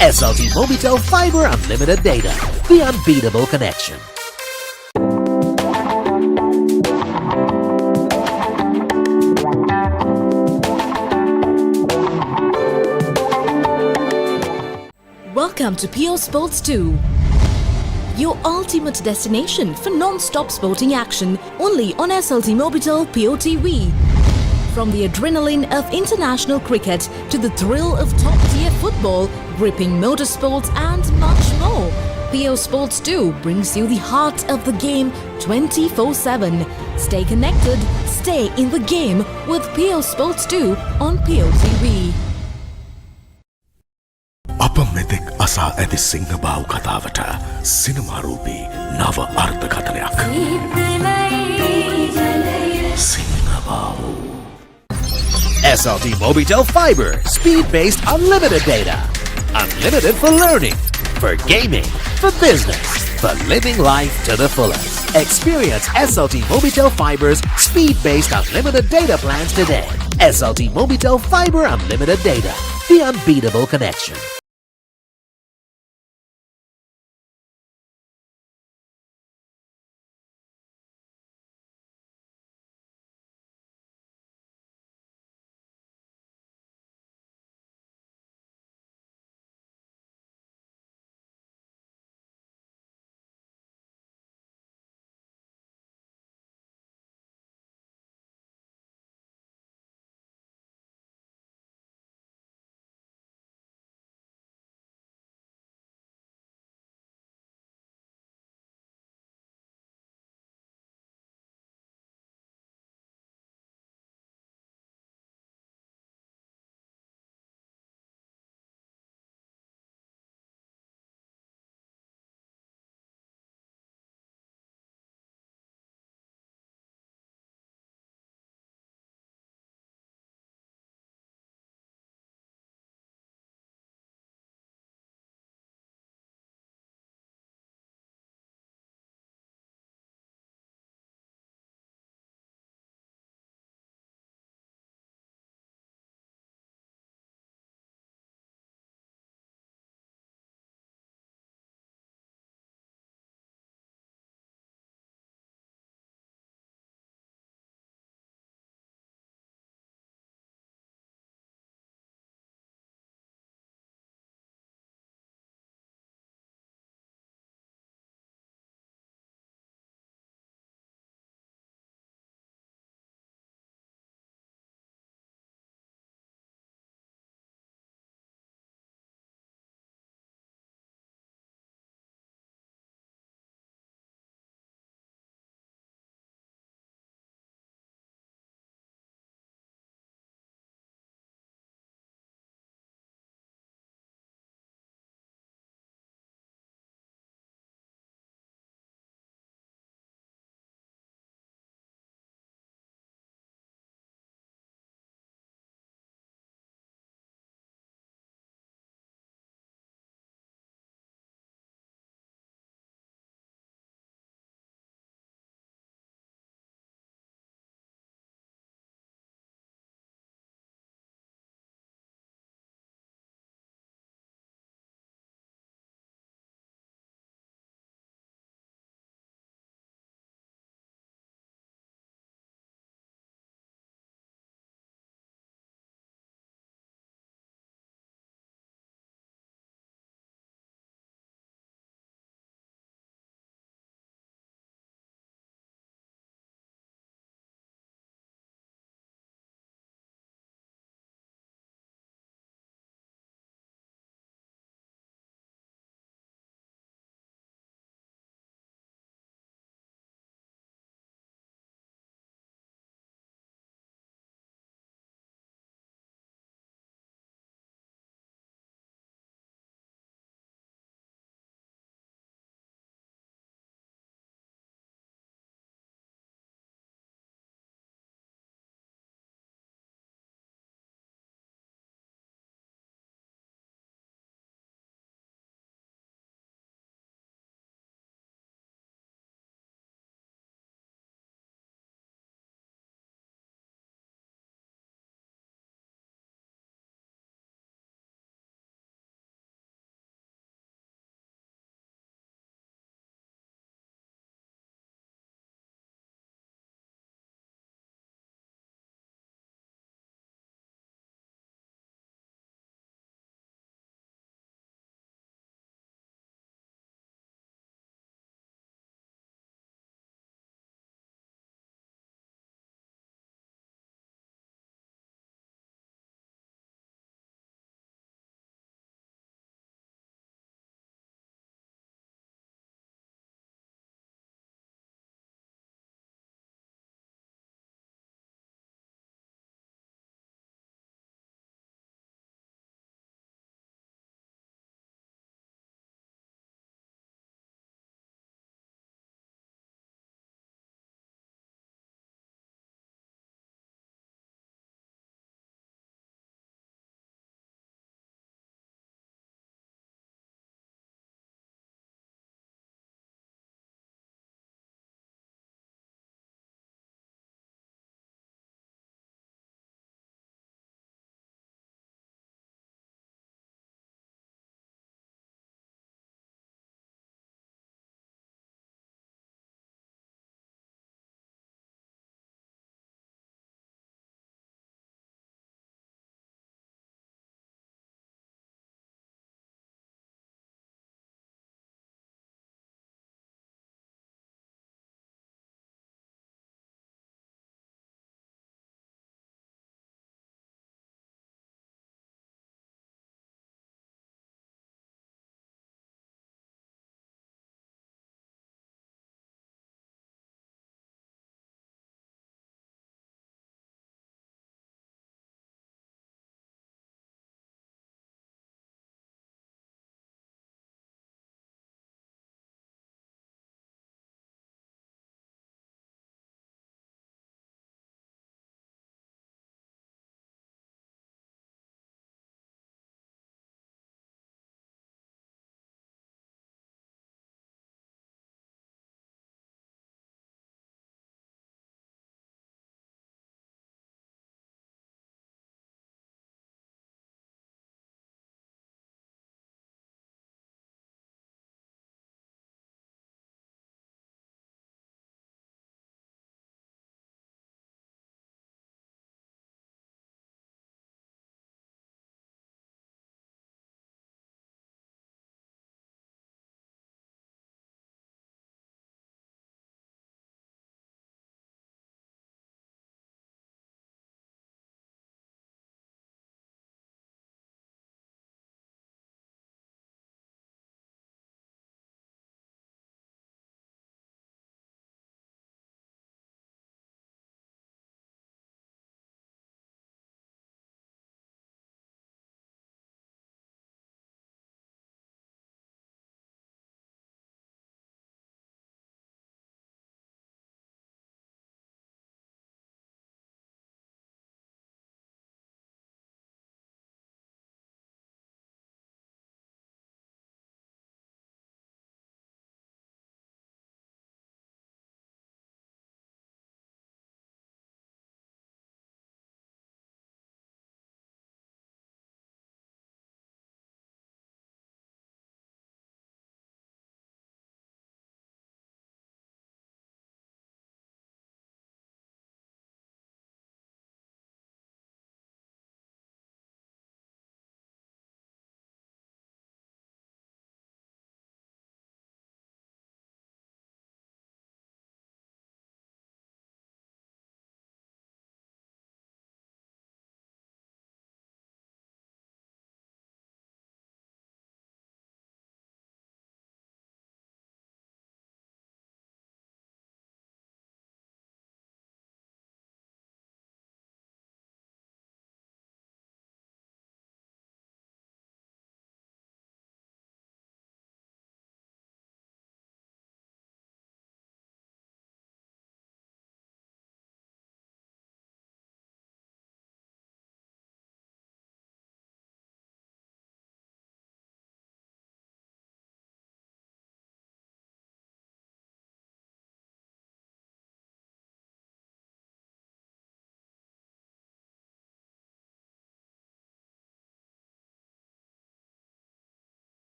S11: SLT Mobitel Fiber Unlimited Data. The unbeatable connection.
S8: Welcome to PO Sports 2. Your ultimate destination for non-stop sporting action only on SLT Mobitel PO TV. From the adrenaline of international cricket to the thrill of top-tier football, gripping motorsports and much more, PO Sports 2 brings you the heart of the game 24/7. Stay connected, stay in the game with PO Sports 2 on PO TV.
S12: අප මෙතෙක් කෙනෙක් අසා ඇති සිංහ බාහු කතාවට සිනමා රූපී නව අර්ථකථනයක්. සිංහ බාහු.
S11: SLT Mobitel Fiber, speed-based unlimited data. Unlimited for learning, for gaming, for business, for living life to the fullest. Experience SLT Mobitel Fiber's speed-based unlimited data plans today. SLT Mobitel Fiber Unlimited Data, the unbeatable connection.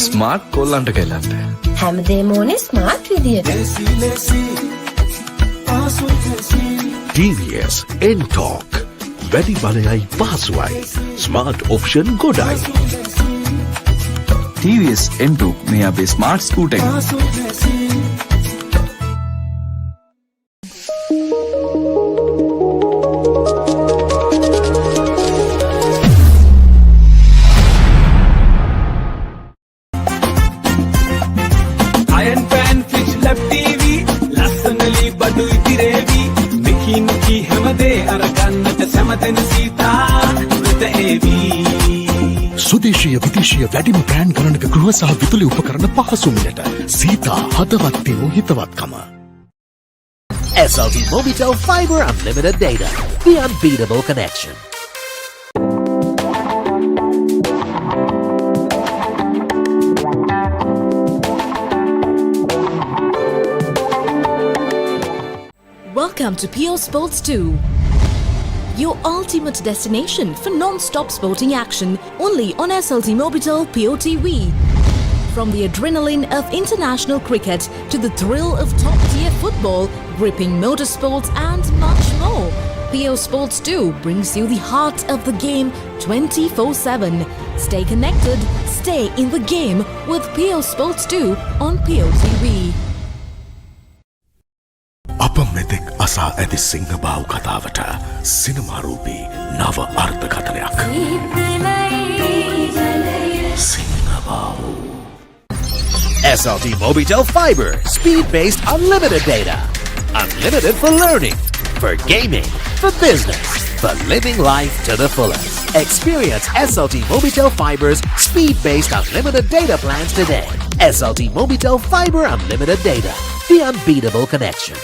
S13: Smart කොල්ලන්ට කෙල්ලන්ට
S3: හැමදේම ඕනේ smart විදියට.
S12: TVS N-Talk වැඩි බලයයි පහසුවයි smart option ගොඩයි.
S13: TVS N2 මේ අපේ ස්මාර්ට් ස්කූටර් එක.
S15: Iron pan, fridge, lap TV, ලස්සනලි බඩු ඉතිරේවි. මිකිනුකි හැමදේ අරගන්නට සැමතෙන සීතා වෙත ඒවි.
S12: සුදේශීය විදේශීය වැඩිම බ්‍රෑන්ඩ් ගණනක ගෘහ සහ විදුලි උපකරණ පහසුමිලට සීතා හදවත් වූ හිතවත්කම.
S11: SLT Mobitel Fiber Unlimited Data. The unbeatable connection.
S8: Welcome to PO Sports 2, your ultimate destination for non-stop sporting action only on SLT Mobitel POTV. From the adrenaline of international cricket to the thrill of top-tier football, gripping motorsports and much more, PO Sports 2 brings you the heart of the game 24/7. Stay connected, stay in the game with PO Sports 2 on POTV.
S12: අප මෙතෙක් අසා ඇති සිංහබාහු කතාවට සිනමාරූපී නව අර්ථකථනයක්. Sinhabahu.
S11: SLT Mobitel Fiber. Speed-based unlimited data. Unlimited for learning, for gaming, for business, for living life to the fullest. Experience SLT Mobitel Fiber's speed-based unlimited data plans today. SLT Mobitel Fiber Unlimited Data. The unbeatable connection.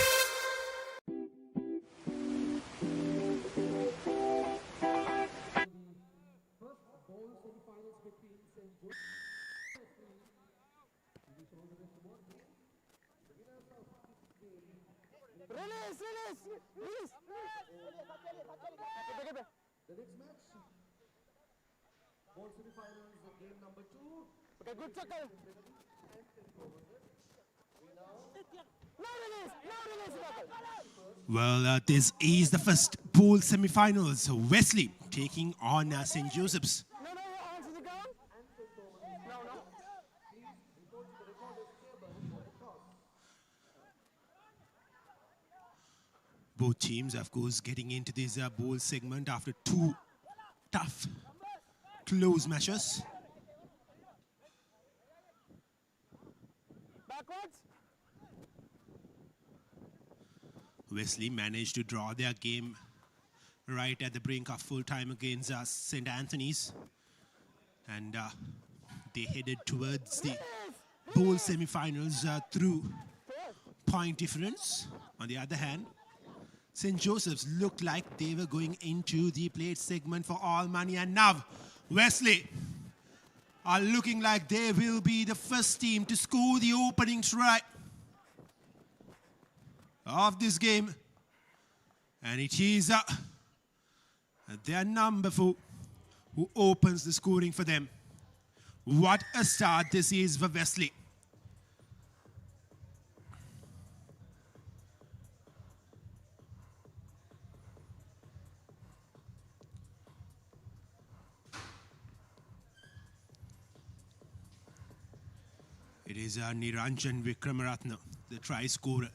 S14: Well, this is the first pool semi-finals. Wesley taking on St. Joseph's. Both teams, of course, getting into this bowl segment after two tough, close matches. Wesley managed to draw their game right at the brink of full time against St. Anthony's. And they headed towards the bowl semi-finals through point difference. On the other hand, St. Joseph's looked like they were going into the plate segment for all money. And now Wesley are looking like they will be the first team to score the opening try of this game. And it is their number 4 who opens the scoring for them. What a start this is for Wesley. It is Niranjan Vikramaratne, the try scorer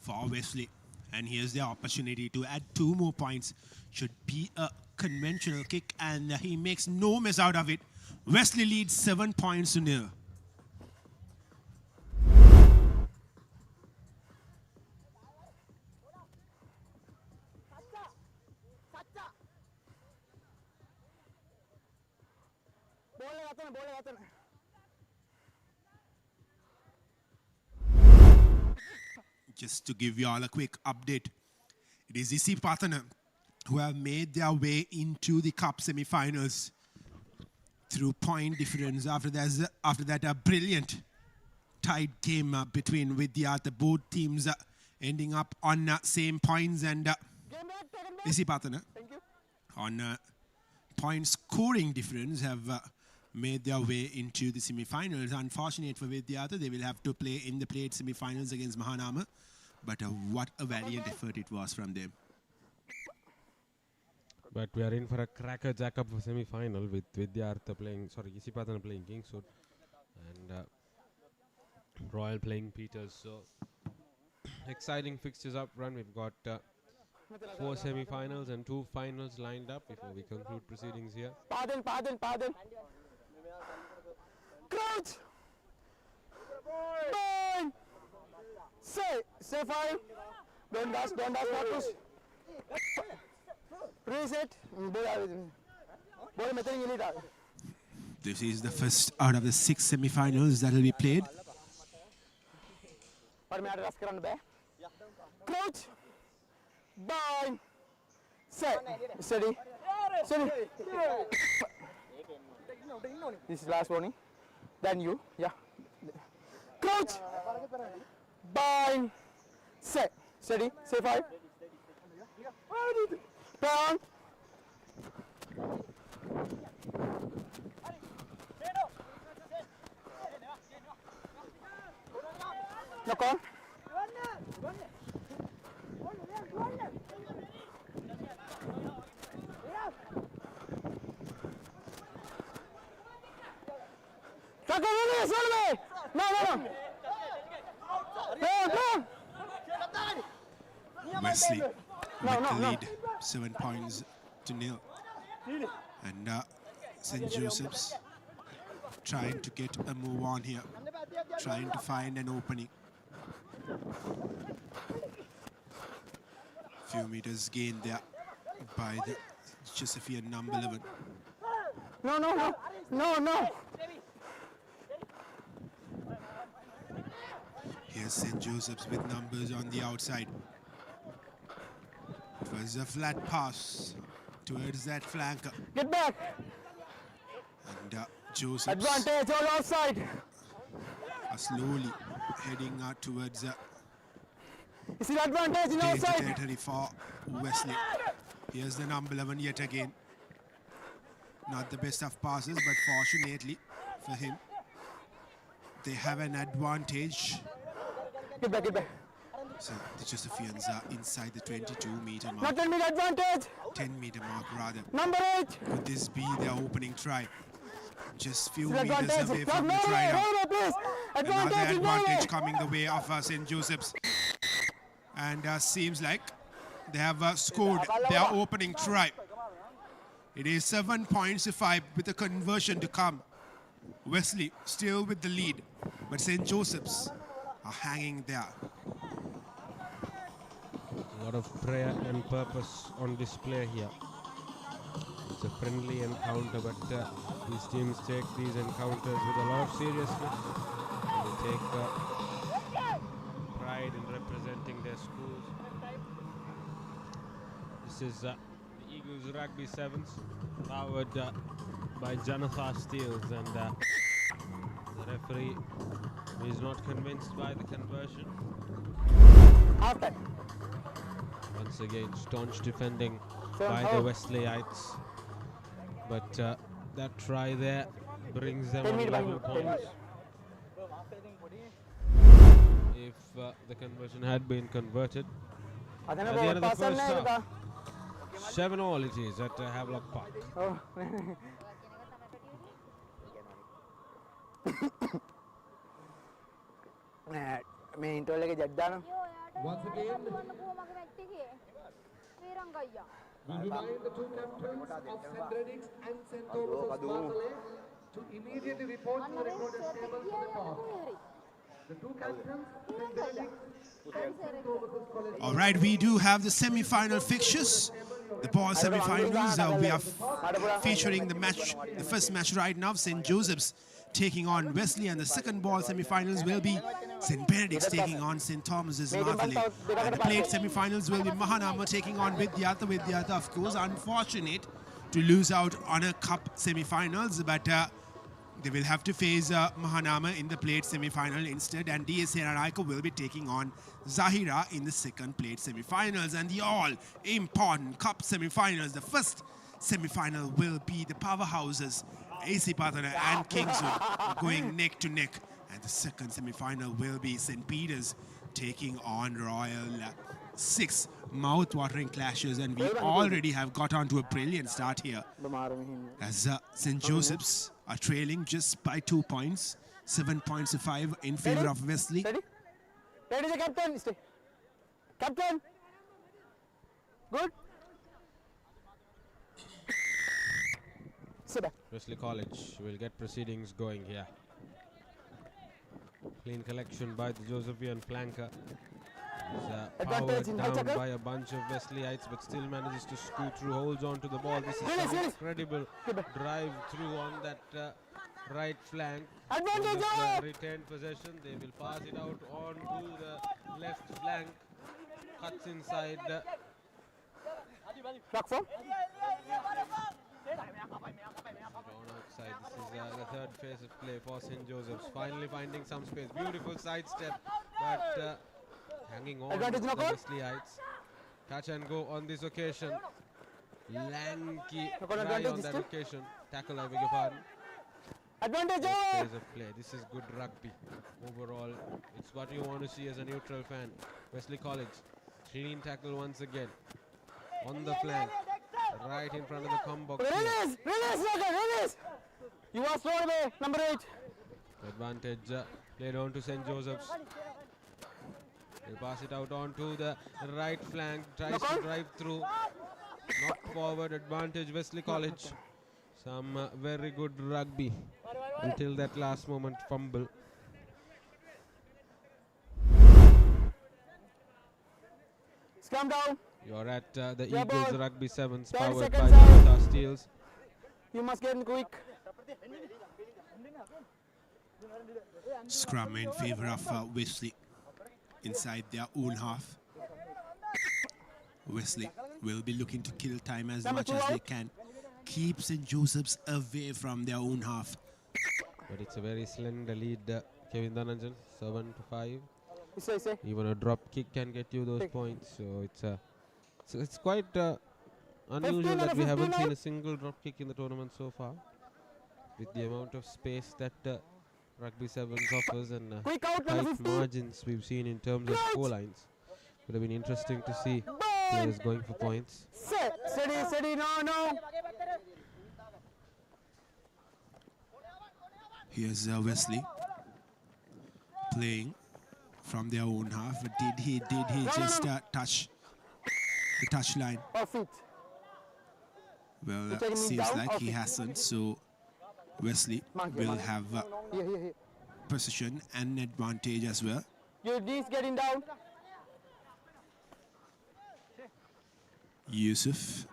S14: for Wesley. And here's the opportunity to add 2 more points. Should be a conventional kick, and he makes no mess out of it. Wesley leads 7 points to 0. Just to give you all a quick update, it is Isipatana who have made their way into the cup semi-finals through point difference. After that, a brilliant tight game between Vidyartha. Both teams ending up on same points, and Isipatana on point scoring difference have made their way into the semi-finals. Unfortunate for Vidyartha, they will have to play in the plate semi-finals against Mahanama. But what a valiant effort it was from them.
S1: But we are in for a cracker jack-up for semi-final with Vidyartha playing, Isipatana playing Kingswood and Royal playing Peters. So exciting fixtures up front. We've got 4 semi-finals and 2 finals lined up before we conclude proceedings here.
S22: Pardon. Crouch! Burn! Say fine. Don't dash, not push. Reset.
S14: This is the first out of the 6 semi-finals that will be played.
S22: Crouch! Burn! Steady. This is last warning. Then you, yeah. Crouch! Bind! Set. Steady. Say 5. Down. Knock on. No.
S14: Wesley with the lead, 7 points to 0. And St. Joseph's trying to get a move on here, trying to find an opening. Few meters gained there by the Josephian number 11.
S22: No.
S14: Here's St. Joseph's with numbers on the outside. It was a flat pass towards that flanker.
S22: Get back.
S14: And Joseph's
S22: advantage all outside.
S14: Are slowly heading towards
S22: you see the advantage in outside
S14: territory for Wesley. Here's the number 11 yet again. Not the best of passes, but fortunately for him, they have an advantage.
S22: Get back.
S14: So the Josephians are inside the 22-meter mark.
S22: Not 10 meter advantage.
S14: 10-meter mark rather.
S22: Number 8.
S14: Could this be their opening try? Just few meters away from the try now. Another advantage coming the way of St. Joseph's. And seems like they have scored their opening try. It is 7 points to 5 with a conversion to come. Wesley still with the lead, but St. Joseph's are hanging there.
S1: A lot of prayer and purpose on display here. It's a friendly encounter, but these teams take these encounters with a lot of seriousness. They take pride in representing their schools. This is the Eagles Rugby Sevens, powered by Janatha Steels, and the referee is not convinced by the conversion. Once again, staunch defending by the Wesleyites, but that try there brings them on level points. If the conversion had been converted, at the end of the first half, 7-all it is at Havelock Park.
S23: Once again, we remind the 2 captains of St. Benedict and St. Thomas's Bartley to immediately report to the recorded table for the call. The 2 captains, St. Benedict and St. Thomas's College.
S14: All right, we do have the semi-final fixtures. The ball semi-finals. We are featuring the first match right now. St. Joseph's taking on Wesley, and the second ball semi-finals will be St. Benedict's taking on St. Thomas's Martley. And the plate semi-finals will be Mahanama taking on Vidyartha. Vidyartha, of course, unfortunate to lose out on a cup semi-finals, but they will have to face Mahanama in the plate semi-final instead, and DSA Naraika will be taking on Zahira in the second plate semi-finals. And the all-important cup semi-finals, the first semi-final will be the powerhouses, Isipatana and Kingswood, going neck to neck. And the second semi-final will be St. Peter's taking on Royal. 6 mouth-watering clashes, and we already have got on to a brilliant start here. As St. Joseph's are trailing just by 2 points, 7 points to 5 in favor of Wesley.
S22: Ready, the captain. Stay. Captain. Good. Sit back.
S1: Wesley College will get proceedings going here. Clean collection by the Josephian flanker. He's powered down by a bunch of Wesleyites, but still manages to scoot through, holds on to the ball. This is an incredible drive through on that right flank. Retained possession. They will pass it out on to the left flank. Cuts inside.
S22: Platform.
S1: Outside. This is the third phase of play for St. Joseph's. Finally finding some space. Beautiful sidestep, but hanging on to the Wesleyites. Catch and go on this occasion. Lanky try on that occasion. Tackle, I beg your pardon.
S22: Advantage.
S1: Phase of play. This is good rugby. Overall, it's what you want to see as a neutral fan. Wesley College. Clean tackle once again. On the flank. Right in front of the combo.
S22: Release. You are thrown away. Number 8.
S1: Advantage played on to St. Joseph's. He'll pass it out onto the right flank. Tries to drive through. Knocked forward. Advantage Wesley College. Some very good rugby until that last moment fumble.
S22: Scrum down.
S1: You're at the
S22: Yeah,
S1: Eagles
S22: ball.
S25: Rugby
S22: 7s
S1: powered by Janatha Steels.
S22: You must get in quick.
S14: Scrum in favor of Wesley inside their own half. Wesley will be looking to kill time as much as they can. Keep St. Joseph's away from their own half.
S1: But it's a very slender lead, Kevin Dhananjan, 7-5.
S22: Say.
S1: Even a drop kick can get you those points. So it's quite unusual that we haven't seen a single drop kick in the tournament so far. With the amount of space that Rugby 7s offers and tight margins we've seen in terms of score lines. Would have been interesting to see players going for points.
S22: Steady, no.
S14: Here's Wesley playing from their own half. Did he just touch the touch line? Well, seems like he hasn't, so Wesley will have possession and advantage as well.
S22: Your knees getting down.
S14: Yusuf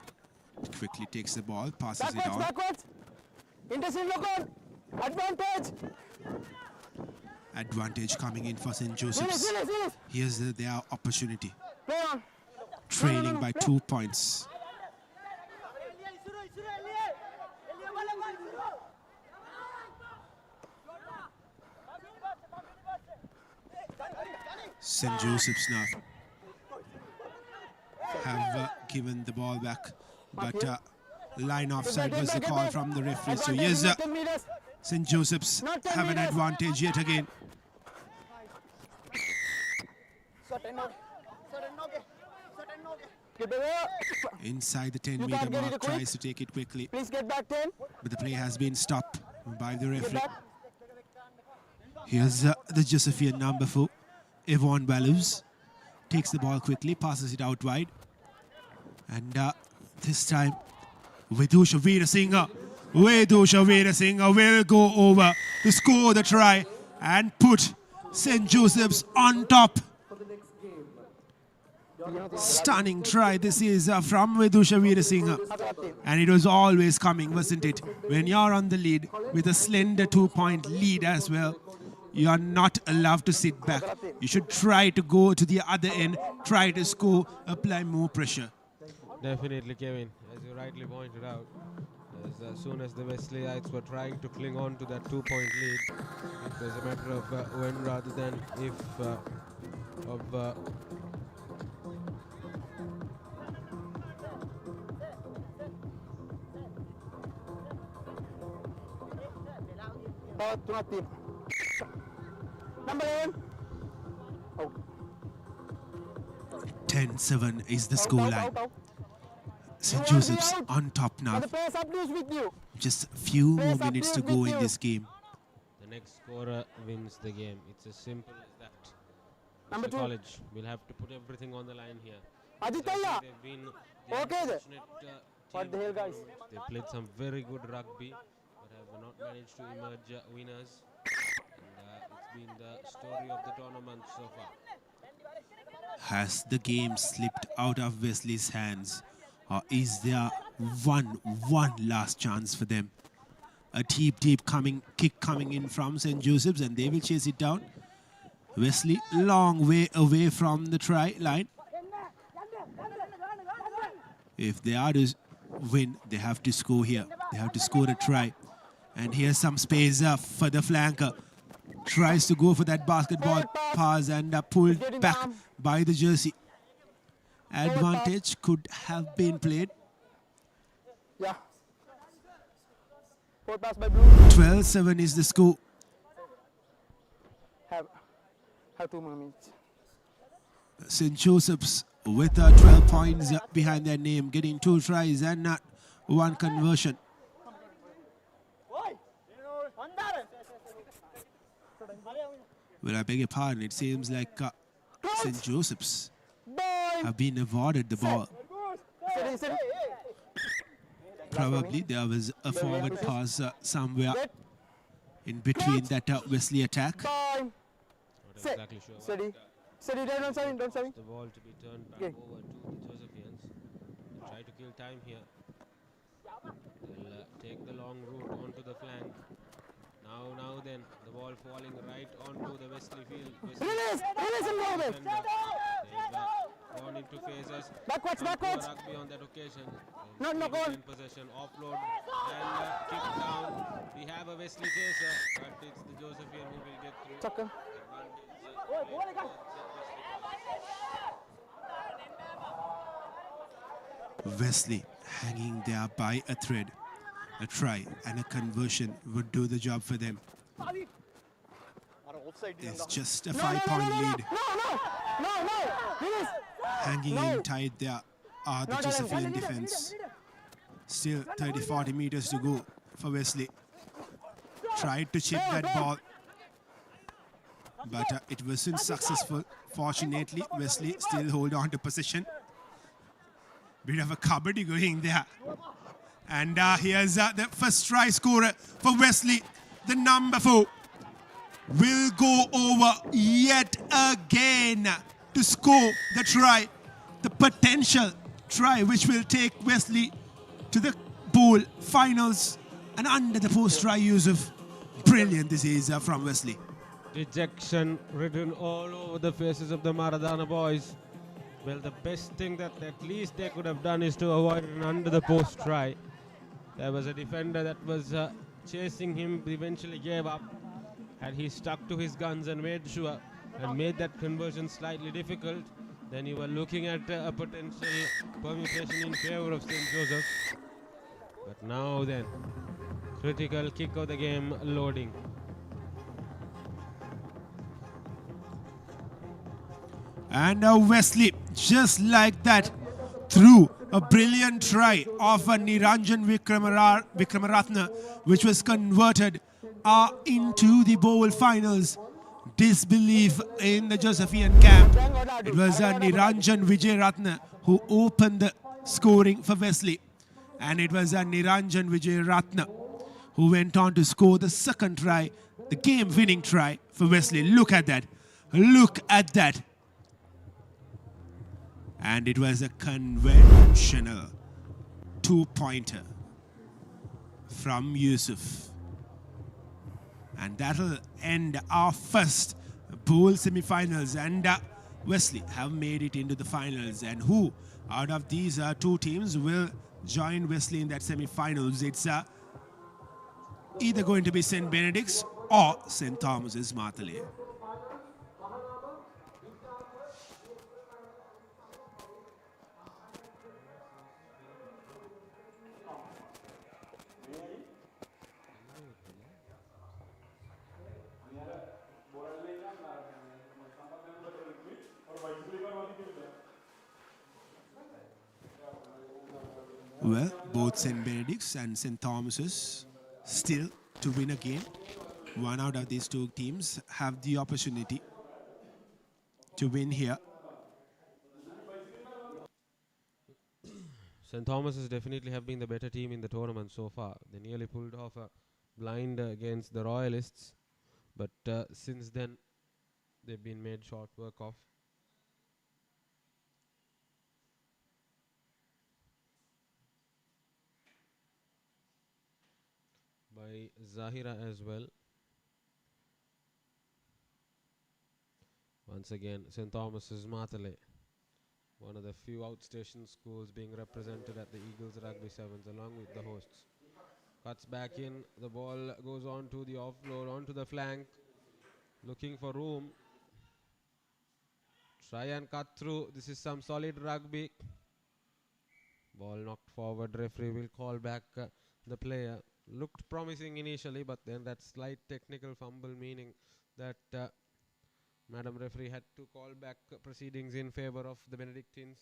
S14: quickly takes the ball, passes it on.
S22: Backwards. Intercept, look on. Advantage.
S14: Advantage coming in for St. Joseph's. Here's their opportunity.
S22: Play on.
S14: Trailing by 2 points. St. Joseph's now have given the ball back, but line offside was the call from the referee. So yes, St. Joseph's have an advantage yet again. Inside the 10-meter mark, tries to take it quickly.
S22: Please get back 10.
S14: But the play has been stopped by the referee. Here's the Josephian number 4, Yvonne Ballows. Takes the ball quickly, passes it out wide. And this time, Vidusha Veerasinghe will go over to score the try and put St. Joseph's on top. Stunning try. This is from Vidusha Veerasinghe. And it was always coming, wasn't it? When you're on the lead with a slender 2-point lead as well, you are not allowed to sit back. You should try to go to the other end, try to score, apply more pressure.
S1: Definitely, Kevin, as you rightly pointed out. As soon as the Wesleyites were trying to cling on to that 2-point lead, it was a matter of when rather than if
S22: Number 11.
S14: 10-7 is the scoreline. St. Joseph's on top now. Just a few more minutes to go in this game.
S1: The next scorer wins the game. It's as simple as that.
S22: Number 2.
S1: College will have to put everything on the line here.
S22: They've been okay. What the hell, guys?
S1: They played some very good rugby, but have not managed to emerge winners. And it's been the story of the tournament so far.
S14: Has the game slipped out of Wesley's hands, or is there one last chance for them? A deep kick coming in from St. Joseph's, and they will chase it down. Wesley, long way away from the try line. If they are to win, they have to score here. They have to score a try. And here's some space for the flanker. Tries to go for that basketball pass and pulled back by the jersey. Advantage could have been played.
S22: Yeah.
S14: 12-7 is the score.
S22: Have 2 more minutes.
S14: St. Joseph's with 12 points behind their name, getting 2 tries and not 1 conversion. Well, I beg your pardon, it seems like St. Joseph's have been awarded the ball. Probably there was a forward pass somewhere in between that Wesley attack.
S1: Not exactly sure.
S22: Steady, don't sign.
S1: The ball to be turned back over to the Josephians. They'll try to kill time here. They'll take the long route onto the flank. Now then, the ball falling right onto the Wesley field.
S22: Release him, Robert!
S1: They've gone into phases.
S22: Backwards!
S1: Rugby on that occasion.
S22: No goal.
S1: In possession, offload and kick down. We have a Wesley chaser, but it's the Josephian who will get through.
S22: Chaka.
S14: Wesley hanging there by a thread. A try and a conversion would do the job for them. It's just a 5-point lead.
S22: No.
S14: Hanging in tight there are the Josephian defense. Still 30-40 meters to go for Wesley. Tried to chip that ball, but it wasn't successful. Fortunately, Wesley still hold on to possession. Bit of a kabaddi going there. And here's the first try scorer for Wesley. The number 4 will go over yet again to score the try. The potential try which will take Wesley to the bowl finals. And under the post try, Yusuf. Brilliant this is from Wesley.
S1: Dejection written all over the faces of the Maradana boys. Well, the best thing that at least they could have done is to avoid an under the post try. There was a defender that was chasing him, eventually gave up. Had he stuck to his guns and made sure and made that conversion slightly difficult, then you were looking at a potential permutation in favor of St. Joseph. But now then, critical kick of the game loading.
S14: And Wesley, just like that, threw a brilliant try of a Niranjan Vikramaratna, which was converted into the bowl finals. Disbelief in the Josephian camp. It was Niranjan Vidyartha who opened the scoring for Wesley. And it was Niranjan Vidyartha who went on to score the second try, the game-winning try for Wesley. Look at that. Look at that. And it was a conventional 2-pointer from Yusuf. And that'll end our first bowl semi-finals. And Wesley have made it into the finals. And who out of these 2 teams will join Wesley in that semi-finals? It's either going to be St. Benedict's or St. Thomas's Marthalia. Well, both St. Benedict's and St. Thomas's still to win a game. One out of these two teams have the opportunity to win here.
S1: St. Thomas's definitely have been the better team in the tournament so far. They nearly pulled off a blind against the Royalists, but since then they've been made short work of. By Zahira as well. Once again, St. Thomas's Mathale, one of the few outstation schools being represented at the Eagles Rugby Sevens along with the hosts. Cuts back in, the ball goes on to the offload, onto the flank, looking for room. Try and cut through. This is some solid rugby. Ball knocked forward. Referee will call back the player. Looked promising initially, but then that slight technical fumble, meaning that Madam Referee had to call back proceedings in favor of the Benedictines.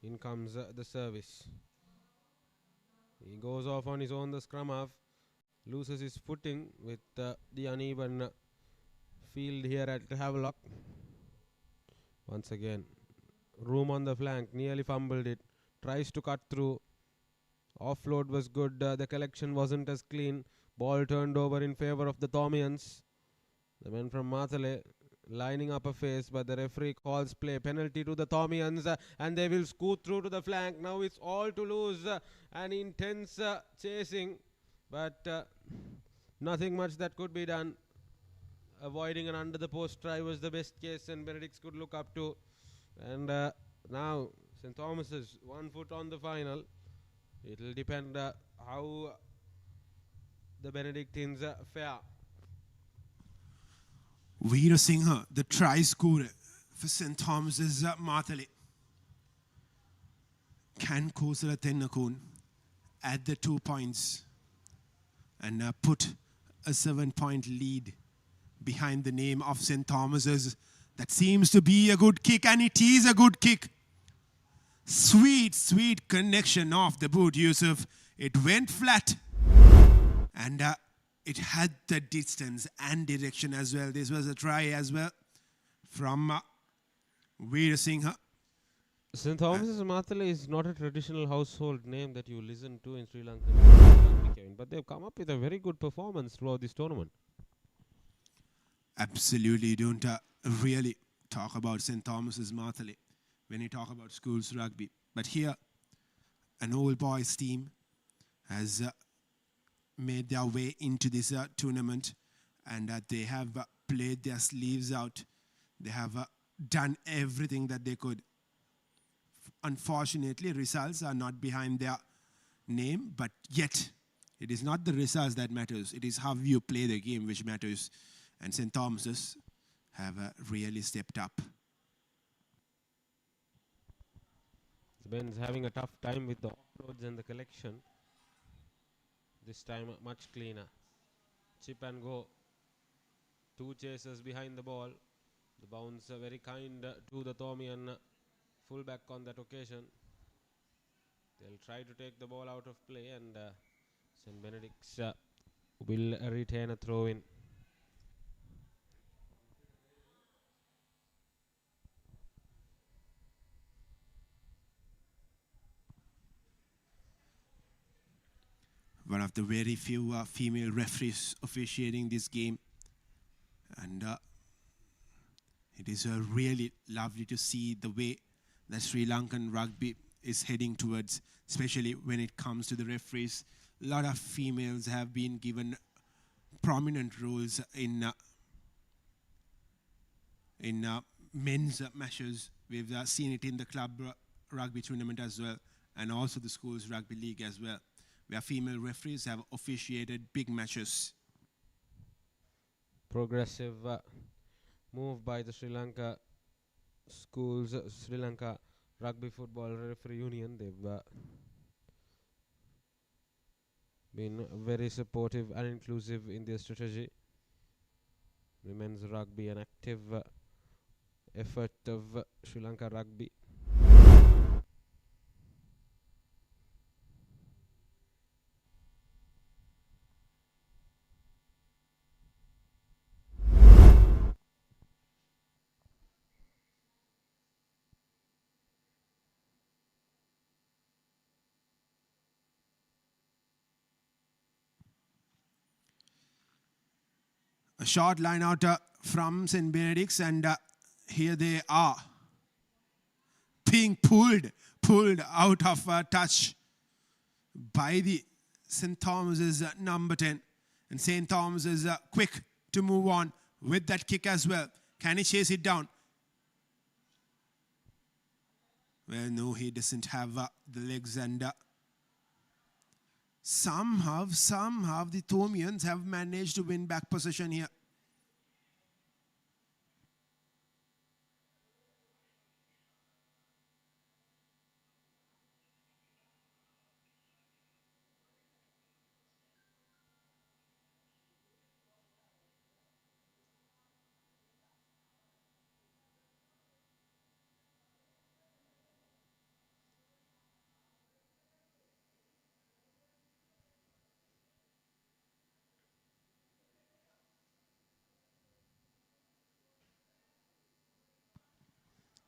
S1: In comes the service. He goes off on his own, the scrum half. Loses his footing with the uneven field here at Havelock. Once again, room on the flank, nearly fumbled it. Tries to cut through. Offload was good. The collection wasn't as clean. Ball turned over in favor of the Thomians. The men from Mathale lining up a face, but the referee calls play. Penalty to the Thomians, and they will scoot through to the flank. Now it's all to lose. An intense chasing, but nothing much that could be done. Avoiding an under the post try was the best case, and Benedict could look up to. And now St. Thomas's 1 foot on the final. It will depend how the Benedictines fare.
S14: Veera Singha, the try scorer for St. Thomas's Mathale. Can Kosala Tennakun add the 2 points and put a 7-point lead behind the name of St. Thomas's? That seems to be a good kick, and it is a good kick. Sweet, sweet connection off the boot, Yusuf. It went flat, and it had the distance and direction as well. This was a try as well from Veera Singha.
S1: St. Thomas's Mathale is not a traditional household name that you listen to in Sri Lanka, but they've come up with a very good performance throughout this tournament.
S14: Absolutely, you don't really talk about St. Thomas's Mathale when you talk about schools rugby. But here, an old boys team has made their way into this tournament, and they have played their sleeves out. They have done everything that they could. Unfortunately, results are not behind their name, but yet it is not the results that matters. It is how you play the game which matters. And St. Thomas's have really stepped up.
S1: Ben's having a tough time with the offloads and the collection. This time much cleaner. Chip and go. 2 chasers behind the ball. The bounce very kind to the Thomian fullback on that occasion. They'll try to take the ball out of play, and St. Benedict's will retain a throw in.
S14: One of the very few female referees officiating this game. And it is really lovely to see the way that Sri Lankan rugby is heading towards, especially when it comes to the referees. A lot of females have been given prominent roles in men's matches. We've seen it in the club rugby tournament as well, and also the schools rugby league as well, where female referees have officiated big matches.
S1: Progressive move by the Sri Lanka Schools, Sri Lanka Rugby Football Referee Union, they've been very supportive and inclusive in their strategy. Women's rugby, an active effort of Sri Lanka Rugby.
S14: A short line out from St. Benedict's, and here they are being pulled out of touch by the St. Thomas's number 10. And St. Thomas is quick to move on with that kick as well. Can he chase it down? Well, no, he doesn't have the legs, and somehow the Thomians have managed to win back possession here.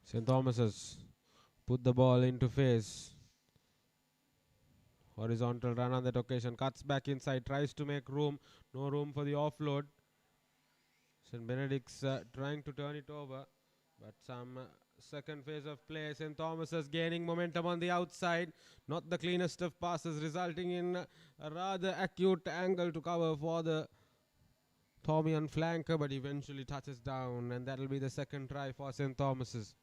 S1: St. Thomas has put the ball into phase. Horizontal run on that occasion. Cuts back inside. Tries to make room. No room for the offload. St. Benedict's trying to turn it over. But some second phase of play. St. Thomas is gaining momentum on the outside. Not the cleanest of passes, resulting in a rather acute angle to cover for the Thomian flanker. But eventually touches down. And that will be the second try for St. Thomas's.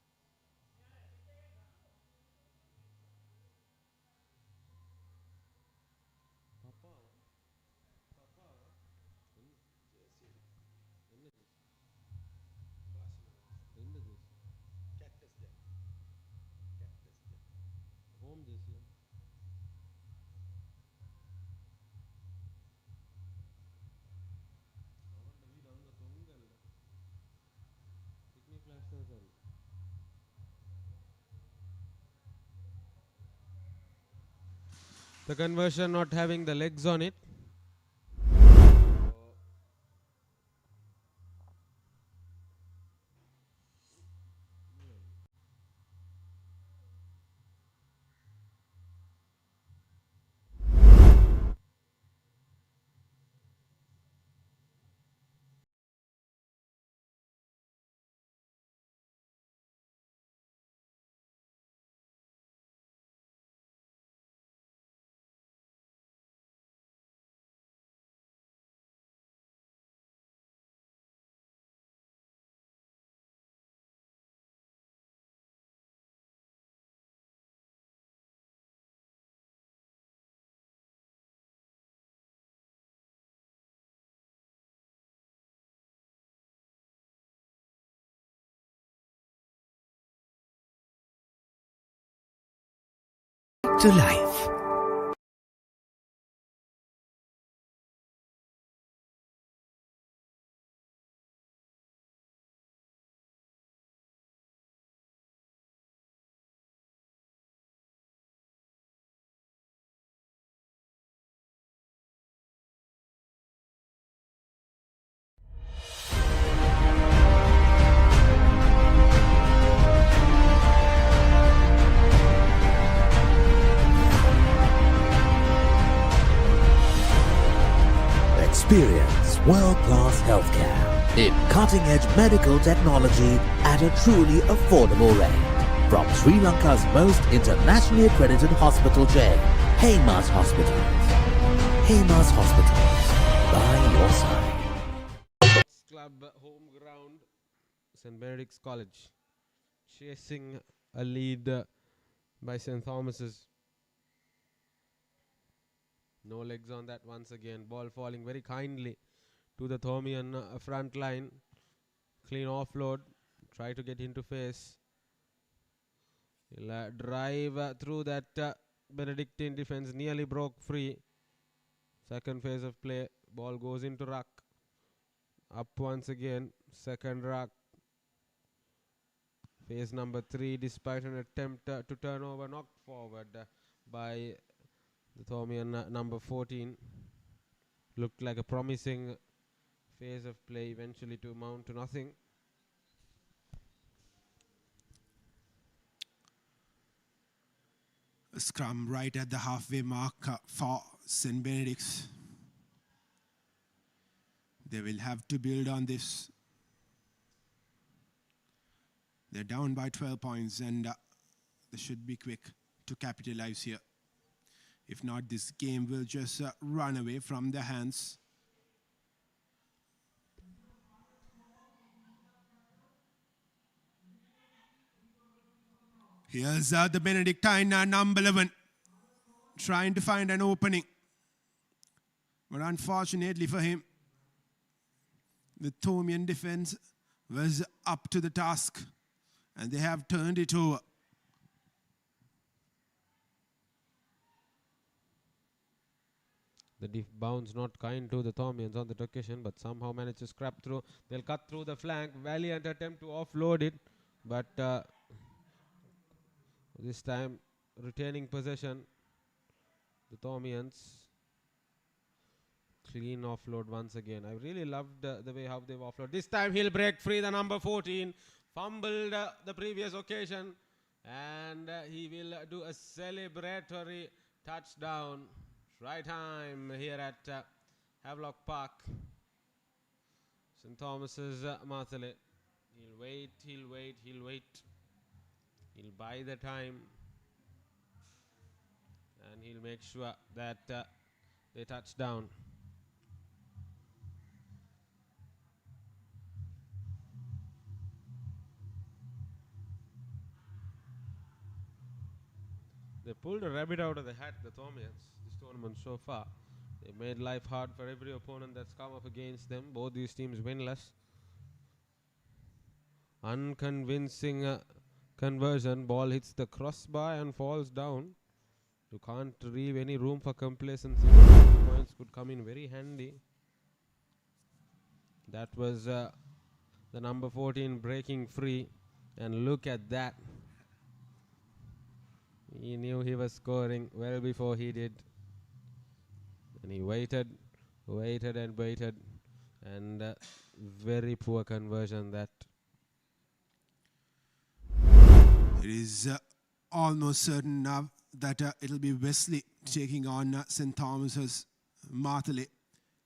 S1: The conversion not having the legs on it.
S11: To life. Experience world-class healthcare in cutting-edge medical technology at a truly affordable rate. From Sri Lanka's most internationally accredited hospital chain, Haymas Hospitals. Haymas Hospitals, by your side.
S1: Club home ground, St. Benedict's College. Chasing a lead by St. Thomas's. No legs on that once again. Ball falling very kindly to the Thomian front line. Clean offload. Try to get into face. He'll drive through that Benedictine defense, nearly broke free. Second phase of play, ball goes into ruck. Up once again, second ruck. Phase number 3, despite an attempt to turn over, knocked forward by the Thormian number 14. Looked like a promising phase of play, eventually to amount to nothing.
S14: A scrum right at the halfway mark for St. Benedict's. They will have to build on this. They're down by 12 points and they should be quick to capitalize here. If not, this game will just run away from their hands. Here's the Benedictine number 11 trying to find an opening. But unfortunately for him, the Thormian defense was up to the task and they have turned it over.
S1: The bounce not kind to the Thormians on that occasion, but somehow managed to scrap through. They'll cut through the flank. Valiant attempt to offload it, but this time retaining possession. The Thormians clean offload once again. I really loved the way how they've offloaded. This time he'll break free, the number 14. Fumbled the previous occasion, and he will do a celebratory touchdown. Right time here at Havelock Park. St. Thomas's Mathale. He'll wait, he'll wait, he'll wait. He'll buy the time. And he'll make sure that they touch down. They pulled a rabbit out of the hat, the Thormians, this tournament so far. They made life hard for every opponent that's come up against them. Both these teams winless. Unconvincing conversion. Ball hits the crossbar and falls down. You can't leave any room for complacency. Points could come in very handy. That was the number 14 breaking free. And look at that. He knew he was scoring well before he did. And he waited, waited and waited. And very poor conversion that.
S14: It is almost certain now that it'll be Wesley taking on St. Thomas's Mathale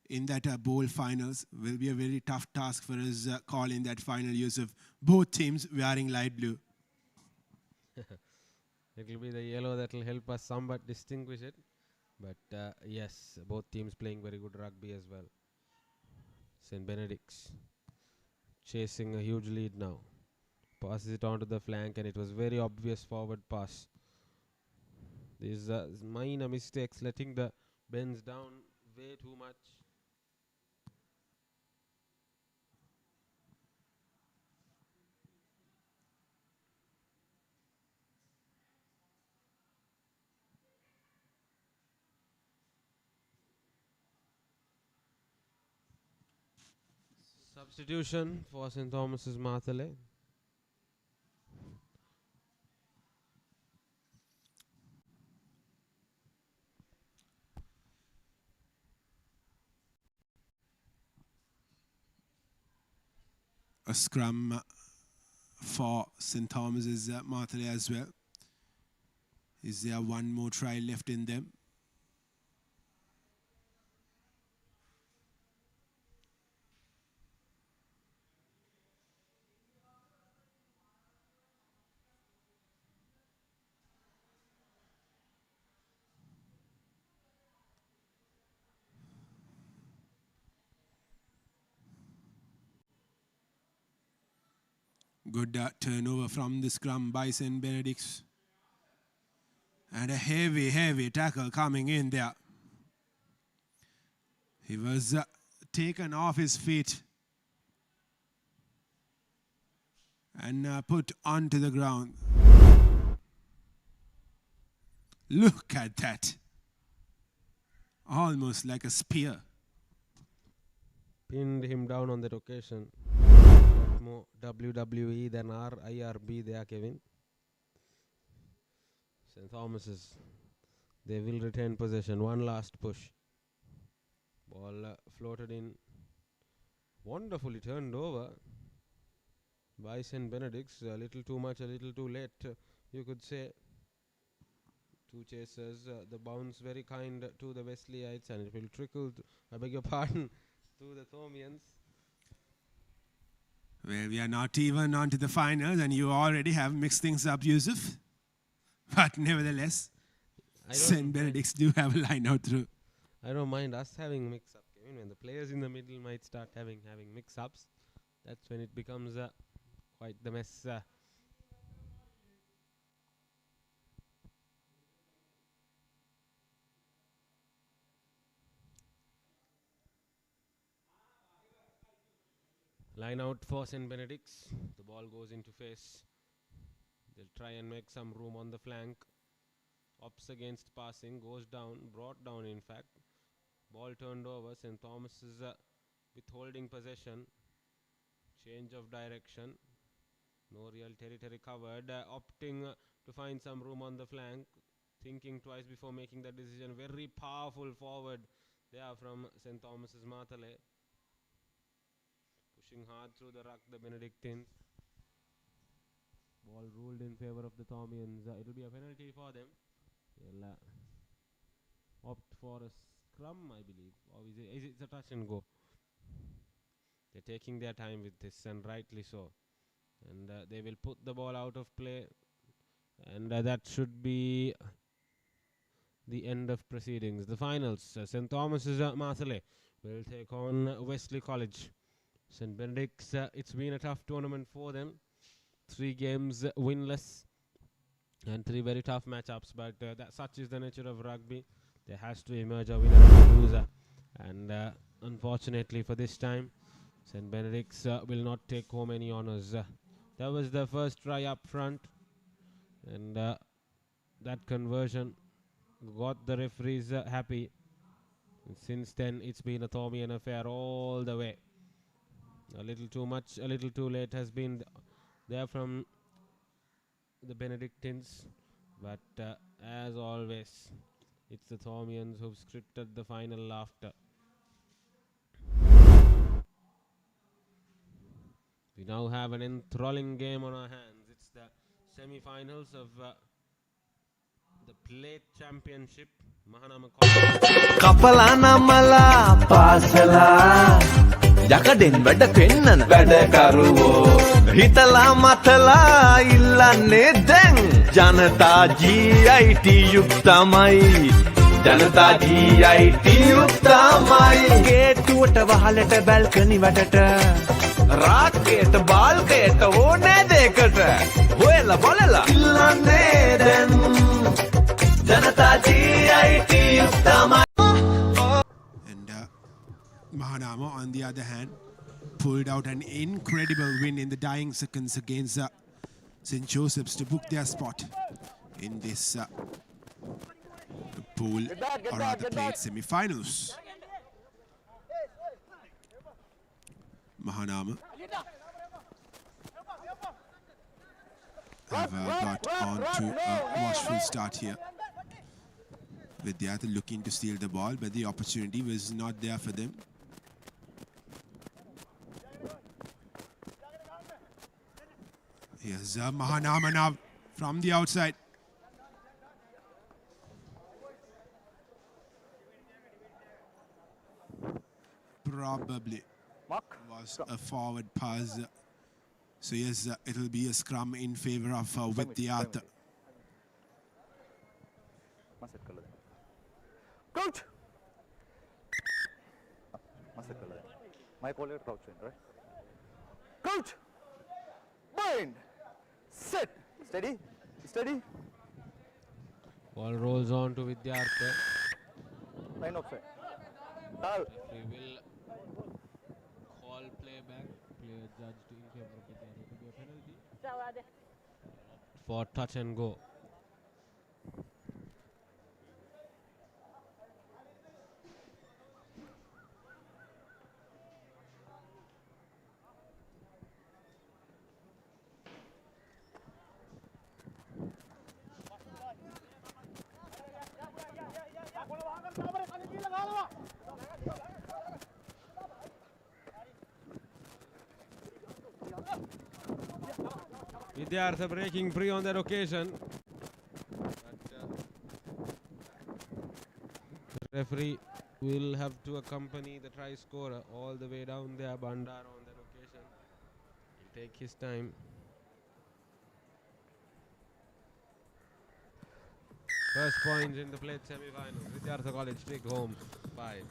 S14: in that bowl finals. Will be a very tough task for us calling that final use of both teams wearing light blue.
S1: It will be the yellow that will help us somewhat distinguish it. But yes, both teams playing very good rugby as well. St. Benedict's chasing a huge lead now. Passes it onto the flank and it was very obvious forward pass. These minor mistakes, letting the bends down way too much. Substitution for St. Thomas's Mathale.
S14: A scrum for St. Thomas's Mathale as well. Is there one more try left in them? Good turnover from the scrum by St. Benedict's. And a heavy, heavy tackle coming in there. He was taken off his feet and put onto the ground. Look at that. Almost like a spear.
S1: Pinned him down on that occasion. More WWE than IRB there, Kevin. St. Thomas's, they will retain possession. One last push. Ball floated in. Wonderfully turned over by St. Benedict's. A little too much, a little too late, you could say. Two chasers. The bounce very kind to the Wesleyites, and it will trickle, I beg your pardon, to the Thomians.
S14: Well, we are not even on to the finals, and you already have mixed things up, Yusuf. But nevertheless, St. Benedict's do have a line out through.
S1: I don't mind us having mix-up, Kevin. When the players in the middle might start having mix-ups, that's when it becomes quite the mess. Line out for St. Benedict's. The ball goes into face. They'll try and make some room on the flank. Ops against passing. Goes down. Brought down, in fact. Ball turned over. St. Thomas is withholding possession. Change of direction. No real territory covered. Opting to find some room on the flank. Thinking twice before making the decision. Very powerful forward there from St. Thomas's Mathale. Pushing hard through the ruck, the Benedictines. Ball ruled in favor of the Thomians. It will be a penalty for them. They'll opt for a scrum, I believe. Or is it a touch and go? They're taking their time with this, and rightly so. And they will put the ball out of play. And that should be the end of proceedings. The finals. St. Thomas's Mathale will take on Wesley College. St. Benedict's, it's been a tough tournament for them. 3 games winless and 3 very tough matchups, but such is the nature of rugby. There has to emerge a winner and a loser, and unfortunately for this time, St. Benedict's will not take home any honours. That was the first try up front, and that conversion got the referees happy. And since then, it's been a Thomian affair all the way. A little too much, a little too late has been there from the Benedictines. But as always, it's the Thomians who've scripted the final laughter. We now have an enthralling game on our hands. It's the semi-finals of the Plate Championship. Mahanama
S15: Kapalana mala pasala යකඩෙන් වැඩ පෙන්නන වැඩකරුවෝ හිතලා මතලා ඉල්ලන්නේ දැන් ජනතා GIT යුක්තමයි ජනතා GIT යුක්තමයි ගේට්ටුවට වහලට බැල්කනි වටට රාක්කයට බාල්කයට ඕනෑ දෙකට හොයලා බලලා ඉල්ලන්නේ දැන් ජනතා GIT යුක්තමයි.
S14: Mahanama, on the other hand, pulled out an incredible win in the dying seconds against St. Joseph's to book their spot in this pool, or rather Plate semi-finals. Mahanama have got on to a watchful start here. Vidyartha looking to steal the ball, but the opportunity was not there for them. Here's Mahanama now from the outside. Probably was a forward pass. So yes, it'll be a scrum in favor of Vidyartha.
S22: Coach! My call it crouch in, right? Coach! Bind! Sit! Steady! Steady!
S1: Ball rolls on to Vidyartha.
S22: Line offside. Tal.
S1: We will call playback. Player judged in favor of Vidyartha to be a penalty for touch and go. Vidyartha breaking free on that occasion. But the referee will have to accompany the try scorer all the way down there, Bandar, on that occasion. He'll take his time. First point in the plate semi-final. Vidyartha College take home 5.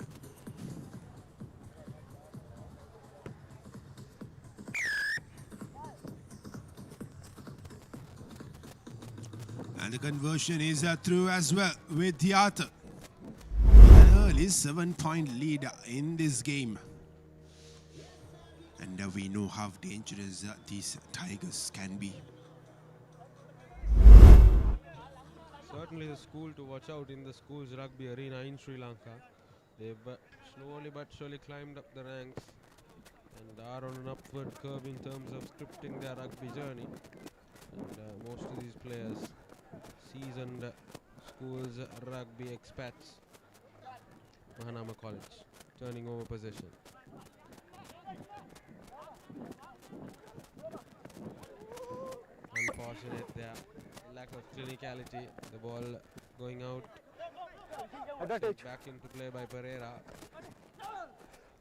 S14: And the conversion is through as well with Vidyartha. An early 7-point lead in this game. And we know how dangerous these Tigers can be.
S1: Certainly the school to watch out in the school's rugby arena in Sri Lanka. They've slowly but surely climbed up the ranks and are on an upward curve in terms of scripting their rugby journey. And most of these players, seasoned schools rugby expats. Mahanama College turning over possession. Unfortunate there. Lack of clinicality, the ball going out, back into play by Pereira.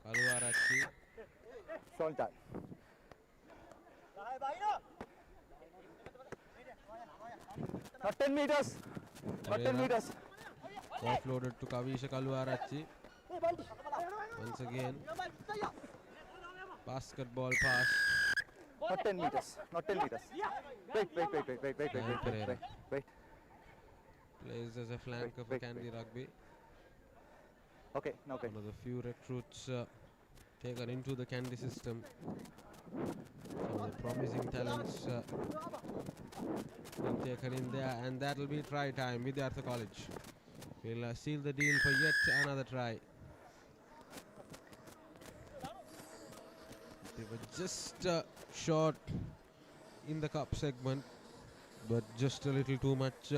S1: Kaluarachi.
S22: Sultan. 10 meters. 10 meters.
S1: Offloaded to Kavisha Kaluarachi. Once again, basketball pass.
S22: Not 10 meters. Not 10 meters. Wait.
S1: Plays as a flanker for Kandy Rugby.
S22: Okay, okay.
S1: One of the few recruits taken into the Kandy system. Some of the promising talents being taken in there, and that will be try time. Vidyartha College will seal the deal for yet another try. They were just short in the cup segment, but just a little too much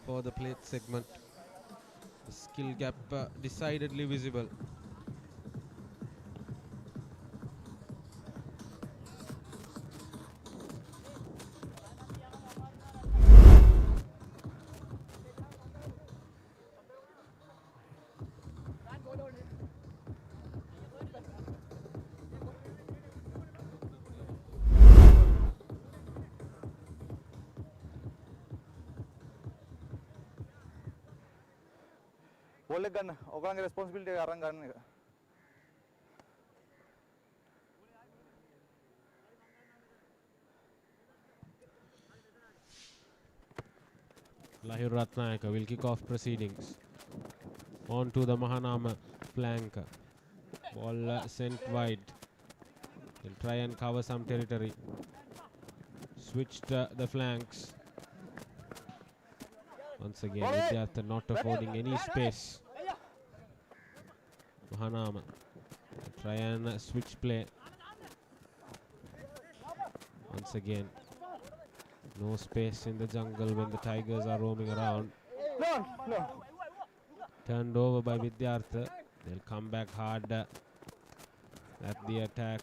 S1: for the plate segment. The skill gap decidedly visible.
S22: Ball gun. Ogalanga responsibility aran ganna.
S1: Vidyartha will kick off proceedings. On to the Mahanama flank. Ball sent wide. They'll try and cover some territory. Switched the flanks. Once again, Vidyartha not affording any space. Mahanama try and switch play. Once again, no space in the jungle when the Tigers are roaming around.
S22: No.
S1: Turned over by Vidyartha. They'll come back hard at the attack.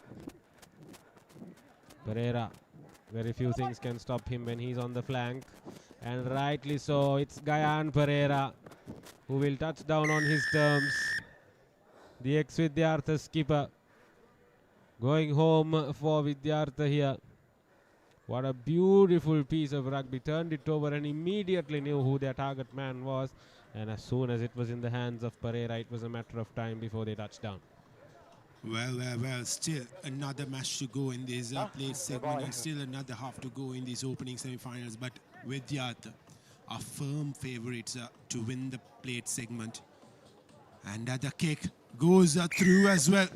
S1: Pereira, very few things can stop him when he's on the flank. And rightly so, it's Gayan Pereira who will touch down on his terms. The ex-Vidyartha skipper going home for Vidyartha here. What a beautiful piece of rugby. Turned it over and immediately knew who their target man was. And as soon as it was in the hands of Pereira, it was a matter of time before they touched down.
S14: Well, still another match to go in this plate segment, and still another half to go in these opening semi-finals. But Vidyartha are firm favourites to win the plate segment. And the kick goes through as well.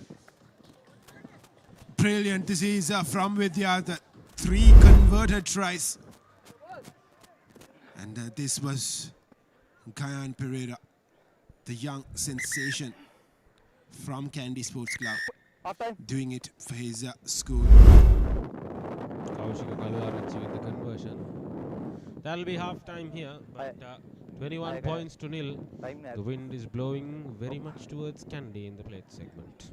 S14: Brilliant. This is from Vidyartha. 3 converted tries. And this was Gayan Pereira, the young sensation from Kandy Sports Club, doing it for his school.
S1: Kaushika Kaluarachi with the conversion. That'll be half time here, but 21 points to nil. The wind is blowing very much towards Kandy in the plate segment.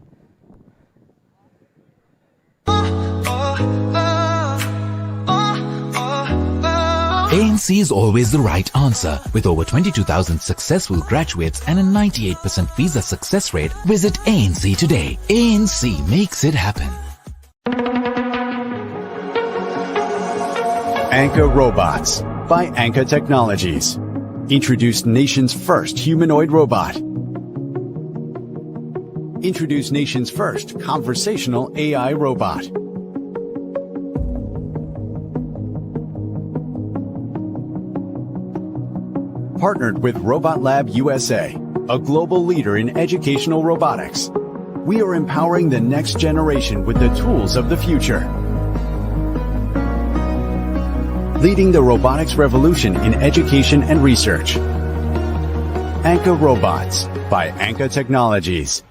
S6: ANC is always the right answer. With over 22,000 successful graduates and a 98% visa success rate, visit ANC today. ANC makes it happen.
S4: Anchor Robots by Anchor Technologies. Introduced nation's first humanoid robot. Introduced nation's first conversational AI robot. Partnered with Robot Lab USA, a global leader in educational robotics. We are empowering the next generation with the tools of the future. Leading the robotics revolution in education and research. Anchor Robots by Anchor Technologies.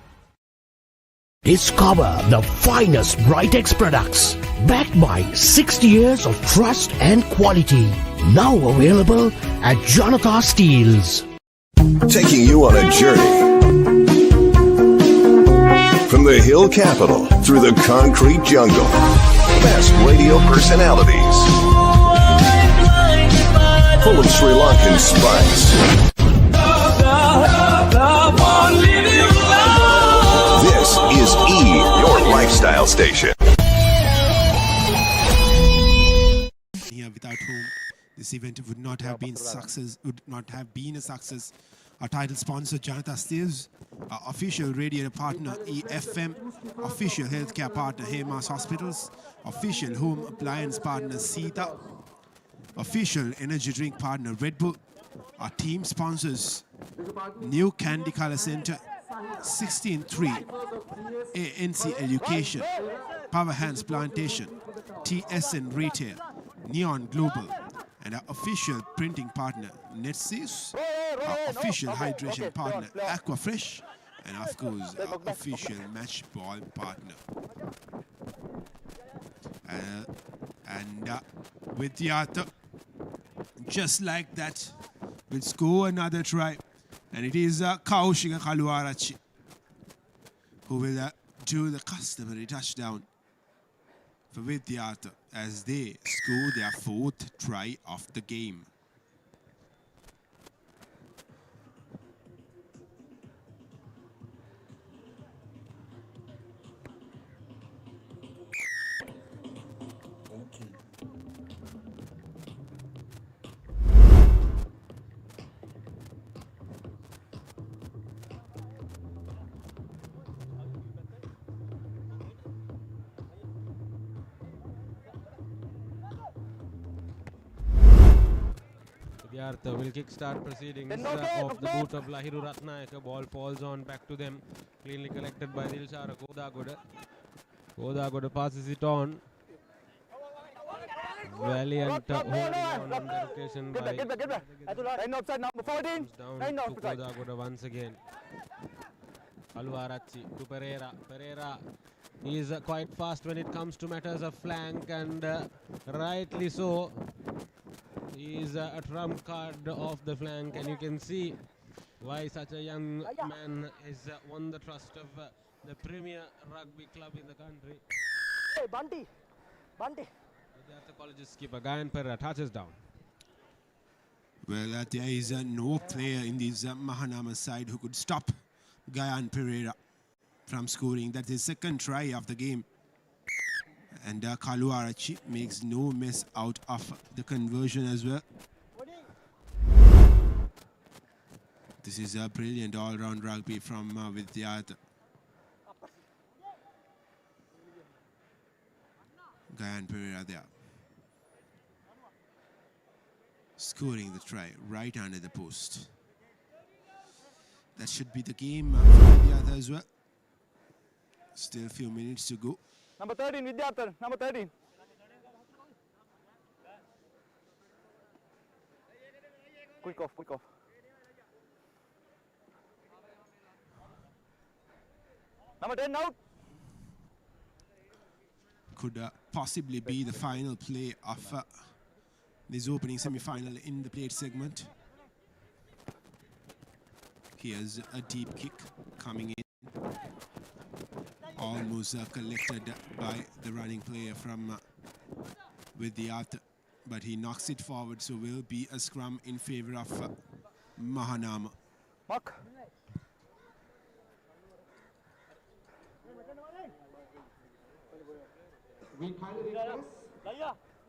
S12: Discover the finest Brightex products, backed by 60 years of trust and quality. Now available at Janatha Steels.
S10: Taking you on a journey from the hill capital through the concrete jungle. Best radio personalities, full of Sri Lankan spice. This is E, your lifestyle station.
S14: Without whom this event would not have been a success. Our title sponsor, Janatha Steels, our official radio partner, EFM, official healthcare partner, Hemas Hospitals, official home appliance partner, Sita, official energy drink partner, Red Bull. Our team sponsors, New Candy Color Center, 16-3, ANC Education, Power Hands Plantation, TSN Retail, Neon Global, and our official printing partner, NetSys, our official hydration partner, Aquafresh, and of course, our official match ball partner. Vidyartha, just like that, will score another try, and it is Kaushika Kaluarachi who will do the customary touchdown for Vidyartha as they score their 4th try of the game.
S1: Vidyartha will kickstart proceedings off the boot of Lahiru Ratnayaka. Ball falls on back to them. Cleanly collected by Dilshara Kodagoda. Kodagoda passes it on. Valiant holding on the occasion by comes down to Kodagoda once again. Aluarachi to Pereira. Pereira is quite fast when it comes to matters of flank, and rightly so. He is a trump card of the flank, and you can see why such a young man has won the trust of the premier rugby club in the country.
S22: Hey, Bunty! Bunty!
S1: Vidyartha College's skipper Gayan Pereira touches down.
S14: Well, there is no player in this Mahanama side who could stop Gayan Pereira from scoring. That's his 2nd try of the game. And Kaluarachi makes no mess out of the conversion as well. This is a brilliant all-round rugby from Vidyartha. Gayan Pereira there. Scoring the try right under the post. That should be the game for Vidyartha as well. Still a few minutes to go.
S22: Number 13, Vidyartha. Number 13. Quick off, quick off. Number 10 out.
S14: Could possibly be the final play of this opening semi-final in the plate segment. Here's a deep kick coming in. Almost collected by the running player from Vidyartha. but he knocks it forward, so will be a scrum in favor of Mahanama.
S22: Mark.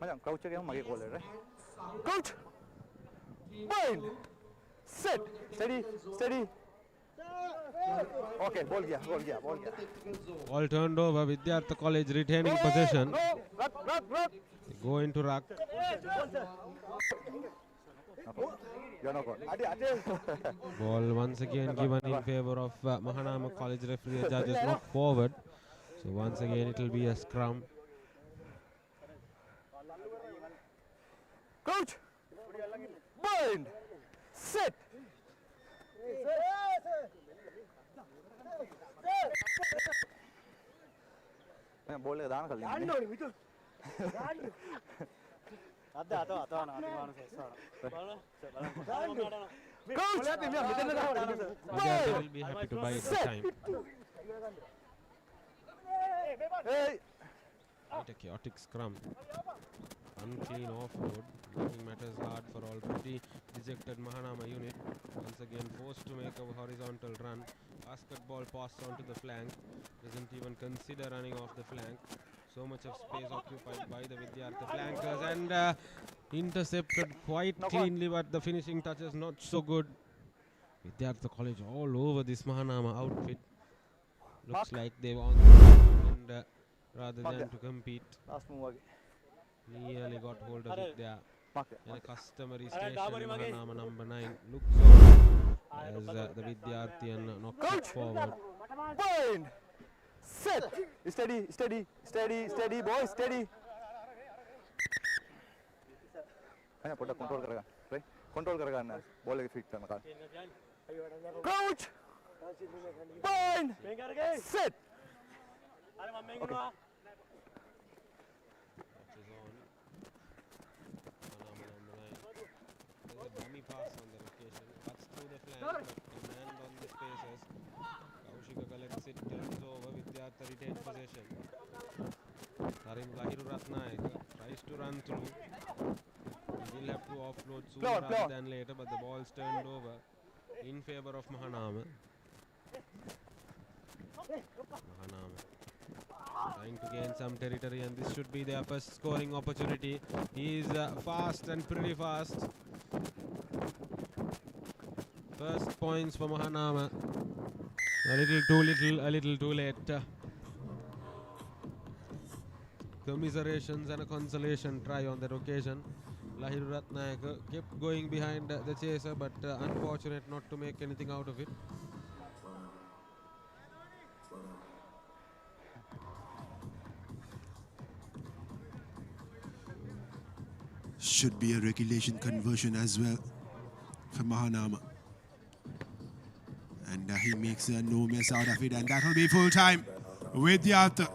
S22: Macam crouch එක මගේ call එක. Crouch. Bind. Set. Steady. Steady. Okay, ball gaya.
S1: Ball turned over. Vidyartha College retaining possession.
S22: Ruck.
S1: They go into ruck. Ball once again given in favor of Mahanama College. Referee judges not forward. So once again it will be a scrum.
S22: Crouch. Bind. Set. मैं बोल के दान कर लेंगे दान नहीं मितु दान आता ना मानो से coach
S1: Vidyartha will be happy to buy it this time. Quite a chaotic scrum. Unclean offload, making matters hard for already dejected Mahanama unit. Once again forced to make a horizontal run. Basketball pass onto the flank. Doesn't even consider running off the flank. So much of space occupied by the Vidyartha flankers, and intercepted quite cleanly, but the finishing touches not so good. Vidyartha College all over this Mahanama outfit. Looks like they want and rather than to compete.
S22: Last move again.
S1: Nearly got hold of it there. In a customary station, Mahanama number 9 looks on as the Vidyarthian knocks it forward.
S22: Bind. Set. Steady, boys, steady. Aina put control karega, right? Control karega na ball ke fit karna. Crouch. Bind. Set. Okay.
S1: Dummy pass on the location, cuts through the flank, command on the spaces. Kaushika collects it, turns over. Vidyartha retains possession. Zahira tries to run through. He will have to offload sooner rather than later, but the ball's turned over in favor of Mahanama. Trying to gain some territory, and this should be their first scoring opportunity. He is fast and pretty fast. First points for Mahanama. A little too little, a little too late. Commiserations and a consolation try on that occasion. Vidyartha kept going behind the chaser, but unfortunate not to make anything out of it.
S14: Should be a regulation conversion as well for Mahanama. And he makes no mess out of it, and that will be full time. Vidyartha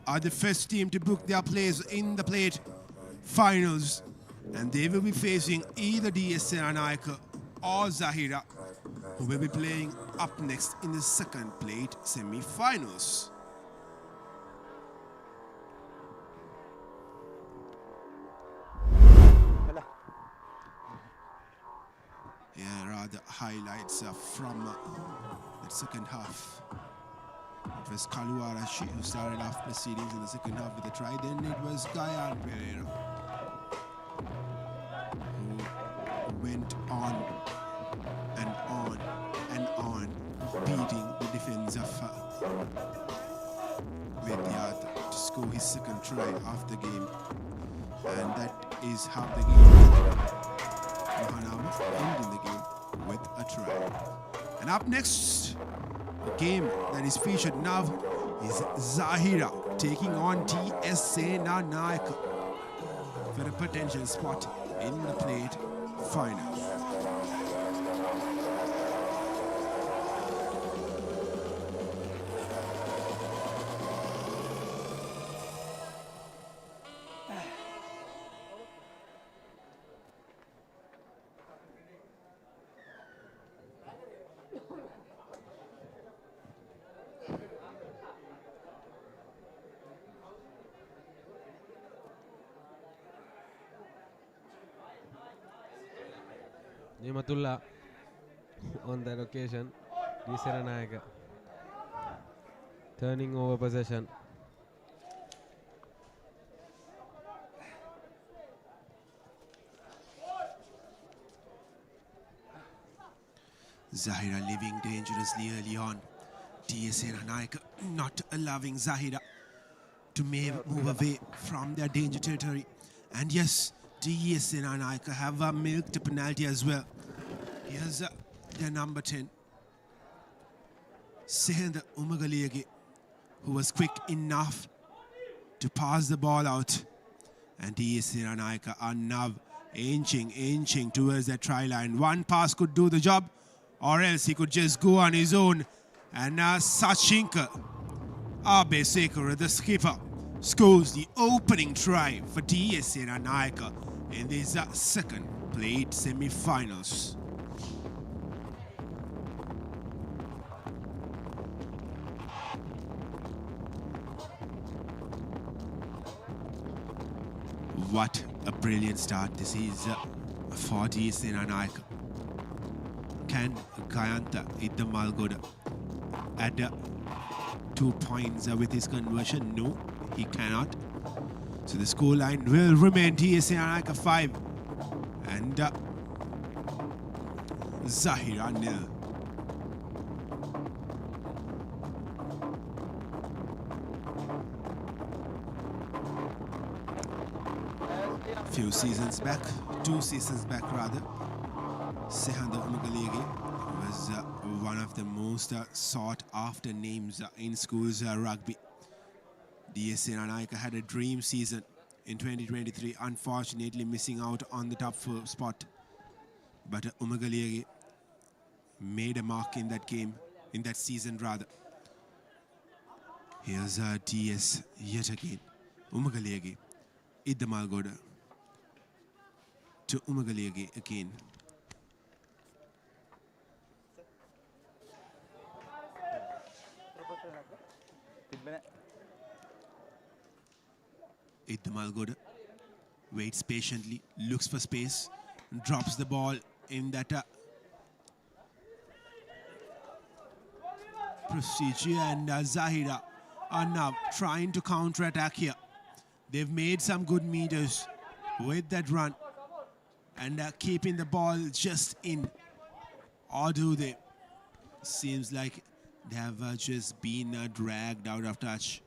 S14: are the first team to book their place in the plate finals, and they will be facing either DS Janatha or Zahira, who will be playing up next in the second plate semi-finals. Yeah, rather highlights from that second half. It was Kaluara who started off proceedings in the second half with a try. Then it was Gayan Pereira who went on and on and on, beating the defense of Vidyartha to score his second try of the game. And that is how the game Mahanama ending the game with a try. And up next, the game that is featured now is Zahira taking on DSA Janatha for a potential spot in the plate final.
S1: Nimatullah on that occasion. Seranayaka turning over possession.
S14: Zahira living dangerously early on. Seranayaka not allowing Zahira to move away from their danger territory. And yes, Seranayaka have milked a penalty as well. Here's their number 10. Sehend Umagaliyage, who was quick enough to pass the ball out. And Seranayaka are now inching towards that try line. One pass could do the job, or else he could just go on his own. And Sachinka Abesekara, the skipper, scores the opening try for Seranayaka in this second played semi-finals. What a brilliant start this is for Seranayaka. Can Kayanta Idda Malgoda add 2 points with his conversion? No, he cannot. So the scoreline will remain Seranayaka 5 and Zahira 0. Few seasons back, 2 seasons back rather, Sehanda Umagaliyage was one of the most sought after names in schools rugby. Seranayaka had a dream season in 2023, unfortunately missing out on the top 4 spot. But Umagaliyage made a mark in that game, in that season rather. Here's DS yet again. Umagaliyage, Idda Malgoda to Umagaliyage again. Idda Malgoda waits patiently, looks for space, drops the ball in that procedure, and Zahira are now trying to counter-attack here. They've made some good meters with that run and keeping the ball just in. Or do they? Seems like they have just been dragged out of touch.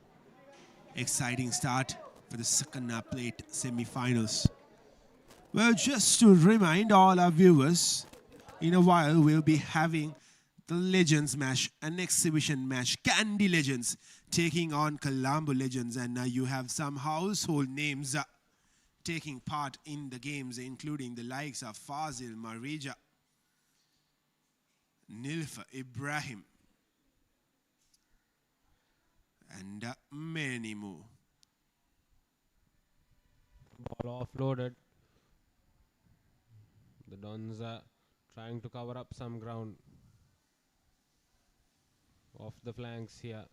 S14: Exciting start for the second plate semi-finals. Well, just to remind all our viewers, in a while we'll be having the Legends match, an exhibition match, Candy Legends taking on Colombo Legends, and you have some household names taking part in the games, including the likes of Fazil, Marija, Nilfa, Ibrahim, and many more.
S1: Ball offloaded. The Dons are trying to cover up some ground off the flanks here.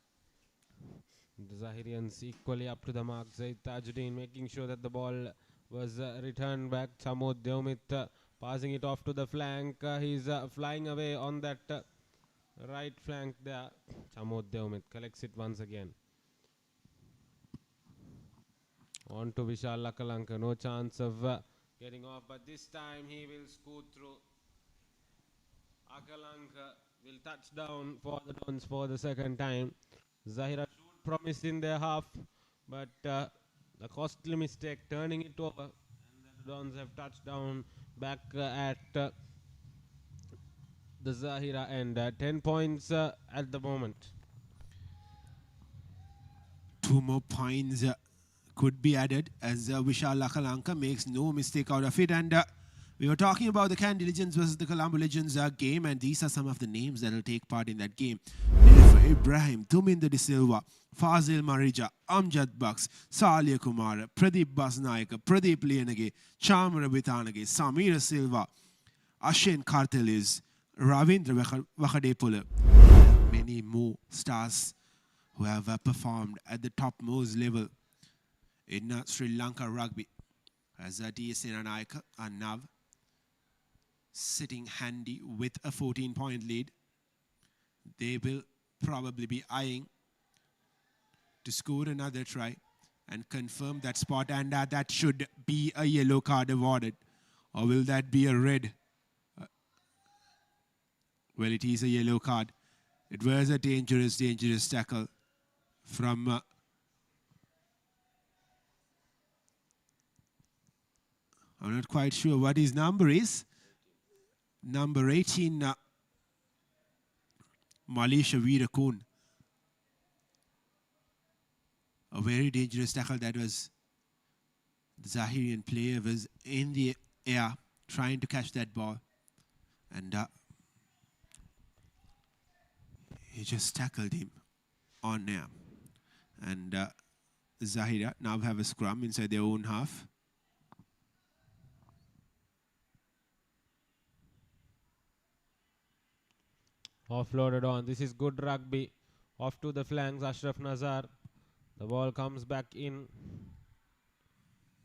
S1: The Zahirians equally up to the mark. Zaid Tajuddin making sure that the ball was returned back. Chamod Deomit passing it off to the flank. He's flying away on that right flank there. Chamod Deomit collects it once again. On to Vishal Lakalanka. No chance of getting off, but this time he will scoot through. Akalanka will touch down for the Dons for the second time. Zahira promised in their half, but a costly mistake, turning it over. And the Dons have touched down back at the Zahira end. 10 points at the moment.
S14: 2 more points could be added as Vishal Lakalanka makes no mistake out of it. And we were talking about the Candy Legends versus the Colombo Legends game, and these are some of the names that will take part in that game. Nilfa Ibrahim, Tuminda De Silva, Fazil Marija, Amjad Bucks, Salia Kumar, Pradeep Basnaika, Pradeep Lianage, Chamra Vitanage, Samira Silva, Ashen Kartelis, Ravindra Vakadepula. Many more stars who have performed at the topmost level in Sri Lanka rugby, as Seranayaka and Nav sitting handy with a 14-point lead. They will probably be eyeing to score another try and confirm that spot, and that should be a yellow card awarded. Or will that be a red? Well, it is a yellow card. It was a dangerous tackle from I'm not quite sure what his number is. Number 18, Malisha Veerakun. A very dangerous tackle. That was the Zahirian player was in the air trying to catch that ball. And he just tackled him on air. And Zahira now have a scrum inside their own half.
S1: Offloaded on. This is good rugby. Off to the flanks, Ashraf Nazar. The ball comes back in.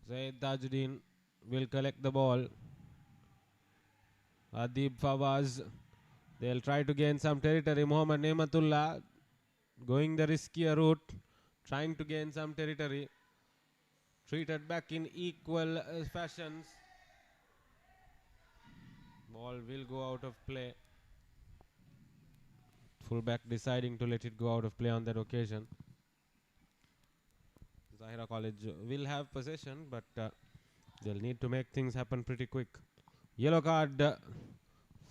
S1: Zaid Tajuddin will collect the ball. Adib Fawaz. They'll try to gain some territory. Mohammad Nematullah going the riskier route, trying to gain some territory. Treated back in equal fashions. Ball will go out of play. Fullback deciding to let it go out of play on that occasion. Zahira College will have possession, but they'll need to make things happen pretty quick. Yellow card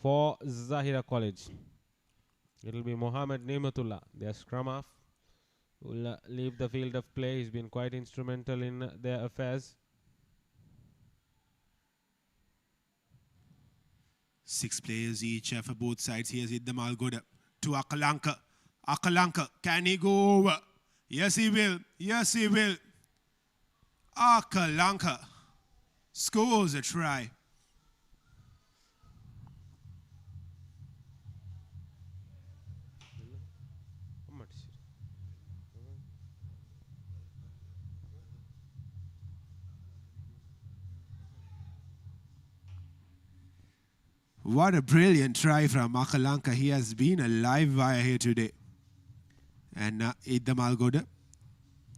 S1: for Zahira College. It'll be Mohammad Nematullah, their scrum half, will leave the field of play. He's been quite instrumental in their affairs.
S14: 6 players each for both sides. Here's Idam Algoda to Akalanka. Akalanka, can he go over? Yes, he will. Yes, he will. Akalanka scores a try. What a brilliant try from Akalanka. He has been a live wire here today. And Idam Algoda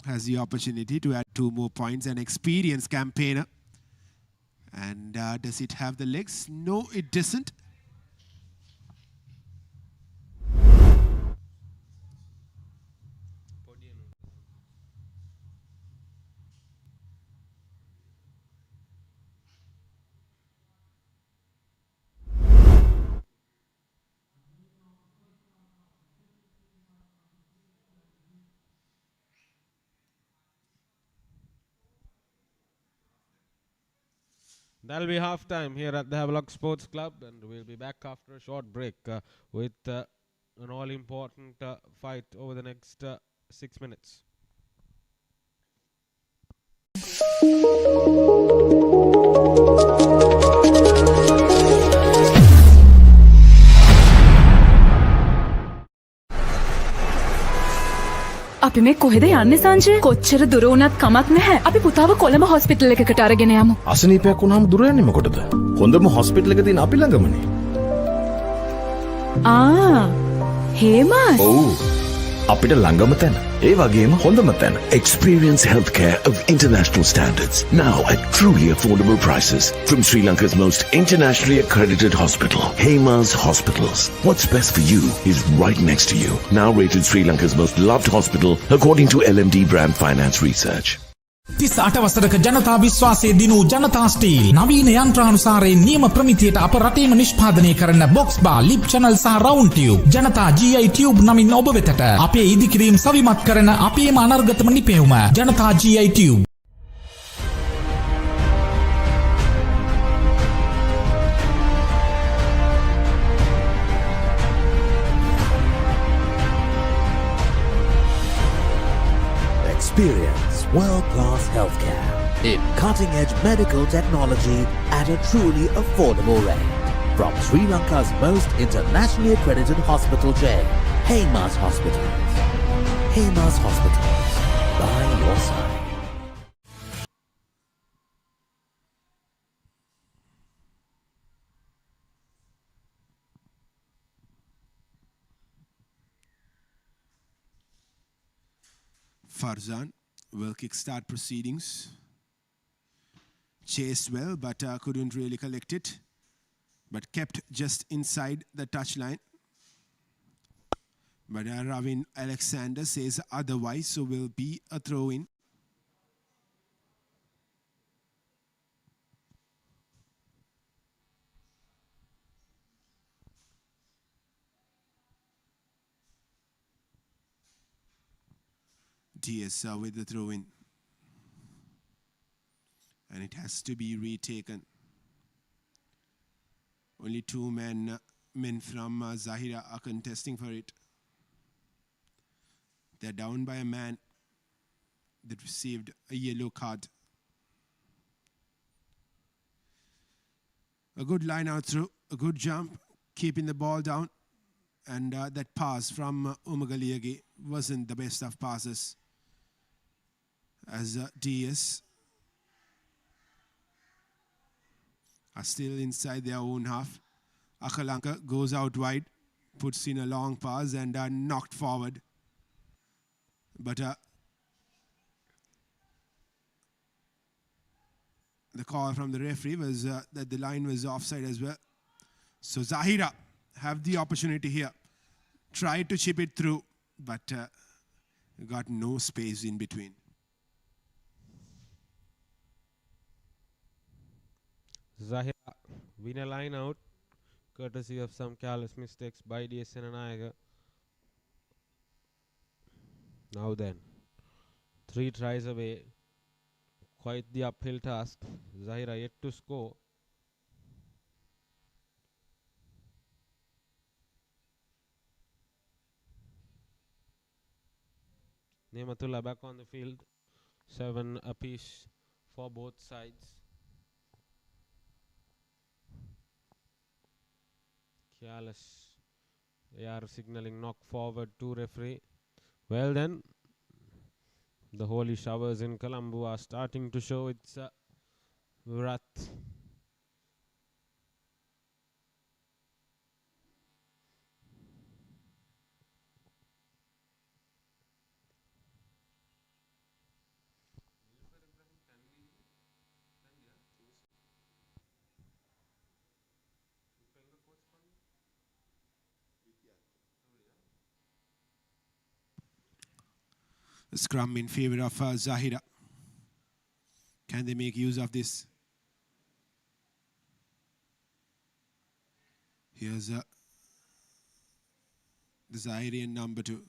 S14: has the opportunity to add 2 more points. An experienced campaigner. And does it have the legs? No, it doesn't.
S1: That'll be half time here at the Havelock Sports Club, and we'll be back after a short break with an all-important fight over the next 6 minutes.
S16: අපි මේ කොහෙද යන්නේ සංජය? කොච්චර දුර වුණත් කමක් නැහැ. අපි පුතාව කොළඹ හොස්පිටල් එකකට අරගෙන යමු.
S18: අසනීපයක් වුණාම දුර යන්නේ මොකටද? හොඳම හොස්පිටල් එක තියෙන අපි ළඟමනේ.
S16: හේමස්.
S18: ඔව්. අපිට ළඟම තැන. ඒ වගේම හොඳම තැන.
S2: Experience healthcare of international standards. Now at truly affordable prices. From Sri Lanka's most internationally accredited hospital, Hema's Hospitals. What's best for you is right next to you. Now rated Sri Lanka's most loved hospital according to LMD Brand Finance Research.
S23: 38 වසරක ජනතා විශ්වාසයේ දිනූ ජනතා steel නවීන යන්ත්‍රානුසාරයෙන් නියම ප්‍රමිතියට අප රටේම නිෂ්පාදනය කරන box bar ලිප් channel සහ round tube ජනතා GI tube නමින් ඔබ වෙතට අපේ ඉදිකිරීම් සවිමත් කරන අපේම අනර්ගතම නිපැයුම ජනතා GI tube.
S11: Experience world-class healthcare in cutting-edge medical technology at a truly affordable rate. From Sri Lanka's most internationally accredited hospital chain, Hema's Hospitals. Hema's Hospitals, by your side.
S14: Farzan will kickstart proceedings. Chased well, but couldn't really collect it. But kept just inside the touchline. But Ravin Alexander says otherwise, so will be a throw-in. DS with the throw-in. And it has to be retaken. Only two men from Zahira are contesting for it. They're down by a man that received a yellow card. A good line out through, a good jump, keeping the ball down. And that pass from Umagaliagi wasn't the best of passes. As DS are still inside their own half. Akalanka goes out wide, puts in a long pass and knocked forward. But the call from the referee was that the line was offside as well. So Zahira have the opportunity here. Tried to chip it through, but got no space in between.
S1: Zahira win a line out, courtesy of some careless mistakes by DS Senanayaga. Now then, 3 tries away. Quite the uphill task. Zahira yet to score. Nematullah back on the field. 7 apiece for both sides. Careless. They are signaling knock forward to referee. Well then, the holy showers in Colombo are starting to show its wrath.
S14: Scrum in favor of Zahira. Can they make use of this? Here's the Zahirian number 2.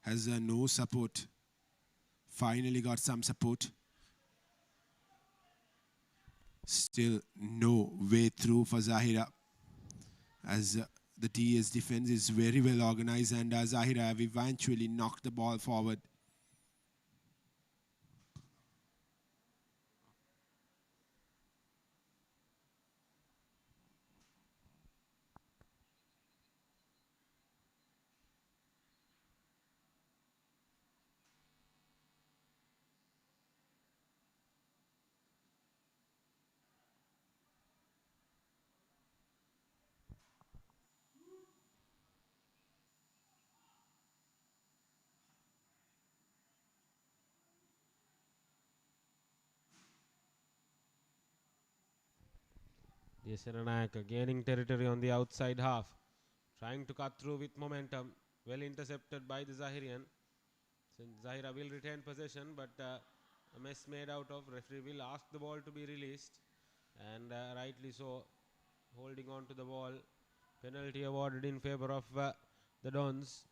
S14: Has no support. Finally got some support. Still no way through for Zahira. As the DS defense is very well organized and Zahira have eventually knocked the ball forward.
S1: Senanayaka gaining territory on the outside half. Trying to cut through with momentum. Well intercepted by the Zahirian. Zahira will retain possession, but a mess made out of. Referee will ask the ball to be released. And rightly so. Holding on to the ball. Penalty awarded in favor of the Dons.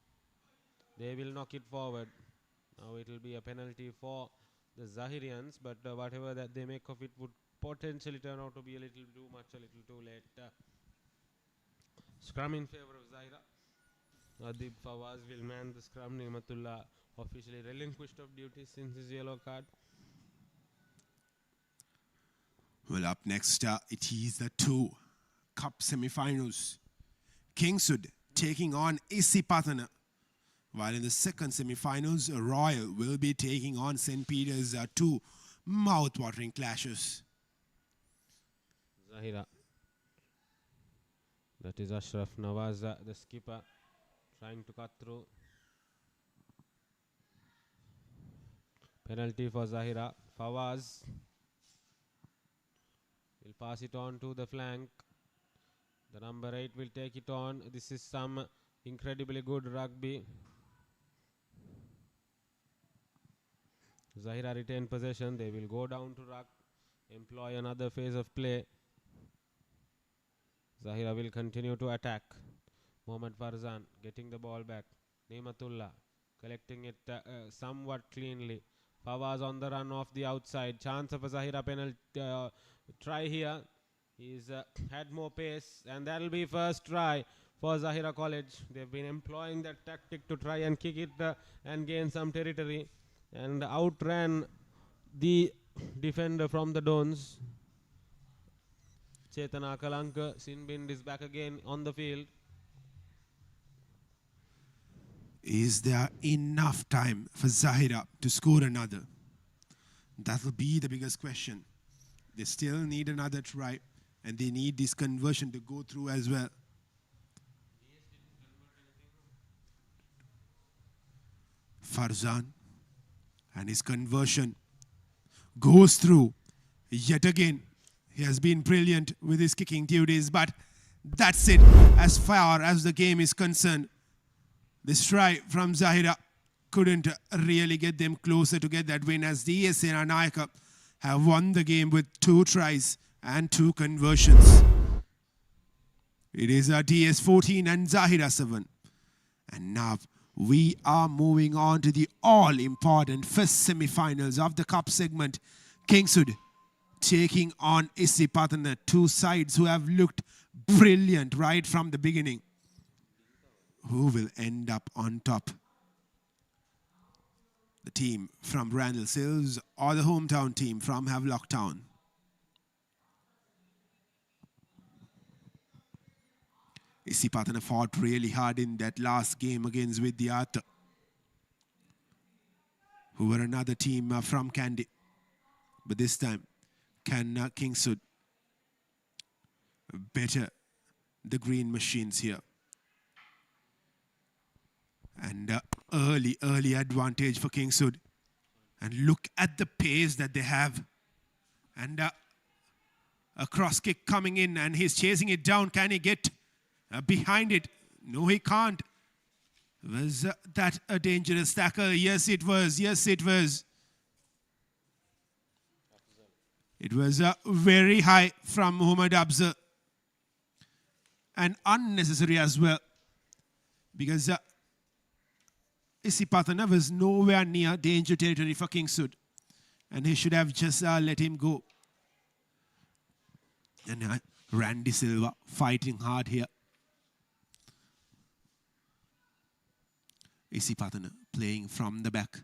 S1: They will knock it forward. Now it will be a penalty for the Zahirians, but whatever that they make of it would potentially turn out to be a little too much, a little too late. Scrum in favor of Zahira. Adib Fawaz will man the scrum. Nimatullah officially relinquished of duty since his yellow card.
S14: Well, up next, it is the 2 Cup semi-finals. Kingswood taking on Isipatana. While in the second semi-finals, Royal will be taking on St. Peter's. 2 mouth-watering clashes.
S1: Zahira. That is Ashraf Nawaz, the skipper, trying to cut through. Penalty for Zahira. Fawaz will pass it on to the flank. The number 8 will take it on. This is some incredibly good rugby. Zahira retain possession. They will go down to ruck, employ another phase of play. Zahira will continue to attack. Mohammad Farzan getting the ball back. Neematullah collecting it somewhat cleanly. Fawaz on the run off the outside. Chance of a Zahira penalty try here. He's had more pace, and that'll be first try for Zahira College. They've been employing that tactic to try and kick it and gain some territory, and outran the defender from the Dons. Chetana Kalanka, Sinbind is back again on the field.
S14: Is there enough time for Zahira to score another? That will be the biggest question. They still need another try, and they need this conversion to go through as well. Farzan and his conversion goes through yet again. He has been brilliant with his kicking duties, but that's it as far as the game is concerned. This try from Zahira couldn't really get them closer to get that win, as DS and Anayaka have won the game with 2 tries and 2 conversions. It is a DS 14 and Zahira 7. And now we are moving on to the all-important first semi-finals of the cup segment. Kingswood taking on Isipatana, 2 sides who have looked brilliant right from the beginning. Who will end up on top? The team from Randall Sills or the hometown team from Havelock Town? Isipatana fought really hard in that last game against Vidyartha, who were another team from Kandy. But this time, can Kingswood better the green machines here? And early advantage for Kingswood. And look at the pace that they have. And a cross kick coming in, and he's chasing it down. Can he get behind it? No, he can't. Was that a dangerous tackle? Yes, it was. Yes, it was. It was very high from Muhammad Abza. And unnecessary as well. Because Isipatana was nowhere near danger territory for Kingswood. And he should have just let him go. And Randy Silva fighting hard here. Isipatana playing from the back.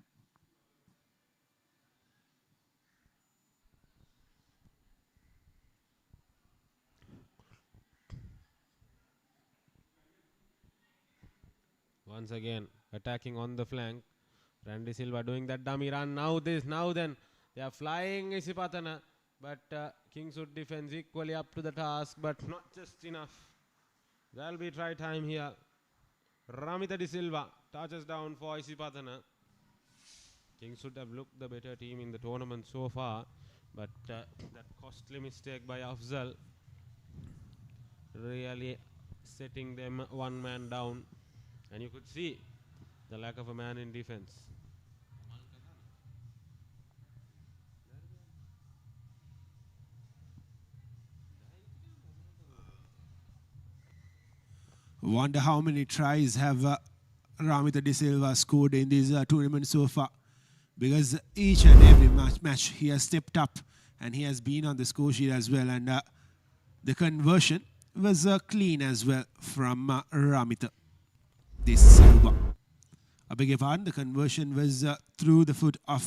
S1: Once again, attacking on the flank. Randy Silva doing that dummy run. Now this, now then. They are flying Isipatana. But Kingswood defense equally up to the task, but not just enough. There'll be try time here. Ramita De Silva touches down for Isipatana. Kingswood have looked the better team in the tournament so far, but that costly mistake by Afzal really setting them one man down, and you could see the lack of a man in defense.
S14: Wonder how many tries have Ramita De Silva scored in this tournament so far. Because each and every match he has stepped up and he has been on the score sheet as well. And the conversion was clean as well from Ramita De Silva. I beg your pardon, the conversion was through the foot of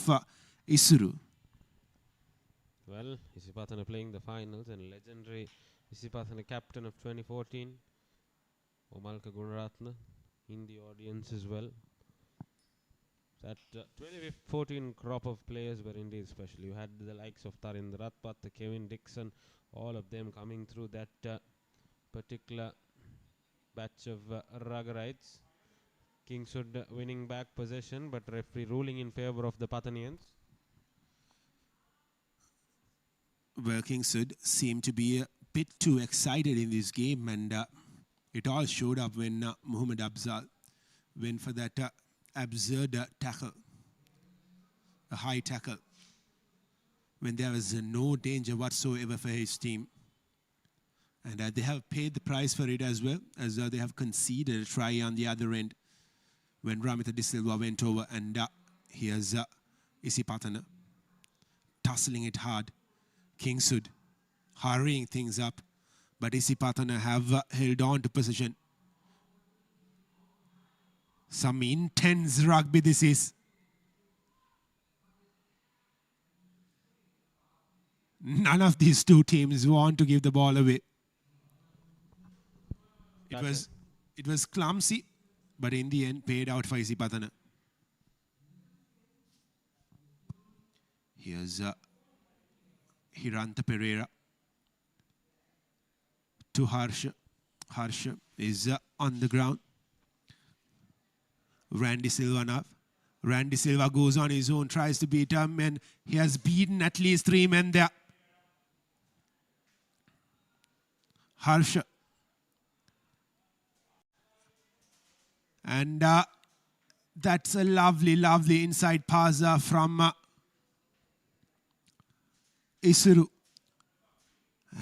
S14: Isuru.
S1: Well, Isipatana playing the finals, and legendary Isipatana captain of 2014. Omalka Gunaratna in the audience as well. That 2014 crop of players were indeed special. You had the likes of Tarinder Ratpat, Kevin Dixon, all of them coming through that particular batch of Rugarites. Kingswood winning back possession, but referee ruling in favor of the Pathanians.
S14: Well, Kingswood seemed to be a bit too excited in this game, and it all showed up when Muhammad Abzal went for that absurd tackle, a high tackle, when there was no danger whatsoever for his team. And they have paid the price for it as well, as they have conceded a try on the other end when Ramita De Silva went over, and here's Isipatana tussling it hard. Kingswood hurrying things up, but Isipatana have held on to position. Some intense rugby this is. None of these two teams want to give the ball away. It was clumsy, but in the end paid out for Isipatana. Here's Hiranta Pereira to Harsha. Harsha is on the ground. Randy Silva now. Randy Silva goes on his own, tries to beat him, and he has beaten at least 3 men there. Harsha. And that's a lovely, lovely inside pass from Isuru.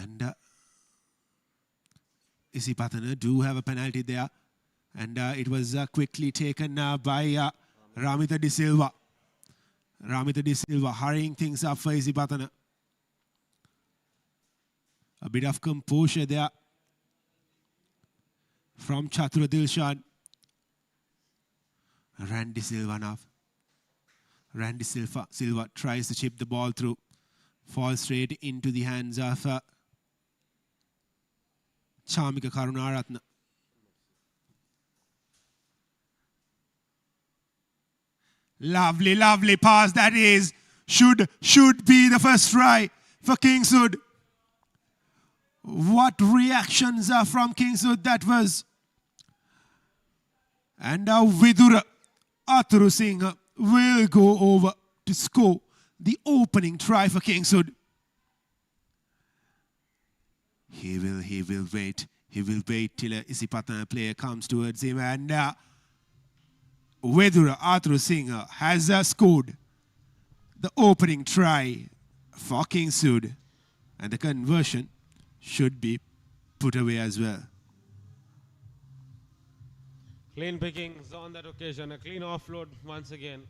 S14: And Isipatana do have a penalty there. And it was quickly taken by Ramita De Silva. Ramita De Silva hurrying things up for Isipatana. A bit of composure there from Chatura Dilshan. Randy Silva now. Randy Silva tries to chip the ball through. Falls straight into the hands of Chamika Karunaratna. Lovely, lovely pass that is. Should be the first try for Kingswood. What reactions are from Kingswood that was. And now Vidura Atharu Singh will go over to score the opening try for Kingswood. He will wait. He will wait till a Isipatana player comes towards him, and Vidura Atharu Singh has scored the opening try for Kingswood, and the conversion should be put away as well.
S1: Clean pickings on that occasion, a clean offload once again.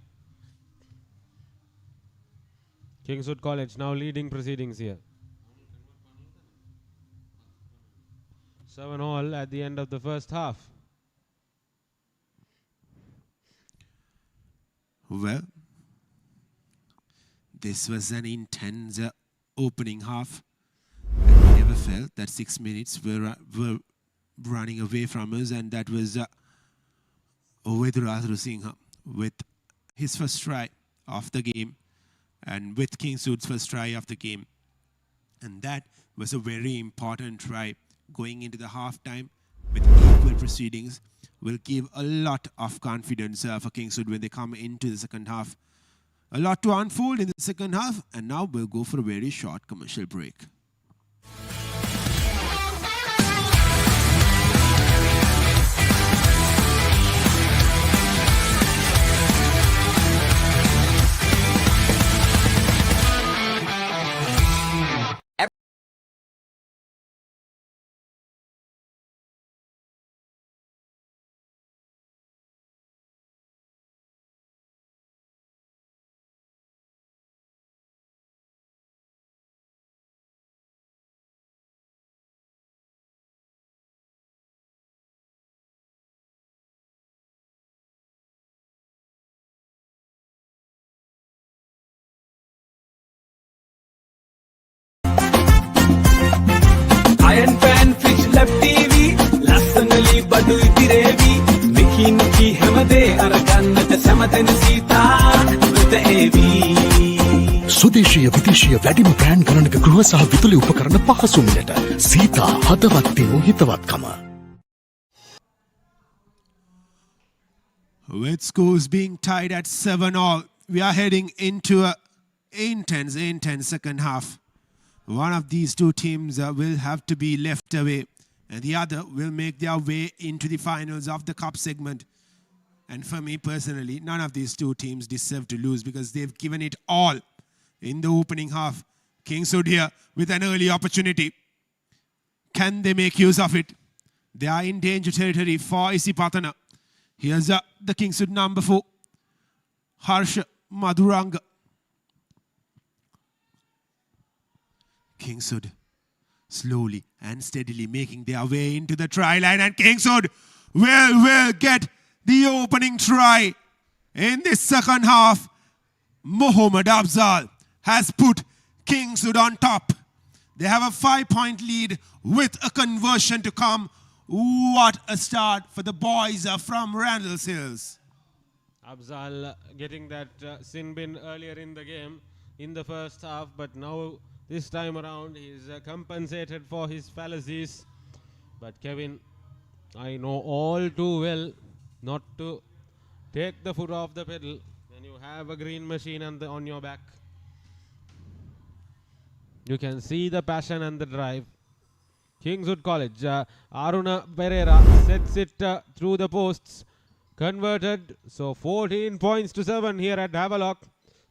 S1: Kingswood College now leading proceedings here. 7-all at the end of the first half.
S14: Well, this was an intense opening half. I never felt that 6 minutes were running away from us, and that was Vidura Atharu Singh with his first try of the game, and with Kingswood's first try of the game. And that was a very important try going into the halftime with equal proceedings. Will give a lot of confidence for Kingswood when they come into the second half. A lot to unfold in the second half, and now we'll go for a very short commercial break.
S15: Iron pan, fridge, lap TV, lassanali badu itirevi, Mickey Nuki hamade aragannata samatena sita with the AV.
S12: සුදේශීය විදේශීය වැඩිම brand ගණනක ගෘහ සහ විදුලි උපකරණ පහසු මිලට සීතා හදවත් තියූ හිතවත්කම.
S14: With scores being tied at 7-all, we are heading into an intense second half. one of these two teams will have to be left away, and the other will make their way into the finals of the cup segment. And for me personally, none of these two teams deserve to lose because they've given it all in the opening half. Kingswood here with an early opportunity. Can they make use of it? They are in danger territory for Isipatana. Here's the Kingswood number 4, Harsha Madhuranga. Kingswood slowly and steadily making their way into the try line, and Kingswood will get the opening try in the second half. Mohammad Afzal has put Kingswood on top. They have a 5-point lead with a conversion to come. What a start for the boys from Randalls Hills.
S1: Afzal getting that sin bin earlier in the game in the first half, but now this time around he's compensated for his fallacies. But Kevin, I know all too well not to take the foot off the pedal when you have a green machine on your back. You can see the passion and the drive. Kingswood College, Aruna Pereira sets it through the posts. Converted, so 14 points to 7 here at Havelock.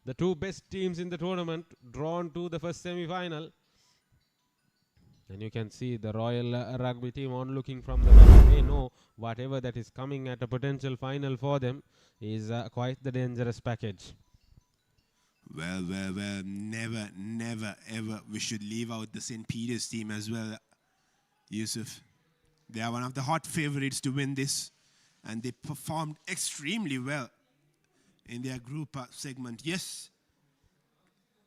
S1: The two best teams in the tournament drawn to the first semi-final. And you can see the Royal Rugby team on looking from the back. They know whatever that is coming at a potential final for them is quite the dangerous package.
S14: Well, never, ever we should leave out the St. Peter's team as well, Yusuf. They are one of the hot favorites to win this, and they performed extremely well in their group segment. Yes,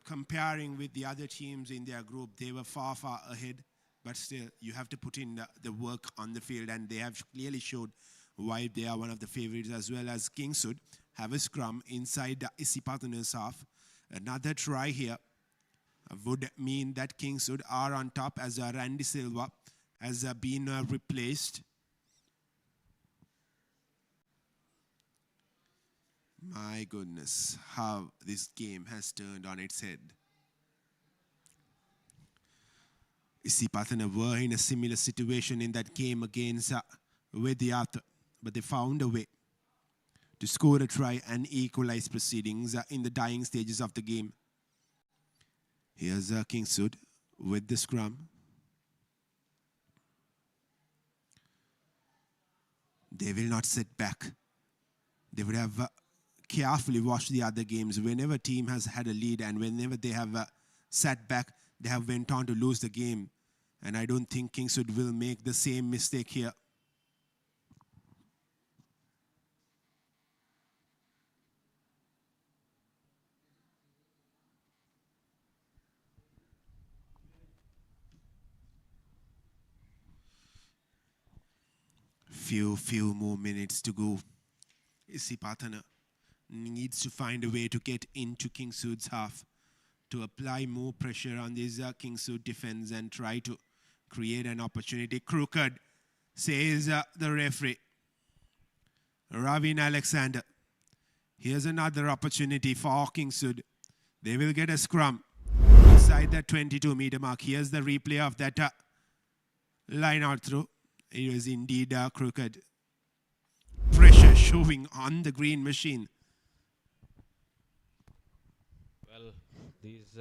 S14: comparing with the other teams in their group, they were far ahead, but still, you have to put in the work on the field, and they have clearly showed why they are one of the favorites, as well as Kingswood have a scrum inside the Isipatana's half. Another try here would mean that Kingswood are on top, as Randy Silva has been replaced. My goodness, how this game has turned on its head. Isipatana were in a similar situation in that game against Vidyartha, but they found a way to score a try and equalize proceedings in the dying stages of the game. Here's Kingswood with the scrum. They will not sit back. They would have carefully watched the other games. Whenever a team has had a lead and whenever they have sat back, they have went on to lose the game. And I don't think Kingswood will make the same mistake here. Few more minutes to go. Isipatana needs to find a way to get into Kingswood's half, to apply more pressure on this Kingswood defense and try to create an opportunity. Crooked, says the referee. Ravin Alexander. Here's another opportunity for Kingswood. They will get a scrum inside the 22-meter mark. Here's the replay of that line out through. It was indeed crooked. Pressure showing on the green machine.
S1: Well, these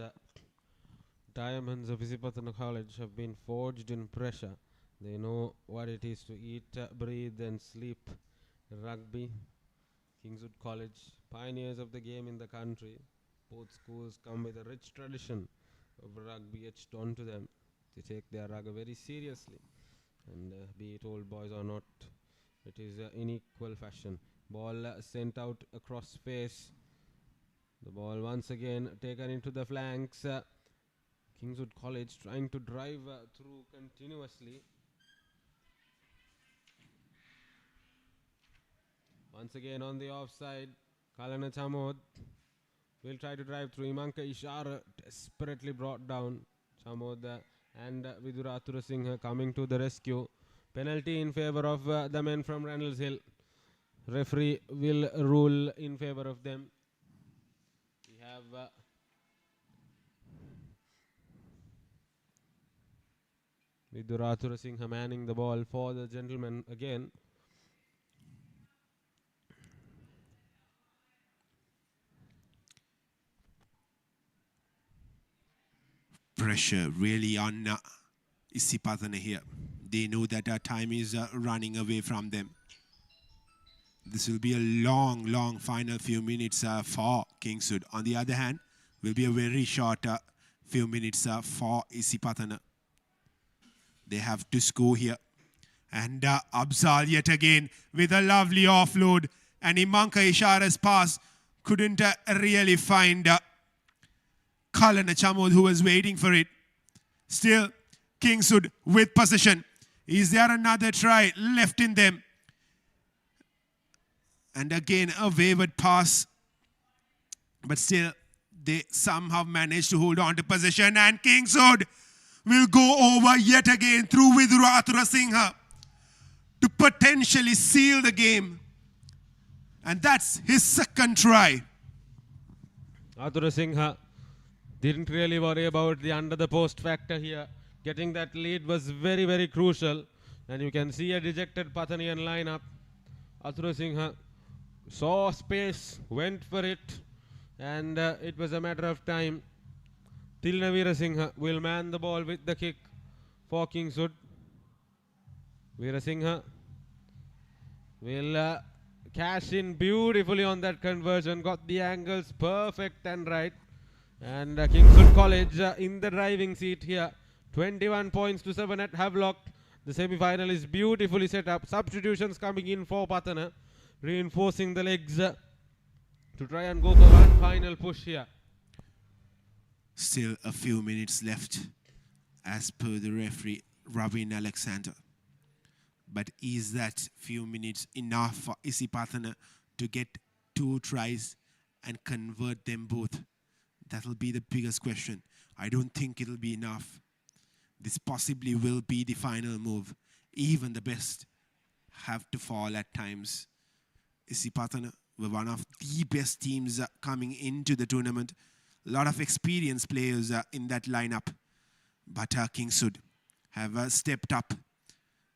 S1: diamonds of Isipatana College have been forged in pressure. They know what it is to eat, breathe and sleep rugby. Kingswood College, pioneers of the game in the country. Both schools come with a rich tradition of rugby etched onto them. They take their rugby very seriously. And be it old boys or not, it is in equal fashion. Ball sent out across face. The ball once again taken into the flanks. Kingswood College trying to drive through continuously. Once again on the offside, Kalana Chamod will try to drive through. Imanka Ishara desperately brought down. Chamod and Vidyartha Singh coming to the rescue. Penalty in favor of the men from Randalls Hill. Referee will rule in favor of them. We have Vidyartha Singha manning the ball for the gentleman again.
S14: Pressure really on Isipatana here. They know that our time is running away from them. This will be a long final few minutes for Kingswood. On the other hand, will be a very short few minutes for Isipatana. They have to score here. And Abzal yet again with a lovely offload. And Imanka Ishara's pass couldn't really find Kalana Chamod, who was waiting for it. Still, Kingswood with possession. Is there another try left in them? And again, a wayward pass. But still, they somehow managed to hold on to possession. And Kingswood will go over yet again through Vidyartha Singha to potentially seal the game. And that's his second try.
S1: Athura Singha didn't really worry about the under the post factor here. Getting that lead was very, very crucial. And you can see a dejected Pathanian lineup. Athura Singha saw space, went for it, and it was a matter of time. Tilna Singha will man the ball with the kick for Kingswood. Veerasinghe will cash in beautifully on that conversion. Got the angles perfect and right. And Kingswood College in the driving seat here. 21 points to 7 at Havelock. The semi-final is beautifully set up. Substitutions coming in for Patana, reinforcing the legs to try and go for one final push here.
S14: Still a few minutes left as per the referee, Ravin Alexander. But is that few minutes enough for Isipatana to get 2 tries and convert them both? That'll be the biggest question. I don't think it'll be enough. This possibly will be the final move. Even the best have to fall at times. Isipatana were one of the best teams coming into the tournament. A lot of experienced players in that lineup. But Kingswood have stepped up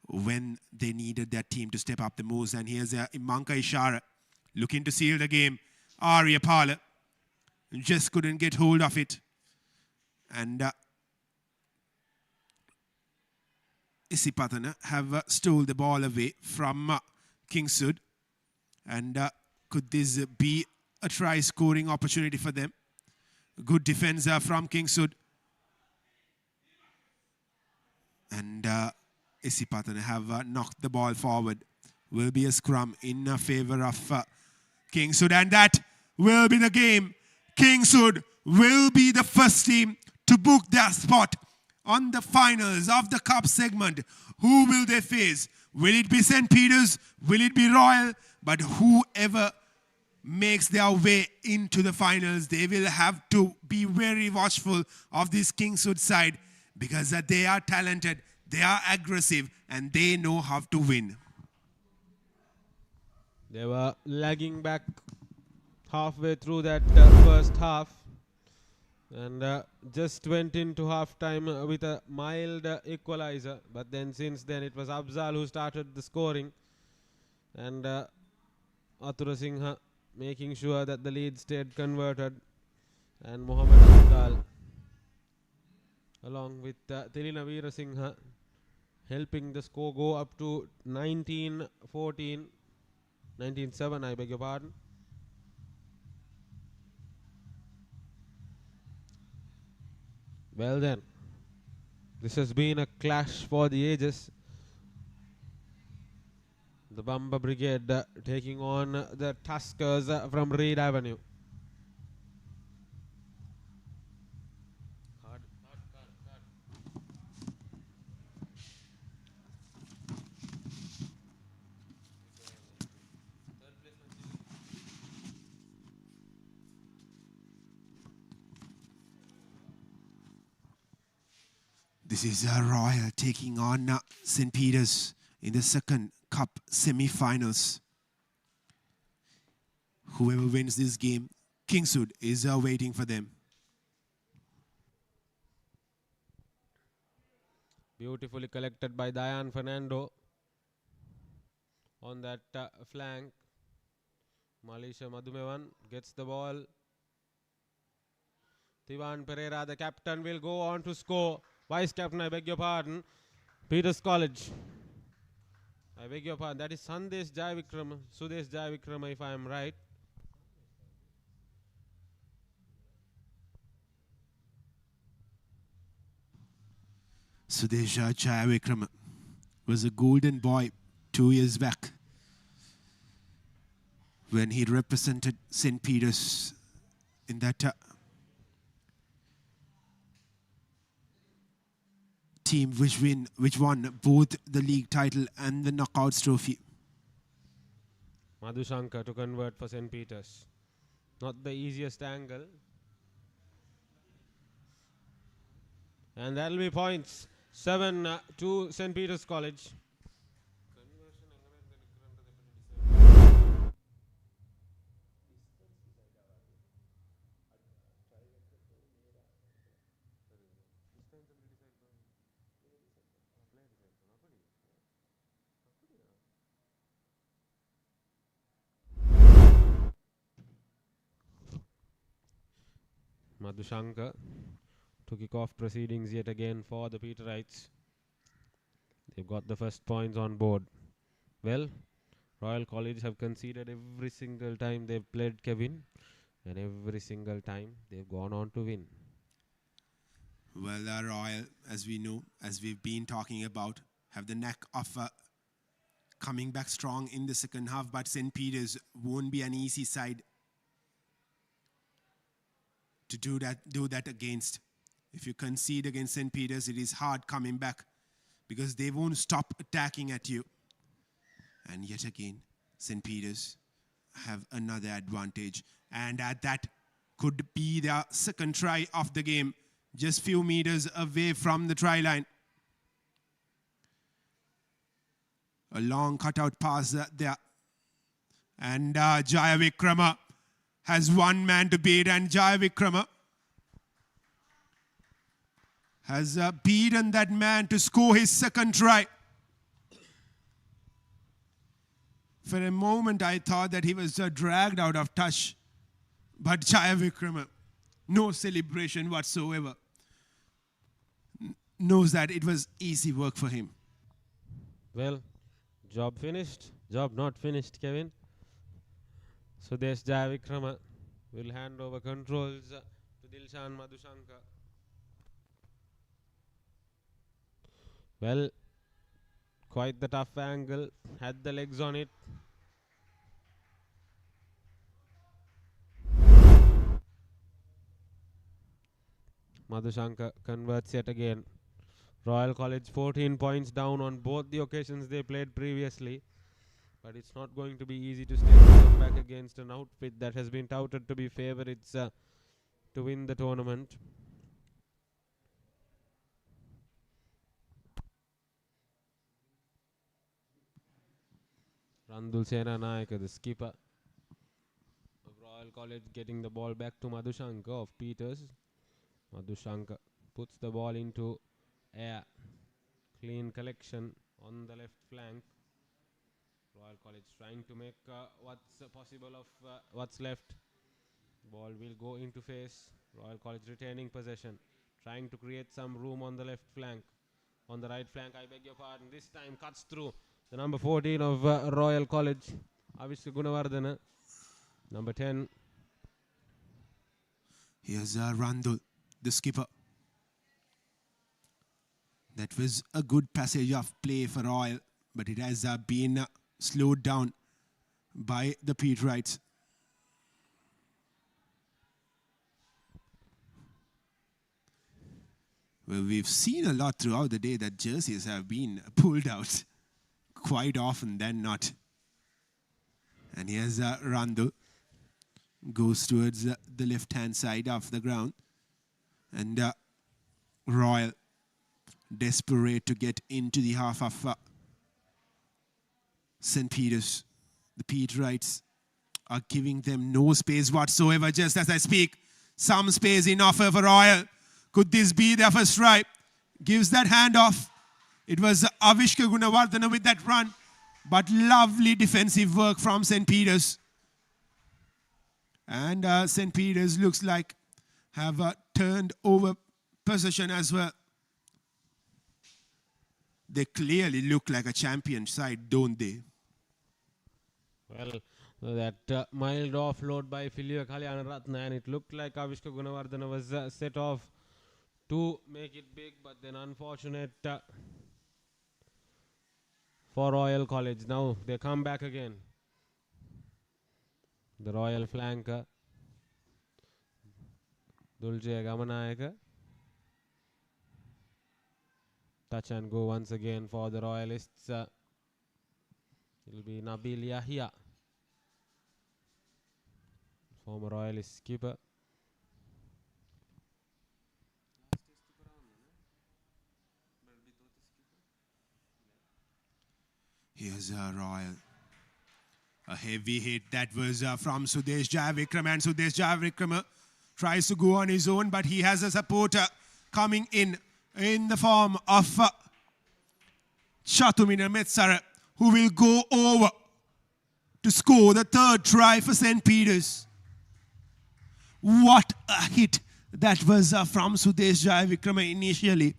S14: when they needed their team to step up the most. And here's Imanka Ishara looking to seal the game. Arya Pala just couldn't get hold of it. And Isipatana have stole the ball away from Kingswood. And could this be a try scoring opportunity for them? Good defense from Kingswood. And Isipatana have knocked the ball forward. Will be a scrum in favor of Kingswood. And that will be the game. Kingswood will be the first team to book their spot on the finals of the cup segment. Who will they face? Will it be St. Peter's? Will it be Royal? But whoever makes their way into the finals, they will have to be very watchful of this Kingswood side, because they are talented, they are aggressive, and they know how to win.
S1: They were lagging back halfway through that first half, and just went into half-time with a mild equalizer. But then since then it was Abzal who started the scoring, and Athura Singha making sure that the lead stayed converted, and Mohammed Abzal along with Tilina Veerasinghe helping the score go up to 19-14, 19-7, I beg your pardon. Well then, this has been a clash for the ages. The Bamba Brigade taking on the Tuskers from Reed Avenue.
S14: This is Royal taking on St. Peter's in the second cup semi-finals. Whoever wins this game, Kingswood is waiting for them.
S1: Beautifully collected by Diane Fernando on that flank. Malisha Madhumevan gets the ball. Tivan Pereira, the captain, will go on to score. Vice captain, I beg your pardon. Peters College. I beg your pardon. That is Sudesh Jayavikrama, if I am right.
S14: Sudesh Jayavikrama was a golden boy 2 years back when he represented St. Peter's in that team which won both the league title and the knockouts trophy.
S1: Madhushankar to convert for St. Peter's. Not the easiest angle. And that'll be points. 7 to St. Peter's College. Madhushankar to kick off proceedings yet again for the Peterites. They've got the first points on board. Well, Royal College have conceded every single time they've played Kevin, and every single time they've gone on to win.
S14: Well, Royal, as we know, as we've been talking about, have the knack of coming back strong in the second half, but St. Peter's won't be an easy side to do that against. If you concede against St. Peter's, it is hard coming back because they won't stop attacking at you. And yet again, St. Peter's have another advantage, and that could be their second try of the game, just few meters away from the try line. A long cutout pass there, and Jayavikrama has one man to beat, and Jayavikrama has beaten that man to score his second try. For a moment, I thought that he was dragged out of touch. But Jayavikrama, no celebration whatsoever, knows that it was easy work for him.
S1: Well, job finished. Job not finished, Kevin. Sudesh Jayavikrama will hand over controls to Dilshan Madhushankar. Well, quite the tough angle. Had the legs on it. Madhushankar converts yet again. Royal College 14 points down on both the occasions they played previously. But it's not going to be easy to come back against an outfit that has been touted to be favourites to win the tournament. Randul Senanayaka, the skipper of Royal College, getting the ball back to Madhushankar of Peters. Madhushankar puts the ball into air. Clean collection on the left flank. Royal College trying to make what's possible of what's left. Ball will go into face. Royal College retaining possession. Trying to create some room on the left flank. On the right flank, I beg your pardon, this time cuts through the number 14 of Royal College, Avishka Gunawardena. Number 10.
S14: Here's Randul, the skipper. That was a good passage of play for Royal, but it has been slowed down by the Peterites. Well, we've seen a lot throughout the day that jerseys have been pulled out quite often than not. And here's Randul. Goes towards the left-hand side of the ground. And Royal, desperate to get into the half of St. Peter's. The Peterites are giving them no space whatsoever just as I speak. Some space in offer for Royal. Could this be their first try? Gives that hand off. It was Avishka Gunawardhana with that run, but lovely defensive work from St. Peter's. And St. Peter's looks like have turned over possession as well. They clearly look like a champion side, don't they?
S1: Well, that mild offload by Philio Kalyanarathna, and it looked like Avishka Gunawardhana was set off to make it big, but then unfortunate for Royal College. Now they come back again. The Royal flanker, Dulce Gamanayaka. Touch and go once again for the Royalists. It will be Nabil Yahya, former Royalist keeper.
S14: Here's a Royal. A heavy hit that was from Sudesh Jayavikram, and Sudesh Jayavikram tries to go on his own, but he has a supporter coming in the form of Chatumina Metsara, who will go over to score the third try for St. Peter's. What a hit that was from Sudesh Jayavikrama initially.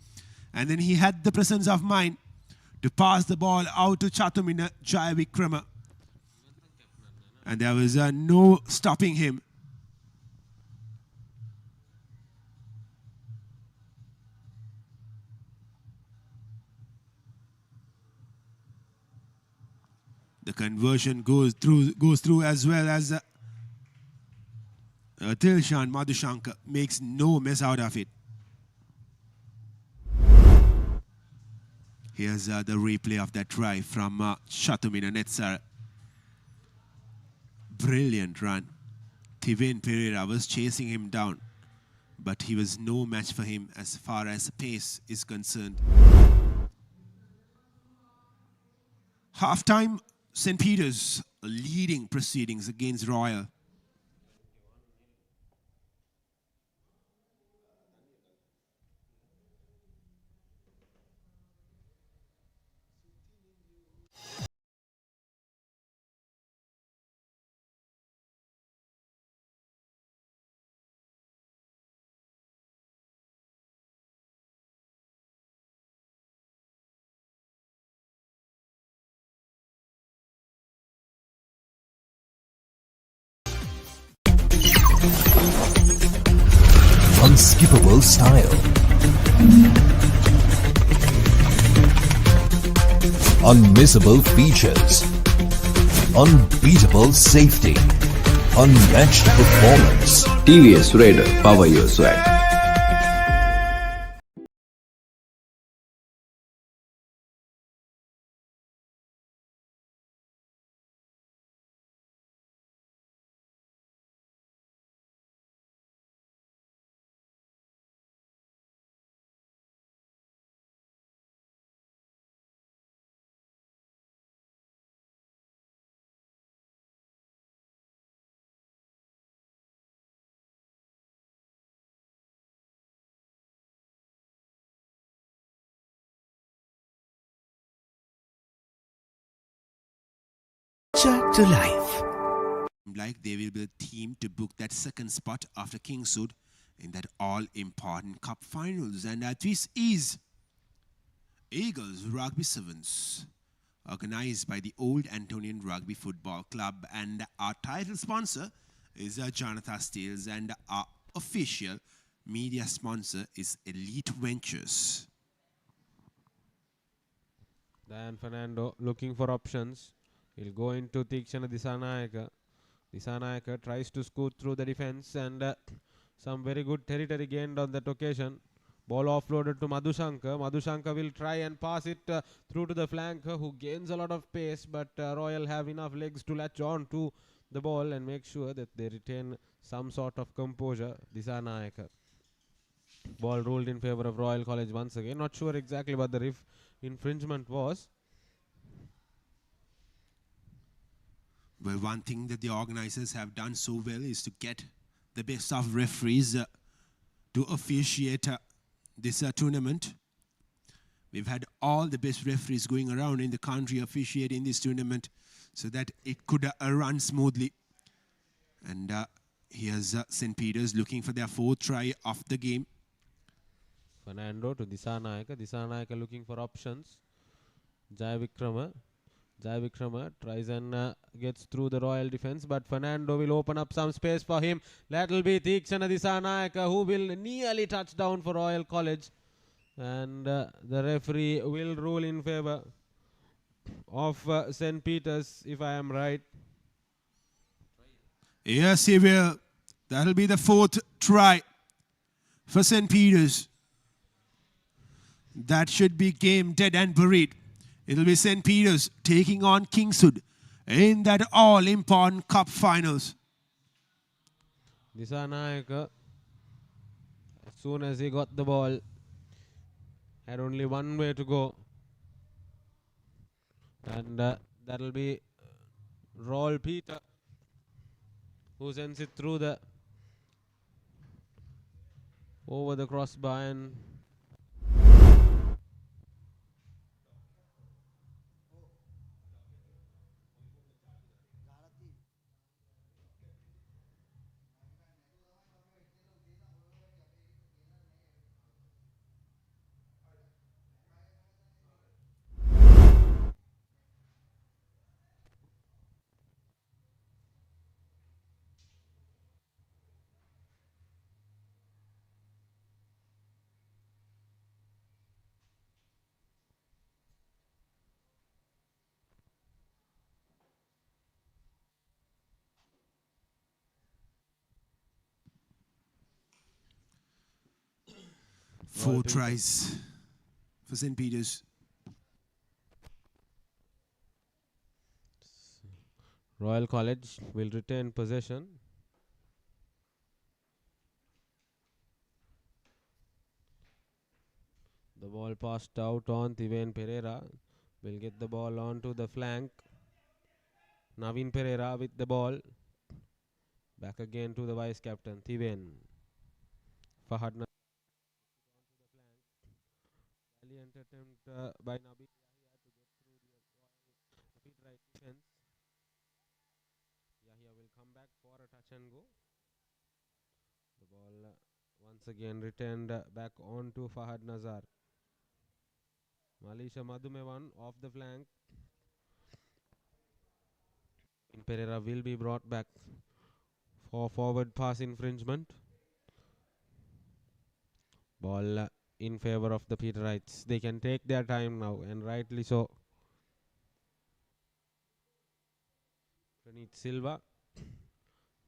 S14: And then he had the presence of mind to pass the ball out to Chatumina Jayavikrama. And there was no stopping him. The conversion goes through as well as Tilshan Madhushankar makes no mess out of it. Here's the replay of that try from Chatumina Netsara. Brilliant run. Tivin Pereira was chasing him down, but he was no match for him as far as pace is concerned. Half-time, St. Peter's leading proceedings against Royal.
S7: Unskippable style, unmissable features, unbeatable safety, unmatched performance.
S13: TVS Raider, power your swag.
S11: To life.
S14: Like they will be the team to book that second spot after Kingswood in that all-important cup finals. And this is Eagles Rugby Sevens, organized by the Old Antonian Rugby Football Club. And our title sponsor is Janatha Steels, and our official media sponsor is Elite Ventures.
S1: Dan Fernando looking for options. He'll go into Tikshana Disanayaka. Disanayaka tries to scoot through the defense, and some very good territory gained on that occasion. Ball offloaded to Madhushankar. Madhushankar will try and pass it through to the flanker, who gains a lot of pace, but Royal have enough legs to latch on to the ball and make sure that they retain some sort of composure. Disanayaka. Ball ruled in favor of Royal College once again. Not sure exactly what the infringement was.
S14: Well, one thing that the organizers have done so well is to get the best of referees to officiate this tournament. We've had all the best referees going around in the country officiating this tournament so that it could run smoothly. And here's St. Peter's looking for their 4th try of the game.
S1: Fernando to Disanayaka. Disanayaka looking for options. Jayavikrama tries and gets through the Royal defense, but Fernando will open up some space for him. That will be Tikshana Disanayaka, who will nearly touch down for Royal College. And the referee will rule in favor of St. Peter's, if I am right.
S14: Yes, he will. That'll be the 4th try for St. Peter's. That should be game dead and buried. It'll be St. Peter's taking on Kingswood in that all-important cup finals.
S1: Disanayaka, as soon as he got the ball, had only one way to go. And that'll be Roll Peter, who sends it through the over the crossbar and
S14: Four tries for St. Peter's.
S1: Royal College will retain possession. The ball passed out on Tiven Pereira. Will get the ball onto the flank. Naveen Pereira with the ball. Back again to the vice captain, Tiven. Fahad valiant attempt by Nabi Yahya to get through the feet right defense. Yahya will come back for a touch and go. The ball once again returned back onto Fahad Nazar. Malisha Madhumevan off the flank. Pereira will be brought back for forward pass infringement. Ball in favor of the Peterites. They can take their time now, and rightly so. Praneeth Silva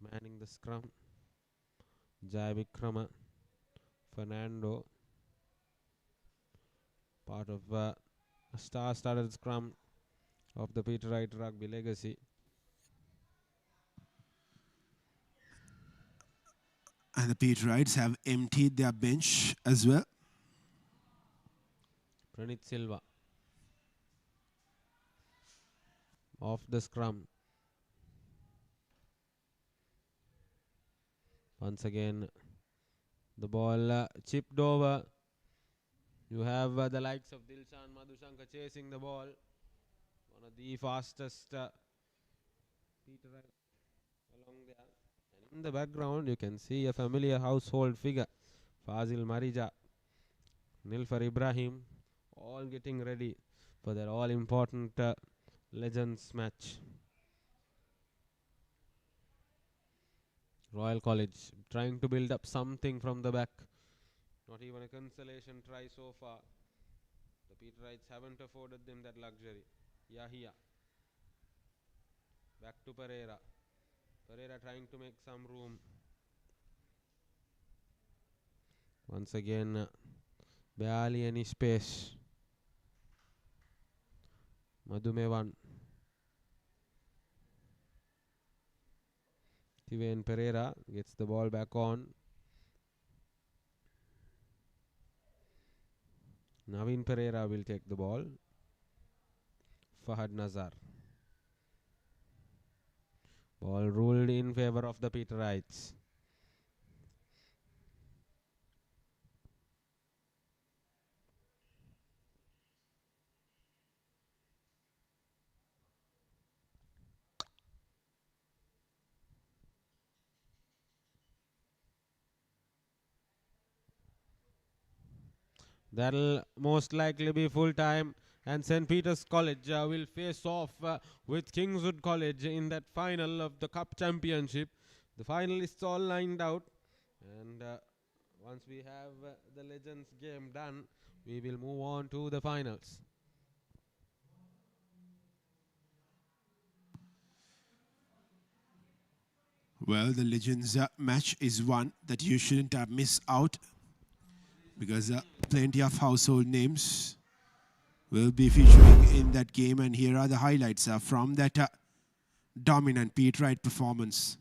S1: manning the scrum. Jayavikrama, Fernando, part of a star-studded scrum of the Peterite rugby legacy.
S14: And the Peterites have emptied their bench as well.
S1: Praneeth Silva off the scrum. Once again, the ball chipped over. You have the likes of Dilshan Madhushankar chasing the ball. One of the fastest Peterites along there. And in the background, you can see a familiar household figure. Fazil Marija, Nilfar Ibrahim, all getting ready for their all-important Legends match. Royal College trying to build up something from the back. Not even a consolation try so far. The Peterites haven't afforded them that luxury. Yahya. Back to Pereira. Pereira trying to make some room. Once again, barely any space. Madhumevan. Tiven Pereira gets the ball back on. Naveen Pereira will take the ball. Fahad Nazar. Ball ruled in favor of the Peterites. That'll most likely be full time. And St. Peter's College will face off with Kingswood College in that final of the Cup Championship. The finalists all lined out. And once we have the Legends game done, we will move on to the finals.
S14: Well, the Legends match is one that you shouldn't have missed out, because plenty of household names will be featuring in that game. And here are the highlights from that dominant Pete Wright performance.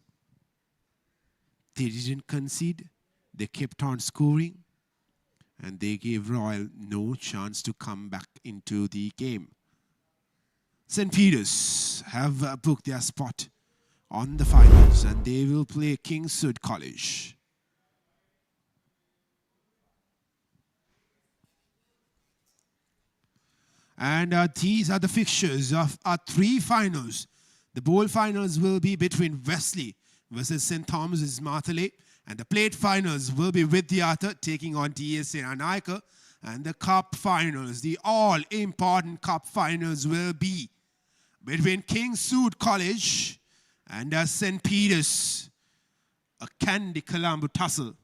S14: They didn't concede. They kept on scoring. And they gave Royal no chance to come back into the game. St. Peter's have booked their spot on the finals, and they will play Kingswood College. And these are the fixtures of our three finals. The bowl finals will be between Wesley versus St. Thomas's Marthalet, and the plate finals will be Vidyartha taking on TSA Anaika, and the cup finals, the all-important cup finals, will be between Kingswood College and St. Peter's. A Candy Colombo tussle,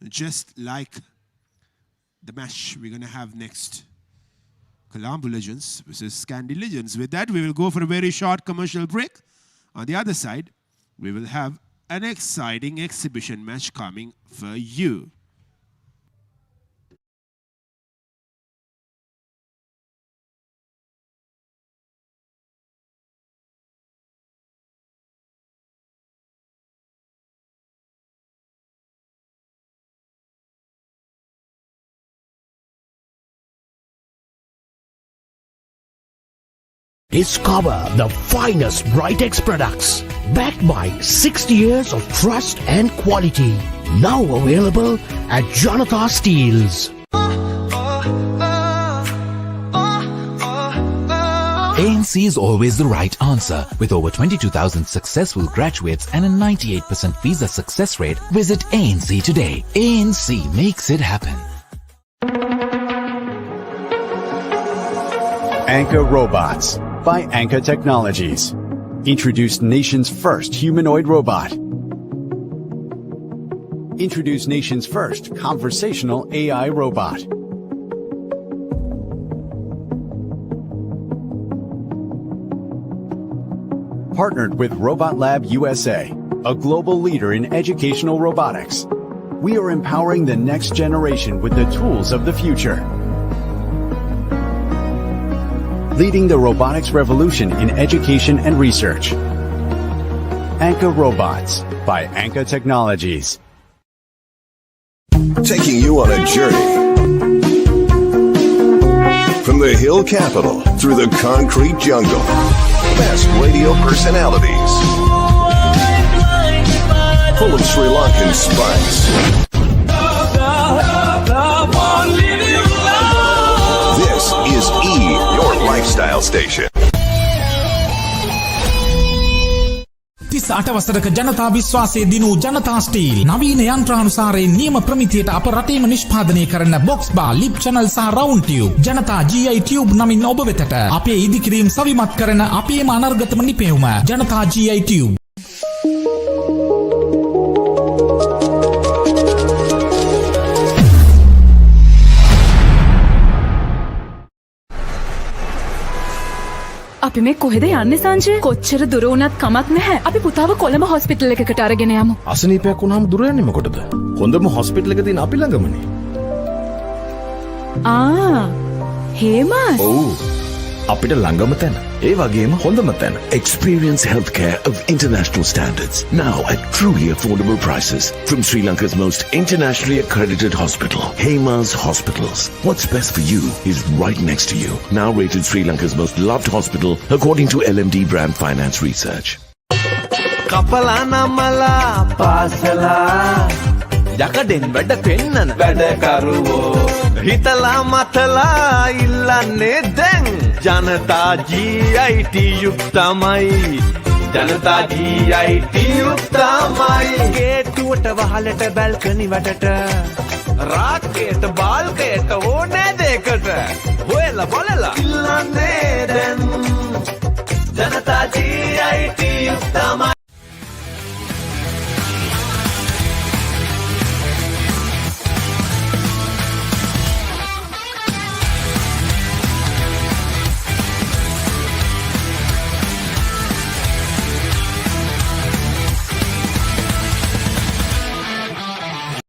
S14: just like the match we're going to have next. Colombo Legends versus Candy Legends. With that, we will go for a very short commercial break. On the other side, we will have an exciting exhibition match coming for you.
S12: Discover the finest Britex products, backed by 60 years of trust and quality. Now available at Janatha Steels.
S6: ANC is always the right answer. With over 22,000 successful graduates and a 98% visa success rate, visit ANC today. ANC makes it happen.
S4: Anka Robots by Anka Technologies. Introduced nation's first humanoid robot. Introduced nation's first conversational AI robot. Partnered with Robot Lab USA, a global leader in educational robotics. We are empowering the next generation with the tools of the future. Leading the robotics revolution in education and research. Anka Robots by Anka Technologies.
S10: Taking you on a journey from the hill capital through the concrete jungle. Best radio personalities, full of Sri Lankan spice. This is your lifestyle station.
S23: 38 වසරක ජනතා විශ්වාසයේ දිනූ ජනතා steel නවීන යන්ත්‍රානුසාරයෙන් නියම ප්‍රමිතියට අප රටේම නිෂ්පාදනය කරන box බා ලිප් channel සහ round tube ජනතා GI ටියුබ් නමින් ඔබ වෙතට අපේ ඉදිකිරීම් සවිමත් කරන අපේම අනර්ගතම නිපැයුම ජනතා GI ටියුබ්.
S16: අපි මේ කොහෙද යන්නේ සංජය? කොච්චර දුර වුණත් කමක් නැහැ. අපි පුතාව කොළඹ හොස්පිටල් එකකට අරගෙන යමු.
S18: අසනීපයක් වුණාම දුර යන්නේ මොකටද? හොඳම හොස්පිටල් එක තියෙන අපි ළඟමනේ.
S16: හේමස්.
S18: ඔව්. අපිට ළඟම තැන. ඒ වගේම හොඳම තැන.
S2: Experience healthcare of international standards. Now at truly affordable prices. From Sri Lanka's most internationally accredited hospital, Hema's Hospitals. What's best for you is right next to you. Now rated Sri Lanka's most loved hospital according to LMD Brand Finance Research.
S15: Kapala namala pasala යකඩෙන් වැඩ පෙන්නන වැඩකරුවෝ හිතලා මතලා ඉල්ලන්නේ දැන් ජනතා GIT යුක්තමයි ජනතා GIT යුක්තමයි ගේට්ටුවට වහලට බැල්කනි වටට
S9: රාක්කේට බාල්කේට ඕනෑ දෙකට හොයලා බලලා ඉල්ලන්නේ දැන් ජනතා GIT තමයි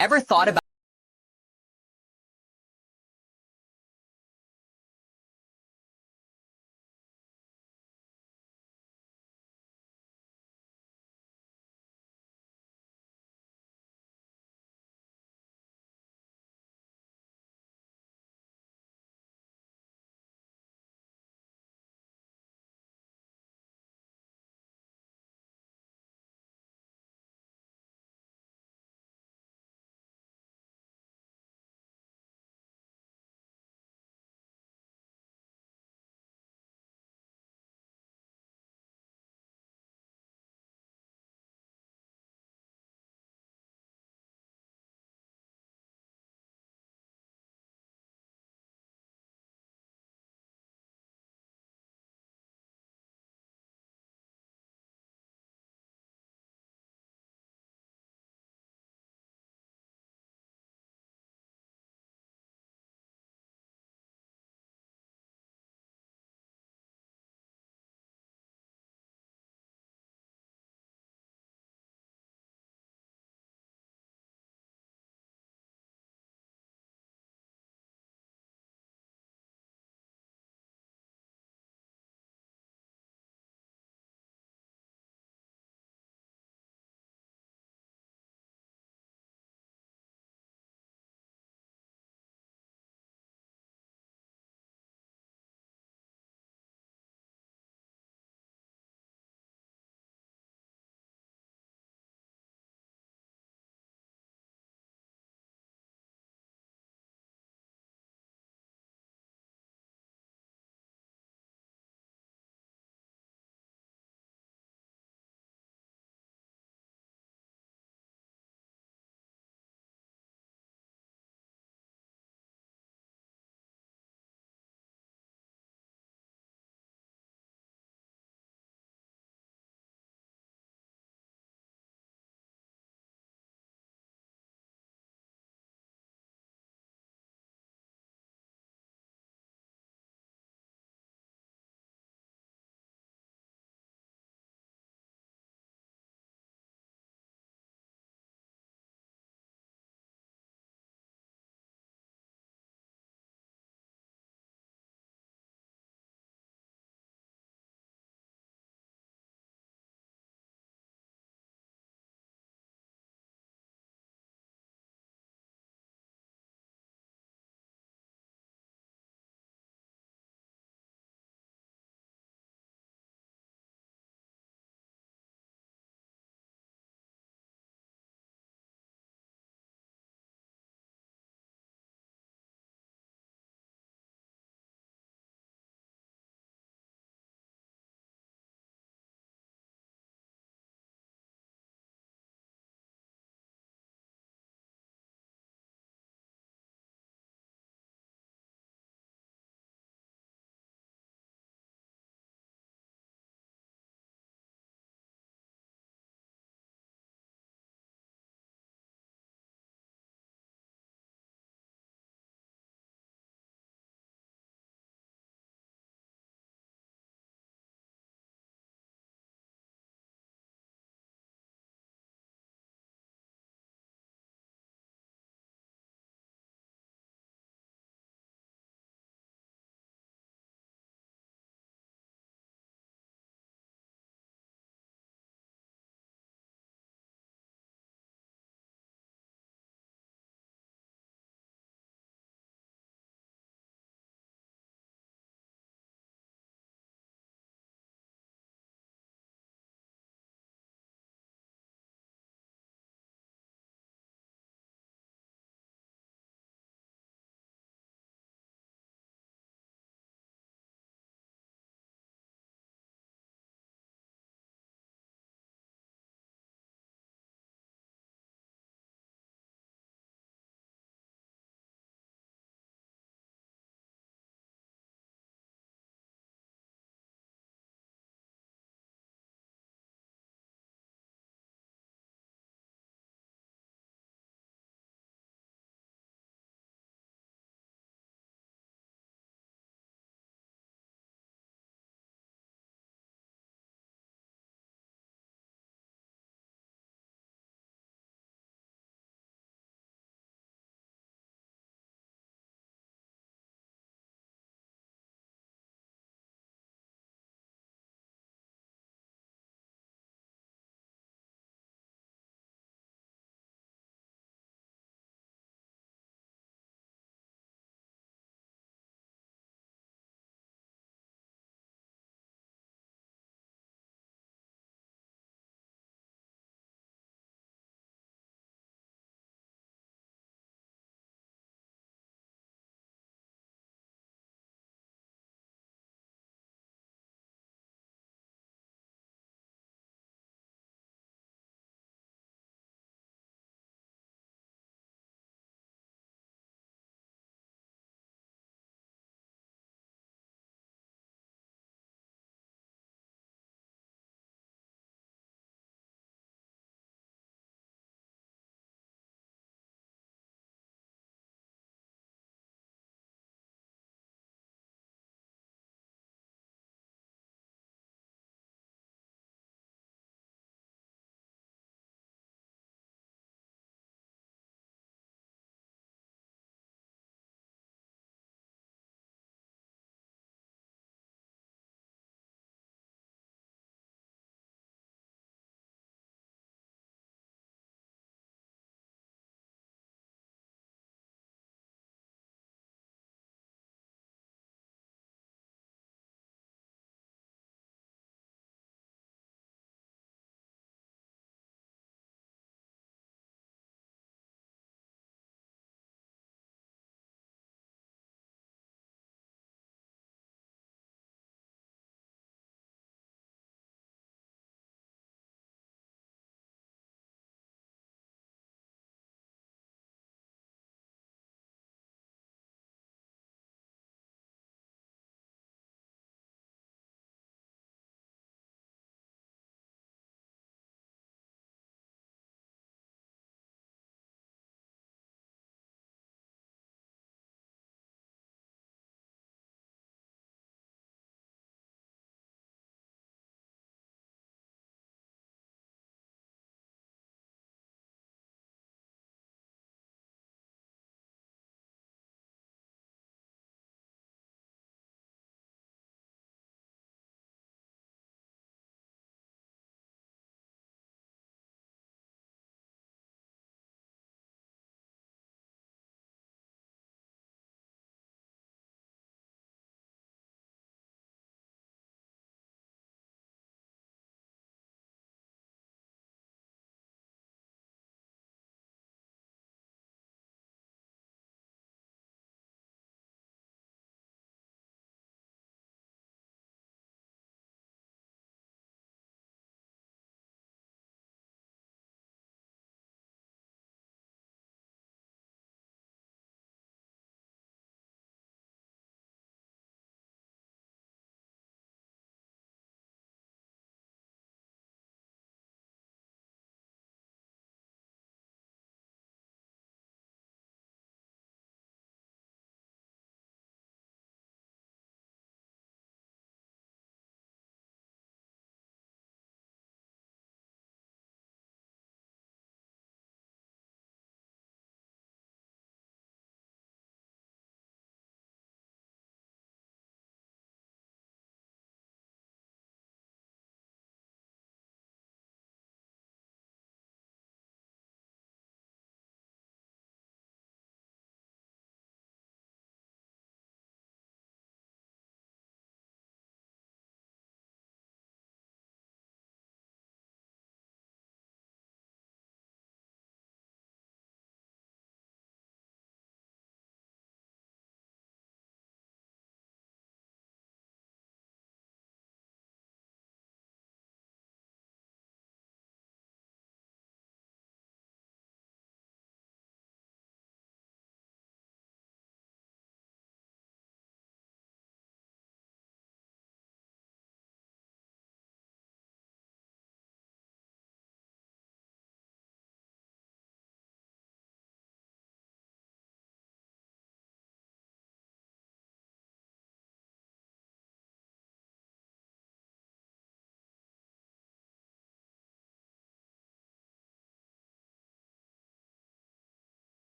S5: Ever thought about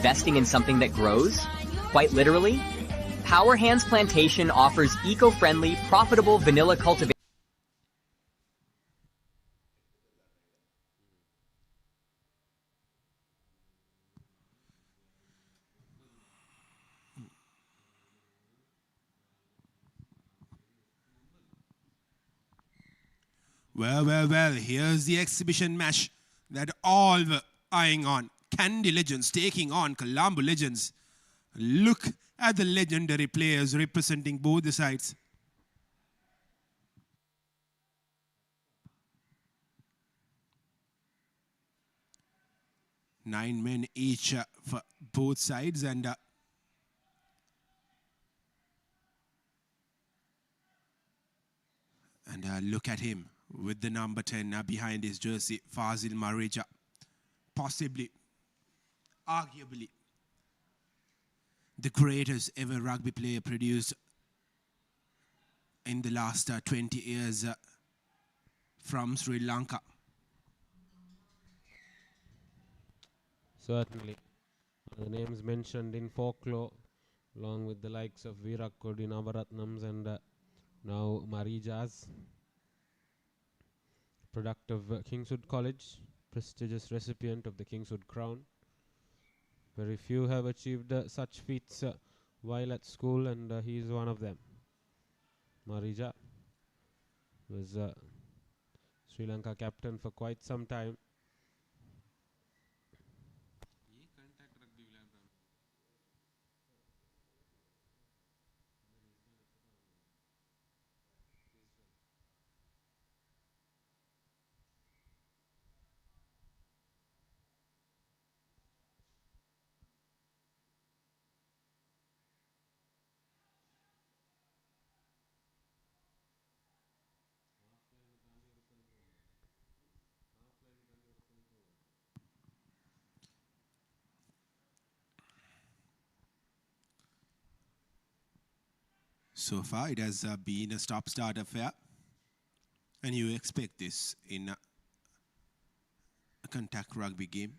S5: investing in something that grows? Quite literally, Power Hands Plantation offers eco-friendly, profitable vanilla cultivation.
S14: Well, here's the exhibition match that all were eyeing on. Kandy Legends taking on Colombo Legends. Look at the legendary players representing both the sides. Nine men each for both sides, and look at him with the number 10 behind his jersey, Fazil Marija. Possibly, arguably, the greatest ever rugby player produced in the last 20 years from Sri Lanka.
S1: Certainly. The names mentioned in folklore, along with the likes of Virakodi, Navaratnams, and now Marijas. Product of Kingswood College, prestigious recipient of the Kingswood crown. Very few have achieved such feats while at school, and he is one of them. Marija was Sri Lanka captain for quite some time.
S14: So far, it has been a stop-start affair, and you expect this in a contact rugby game.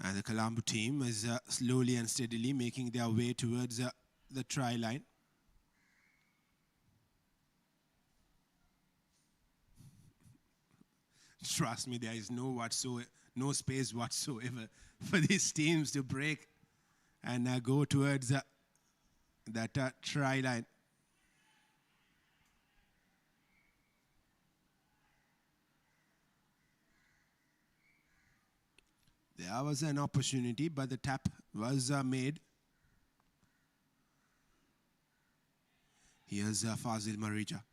S14: And the Colombo team is slowly and steadily making their way towards the try line. Trust me, there is no space whatsoever for these teams to break and go towards that try line. There was an opportunity, but the tap was made. Here's Fazil Marija.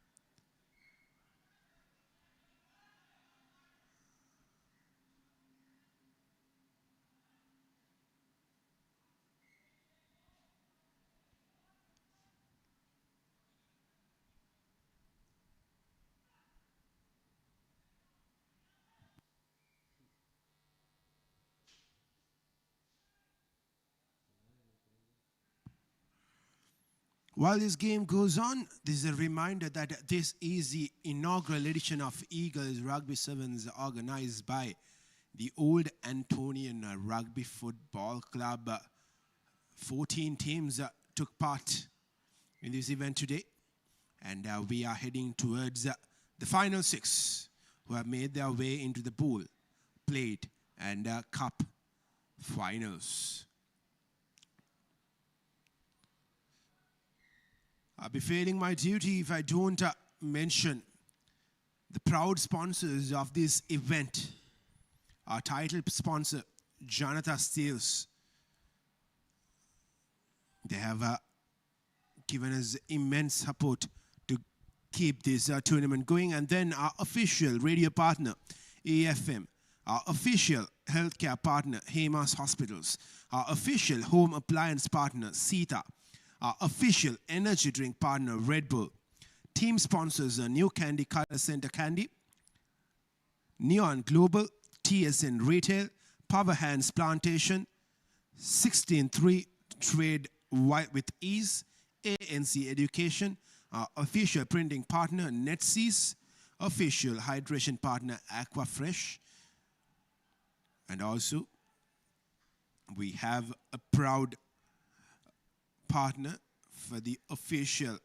S14: While this game goes on, this is a reminder that this is the inaugural edition of Eagles Rugby Sevens organized by the Old Antonian Rugby Football Club. 14 teams took part in this event today, and we are heading towards the final 6 who have made their way into the pool, plate, and cup finals. I'll be failing my duty if I don't mention the proud sponsors of this event. Our title sponsor, Janatha Steels. They have given us immense support to keep this tournament going. And then our official radio partner, AFM. Our official healthcare partner, Hemas Hospitals. Our official home appliance partner, Sita. Our official energy drink partner, Red Bull. Team sponsors are New Candy Color Center Candy, Neon Global, TSN Retail, Power Hands Plantation, 16-3 Trade with Ease, ANC Education, Our official printing partner, Netseas. Official hydration partner, Aquafresh. And also, we have a proud partner for the official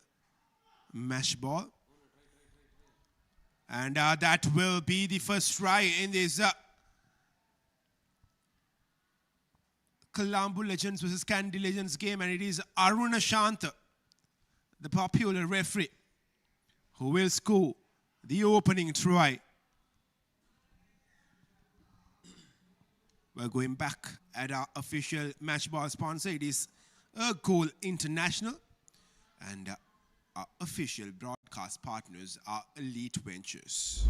S14: mesh ball. And that will be the first try in this Colombo Legends versus Kandy Legends game. And it is Aruna Shantha, the popular referee, who will score the opening try. We're going back at our official match ball sponsor. It is Goal International. And our official broadcast partners are Elite Ventures.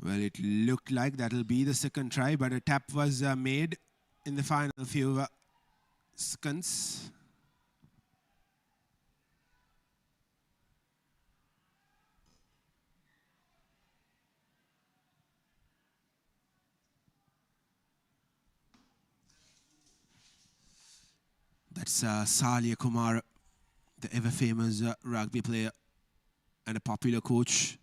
S14: Well, it looked like that'll be the second try, but a tap was made in the final few seconds. That's Salia Kumar, the ever-famous rugby player and a popular coach.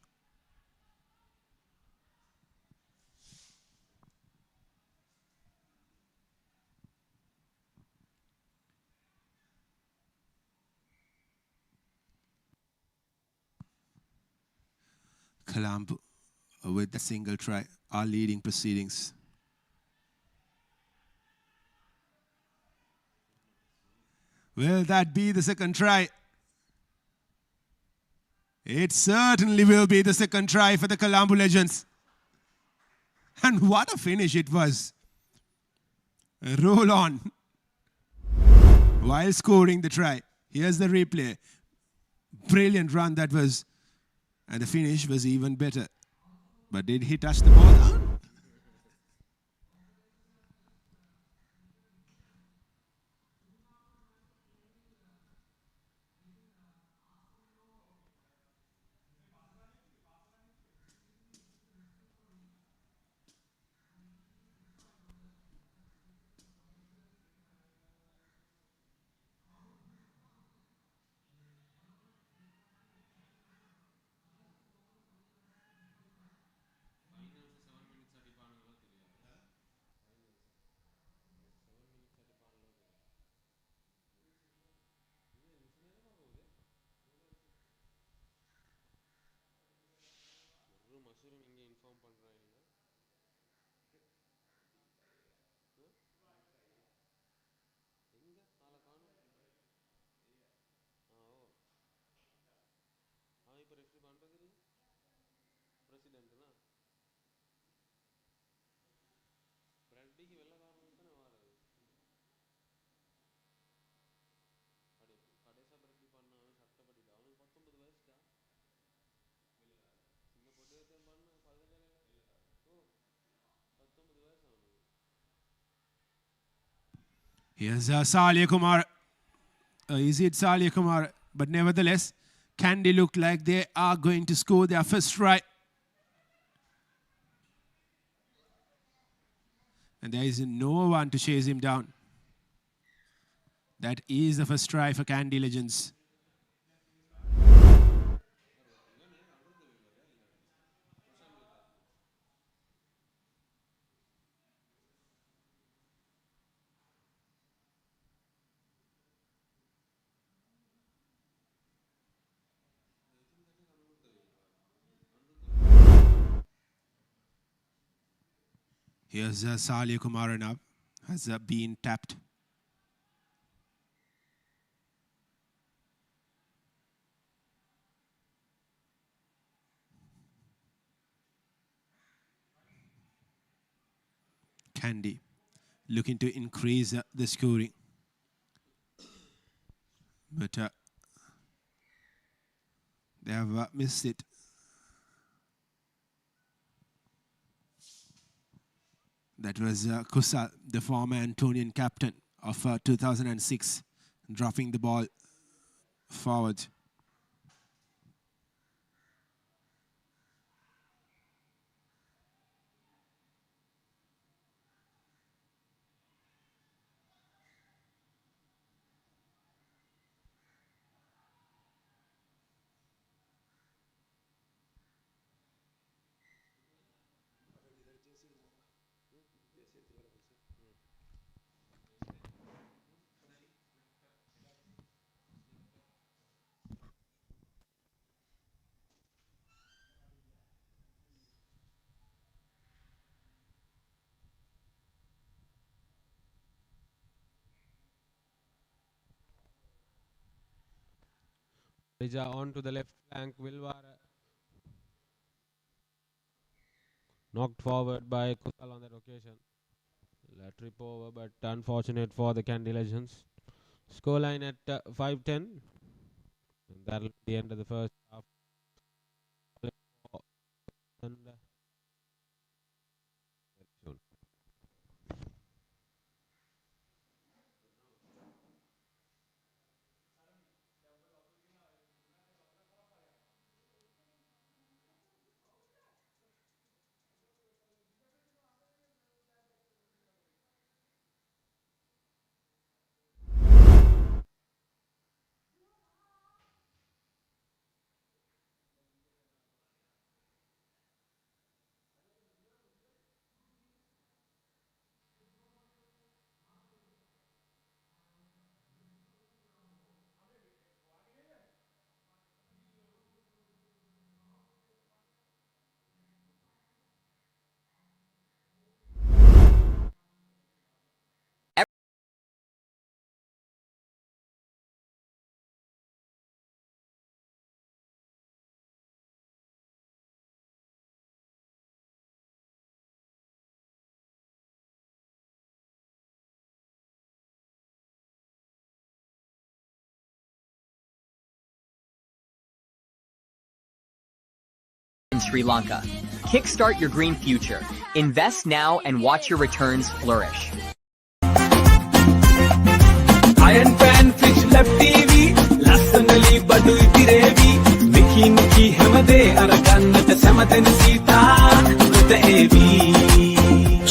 S14: Colombo with the single try are leading proceedings. Will that be the second try? It certainly will be the second try for the Colombo Legends. And what a finish it was. Roll on while scoring the try. Here's the replay. Brilliant run that was. And the finish was even better. But did he touch the ball down? Here's Salia Kumar. Is it Salia Kumar? But nevertheless, Kandy look like they are going to score their first try. And there is no one to chase him down. That is the first try for Kandy Legends. Here's Salia Kumar now, has been tapped. Kandy looking to increase the scoring. But they have missed it. That was Kusal, the former Antonian captain of 2006, dropping the ball forward.
S1: Rija on to the left flank. Vilwara knocked forward by Kusal on that occasion. A trip over, but unfortunate for the Candy Legends. Scoreline at 5-10. And that'll be the end of the first half. And, soon.
S5: In Sri Lanka. Kickstart your green future. Invest now and watch your returns flourish.
S15: Iron pan, fish, left TV, lassanali badu itirevi, Mickey Mickey hamade aragannata samaten sita mruta evi.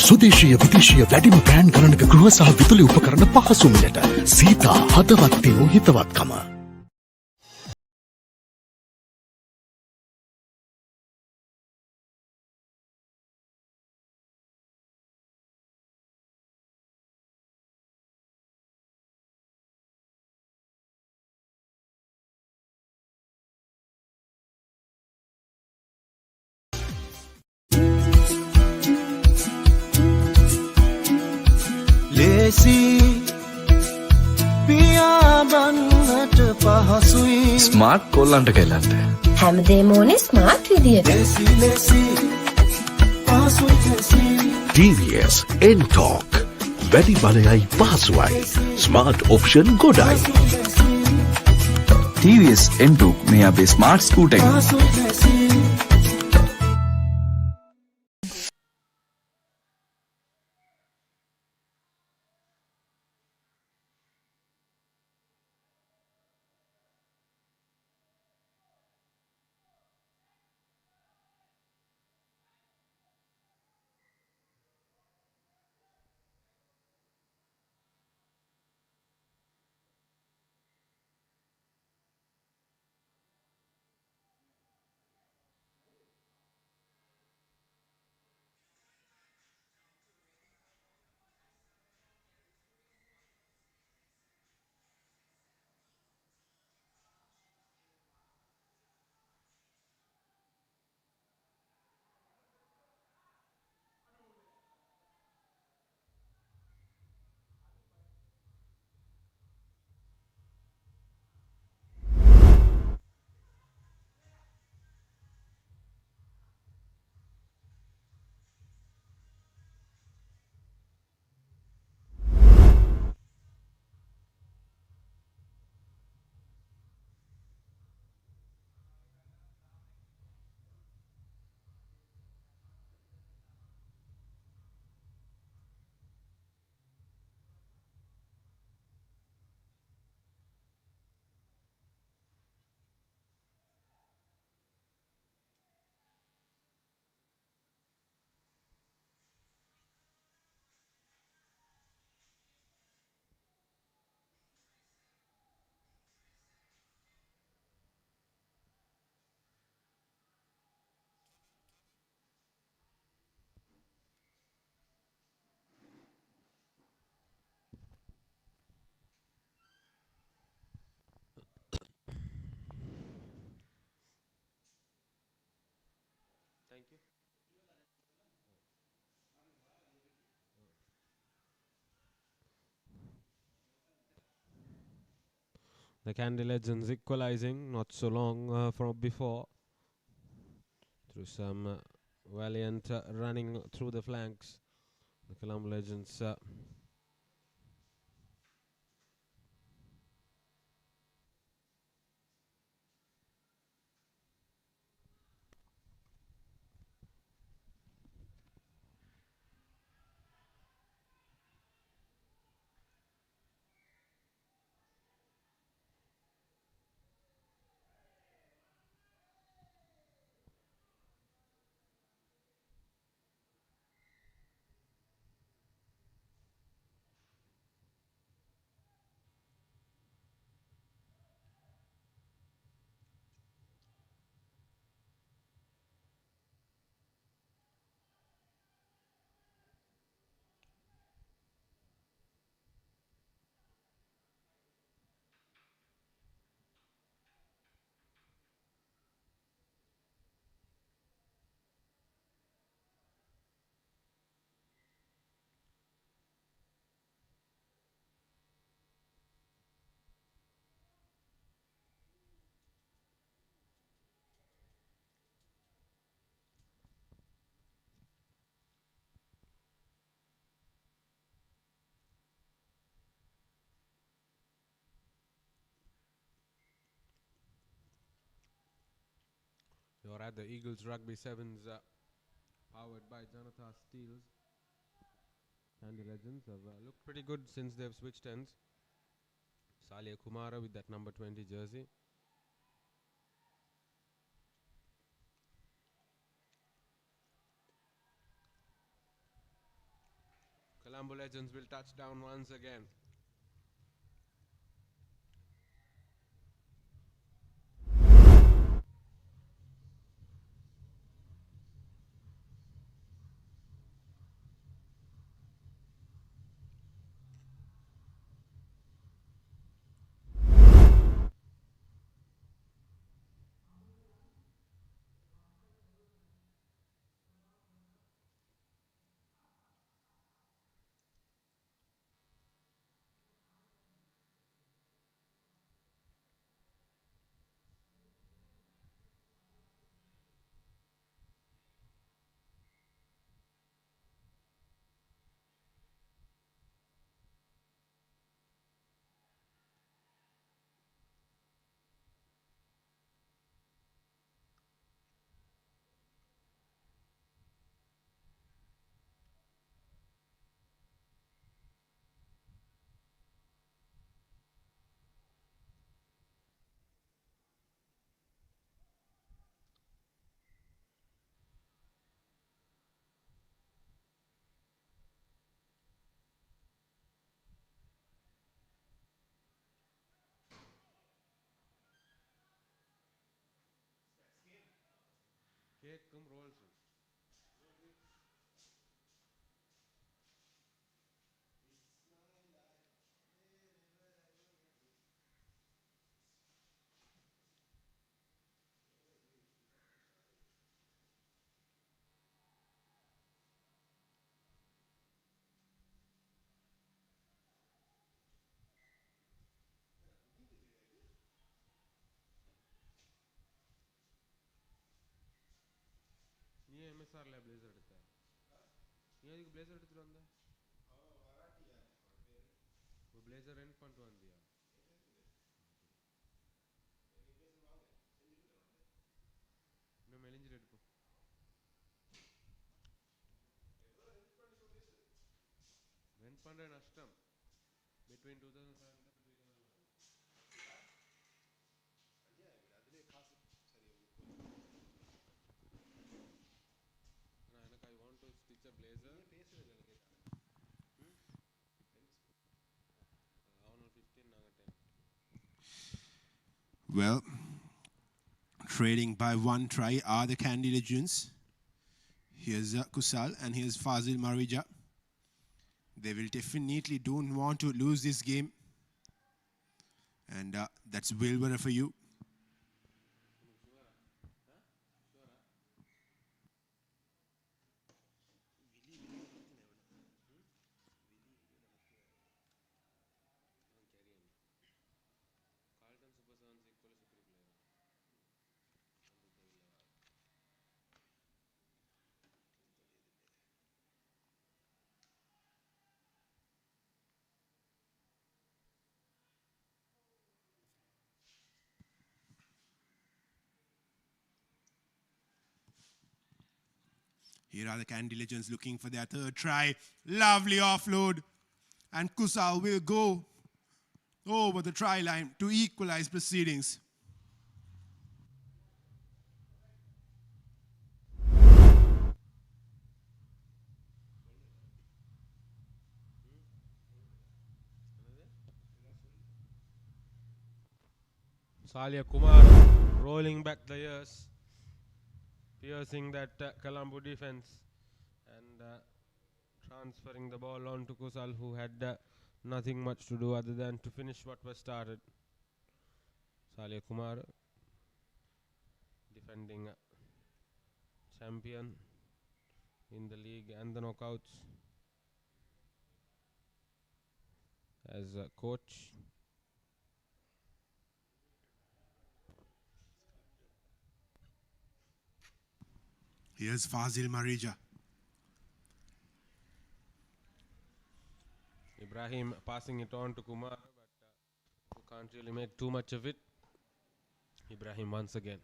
S12: සුදේශීය විදේශීය වැඩිම brand ගණනක ගෘහ සහ විදුලි උපකරණ පහසු මිලට සීතා හදවත් දිනු හිතවත්කම.
S18: ස්මාර්ට් කොල්ලන්ට කෙල්ලන්ට
S3: හැමදේම ඕනේ ස්මාර්ට් විදියට.
S12: TVS N-Talk වැඩි බලයයි පහසුවයි ස්මාර්ට් ඔප්ෂන් ගොඩයි.
S13: TVS N-Talk මේ අපේ ස්මාර්ට් ස්කූටර් එක.
S1: The Candy Legends equalizing not so long from before through some valiant running through the flanks. The Colombo Legends You're at the Eagles Rugby Sevens, powered by Janatha Steels. Candy Legends have looked pretty good since they've switched ends. Salia Kumara with that number 20 jersey. Colombo Legends will touch down once again. Cake cum rolls. நீ MSRல blazer எடுத்த நீ அதுக்கு blazer எடுத்துட்டு வந்த ஒரு blazer rent பண்ணிட்டு வந்தியா இன்னும் மெலிஞ்சிட்டு எடுப்போம் rent பண்ற நஷ்டம் between 2005 I want to stitch a blazer.
S14: Well, trading by one try are the Candy Legends. Here's Kusal and here's Fazil Marija. They will definitely don't want to lose this game. And that's Wilbur for you. Here are the Candy Legends looking for their third try. Lovely offload. And Kusal will go over the try line to equalize proceedings.
S1: Salia Kumar rolling back the years, piercing that Colombo defense and transferring the ball on to Kusal, who had nothing much to do other than to finish what was started. Salia Kumar, defending champion in the league and the knockouts, as a coach.
S14: Here's Fazil Marija.
S1: Ibrahim passing it on to Kumar, but who can't really make too much of it. Ibrahim once again.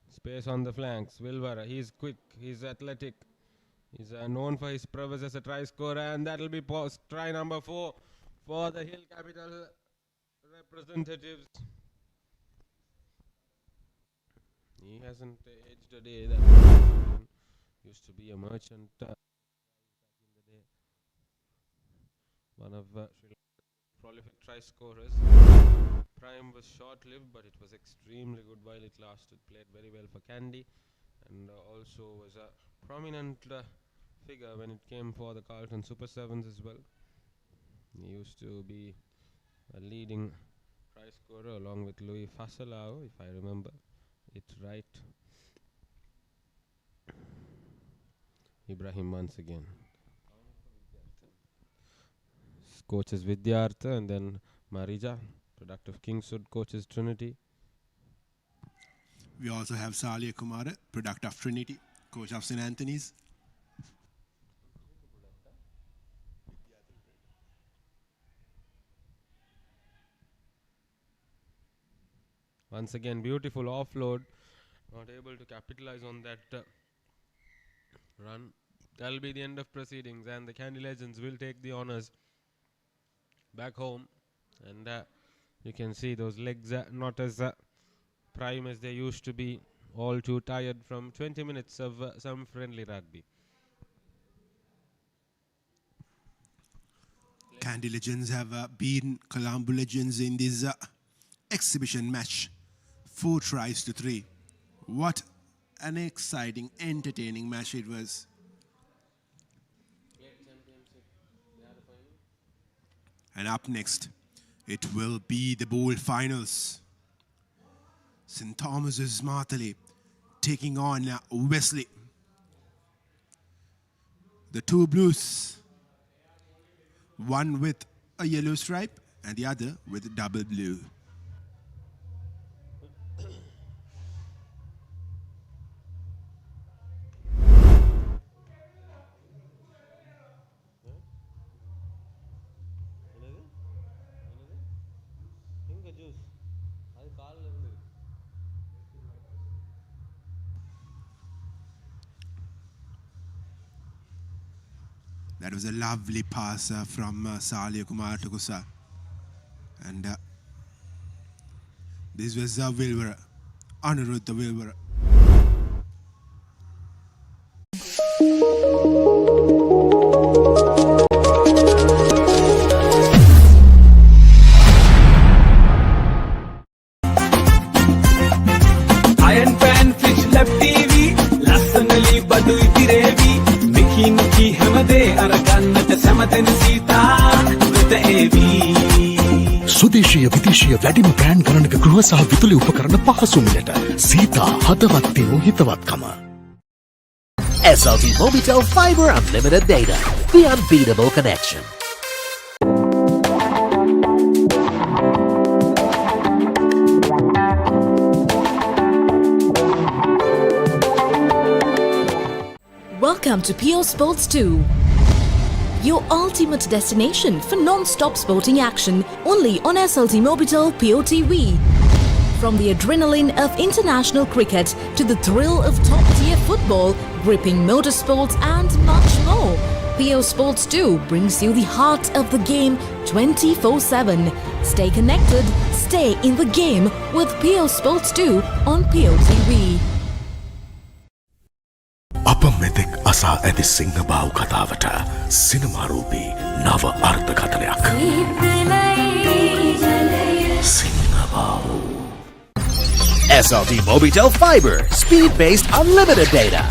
S1: Space on the flanks. Wilvara, he's quick, he's athletic. He's known for his prowess as a try scorer, and that'll be try number 4 for the Hill Capital representatives. He hasn't aged a day. That used to be a merchant back in the day. One of Sri Lanka's prolific try scorers. Prime was short-lived, but it was extremely good while it lasted. Played very well for Kandy, and also was a prominent figure when it came for the Carlton Super Sevens as well. He used to be a leading try scorer along with Louis Fasalao, if I remember it right. Ibrahim once again. Coaches Vidyartha and then Marija, product of Kingswood, coaches Trinity.
S14: We also have Salia Kumar, product of Trinity, coach of St. Anthony's.
S1: Once again, beautiful offload. Not able to capitalize on that run. That'll be the end of proceedings, and the Candy Legends will take the honors back home. And you can see those legs are not as prime as they used to be. All too tired from 20 minutes of some friendly rugby.
S14: Candy Legends have beaten Colombo Legends in this exhibition match. 4 tries to 3. What an exciting, entertaining match it was. And up next, it will be the bowl finals. St. Thomas's Marthalee taking on Wesley. The 2 blues, one with a yellow stripe and the other with double blue. That was a lovely pass from Salia Kumar to Kusa. And this was Wilbur, Anuruddha Wilbur.
S15: Iron pan, fish, left TV, lassanali badu itirevi. Mickey hamade aragannata samaten sita with the AV.
S12: සුදේශීය විදේශීය වැඩිම brand ගණනක ගෘහ සහ විදුලි උපකරණ පහසුමිලට සීතා හදවත් දිනු හිතවත්කම.
S11: SLT Mobitel Fiber Unlimited Data, the unbeatable connection.
S8: Welcome to Pure Sports 2, your ultimate destination for non-stop sporting action, only on SLT Mobitel POTV. From the adrenaline of international cricket to the thrill of top-tier football, gripping motorsports and much more, PO Sports 2 brings you the heart of the game 24/7. Stay connected, stay in the game with PO Sports 2 on POTV.
S12: අප මෙතෙක් අසා ඇති සිංහ බාහු කතාවට සිනමා රූපී නව අර්ථකථනයක්. සිංහ බාහු.
S11: SLT Mobitel Fiber, speed-based unlimited data.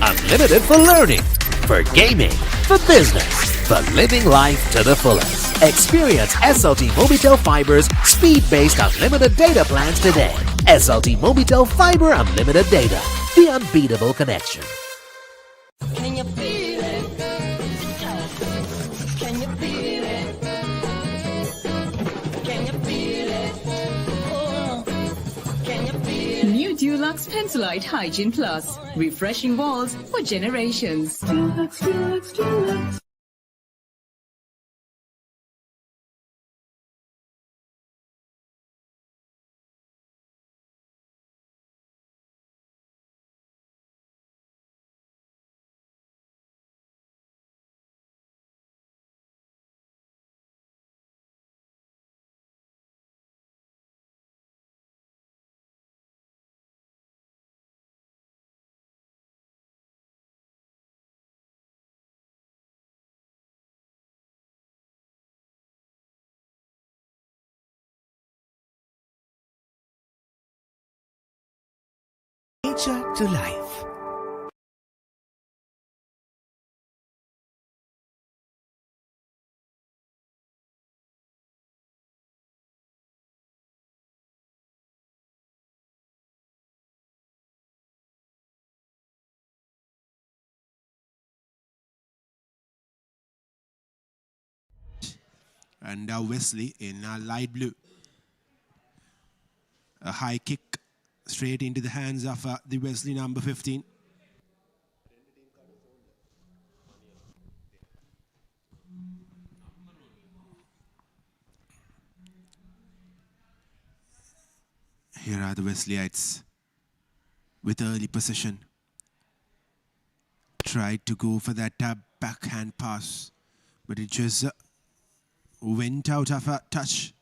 S11: Unlimited for learning, for gaming, for business, for living life to the fullest. Experience SLT Mobitel Fiber's speed-based unlimited data plans today. SLT Mobitel Fiber Unlimited Data, the unbeatable connection.
S17: Can you feel it? Can you feel it? Can you feel it? Oh, can you feel it?
S19: New Dulux Pencilite Hygiene Plus. Refreshing walls for generations. Dulux, Dulux, Dulux.
S11: Nature to life.
S14: And Wesley in light blue. A high kick straight into the hands of the Wesley number 15. Here are the Wesleyites with early possession. Tried to go for that backhand pass, but it just went out of a touch.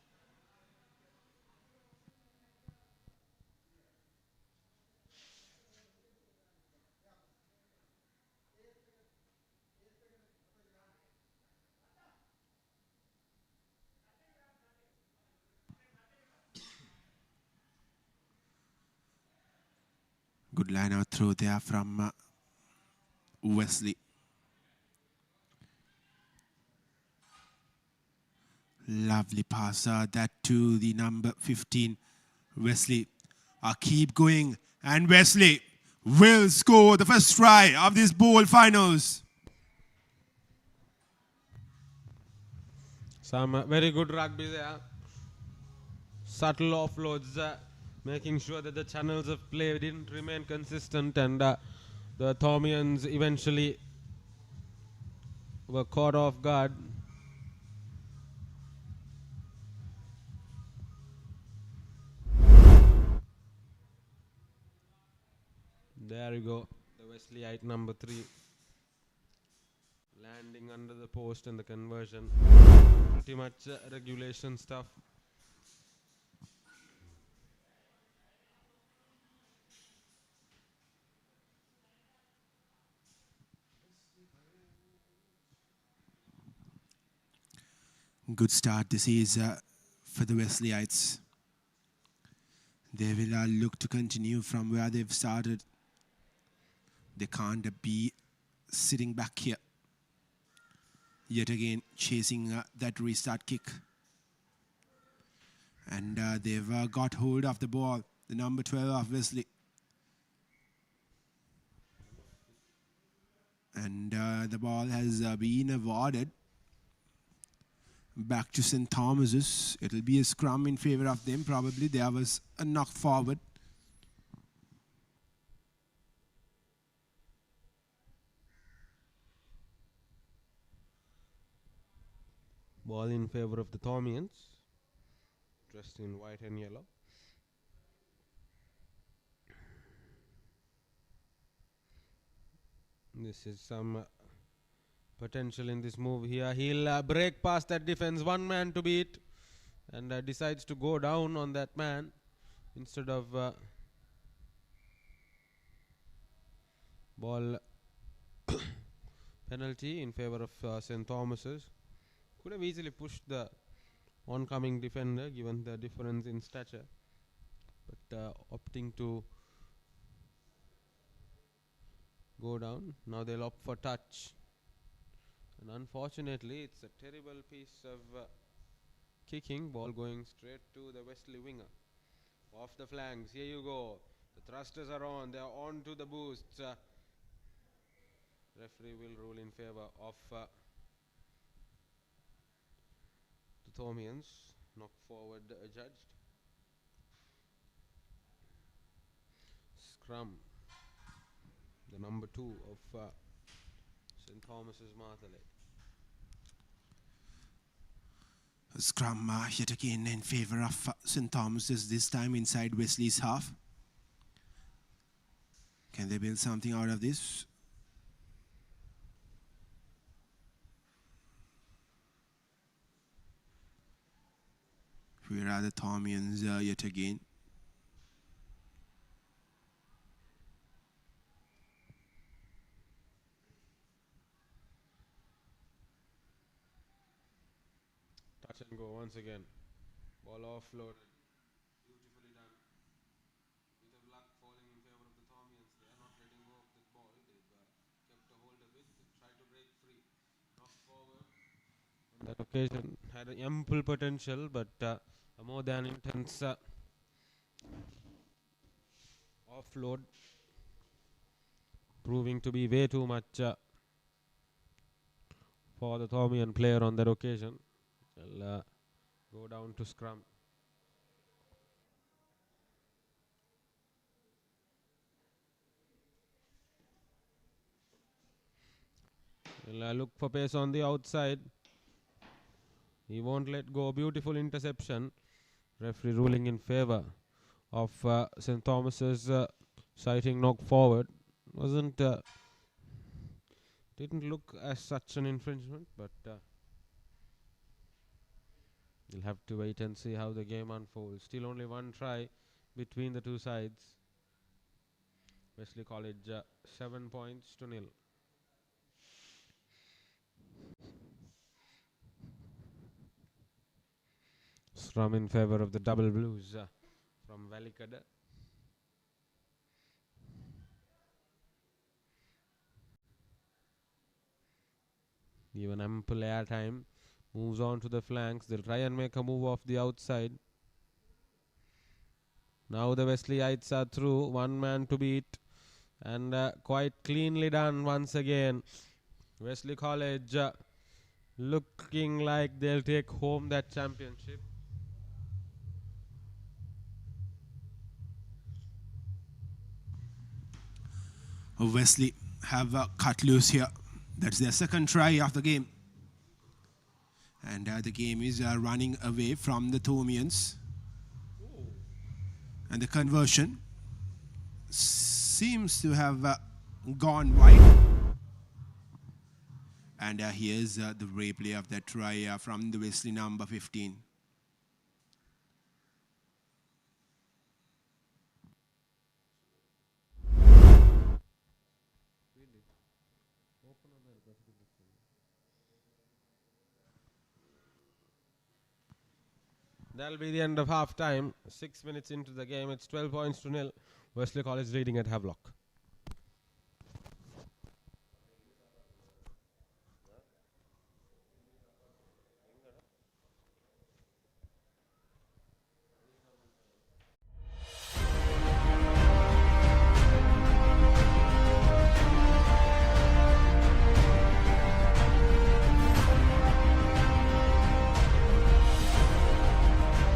S14: Good line out throw there from Wesley. Lovely pass that to the number 15, Wesley. Keep going, and Wesley will score the first try of this bowl finals.
S1: Some very good rugby there. Subtle offloads, making sure that the channels of play didn't remain consistent, and the Thormians eventually were caught off guard. There you go, the Wesleyite number 3 landing under the post and the conversion. Pretty much regulation stuff.
S14: Good start this is for the Wesleyites. They will look to continue from where they've started. They can't be sitting back here. Yet again, chasing that restart kick. And they've got hold of the ball, the number 12 of Wesley. And the ball has been awarded back to St. Thomas's. It'll be a scrum in favor of them, probably. There was a knock forward.
S1: Ball in favor of the Thormians, dressed in white and yellow. This is some potential in this move here. He'll break past that defense, one man to beat, and decides to go down on that man instead of ball penalty in favor of St. Thomas's. Could have easily pushed the oncoming defender given the difference in stature, but opting to go down. Now they'll opt for touch, and unfortunately it's a terrible piece of kicking. Ball going straight to the Wesley winger. Off the flanks, here you go. The thrusters are on, they are on to the boosts. Referee will rule in favor of the Thormians. Knock forward judged. Scrum. The number 2 of St. Thomas's Marthalet.
S14: Scrum yet again in favor of St. Thomas's, this time inside Wesley's half. Can they build something out of this? Where are the Thormians yet again?
S1: Touch and go once again. Ball offloaded. Beautifully done. Bit of luck falling in favor of the Thormians. They are not letting go of the ball. They've kept a hold of it. They try to break free. Knock forward. On that occasion had an ample potential, but a more than intense offload proving to be way too much for the Thormian player on that occasion. They'll go down to scrum. We'll look for pace on the outside. He won't let go. Beautiful interception. Referee ruling in favor of St. Thomas's, citing knock forward. Didn't look as such an infringement, but we'll have to wait and see how the game unfolds. Still only one try between the two sides. Wesley College 7 points to 0. Scrum in favor of the double blues from Valikada. Given ample air time, moves on to the flanks. They'll try and make a move off the outside. Now the Wesleyites are through. One man to beat, and quite cleanly done once again. Wesley College looking like they'll take home that championship.
S14: Wesley have cut loose here. That's their second try of the game. And the game is running away from the Thormians. And the conversion seems to have gone wide. And here's the replay of that try from the Wesley number 15.
S1: That'll be the end of half time. 6 minutes into the game, it's 12 points to 0. Wesley College leading at Havelock.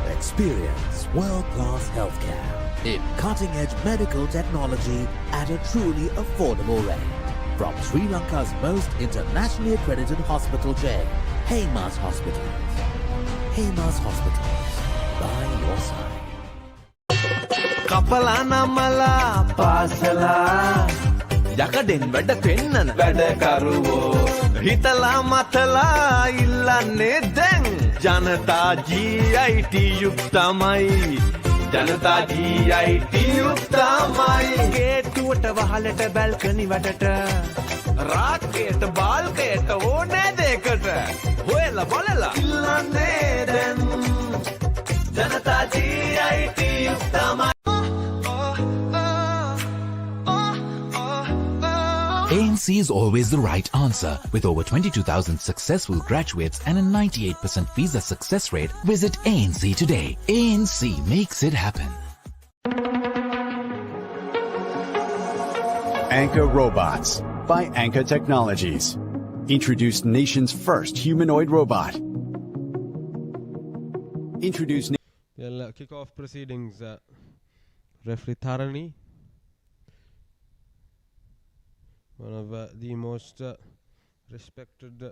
S11: Experience world-class healthcare in cutting-edge medical technology at a truly affordable rate. From Sri Lanka's most internationally accredited hospital chain, Haymas Hospitals. Haymas Hospitals. By your side.
S9: කපලා නමලා පාසලා යකඩෙන් වැඩ පෙන්නන වැඩකරුවෝ හිතලා මතලා ඉල්ලන්නේ දැන් ජනතා GIT යුක්තමයි ජනතා GIT යුක්තමයි ගේට්ටුවට වහලට බැල්කනි වටට රාක්කයට බාල්කයට ඕනෑ දෙකට හොයලා බලලා ඉල්ලන්නේ දැන් ජනතා GIT යුක්තමයි
S6: ANC is always the right answer. With over 22,000 successful graduates and a 98% visa success rate, visit ANC today. ANC makes it happen.
S4: Anchor Robots by Anchor Technologies. Introduced nation's first humanoid robot. Introduced.
S1: Kickoff proceedings. Referee Tharani, one of the most respected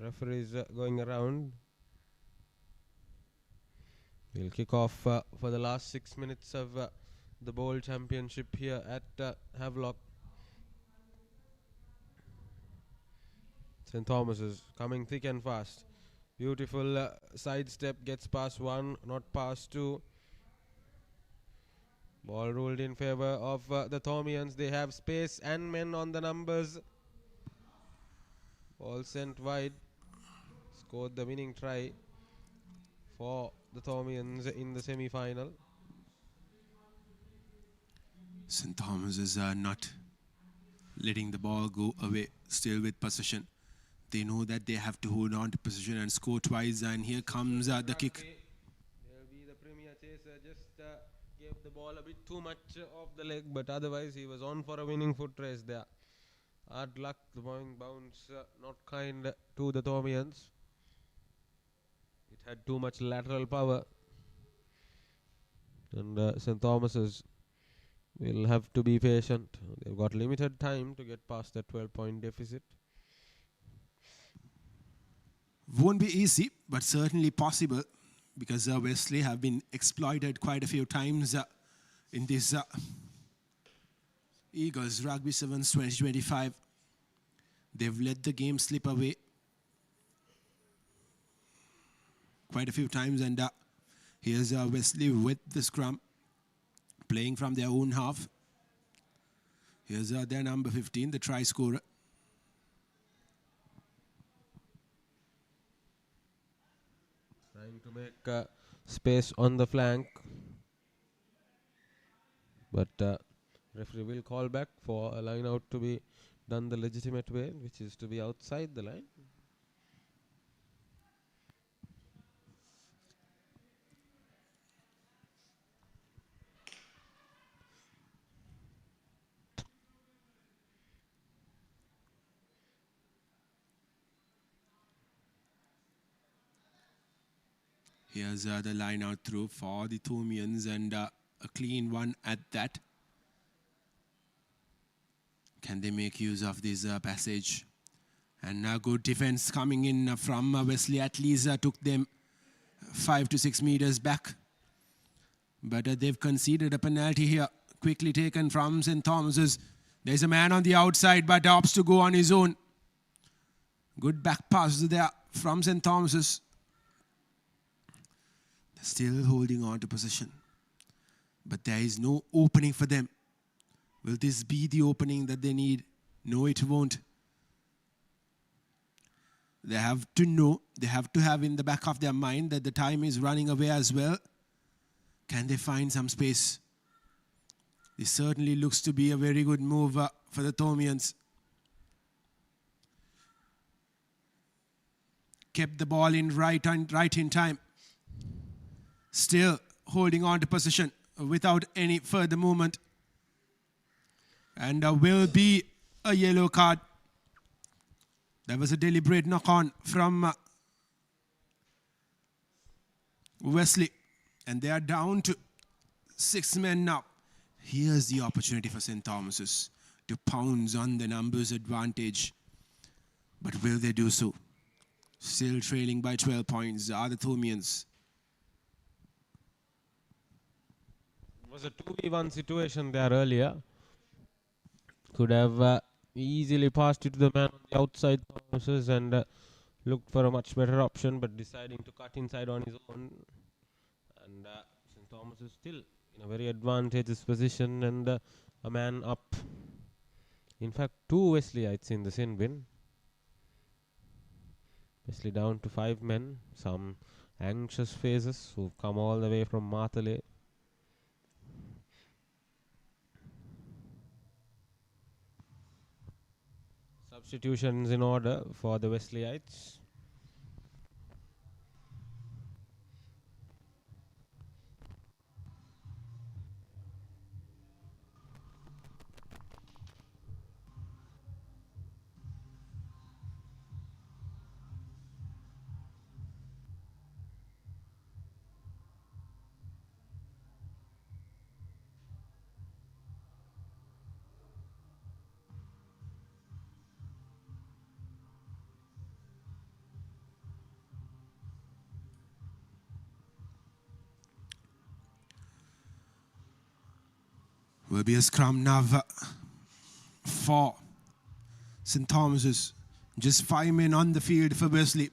S1: referees going around. We'll kick off for the last 6 minutes of the bowl championship here at Havelock. St. Thomas's coming thick and fast. Beautiful sidestep, gets past one, not past two. Ball ruled in favor of the Thomians. They have space and men on the numbers. Ball sent wide. Scored the winning try for the Thomians in the semi-final.
S14: St. Thomas is not letting the ball go away, still with possession. They know that they have to hold on to position and score twice, and here comes the kick.
S1: There'll be the premier chaser, just gave the ball a bit too much off the leg, but otherwise he was on for a winning foot race there. Hard luck, the bounce not kind to the Thomians. It had too much lateral power, and St. Thomas's will have to be patient. They've got limited time to get past that 12-point deficit.
S14: Won't be easy, but certainly possible, because Wesley have been exploited quite a few times in this Eagles Rugby Sevens 2025. They've let the game slip away quite a few times, and here's Wesley with the scrum, playing from their own half. Here's their number 15, the try scorer.
S1: Trying to make space on the flank, but referee will call back for a line out to be done the legitimate way, which is to be outside the line.
S14: Here's the line out through for the Thomians, and a clean one at that. Can they make use of this passage? And good defense coming in from Wesley. At least took them 5 to 6 meters back. But they've conceded a penalty here. Quickly taken from St. Thomas's. There's a man on the outside, but opts to go on his own. Good back pass there from St. Thomas's. Still holding on to possession, but there is no opening for them. Will this be the opening that they need? No, it won't. They have to know, they have to have in the back of their mind that the time is running away as well. Can they find some space? This certainly looks to be a very good move for the Thomians. Kept the ball in right in time. Still holding on to position without any further movement. And will be a yellow card. There was a deliberate knock-on from Wesley. And they are down to 6 men now. Here's the opportunity for St. Thomas's to pounce on the numbers advantage. But will they do so? Still trailing by 12 points are the Thomians.
S1: It was a 2v1 situation there earlier. Could have easily passed it to the man on the outside and looked for a much better option, but deciding to cut inside on his own. And St. Thomas is still in a very advantageous position and a man up. In fact, 2 Wesleyites in the sin bin. Wesley down to 5 men. Some anxious faces who've come all the way from Martale. Substitutions in order for the Wesleyites.
S14: Will be a scrum now for St. Thomas's. Just 5 men on the field for Wesley.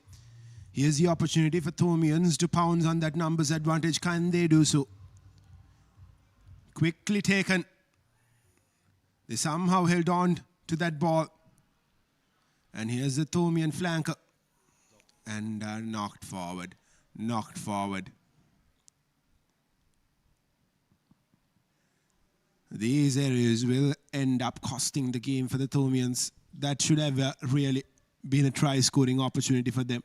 S14: Here's the opportunity for Thomians to pounce on that numbers advantage. Can they do so? Quickly taken. They somehow held on to that ball. And here's the Thomian flanker. And knocked forward. Knocked forward. These areas will end up costing the game for the Thomians. That should have really been a try-scoring opportunity for them.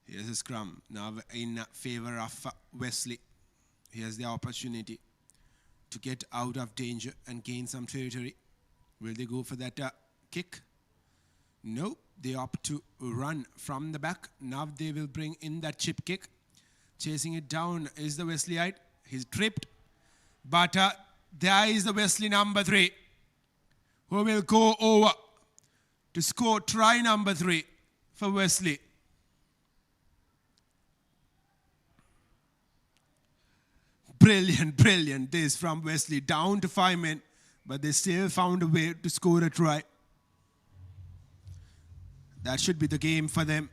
S14: Here's a scrum. Now in favor of Wesley. Here's the opportunity to get out of danger and gain some territory. Will they go for that kick? No, they opt to run from the back. Now they will bring in that chip kick. Chasing it down is the Wesleyite. He's tripped. But there is the Wesley number 3 who will go over to score try number 3 for Wesley. Brilliant, brilliant. This from Wesley down to 5 men, but they still found a way to score a try. That should be the game for them.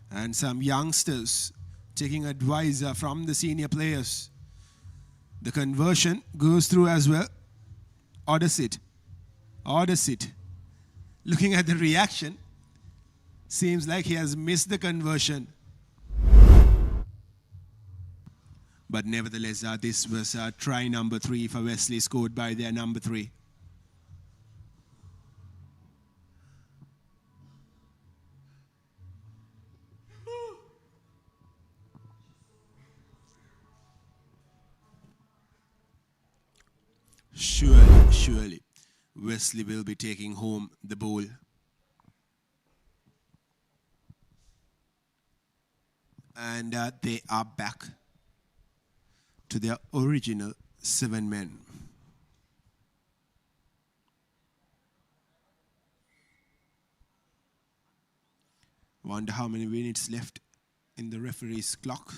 S14: And some youngsters taking advice from the senior players. The conversion goes through as well. Order sit. Order sit. Looking at the reaction, seems like he has missed the conversion. But nevertheless, this was try number 3 for Wesley, scored by their number 3. Surely, Wesley will be taking home the ball. And they are back to their original 7 men. Wonder how many minutes left in the referee's clock.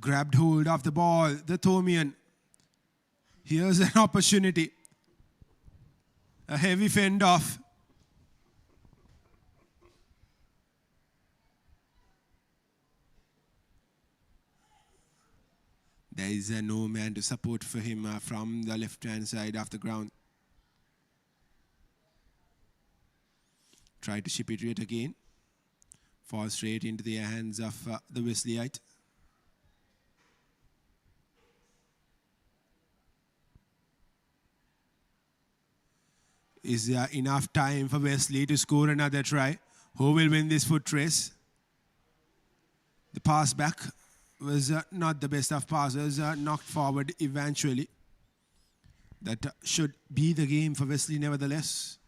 S14: Grabbed hold of the ball, the Thomian. Here's an opportunity. A heavy fend off. There is no man to support for him from the left-hand side of the ground. Try to chip it yet again. Falls straight into the hands of the Wesleyite. Is there enough time for Wesley to score another try? Who will win this foot race? The pass back was not the best of passes, knocked forward eventually. That should be the game for Wesley nevertheless.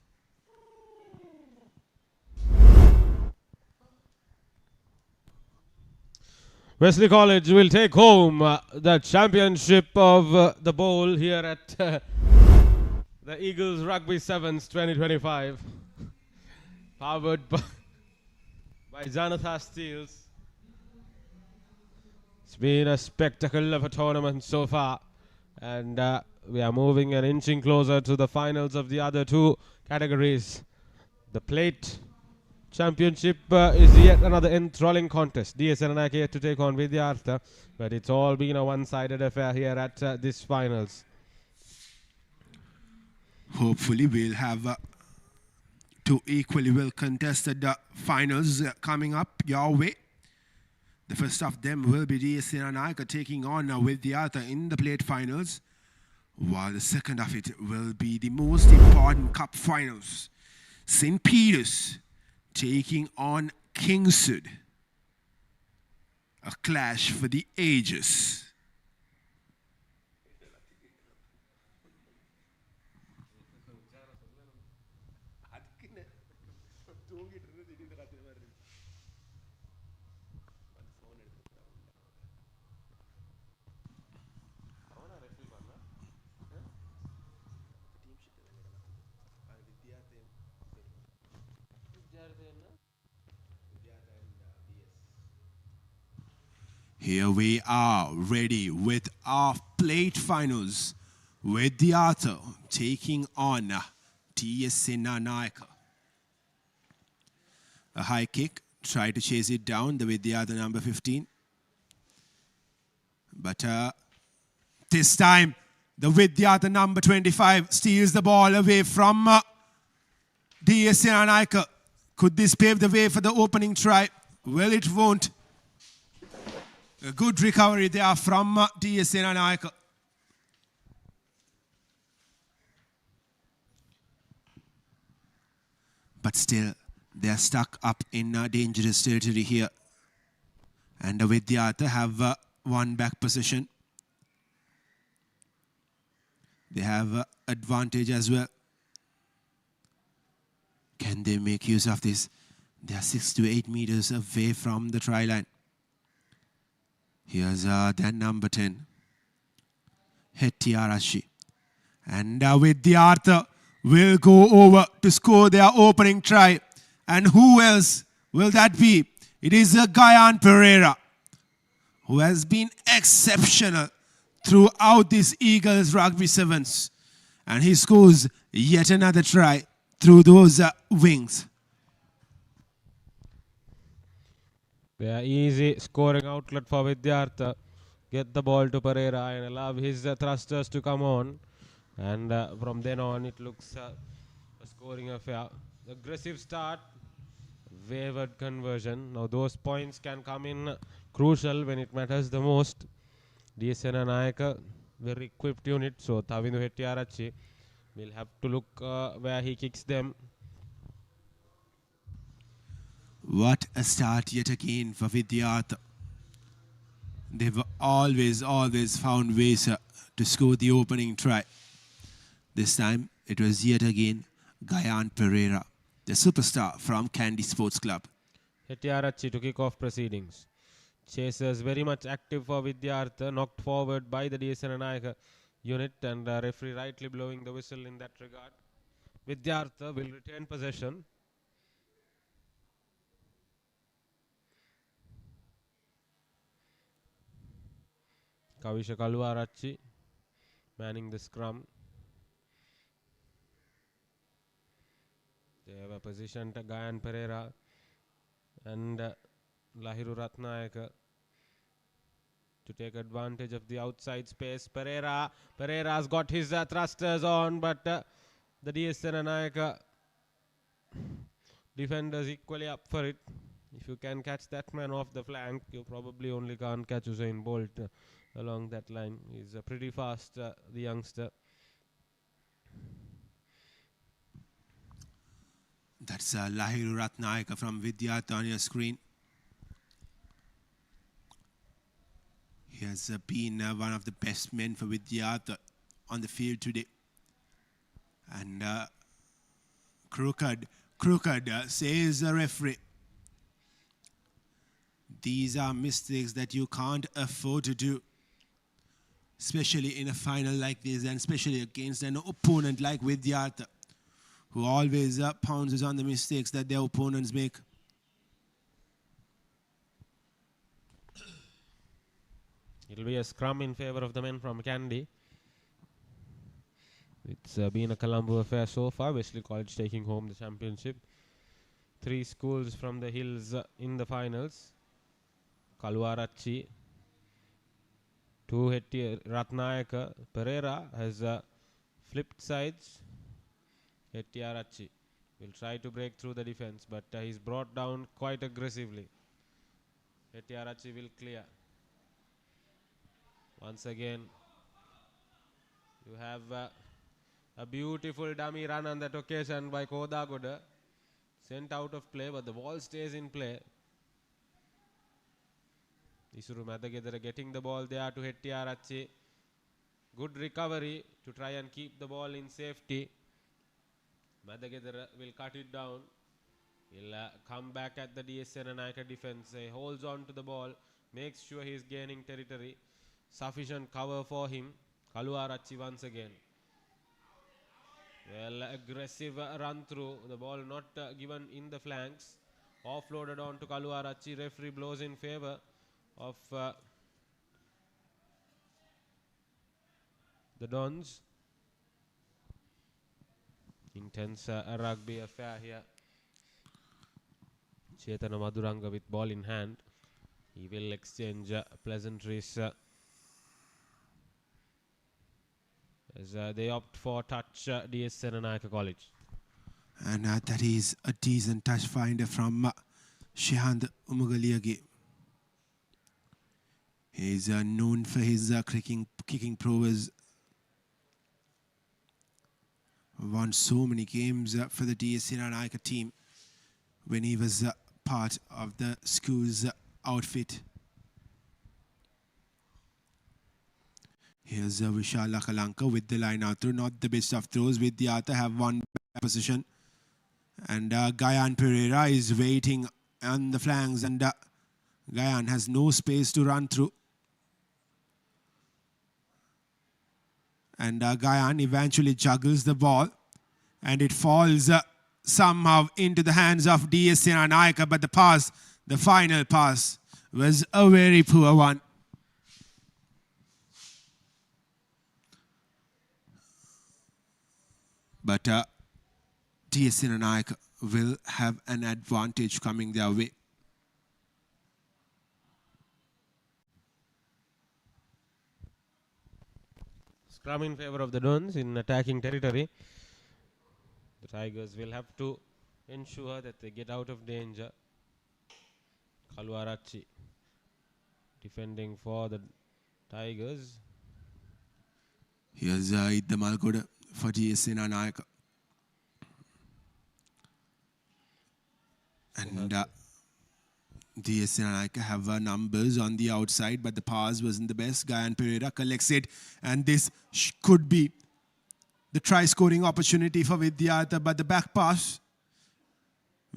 S1: Wesley College will take home the championship of the bowl here at the Eagles Rugby Sevens 2025. Powered by Janatha Steels. It's been a spectacle of a tournament so far. And we are moving and inching closer to the finals of the other two categories. The plate championship is yet another enthralling contest. DSN yet to take on Vidyartha, but it's all been a one-sided affair here at this finals.
S14: Hopefully we'll have two equally well contested finals coming up your way. The first of them will be DSN taking on Vidyartha in the plate finals, while the second of it will be the most important cup finals. St. Peter's taking on Kingswood. A clash for the ages. Here we are, ready with our plate finals. Vidyartha taking on DSN. A high kick, try to chase it down, the Vidyartha number 15. But this time, the Vidyartha number 25 steals the ball away from DSN. Could this pave the way for the opening try? Well, it won't. A good recovery there from DSN. But still, they're stuck up in dangerous territory here. And Vidyartha have one back position. They have advantage as well. Can they make use of this? They are 6 to 8 meters away from the try line. Here's that number 10, Hettiarashi. And Vidyartha will go over to score their opening try. And who else will that be? It is Gayan Pereira, who has been exceptional throughout this Eagles Rugby Sevens. And he scores yet another try through those wings.
S1: Yeah, easy scoring outlet for Vidyartha. Get the ball to Pereira and allow his thrusters to come on. And from then on, it looks a scoring affair. Aggressive start, wavered conversion. Now those points can come in crucial when it matters the most. DSN very equipped unit, so Thavindu Hettiarachi will have to look where he kicks them.
S14: What a start yet again for Vidyartha. They've always found ways to score the opening try. This time it was yet again Gayan Pereira, the superstar from Kandy Sports Club.
S1: Hettiarachi to kick off proceedings. Chasers very much active for Vidyartha, knocked forward by the DSN unit, and referee rightly blowing the whistle in that regard. Vidyartha will retain possession. Kavisha Kalwarachi manning the scrum. They have a position to Gayan Pereira and Lahiru Ratnayaka to take advantage of the outside space. Pereira's got his thrusters on, but the DSN defenders equally up for it. If you can catch that man off the flank, you probably only can't catch Usain Bolt along that line. He's pretty fast, the youngster.
S14: That's Lahiru Ratnayaka from Vidyartha on your screen. He has been one of the best men for Vidyartha on the field today. And crooked, says the referee. These are mistakes that you can't afford to do, especially in a final like this, and especially against an opponent like Vidyartha, who always pounces on the mistakes that their opponents make.
S1: It'll be a scrum in favour of the men from Kandy. It's been a Colombo affair so far. Wesley College taking home the championship. 3 schools from the hills in the finals. Kaluarachi, 2 Hetty Ratnayaka. Pereira has flipped sides. Hettiarachi will try to break through the defence, but he's brought down quite aggressively. Hettiarachi will clear. Once again, you have a beautiful dummy run on that occasion by Kodagoda. Sent out of play, but the ball stays in play. Isuru Madagedara getting the ball there to Hettiarachi. Good recovery to try and keep the ball in safety. Madagedara will cut it down. He'll come back at the DS Senanayaka defense. He holds on to the ball, makes sure he is gaining territory. Sufficient cover for him. Kaluarachi once again. Well, aggressive run through. The ball not given in the flanks. Offloaded on to Kaluarachi. Referee blows in favour of the Dons. Intense rugby affair here. Chetana Maduranga with ball in hand. He will exchange pleasantries as they opt for touch DS Senanayaka College.
S14: And that is a decent touch finder from Shehand Umugaliyage. He is known for his kicking prowess. Won so many games for the DS Senanayaka team when he was part of the school's outfit. Here's Vishal Lakalanka with the line out through. Not the best of throws. Vidyartha have one back position. And Gayan Pereira is waiting on the flanks. And Gayan has no space to run through. And Gayan eventually juggles the ball. And it falls somehow into the hands of DS Senanayaka. But the pass, the final pass, was a very poor one. But DS Senanayaka will have an advantage coming their way.
S1: Scrum in favour of the Dons in attacking territory. The Tigers will have to ensure that they get out of danger. Kaluarachi defending for the Tigers.
S14: Here's Iddamalgoda for DS Senanayaka. And DS Senanayaka have numbers on the outside, but the pass wasn't the best. Gayan Pereira collects it, and this could be the try-scoring opportunity for Vidyartha, but the back pass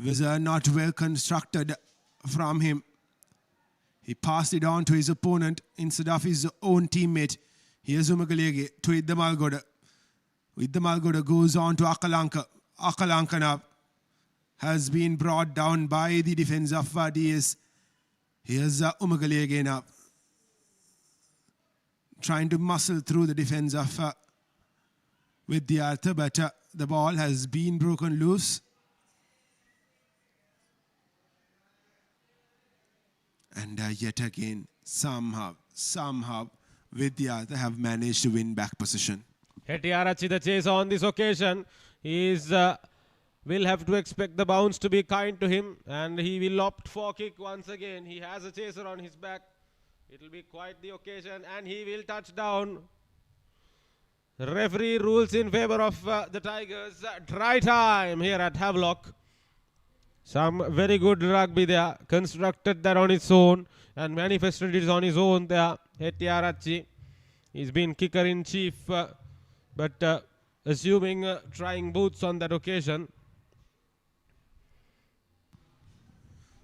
S14: was not well constructed from him. He passed it on to his opponent instead of his own teammate. Here's Umagalege to Iddamalgoda. Iddamalgoda goes on to Akalanka. Akalanka now has been brought down by the defense of DS. Here's Umagalege now trying to muscle through the defense of Vidyartha, but the ball has been broken loose. And yet again, somehow, Vidyartha have managed to win back position.
S1: Hettiarachi the chase on this occasion. He will have to expect the bounce to be kind to him, and he will opt for kick once again. He has a chaser on his back. It will be quite the occasion, and he will touch down. The referee rules in favour of the Tigers. Try time here at Havelock. Some very good rugby there. Constructed that on his own and manifested it on his own there. Hettiarachchi. He's been kicker in chief, but assuming trying boots on that occasion.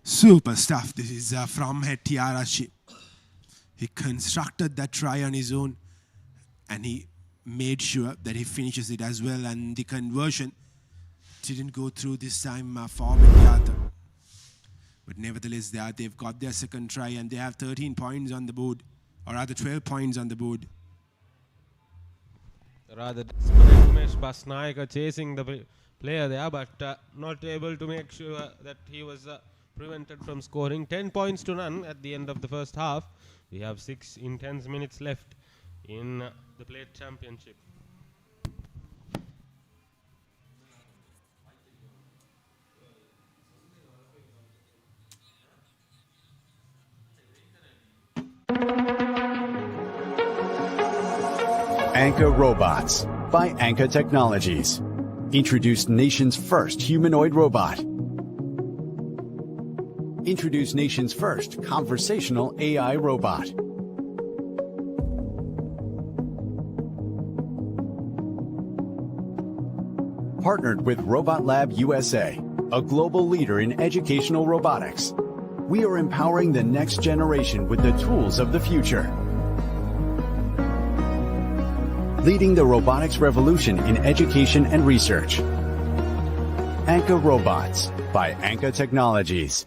S14: Super stuff. This is from Hettiarachchi. He constructed that try on his own and he made sure that he finishes it as well, and the conversion didn't go through this time for Vidyartha. But nevertheless, they've got their second try and they have 13 points on the board, or rather 12 points on the board.
S1: Rather desperate Umesh Basnayaka chasing the player there, but not able to make sure that he was prevented from scoring. 10 points to none at the end of the first half. We have 6 intense minutes left in the Plate Championship.
S4: Anka Robots by Anka Technologies. Introduced nation's first humanoid robot. Introduced nation's first conversational AI robot. Partnered with Robot Lab USA, a global leader in educational robotics. We are empowering the next generation with the tools of the future. Leading the robotics revolution in education and research. Anka Robots by Anka Technologies.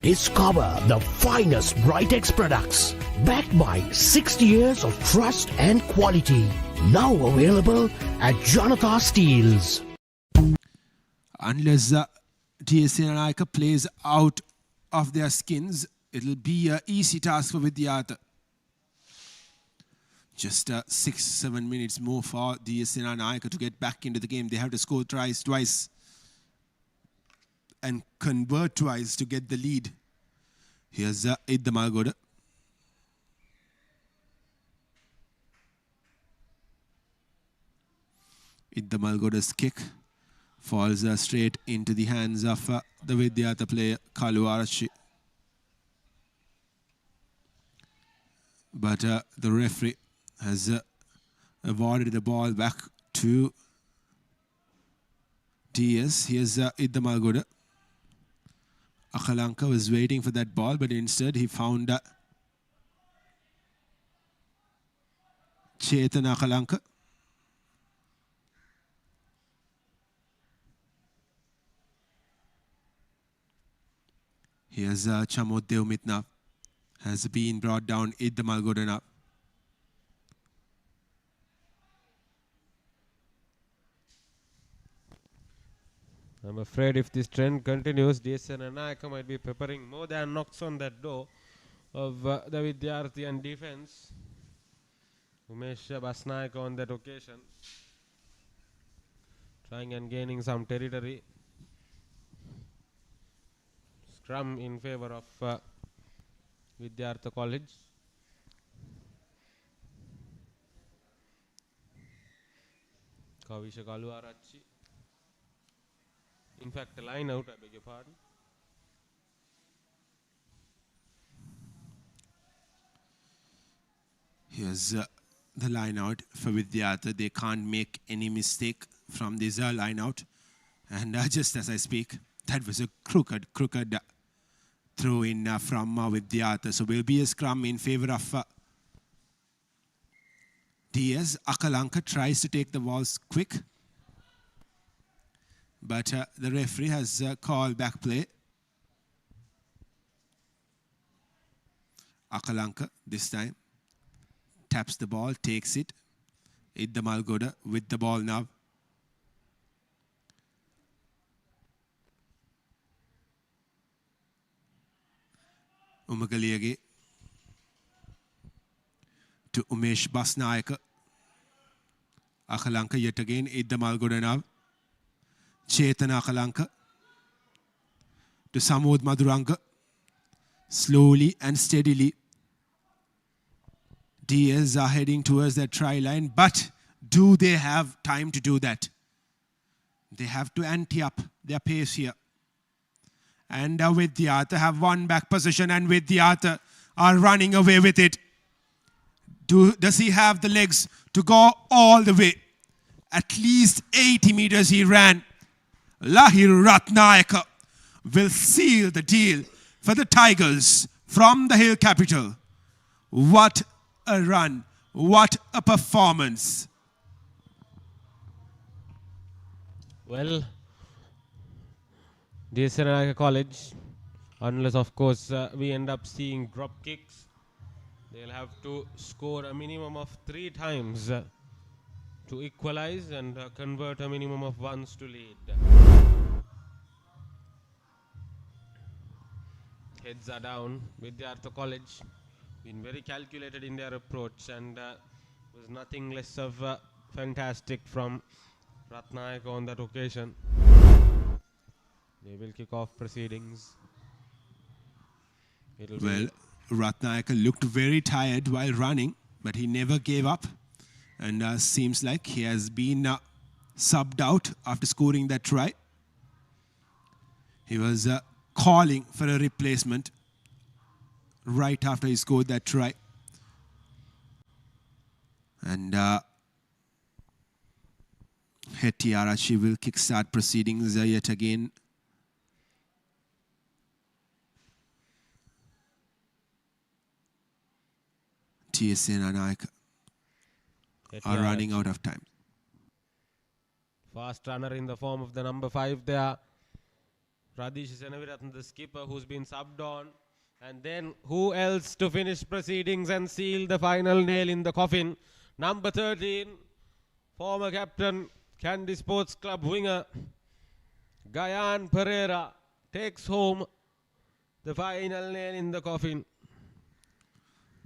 S12: Discover the finest Brightex products, backed by 60 years of trust and quality. Now available at Janatha Steels.
S14: Unless TSA Janatha plays out of their skins, it'll be an easy task for Vidyartha. Just 6-7 minutes more for TSA Janatha to get back into the game. They have to score twice and convert twice to get the lead. Here's Idda Malgoda. Idda Malgoda's kick falls straight into the hands of the Vidyartha player, Kaluarachi. But the referee has awarded the ball back to DS. Here's Idda Malgoda. Akalanka was waiting for that ball, but instead he found Chetan Akalanka. Here's Chamod Devmitna has been brought down. Idda Malgoda now.
S1: I'm afraid if this trend continues, DSN and Janatha might be preparing more than knocks on that door of the Vidyarthian defense. Umesh Basnayaka on that occasion, trying and gaining some territory. Scrum in favor of Vidyartha College. Kavisha Kaluarachi. In fact, a line out, I beg your pardon.
S14: Here's the line out for Vidyartha. They can't make any mistake from this line out. And just as I speak, that was a crooked throw in from Vidyartha. So will be a scrum in favor of DS. Akalanka tries to take the balls quick. But the referee has called back play. Akalanka this time taps the ball, takes it. Idda Malgoda with the ball now. Umagaliyage to Umesh Basnayaka. Akalanka yet again. Idda Malgoda now. Chetana Akalanka to Samod Maduranga. Slowly and steadily, DS are heading towards that try line. But do they have time to do that? They have to ante up their pace here. And Vidyartha have won back position, and Vidyartha are running away with it. Does he have the legs to go all the way? At least 80 meters he ran. Lahir Ratnayaka will seal the deal for the Tigers from the hill capital. What a run. What a performance.
S1: Well, Janatha College, unless of course we end up seeing drop kicks, they'll have to score a minimum of 3 times to equalize and convert a minimum of once to lead. Heads are down. Vidyartha College been very calculated in their approach, and was nothing less of fantastic from Ratnayaka on that occasion. They will kick off proceedings.
S14: Well, Ratnayaka looked very tired while running, but he never gave up, and seems like he has been subbed out after scoring that try. He was calling for a replacement right after he scored that try. And Vidyartha will kickstart proceedings yet again. TSN and Naik are running out of time.
S1: Fast runner in the form of the number 5 there. Radhish Senavirathan, the skipper, who's been subbed on. And then who else to finish proceedings and seal the final nail in the coffin? Number 13, former captain, Kandy Sports Club winger, Gayan Pereira, takes home the final nail in the coffin.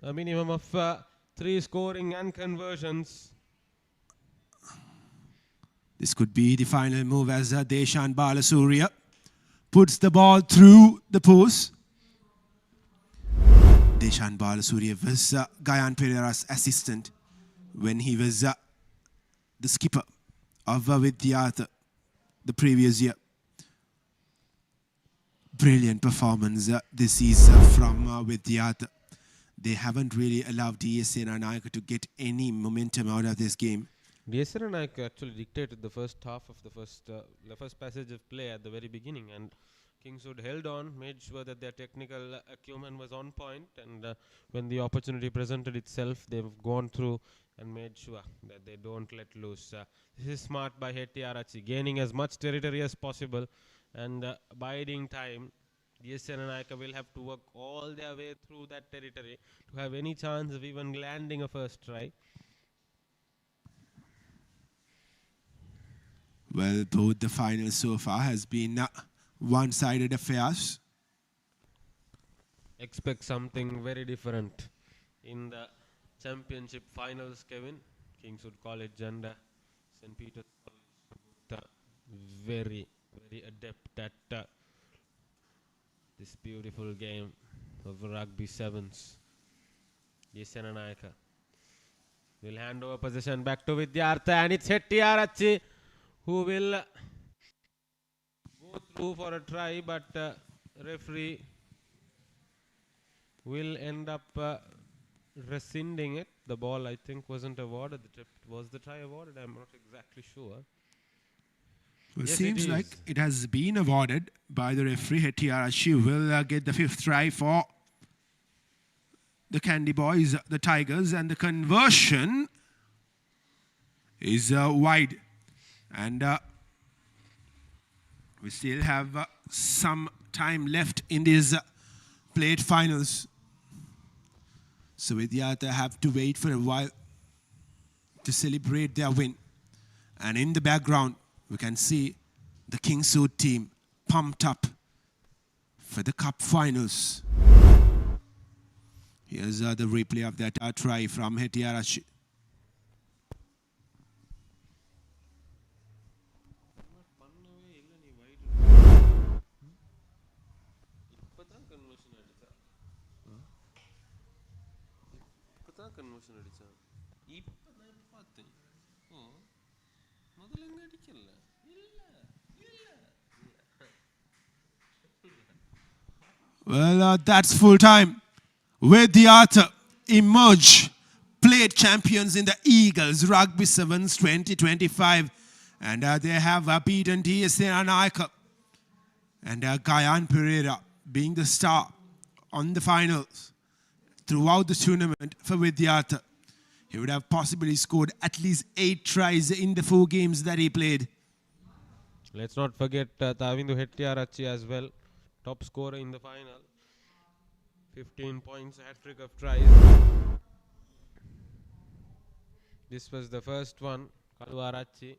S1: A minimum of 3 scoring and conversions.
S14: This could be the final move as Deshan Balasuriya puts the ball through the post. Deshan Balasuriya was Gayan Pereira's assistant when he was the skipper of Vidyartha the previous year. Brilliant performance this is from Vidyartha. They haven't really allowed DSN and Naika to get any momentum out of this game.
S1: DSN and Naika actually dictated the first half of the first passage of play at the very beginning, and Kingswood held on, made sure that their technical acumen was on point, and when the opportunity presented itself, they've gone through and made sure that they don't let loose. This is smart by Vidyartha, gaining as much territory as possible and biding time. DSN and Naika will have to work all their way through that territory to have any chance of even landing a first try.
S14: Well, both the finals so far has been one-sided affairs.
S1: Expect something very different in the championship finals, Kevin. Kingswood College and St. Peter's College, very, very adept at this beautiful game of rugby sevens. DSN and Naika will hand over possession back to Vidyartha, and it's Vidyartha who will go through for a try, but referee will end up rescinding it. The ball, I think, wasn't awarded. Was the try awarded? I'm not exactly sure.
S14: Well, yes, seems like it has been awarded by the referee. Vidyartha will get the 5th try for the Kandy Boys, the Tigers, and the conversion is wide. And we still have some time left in these plate finals. So Vidyartha have to wait for a while to celebrate their win. And in the background, we can see the Kingswood team pumped up for the cup finals. Here's the replay of that try from Vidyartha.
S1: Conversion அடிச்சா இப்ப நான் பார்த்தேன். முதல்ல எங்க அடிக்கல. இல்ல
S14: Well, that's full time. Vidyartha emerge, played champions in the Eagles Rugby Sevens 2025. And they have beaten TSA Naika. And Gayan Pereira being the star on the finals throughout the tournament for Vidyartha. He would have possibly scored at least 8 tries in the 4 games that he played.
S1: Let's not forget Tavindu Hettiarachchi as well, top scorer in the final. 15 points, hat-trick of tries. This was the first one, Kaluarachchi.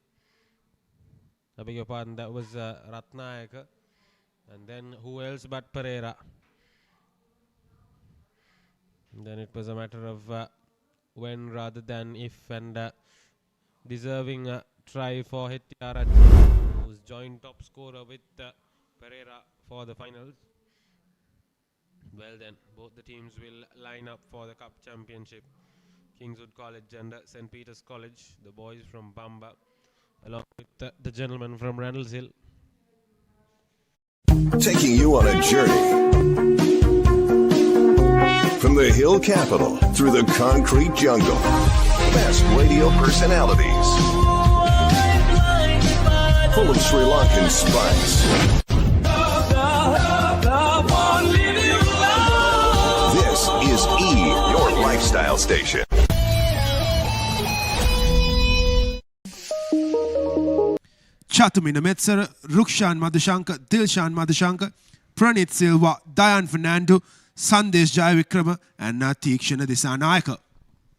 S1: I beg your pardon, that was Ratnayaka. And then who else but Pereira? And then it was a matter of when rather than if, and deserving a try for Hettiarachchi, who's joint top scorer with Pereira for the finals. Well then, both the teams will line up for the Cup Championship. Kingswood College and St. Peter's College, the boys from Bamba, along with the gentleman from Randalls Hill.
S10: Taking you on a journey from the hill capital through the concrete jungle. Best radio personalities. Full of Sri Lankan spice. This is E, your lifestyle station.
S14: Chatumina Metsara, Rukshan Madhushankar, Dilshan Madhushankar, Pranit Silva, Dayan Fernando, Sandesh Jayavikrama, and Natikshana Disanaika.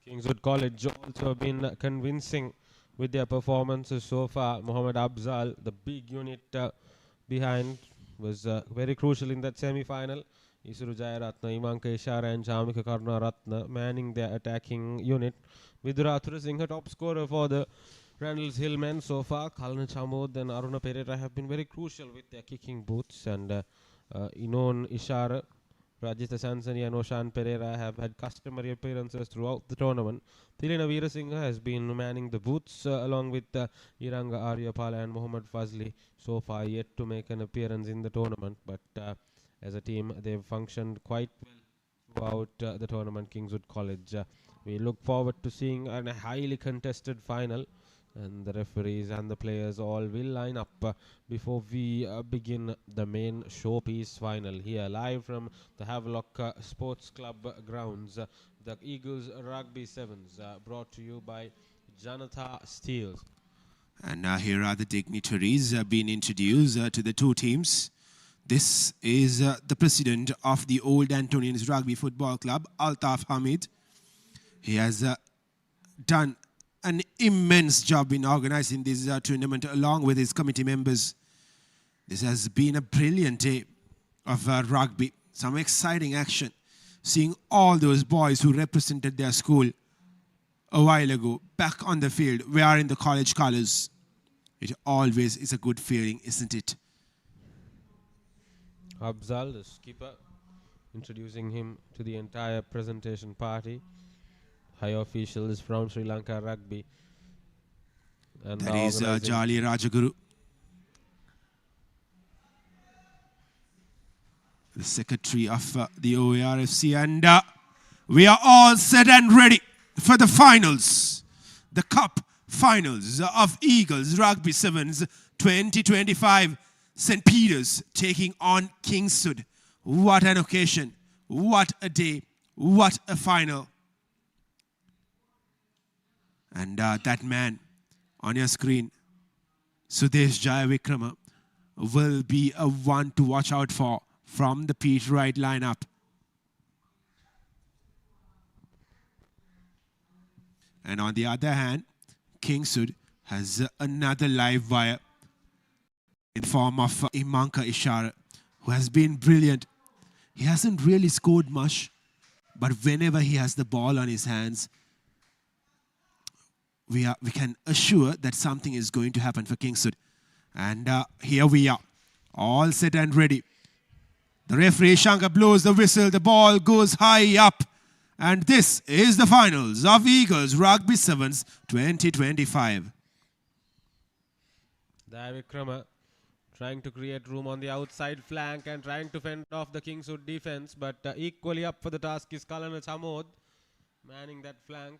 S1: Kingswood College also been convincing with their performances so far. Mohammed Abzal, the big unit behind, was very crucial in that semi-final. Isuru Jayaratna, Imanka Ishara and Jamika Karna Ratna manning their attacking unit. Vidyartha Singh, top scorer for the Randalls Hill men so far. Kalna Chamod and Aruna Pereira have been very crucial with their kicking boots, and Inon Ishara, Rajitha Sansani and Oshan Pereira have had customary appearances throughout the tournament. Thilina Veerasinghe has been manning the boots along with Iranga Aryapala and Mohammad Fazli, so far yet to make an appearance in the tournament, but as a team they've functioned quite well throughout the tournament. Kingswood College, we look forward to seeing a highly contested final, and the referees and the players all will line up before we begin the main showpiece final here live from the Havelock Sports Club grounds. The Eagles Rugby Sevens, brought to you by Janatha Steels.
S14: And here are the dignitaries being introduced to the 2 teams. This is the president of the Old Antonians Rugby Football Club, Altaf Hamid. He has done an immense job in organizing this tournament along with his committee members. This has been a brilliant day of rugby. Some exciting action. Seeing all those boys who represented their school a while ago back on the field, wearing the college colors. It always is a good feeling, isn't it?
S1: Abzal, the skipper, introducing him to the entire presentation party. High officials from Sri Lanka Rugby. And
S14: that is Jali Rajaguru, the secretary of the OARFC. And we are all set and ready for the finals. The Cup Finals of Eagles Rugby Sevens 2025. St. Peter's taking on Kingswood. What an occasion. What a day. What a final. And that man on your screen, Sudesh Jayavikrama, will be a one to watch out for from the Pete Wright lineup. And on the other hand, Kingswood has another live wire in form of Imanka Ishara, who has been brilliant. He hasn't really scored much, but whenever he has the ball on his hands, we can assure that something is going to happen for Kingswood. And here we are, all set and ready. The referee Shankar blows the whistle, the ball goes high up. And this is the finals of Eagles Rugby Sevens 2025.
S1: Davikrama trying to create room on the outside flank and trying to fend off the Kingswood defense, but equally up for the task is Kalana Chamod manning that flank.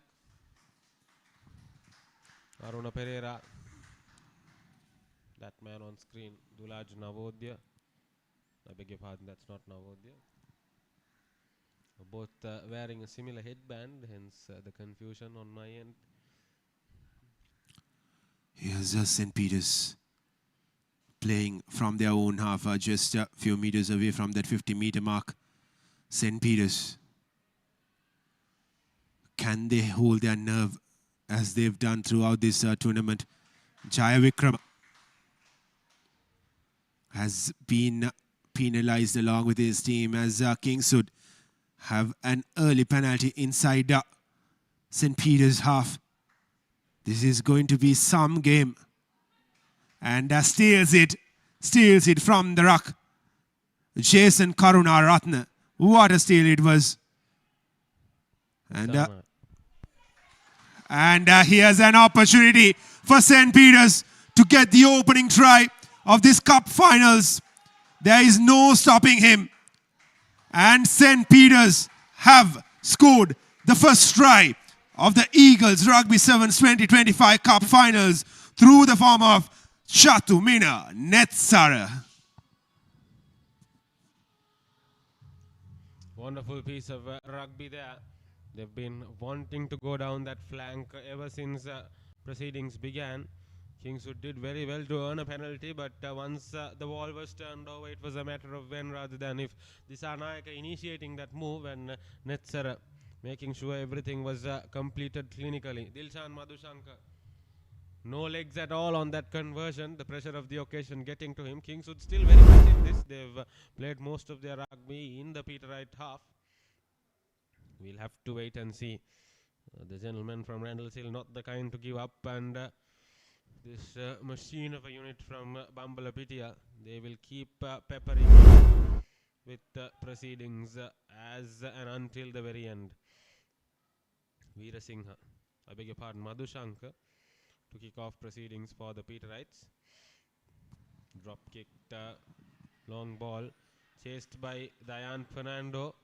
S1: Aruna Pereira, that man on screen, Dulaj Navodya. I beg your pardon, that's not Navodya. Both wearing a similar headband, hence the confusion on my end.
S14: Here's St. Peter's playing from their own half, just a few meters away from that 50-meter mark. St. Peter's, can they hold their nerve as they've done throughout this tournament? Jaya Vikram has been penalized along with his team as Kingswood have an early penalty inside St. Peter's half. This is going to be some game. And steals it from the ruck. Jason Karunaratne. What a steal it was. And here's an opportunity for St. Peter's to get the opening try of this cup finals. There is no stopping him. And St. Peter's have scored the first try of the Eagles Rugby Sevens 2025 Cup Finals through the form of Chatumina Netsara.
S1: Wonderful piece of rugby there. They've been wanting to go down that flank ever since proceedings began. Kingswood did very well to earn a penalty, but once the ball was turned over, it was a matter of when rather than if. Disanayaka initiating that move and Netsara making sure everything was completed clinically. Dilshan Madhushankar, no legs at all on that conversion. The pressure of the occasion getting to him. Kingswood still very much in this. They've played most of their rugby in the Peterite half. We'll have to wait and see. The gentleman from Randall's Hill not the kind to give up, and this machine of a unit from Bambalapitia, they will keep peppering with proceedings as and until the very end. Veera Singha, I beg your pardon, Madhushankar, to kick off proceedings for the Peterites. Drop kicked, long ball, chased by Dayan Fernando.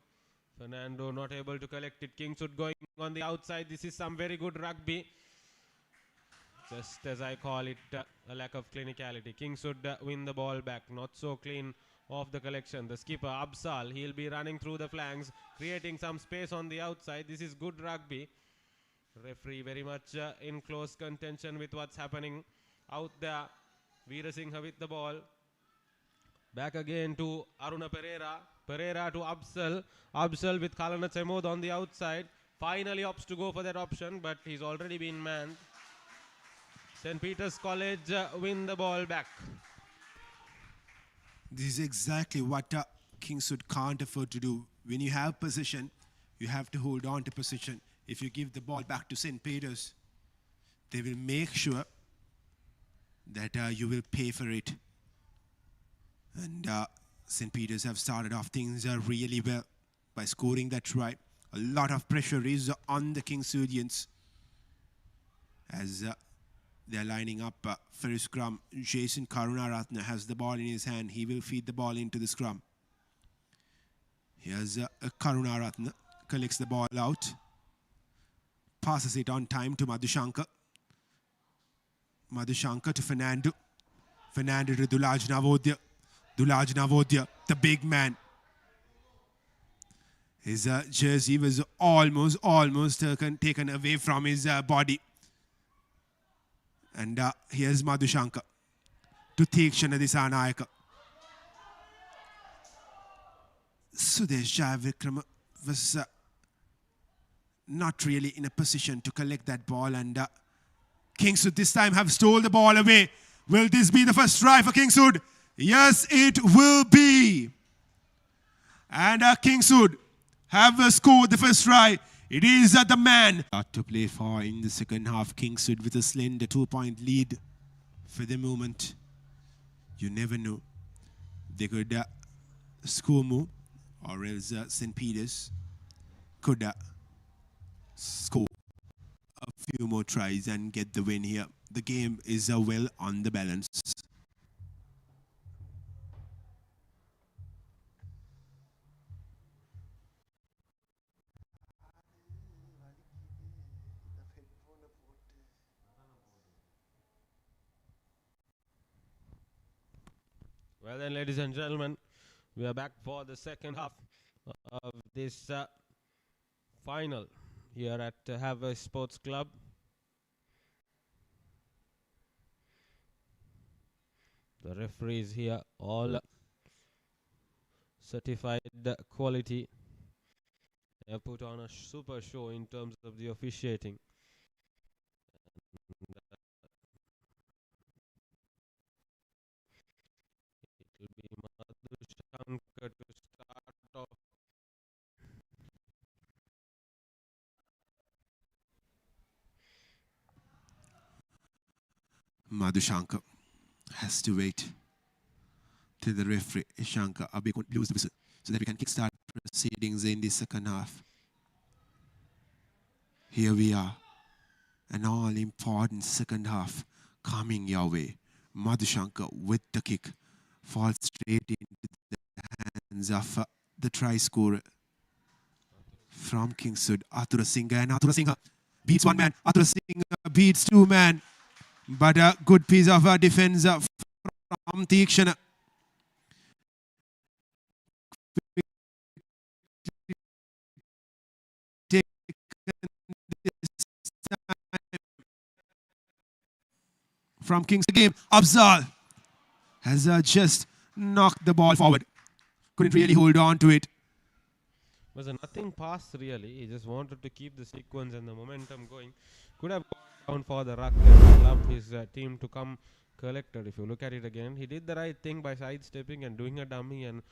S1: Fernando not able to collect it. Kingswood going on the outside. This is some very good rugby. Just as I call it, a lack of clinicality. Kingswood win the ball back. Not so clean off the collection. The skipper, Absal, he'll be running through the flanks, creating some space on the outside. This is good rugby. Referee very much in close contention with what's happening out there. Veera Singha with the ball. Back again to Aruna Pereira. Pereira to Absal. Absal with Kalana Chemod on the outside. Finally opts to go for that option, but he's already been manned. St. Peter's College win the ball back.
S14: This is exactly what Kingswood can't afford to do. When you have possession, you have to hold on to possession. If you give the ball back to St. Peter's, they will make sure that you will pay for it. And St. Peter's have started off things really well by scoring that try. A lot of pressure is on the Kingswoodians as they're lining up for a scrum. Jason Karunaratne has the ball in his hand. He will feed the ball into the scrum. Here's Karunaratne, collects the ball out, passes it on time to Madhushankar. Madhushankar to Fernando. Fernando to Dulaj Navodya. Dulaj Navodya, the big man. His jersey was almost taken away from his body. And here's Madhushankar to Theekshana Disanayaka. Sudesh Jayavikram was not really in a position to collect that ball, and Kingswood this time have stole the ball away. Will this be the first try for Kingswood? Yes, it will be. And Kingswood have scored the first try. It is the man to play for in the second half. Kingswood with a slender 2-point lead for the moment. You never know. They could score more, or else St. Peter's could score a few more tries and get the win here. The game is well on the balance.
S1: Well then, ladies and gentlemen, we are back for the second half of this final here at Have Sports Club. The referees here all certified quality. They have put on a super show in terms of the officiating. It will be Madhushankar to start off.
S14: Madhushankar has to wait till the referee Shankar Abe blows the whistle so that we can kickstart proceedings in the second half. Here we are, an all-important second half coming your way. Madhushankar with the kick falls straight into the hands of the try scorer from Kingswood, Athura Singh, and Athura Singh beats one man, Athura Singh beats two men, but a good piece of defense from Tikshana. From King's game, Afzal has just knocked the ball forward. Couldn't really hold on to it.
S1: Was a nothing pass really. He just wanted to keep the sequence and the momentum going. Could have gone down for the ruck and allowed his team to come collected. If you look at it again, he did the right thing by sidestepping and doing a dummy and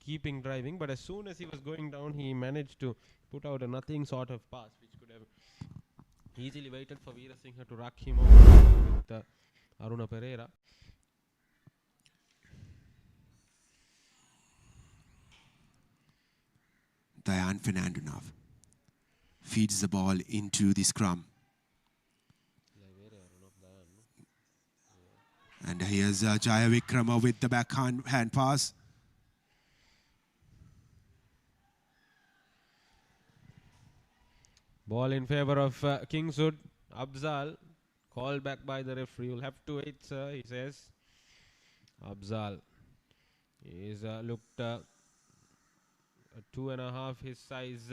S1: keeping driving. But as soon as he was going down, he managed to put out a nothing sort of pass, which could have easily waited for Veerasinghe to ruck him out with Aruna Pereira.
S14: Dayan Fernandinov feeds the ball into the scrum. And here's Jaya Vikrama with the backhand hand pass.
S1: Ball in favor of Kingswood. Afzal called back by the referee. You'll have to wait, sir, he says. Afzal is looked 2.5 his size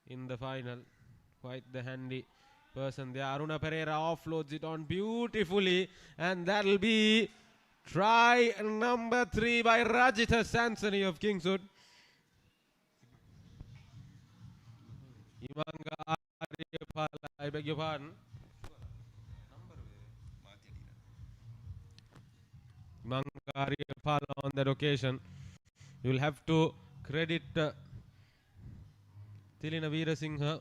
S1: in the final. Quite the handy person there. Aruna Pereira offloads it on beautifully, and that'll be try number 3 by Rajitha Sansoni of Kingswood. Imanga Ariyapala, I beg your pardon. Imanga Ariyapala on that occasion. You'll have to credit Tilina Veerasinghe,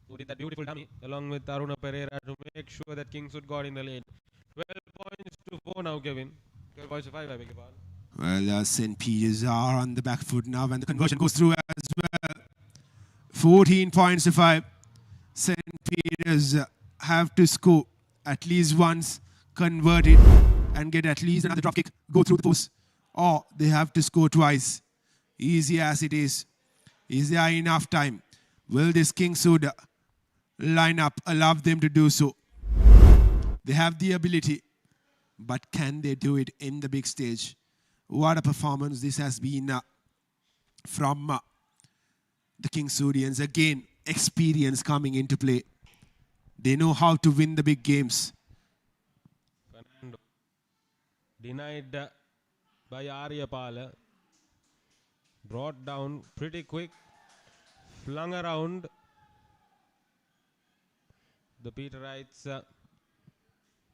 S1: who did that beautiful dummy along with Aruna Pereira to make sure that Kingswood got in the lane. 12 points to 4 now, Kevin. 12 points to 5, I beg your pardon.
S14: Well, St. Peters are on the back foot now, and the conversion goes through as well. 14 points to 5. St. Peters have to score at least once, convert it, and get at least another drop kick, go through the post. Or they have to score twice. Easy as it is. Is there enough time? Will this Kingswood lineup allow them to do so? They have the ability, but can they do it in the big stage? What a performance this has been from the Kingswoodians. Again, experience coming into play. They know how to win the big games.
S1: Fernando denied by Ariyapala. Brought down pretty quick. Flung around. The Peterites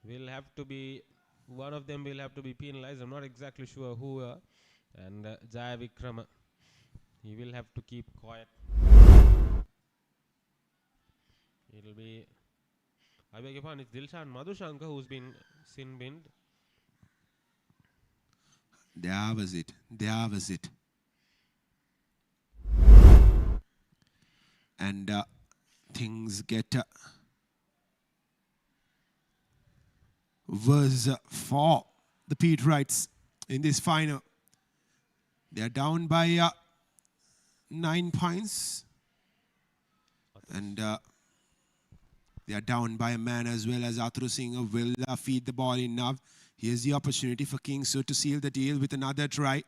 S1: will have to be, one of them will have to be penalized. I'm not exactly sure who. And Jaya Vikrama, he will have to keep quiet. It'll be, I beg your pardon, it's Dilshan Madhushankar who's been sin-binned.
S14: There was it. There was it. And things get worse for the Peterites in this final. They are down by 9 points. And they are down by a man as well as Athru Singh will feed the ball enough. Here's the opportunity for Kingswood to seal the deal with another try.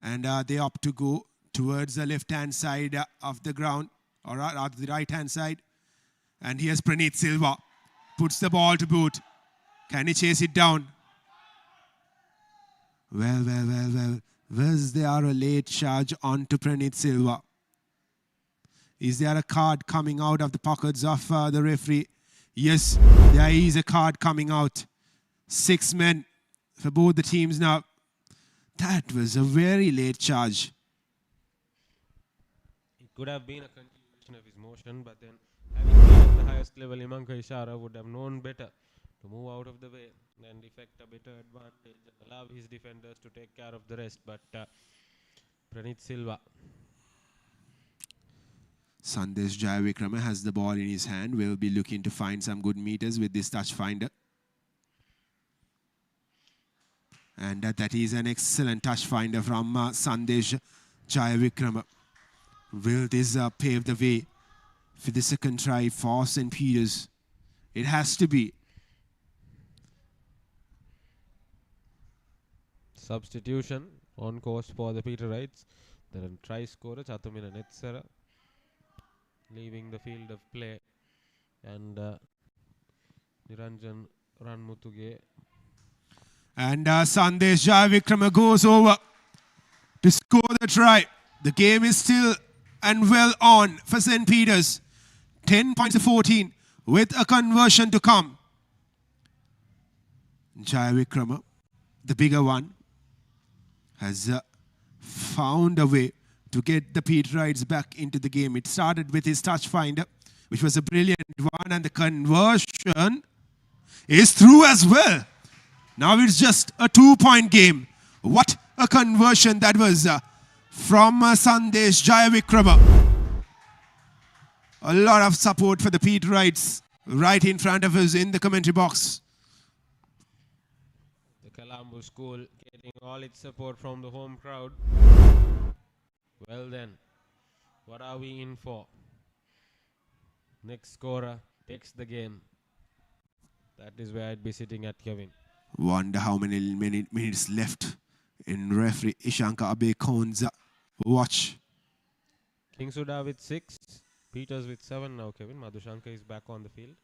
S14: And they opt to go towards the left-hand side of the ground, or the right-hand side. And here's Praneeth Silva. Puts the ball to boot. Can he chase it down? Well. Was there a late charge onto Praneeth Silva? Is there a card coming out of the pockets of the referee? Yes, there is a card coming out. 6 men for both the teams now. That was a very late charge.
S1: It could have been a continuation of his motion, but then having been at the highest level, Imanka Ishara would have known better to move out of the way and effect a better advantage and allow his defenders to take care of the rest. But Praneeth Silva.
S14: Sandesh Jayavikrama has the ball in his hand. Will be looking to find some good meters with this touch finder. And that is an excellent touch finder from Sandesh Jayavikrama. Will this pave the way for the second try for St. Peter's? It has to be.
S1: Substitution on course for the Peterites. The try scorer Chatumina Netsara leaving the field of play, and Niranjan Ranmutuge.
S14: And Sandesh Jayavikrama goes over to score the try. The game is still and well on for St. Peter's. 10 points to 14 with a conversion to come. Jayavikrama, the bigger one, has found a way to get the Peterites back into the game. It started with his touch finder, which was a brilliant one, and the conversion is through as well. Now it's just a 2-point game. What a conversion that was from Sandesh Jayavikrama. A lot of support for the Peterites right in front of us in the commentary box.
S1: The Colombo School getting all its support from the home crowd. Well then, what are we in for? Next scorer takes the game. That is where I'd be sitting at, Kevin.
S14: Wonder how many minutes left in referee Ishanka Abekon's watch.
S1: Kingswood are with 6. Peters with 7 now, Kevin. Madhushanka is back on the field.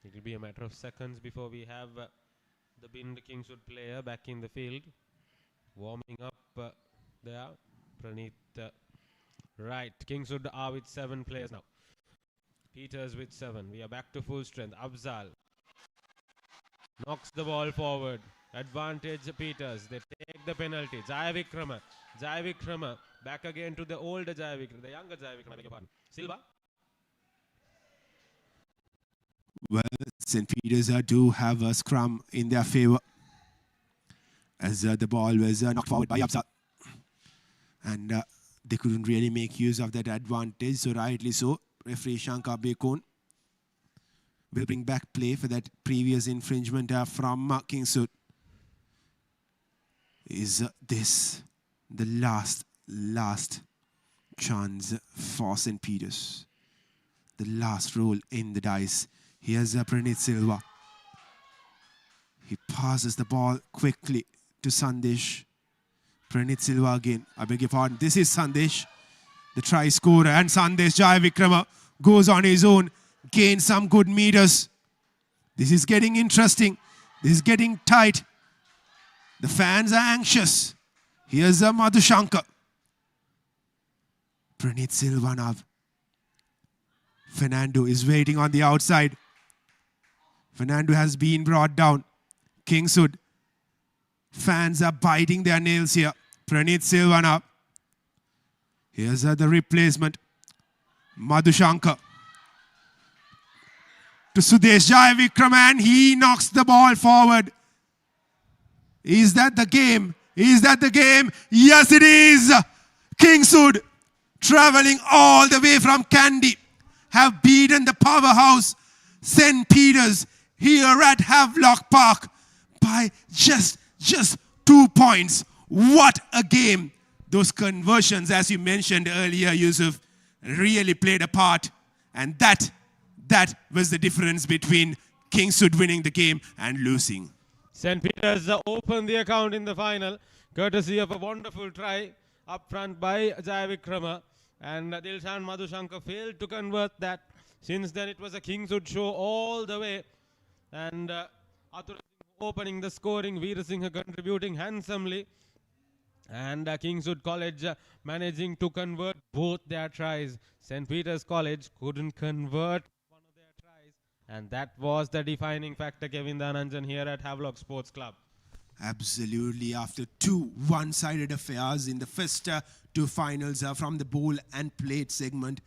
S1: It will be a matter of seconds before we have the binned Kingswood player back in the field. Warming up there. Praneeth. Right. Kingswood are with 7 players now. Peters with 7. We are back to full strength. Afzal knocks the ball forward. Advantage Peters. They take the penalty. Jayavikrama. Back again to the older Jayavikrama. The younger Jayavikrama. Silva.
S14: Well, St. Peter's do have a scrum in their favor, as the ball was knocked forward by Afzal. And they couldn't really make use of that advantage, so rightly so. Referee Shankar Bekon will bring back play for that previous infringement from Kingswood. Is this the last chance for St. Peter's? The last roll in the dice. Here's Praneeth Silva. He passes the ball quickly to Sandesh. Praneeth Silva again. I beg your pardon. This is Sandesh, the try scorer. And Sandesh Jayavikrama goes on his own. Gains some good meters. This is getting interesting. This is getting tight. The fans are anxious. Here's Madhushanka. Praneeth Silva now. Fernando is waiting on the outside. Fernando has been brought down. Kingswood. Fans are biting their nails here. Praneeth Silva now. Here's the replacement. Madhushanka. To Sudesh Jayavikrama, and he knocks the ball forward. Is that the game? Is that the game? Yes, it is. Kingswood, traveling all the way from Kandy, have beaten the powerhouse St. Peter's here at Havelock Park by just 2 points. What a game. Those conversions, as you mentioned earlier, Yusuf, really played a part. And that was the difference between Kingswood winning the game and losing.
S1: St. Peter's opened the account in the final, courtesy of a wonderful try up front by Jayavikrama. And Dilshan Madhushankar failed to convert that. Since then, it was a Kingswood show all the way. And Athura opening the scoring, Veerasinghe contributing handsomely. And Kingswood College managing to convert both their tries. St. Peter's College couldn't convert one of their tries. And that was the defining factor, Kevin Dhananjan, here at Havelock Sports Club.
S14: Absolutely. After two one-sided affairs in the first two finals from the bowl and plate segment,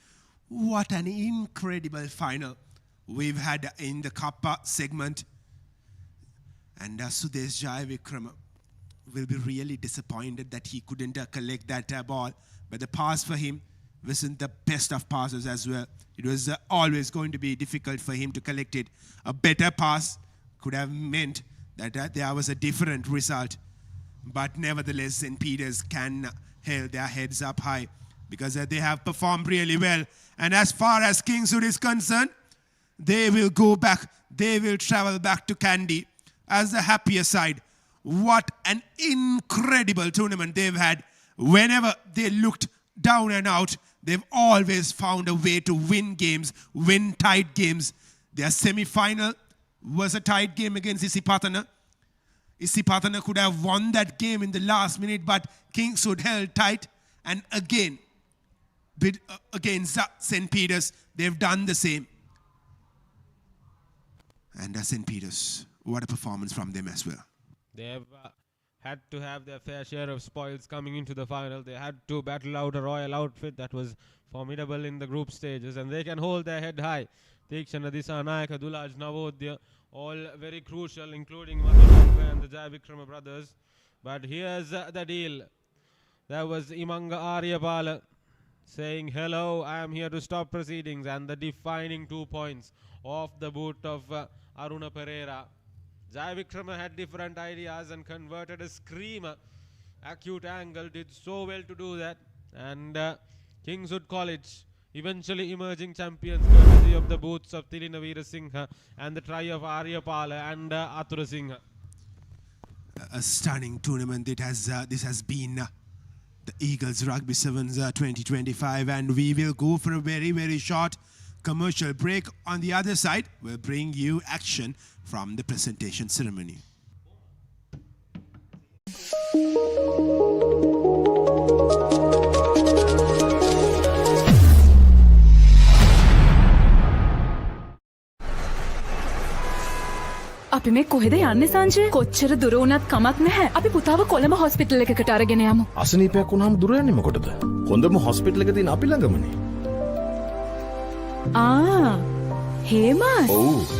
S14: what an incredible final we've had in the Kappa segment. And Sudesh Jayavikrama will be really disappointed that he couldn't collect that ball. But the pass for him wasn't the best of passes as well. It was always going to be difficult for him to collect it. A better pass could have meant that there was a different result. But nevertheless, St. Peter's can hold their heads up high because they have performed really well. And as far as Kingswood is concerned, they will go back. They will travel back to Kandy as the happier side. What an incredible tournament they've had. Whenever they looked down and out, they've always found a way to win games, win tight games. Their semi-final was a tight game against Isipatana. Isipatana could have won that game in the last minute, but Kingswood held tight. And again, against St. Peter's, they've done the same. And St. Peter's, what a performance from them as well.
S1: They've had to have their fair share of spoils coming into the final. They had to battle out a royal outfit that was formidable in the group stages, and they can hold their head high. Tikshana Disanayaka, Dulaj Navodya, all very crucial, including Madhushankar and the Jayavikrama brothers. But here's the deal. There was Imanga Aryapala saying, hello, I am here to stop proceedings, and the defining 2 points off the boot of Aruna Pereira. Jayavikrama had different ideas and converted a screamer. Acute angle, did so well to do that. And Kingswood College eventually emerging champions courtesy of the boots of Tilina Veerasinghe and the try of Aryapala and Athura Singhe.
S14: A stunning tournament. This has been the Eagles Rugby Sevens 2025, and we will go for a very, very short commercial break. On the other side, we'll bring you action from the presentation ceremony.
S16: අපි මේ කොහෙද යන්නේ සංජය? කොච්චර දුර වුණත් කමක් නැහැ. අපි පුතාව කොළඹ හොස්පිටල් එකකට අරගෙන යමු.
S18: අසනීපයක් වුණාම දුර යන්නේ මොකටද? හොඳම හොස්පිටල් එක තියෙන අපි ළඟමනේ.
S16: හේමස්.
S18: ඔව්.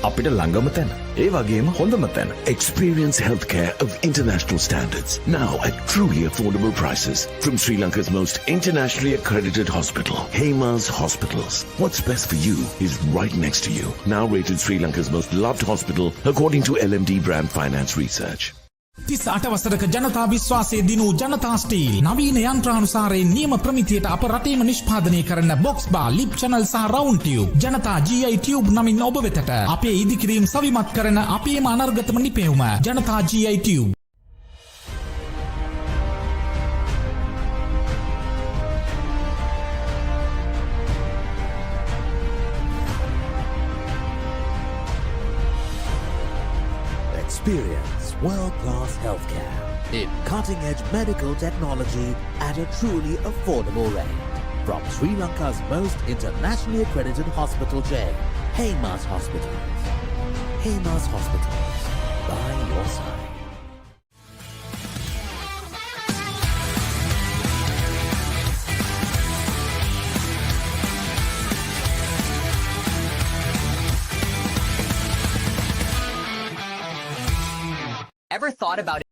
S18: අපිට ළඟම තැන. ඒ වගේම හොඳම තැන.
S2: Experience healthcare of international standards. Now at truly affordable prices. From Sri Lanka's most internationally accredited hospital, Hema's Hospitals. What's best for you is right next to you. Now rated Sri Lanka's most loved hospital according to LMD Brand Finance Research.
S23: 38 වසරක ජනතා විශ්වාසයේ දිනූ ජනතා steel නවීන යන්ත්‍රානුසාරයෙන් නියම ප්‍රමිතියට අප රටේම නිෂ්පාදනය කරන box බා ලිප් channel සහ round tube ජනතා GI ටියුබ් නමින් ඔබ වෙතට අපේ ඉදිකිරීම් සවිමත් කරන අපේම අනර්ගතම නිපැයුම ජනතා GI tube.
S11: Experience world-class healthcare in cutting-edge medical technology at a truly affordable rate. From Sri Lanka's most internationally accredited hospital chain, Hema's Hospitals. Hema's Hospitals, by your side.
S5: Ever thought about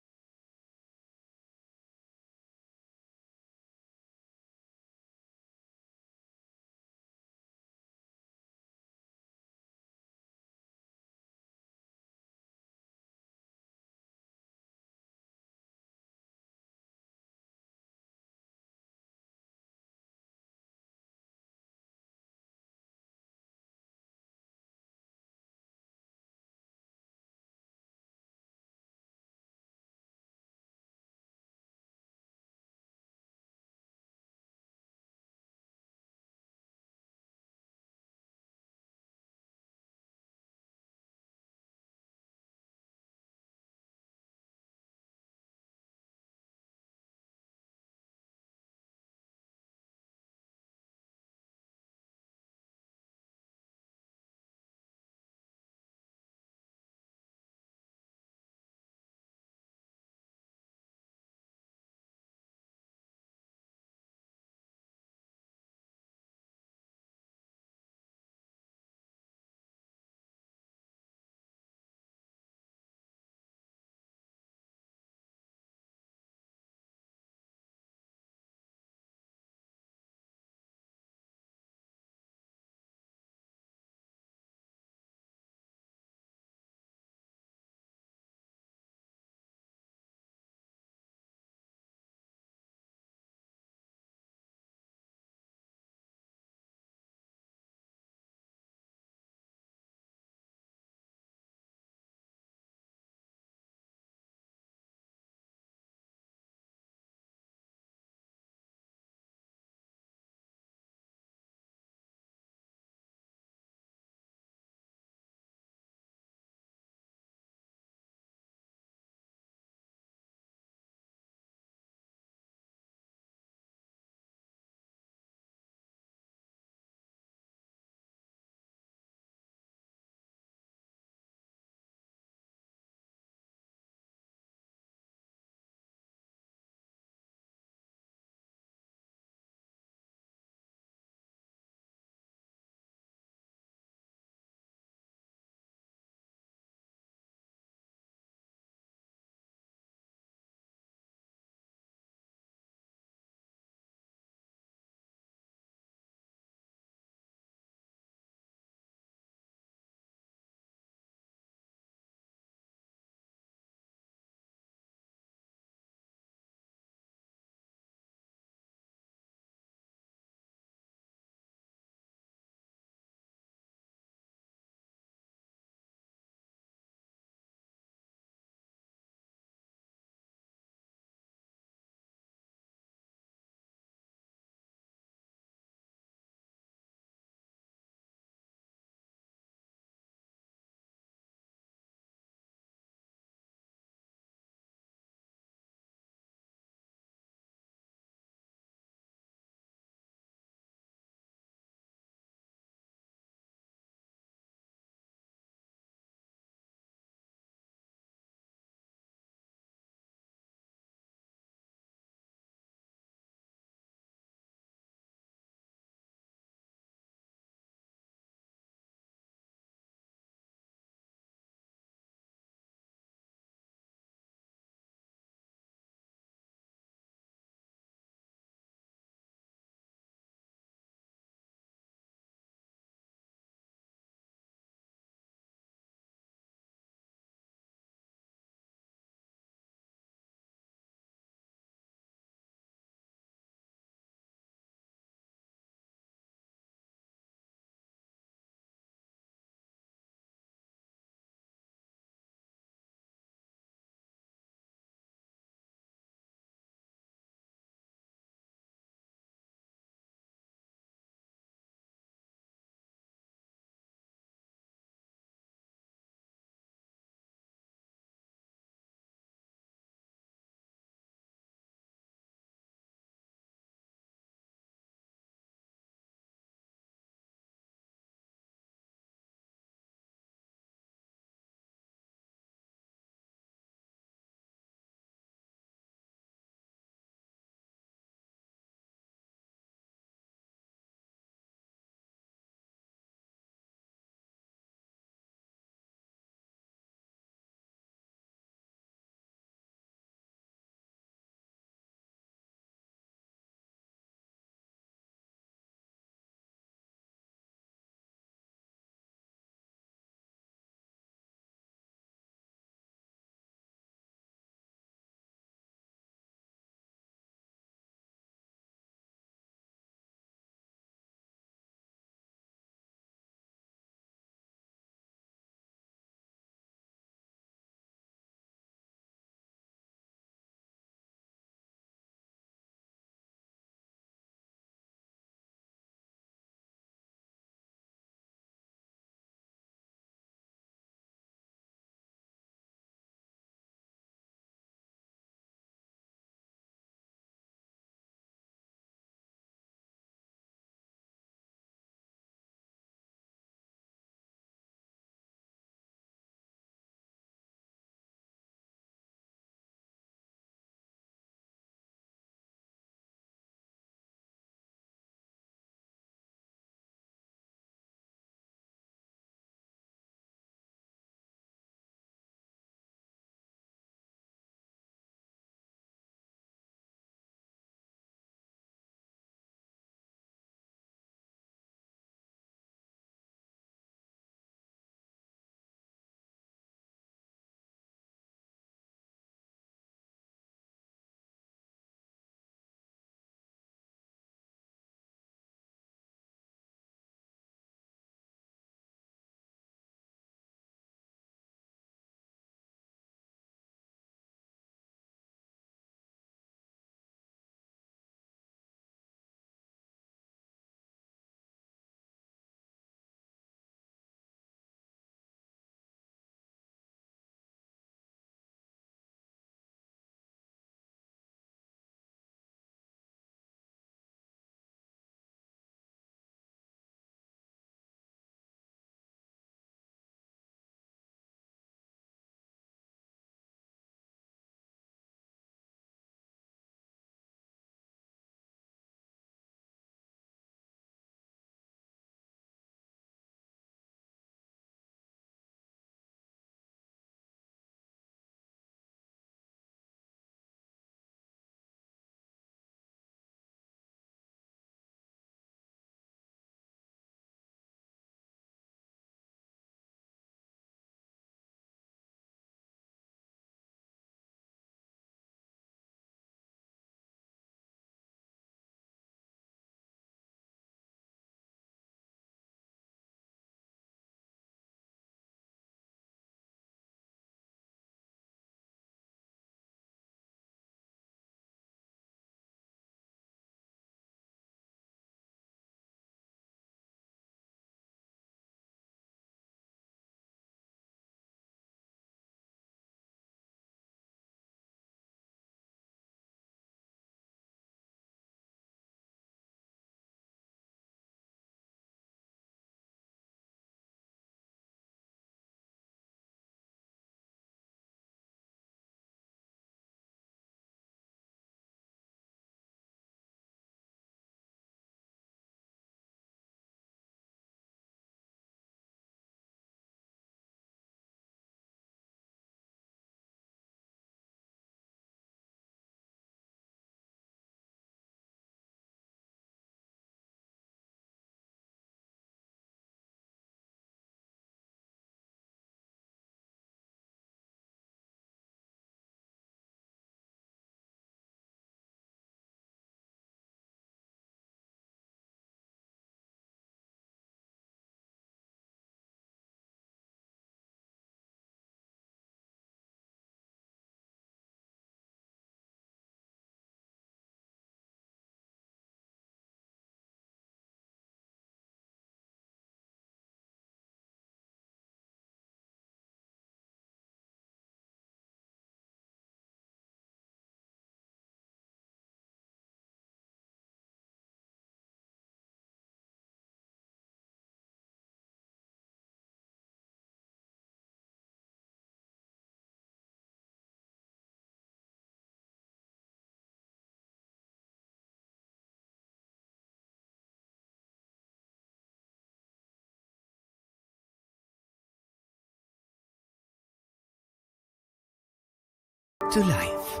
S11: to life.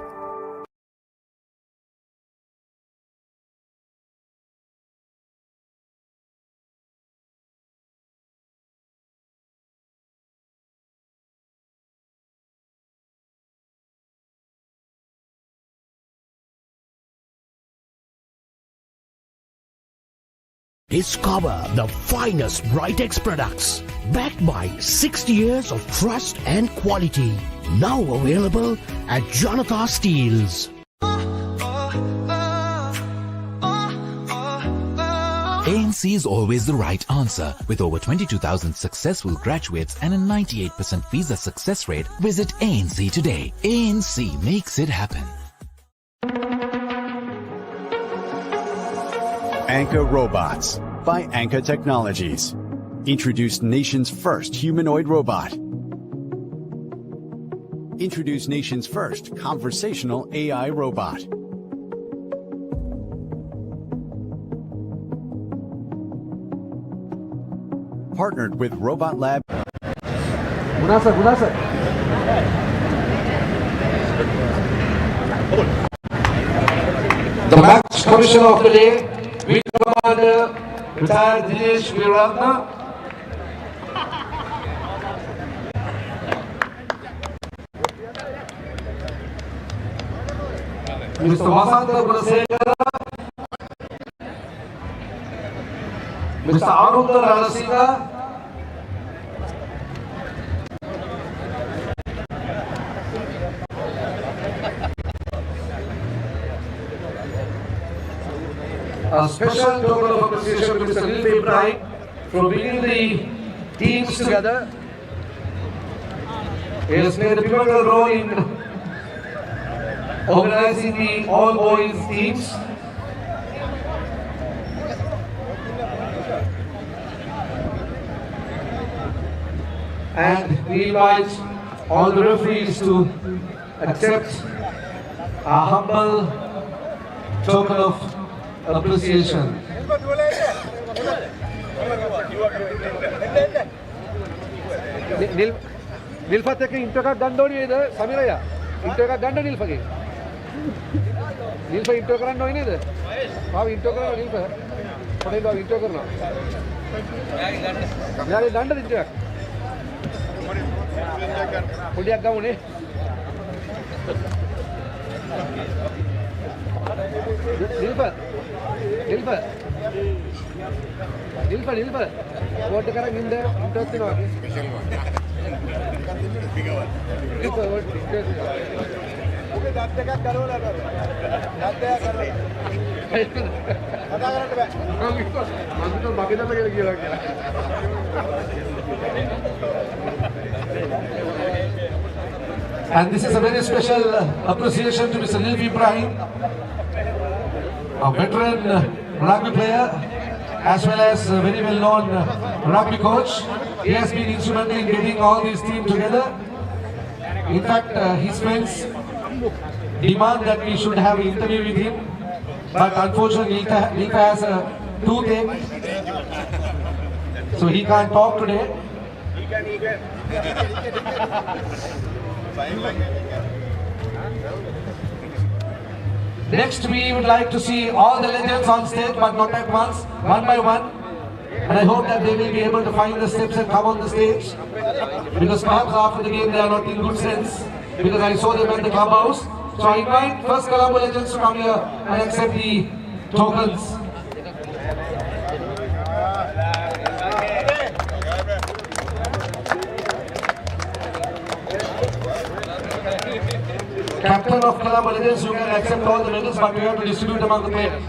S12: Discover the finest Britex products, backed by 60 years of trust and quality. Now available at Janatha Steels.
S6: ANC is always the right answer. With over 22,000 successful graduates and a 98% visa success rate, visit ANC today. ANC makes it happen.
S4: Anchor Robots by Anchor Technologies. Introduced nation's first humanoid robot. Introduced nation's first conversational AI robot. Partnered with Robot Lab.
S20: The match commissioner of the day, Wing Commander, retired Vidyartha. Mr. Masanta Gunasekara, Mr. Arunda Ranasinga, a special token of appreciation to Mr. Ibrahim for bringing the teams together. He has played a pivotal role in organizing the all-boys teams. And we invite all the referees to accept a humble token of appreciation.
S21: Nilfa take intro ka ganda nahi ida Samira ya intro ka ganda Nilfa ke Nilfa intro karan nahi ida baab intro karan Nilfa padai baab intro karna yaar ganda intro pudi agga mune Nilfa what karan inde intro tino special one Nilfa what okay datte ka karo la karo datte ka karo ada karante ba man to bagida ta gela
S20: And this is a very special appreciation to Mr. Ibrahim, a veteran rugby player as well as a very well-known rugby coach. He has been instrumental in getting all these teams together. In fact, his friends demand that we should have an interview with him, but unfortunately Nilka has a toothache, so he can't talk today. Next, we would like to see all the legends on stage, but not at once, one by one. And I hope that they will be able to find the steps and come on the stage. Because perhaps after the game they are not in good sense. Because I saw them at the clubhouse. So I invite first Colombo legends to come here and accept the tokens. Captain of Colombo legends, you can accept all the medals, but we have to distribute among the players.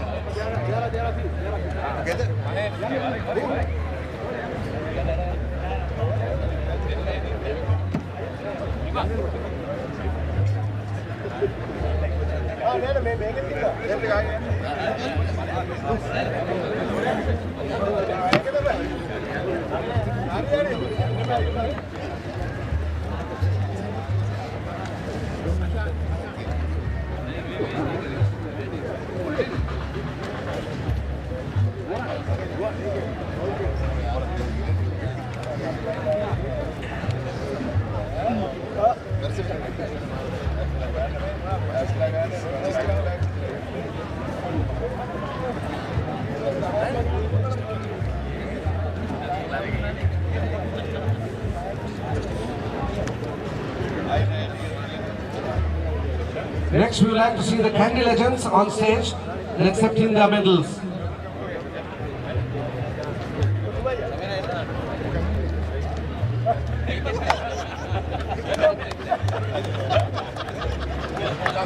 S20: Next, we would like to see the Candy Legends on stage and accepting their medals.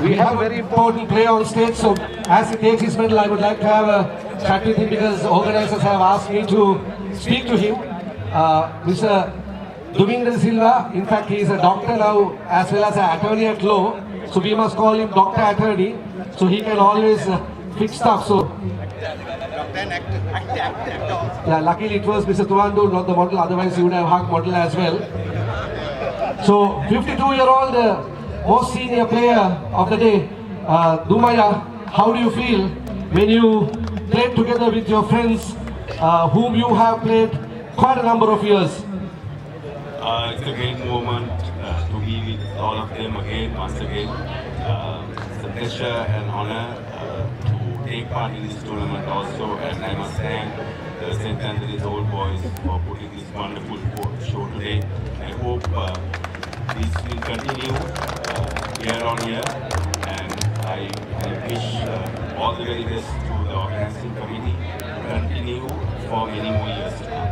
S20: We have a very important player on stage, so as he takes his medal, I would like to have a chat with him because organizers have asked me to speak to him. Mr. Domingo Silva, in fact, he is a doctor now as well as an attorney at law, so we must call him Dr. Attorney, so he can always fix stuff. So, yeah, luckily it was Mr. Tuandu, not the model, otherwise he would have hung model as well. So, 52-year-old most senior player of the day, Dumaya, how do you feel when you played together with your friends whom you have played quite a number of years?
S3: It's a great moment to be with all of them again, once again. It's a pleasure and honor to take part in this tournament also, and I must thank the St. Anthony's Old Boys for putting this wonderful show today. I hope this will continue year on year, and I wish all the very best to the organizing committee to continue for many more years to come.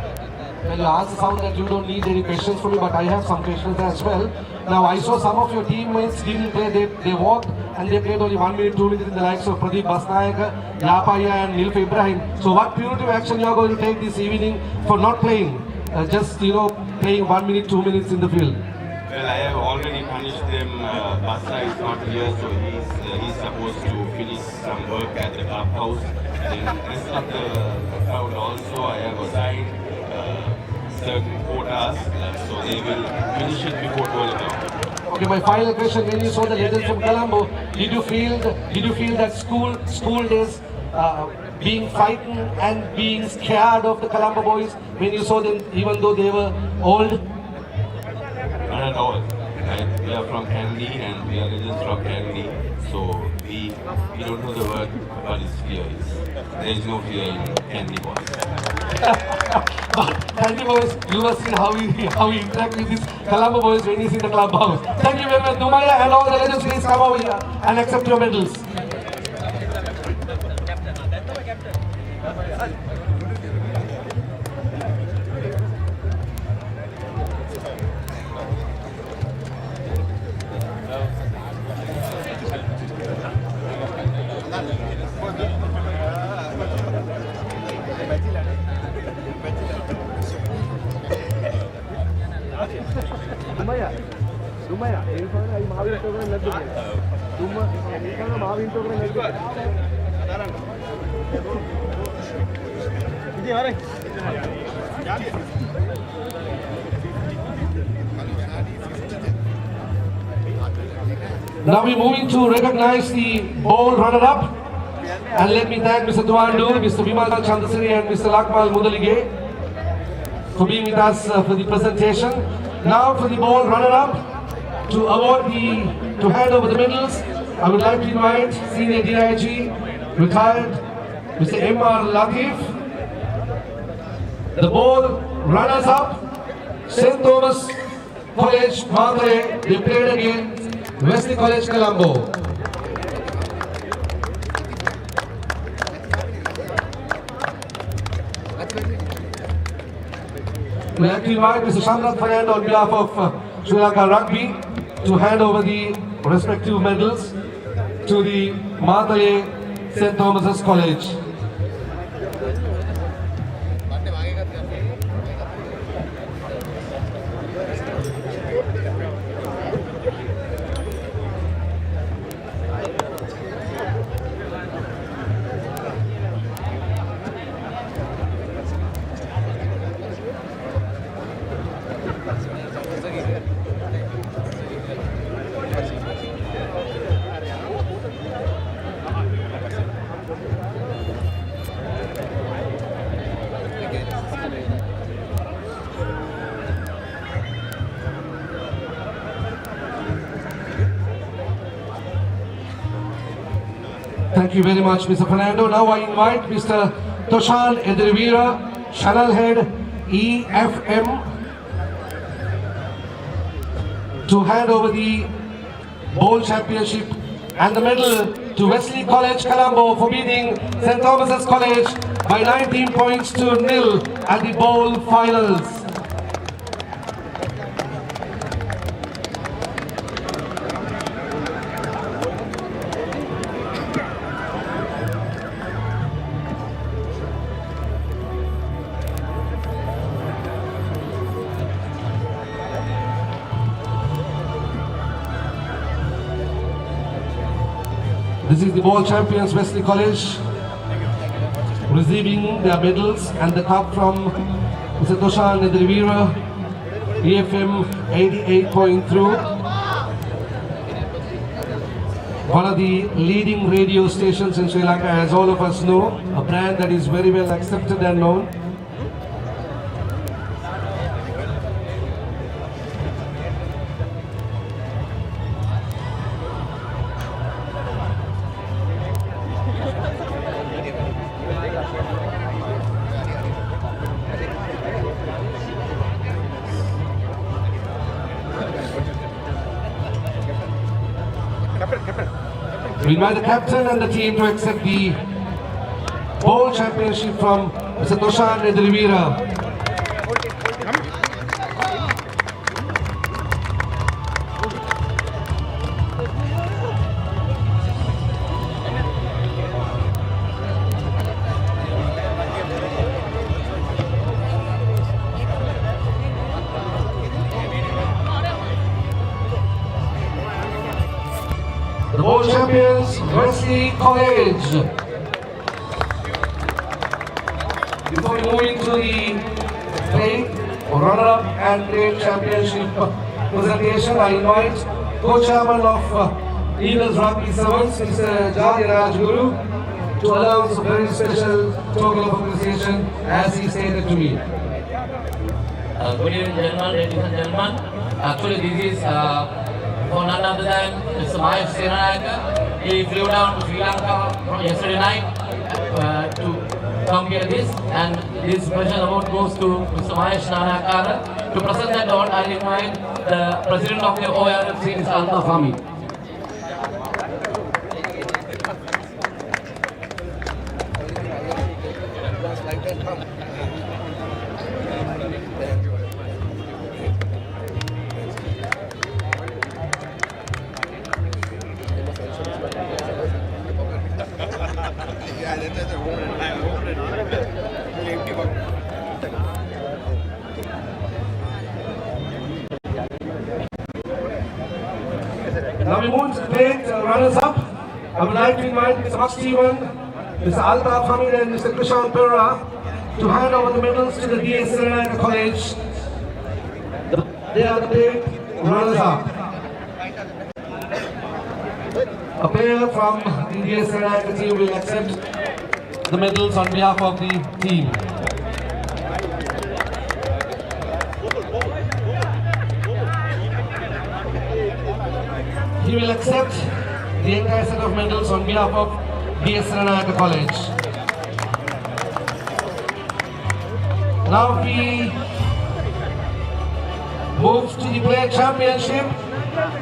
S20: Well, you asked sound that you don't need any questions from me, but I have some questions as well. Now, I saw some of your teammates didn't play, they walked and they played only 1 minute, 2 minutes in the likes of Pradeep Basnayak, Yapaya and Nilf Ibrahim. So what punitive action you are going to take this evening for not playing? Just, playing 1 minute, 2 minutes in the field?
S3: Well, I have already punished them. Basta is not here, so he's supposed to finish some work at the clubhouse. And rest of the crowd also, I have assigned certain quotas, so they will finish it before 12 o'clock.
S20: Okay, my final question: when you saw the legends from Colombo, did you feel that school days being frightened and being scared of the Colombo boys when you saw them, even though they were old?
S3: Not at all. We are from Candy and we are legends from Candy, so we don't know the word what is fear is. There is no fear in Candy boys.
S20: Candy boys, you must see how we interact with these Colombo boys when he's in the clubhouse. Thank you very much, Dumaya, and all the legends. Please come over here and accept your medals. Now we're moving to recognize the bowl runner-up, and let me thank Mr. Duandu, Mr. Vimal Chandasiri and Mr. Lakmal Mudalige for being with us for the presentation. Now for the bowl runner-up, to hand over the medals, I would like to invite Senior DIG, retired Mr. M.R. Latif. The bowl runners-up, St. Thomas College, Madre, they played against Wesley College, Colombo. We'd like to invite Mr. Janatha on behalf of Sri Lanka Rugby to hand over the respective medals to the Madale St. Thomas's College. Thank you very much, Mr. Fernando. Now I invite Mr. Toshan Edrivira, Channel Head, EFM, to hand over the Bowl Championship And the medal to Wesley College, Colombo for beating St. Thomas's College by 19 points to nil at the bowl finals. This is the world champions Wesley College receiving their medals and the cup from Mr. Toshan Nedrivira, EFM 88.3, one of the leading radio stations in Sri Lanka, as all of us know, a brand that is very well accepted and known. We invite the captain and the team to accept the bowl championship from Mr. Toshan Nedrivira. The world champions, Wesley College. Before we move into the plate, runner-up and plate championship presentation, I invite co-chairman of Eagles Rugby Sevens, Mr. Janatha, to announce a very special token of appreciation as he stated to me.
S7: Good evening, gentlemen, ladies and gentlemen. Actually, this is for none other than Mr. Mahesh Janatha. He flew down to Sri Lanka from yesterday night to come here this, and this special award goes to Mr. Mahesh Janatha. To present that award, I invite the President of the ORFC, Mr. Altaf Hamid.
S20: Now we move to the plate runners-up. I would like to invite Mr. Max Stephen, Mr. Altaf Hamid and Mr. Krishan Perra to hand over the medals to the DS Sri Lanka College. They are the plate runners-up. A player from the DS Sri Lanka team will accept the medals on behalf of the team. He will accept the entire set of medals on behalf of DS Sri Lanka College. Now we move to the plate championship.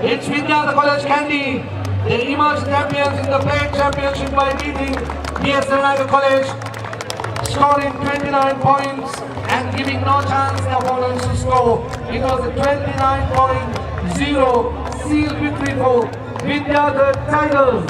S20: It's Vidyartha College Kandy. They emerged champions in the plate championship by beating DS Sri Lanka College, scoring 29 points and giving no chance to opponents to score. It was a 29.0 seal victory for Vidyartha Tigers.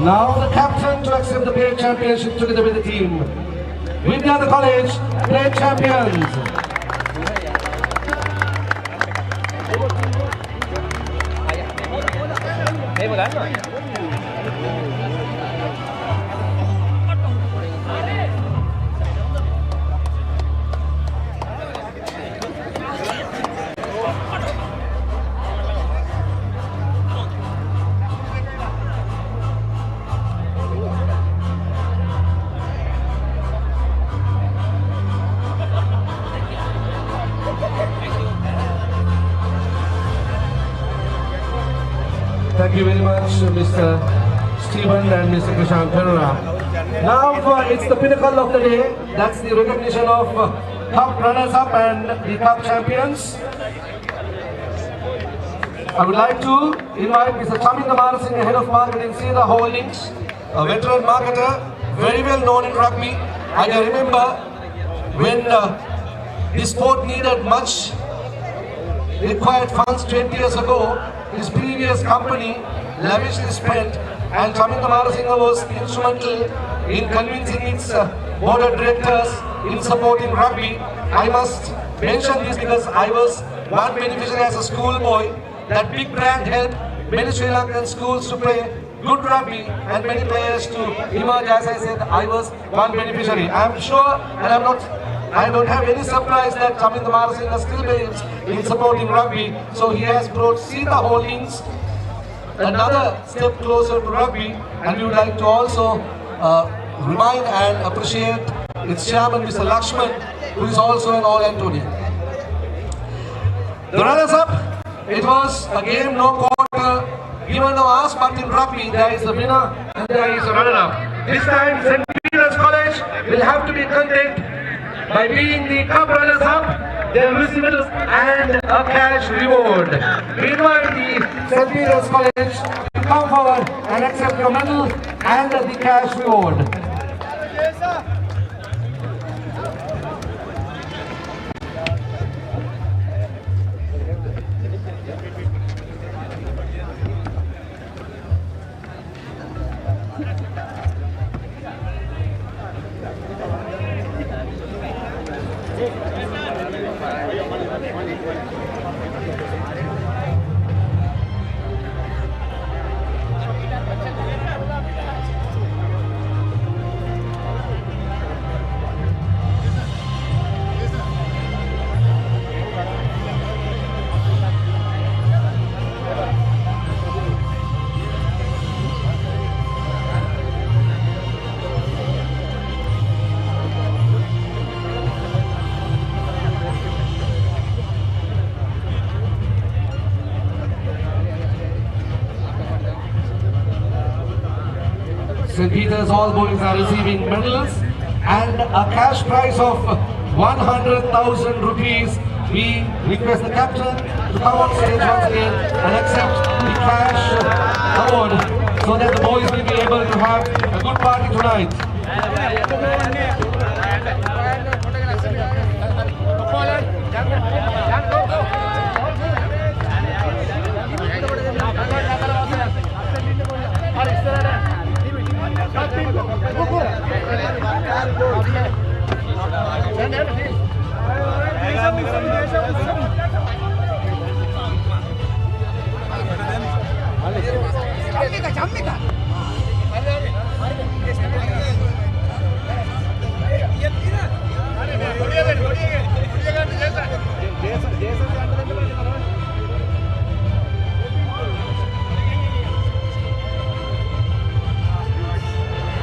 S20: Now the captain to accept the plate championship together with the team. Vidyartha College, plate champions. Thank you very much, Mr. Stephen and Mr. Krishant Perura. Now it's the pinnacle of the day. That's the recognition of cup runners-up and the cup champions. I would like to invite Mr. Chaminda Marasinghe, Head of Marketing, Zahira Holdings, a veteran marketer, very well known in rugby. I can remember when the sport needed much required funds 20 years ago, his previous company lavishly spent, and Chaminda Marasinghe was instrumental in convincing its board of directors in supporting rugby. I must mention this because I was one beneficiary as a schoolboy. That big brand helped many Sri Lankan schools to play good rugby and many players to emerge. As I said, I was one beneficiary. I am sure, and I don't have any surprise that Chaminda Marasinghe still believes in supporting rugby. So he has brought Zahira Holdings another step closer to rugby, and we would like to also remind and appreciate its chairman, Mr. Lakshman, who is also an All-Antonian. The runners-up, it was a game, no quarter, given no ask, but in rugby there is a winner and there is a runner-up. This time St. Peter's College will have to be content by being the cup runners-up. They will receive medals and a cash reward. We invite the St. Peter's College to come forward and accept your medal and the cash reward. St. Peter's all boys are receiving medals and a cash prize of 100,000 rupees. We request the captain to come on stage once again and accept the cash award so that the boys will be able to have a good party tonight.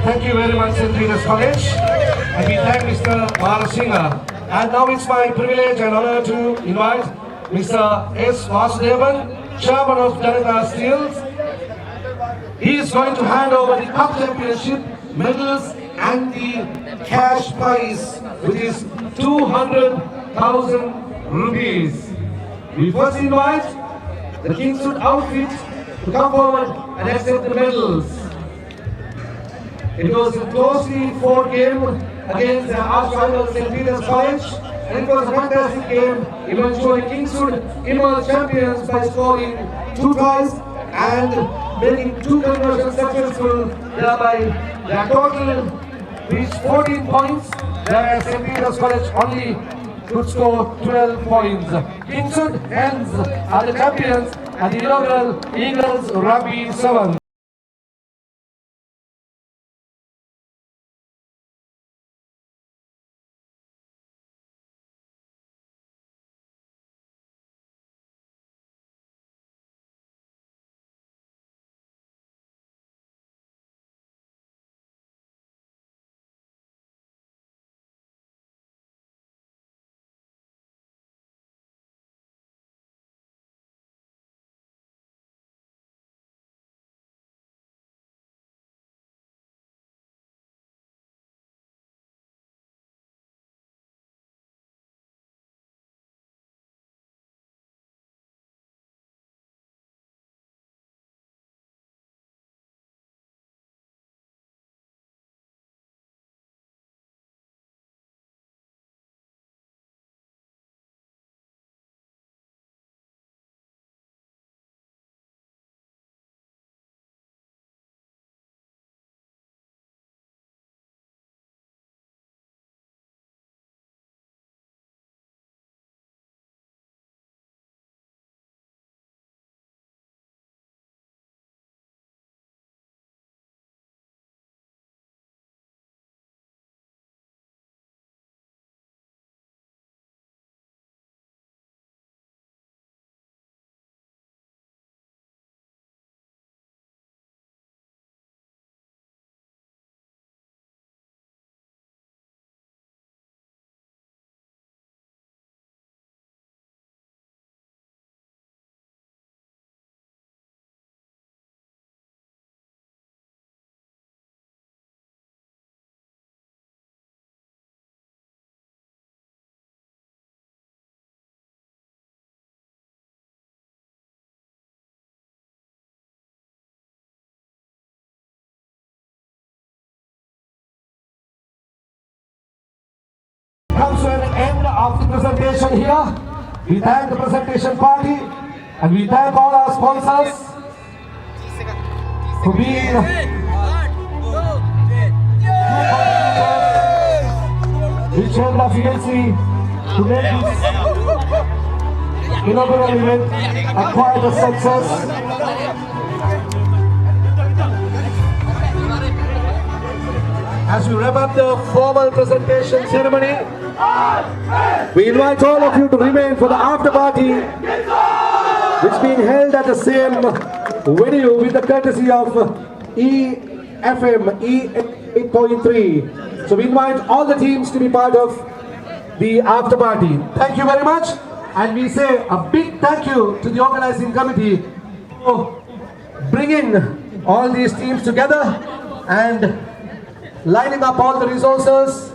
S20: Thank you very much, St. Peter's College. And we thank Mr. Marasinghe. And now it's my privilege and honor to invite Mr. S. Vasudevan, Chairman of Janatha Steels. He is going to hand over the Cup Championship, medals and the cash prize, which is 200,000 rupees. We first invite the Kingswood outfit to come forward and accept the medals. It was a closely fought game against the arch rival St. Peter's College, and it was a fantastic game, eventually Kingswood emerged champions by scoring 2 tries and making 2 conversions successful, thereby their total reached 14 points, whereas St. Peter's College only could score 12 points. Kingswood hence are the champions at the inaugural Eagles Rugby 7. Comes to an end of the presentation here. We thank the presentation party and we thank all our sponsors for being which geographically to make this inaugural event a quite a success. As we wrap up the formal presentation ceremony, we invite all of you to remain for the after party, which is being held at the same venue with the courtesy of EFM E8.3. So we invite all the teams to be part of the after party. Thank you very much, and we say a big thank you to the organizing committee for bringing all these teams together and lining up all the resources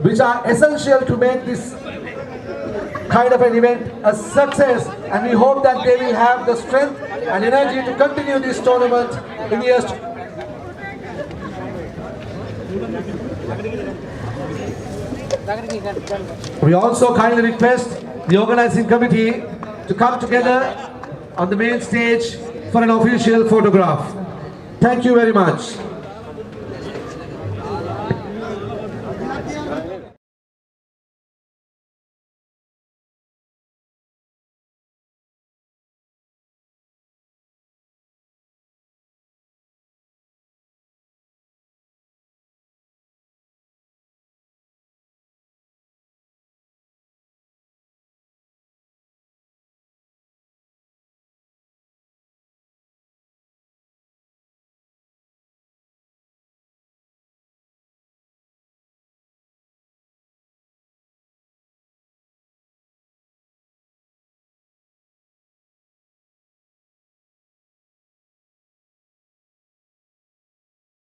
S20: which are essential to make this kind of an event a success, and we hope that they will have the strength and energy to continue this tournament in years to come. We also kindly request the organizing committee to come together on the main stage for an official photograph. Thank you very much.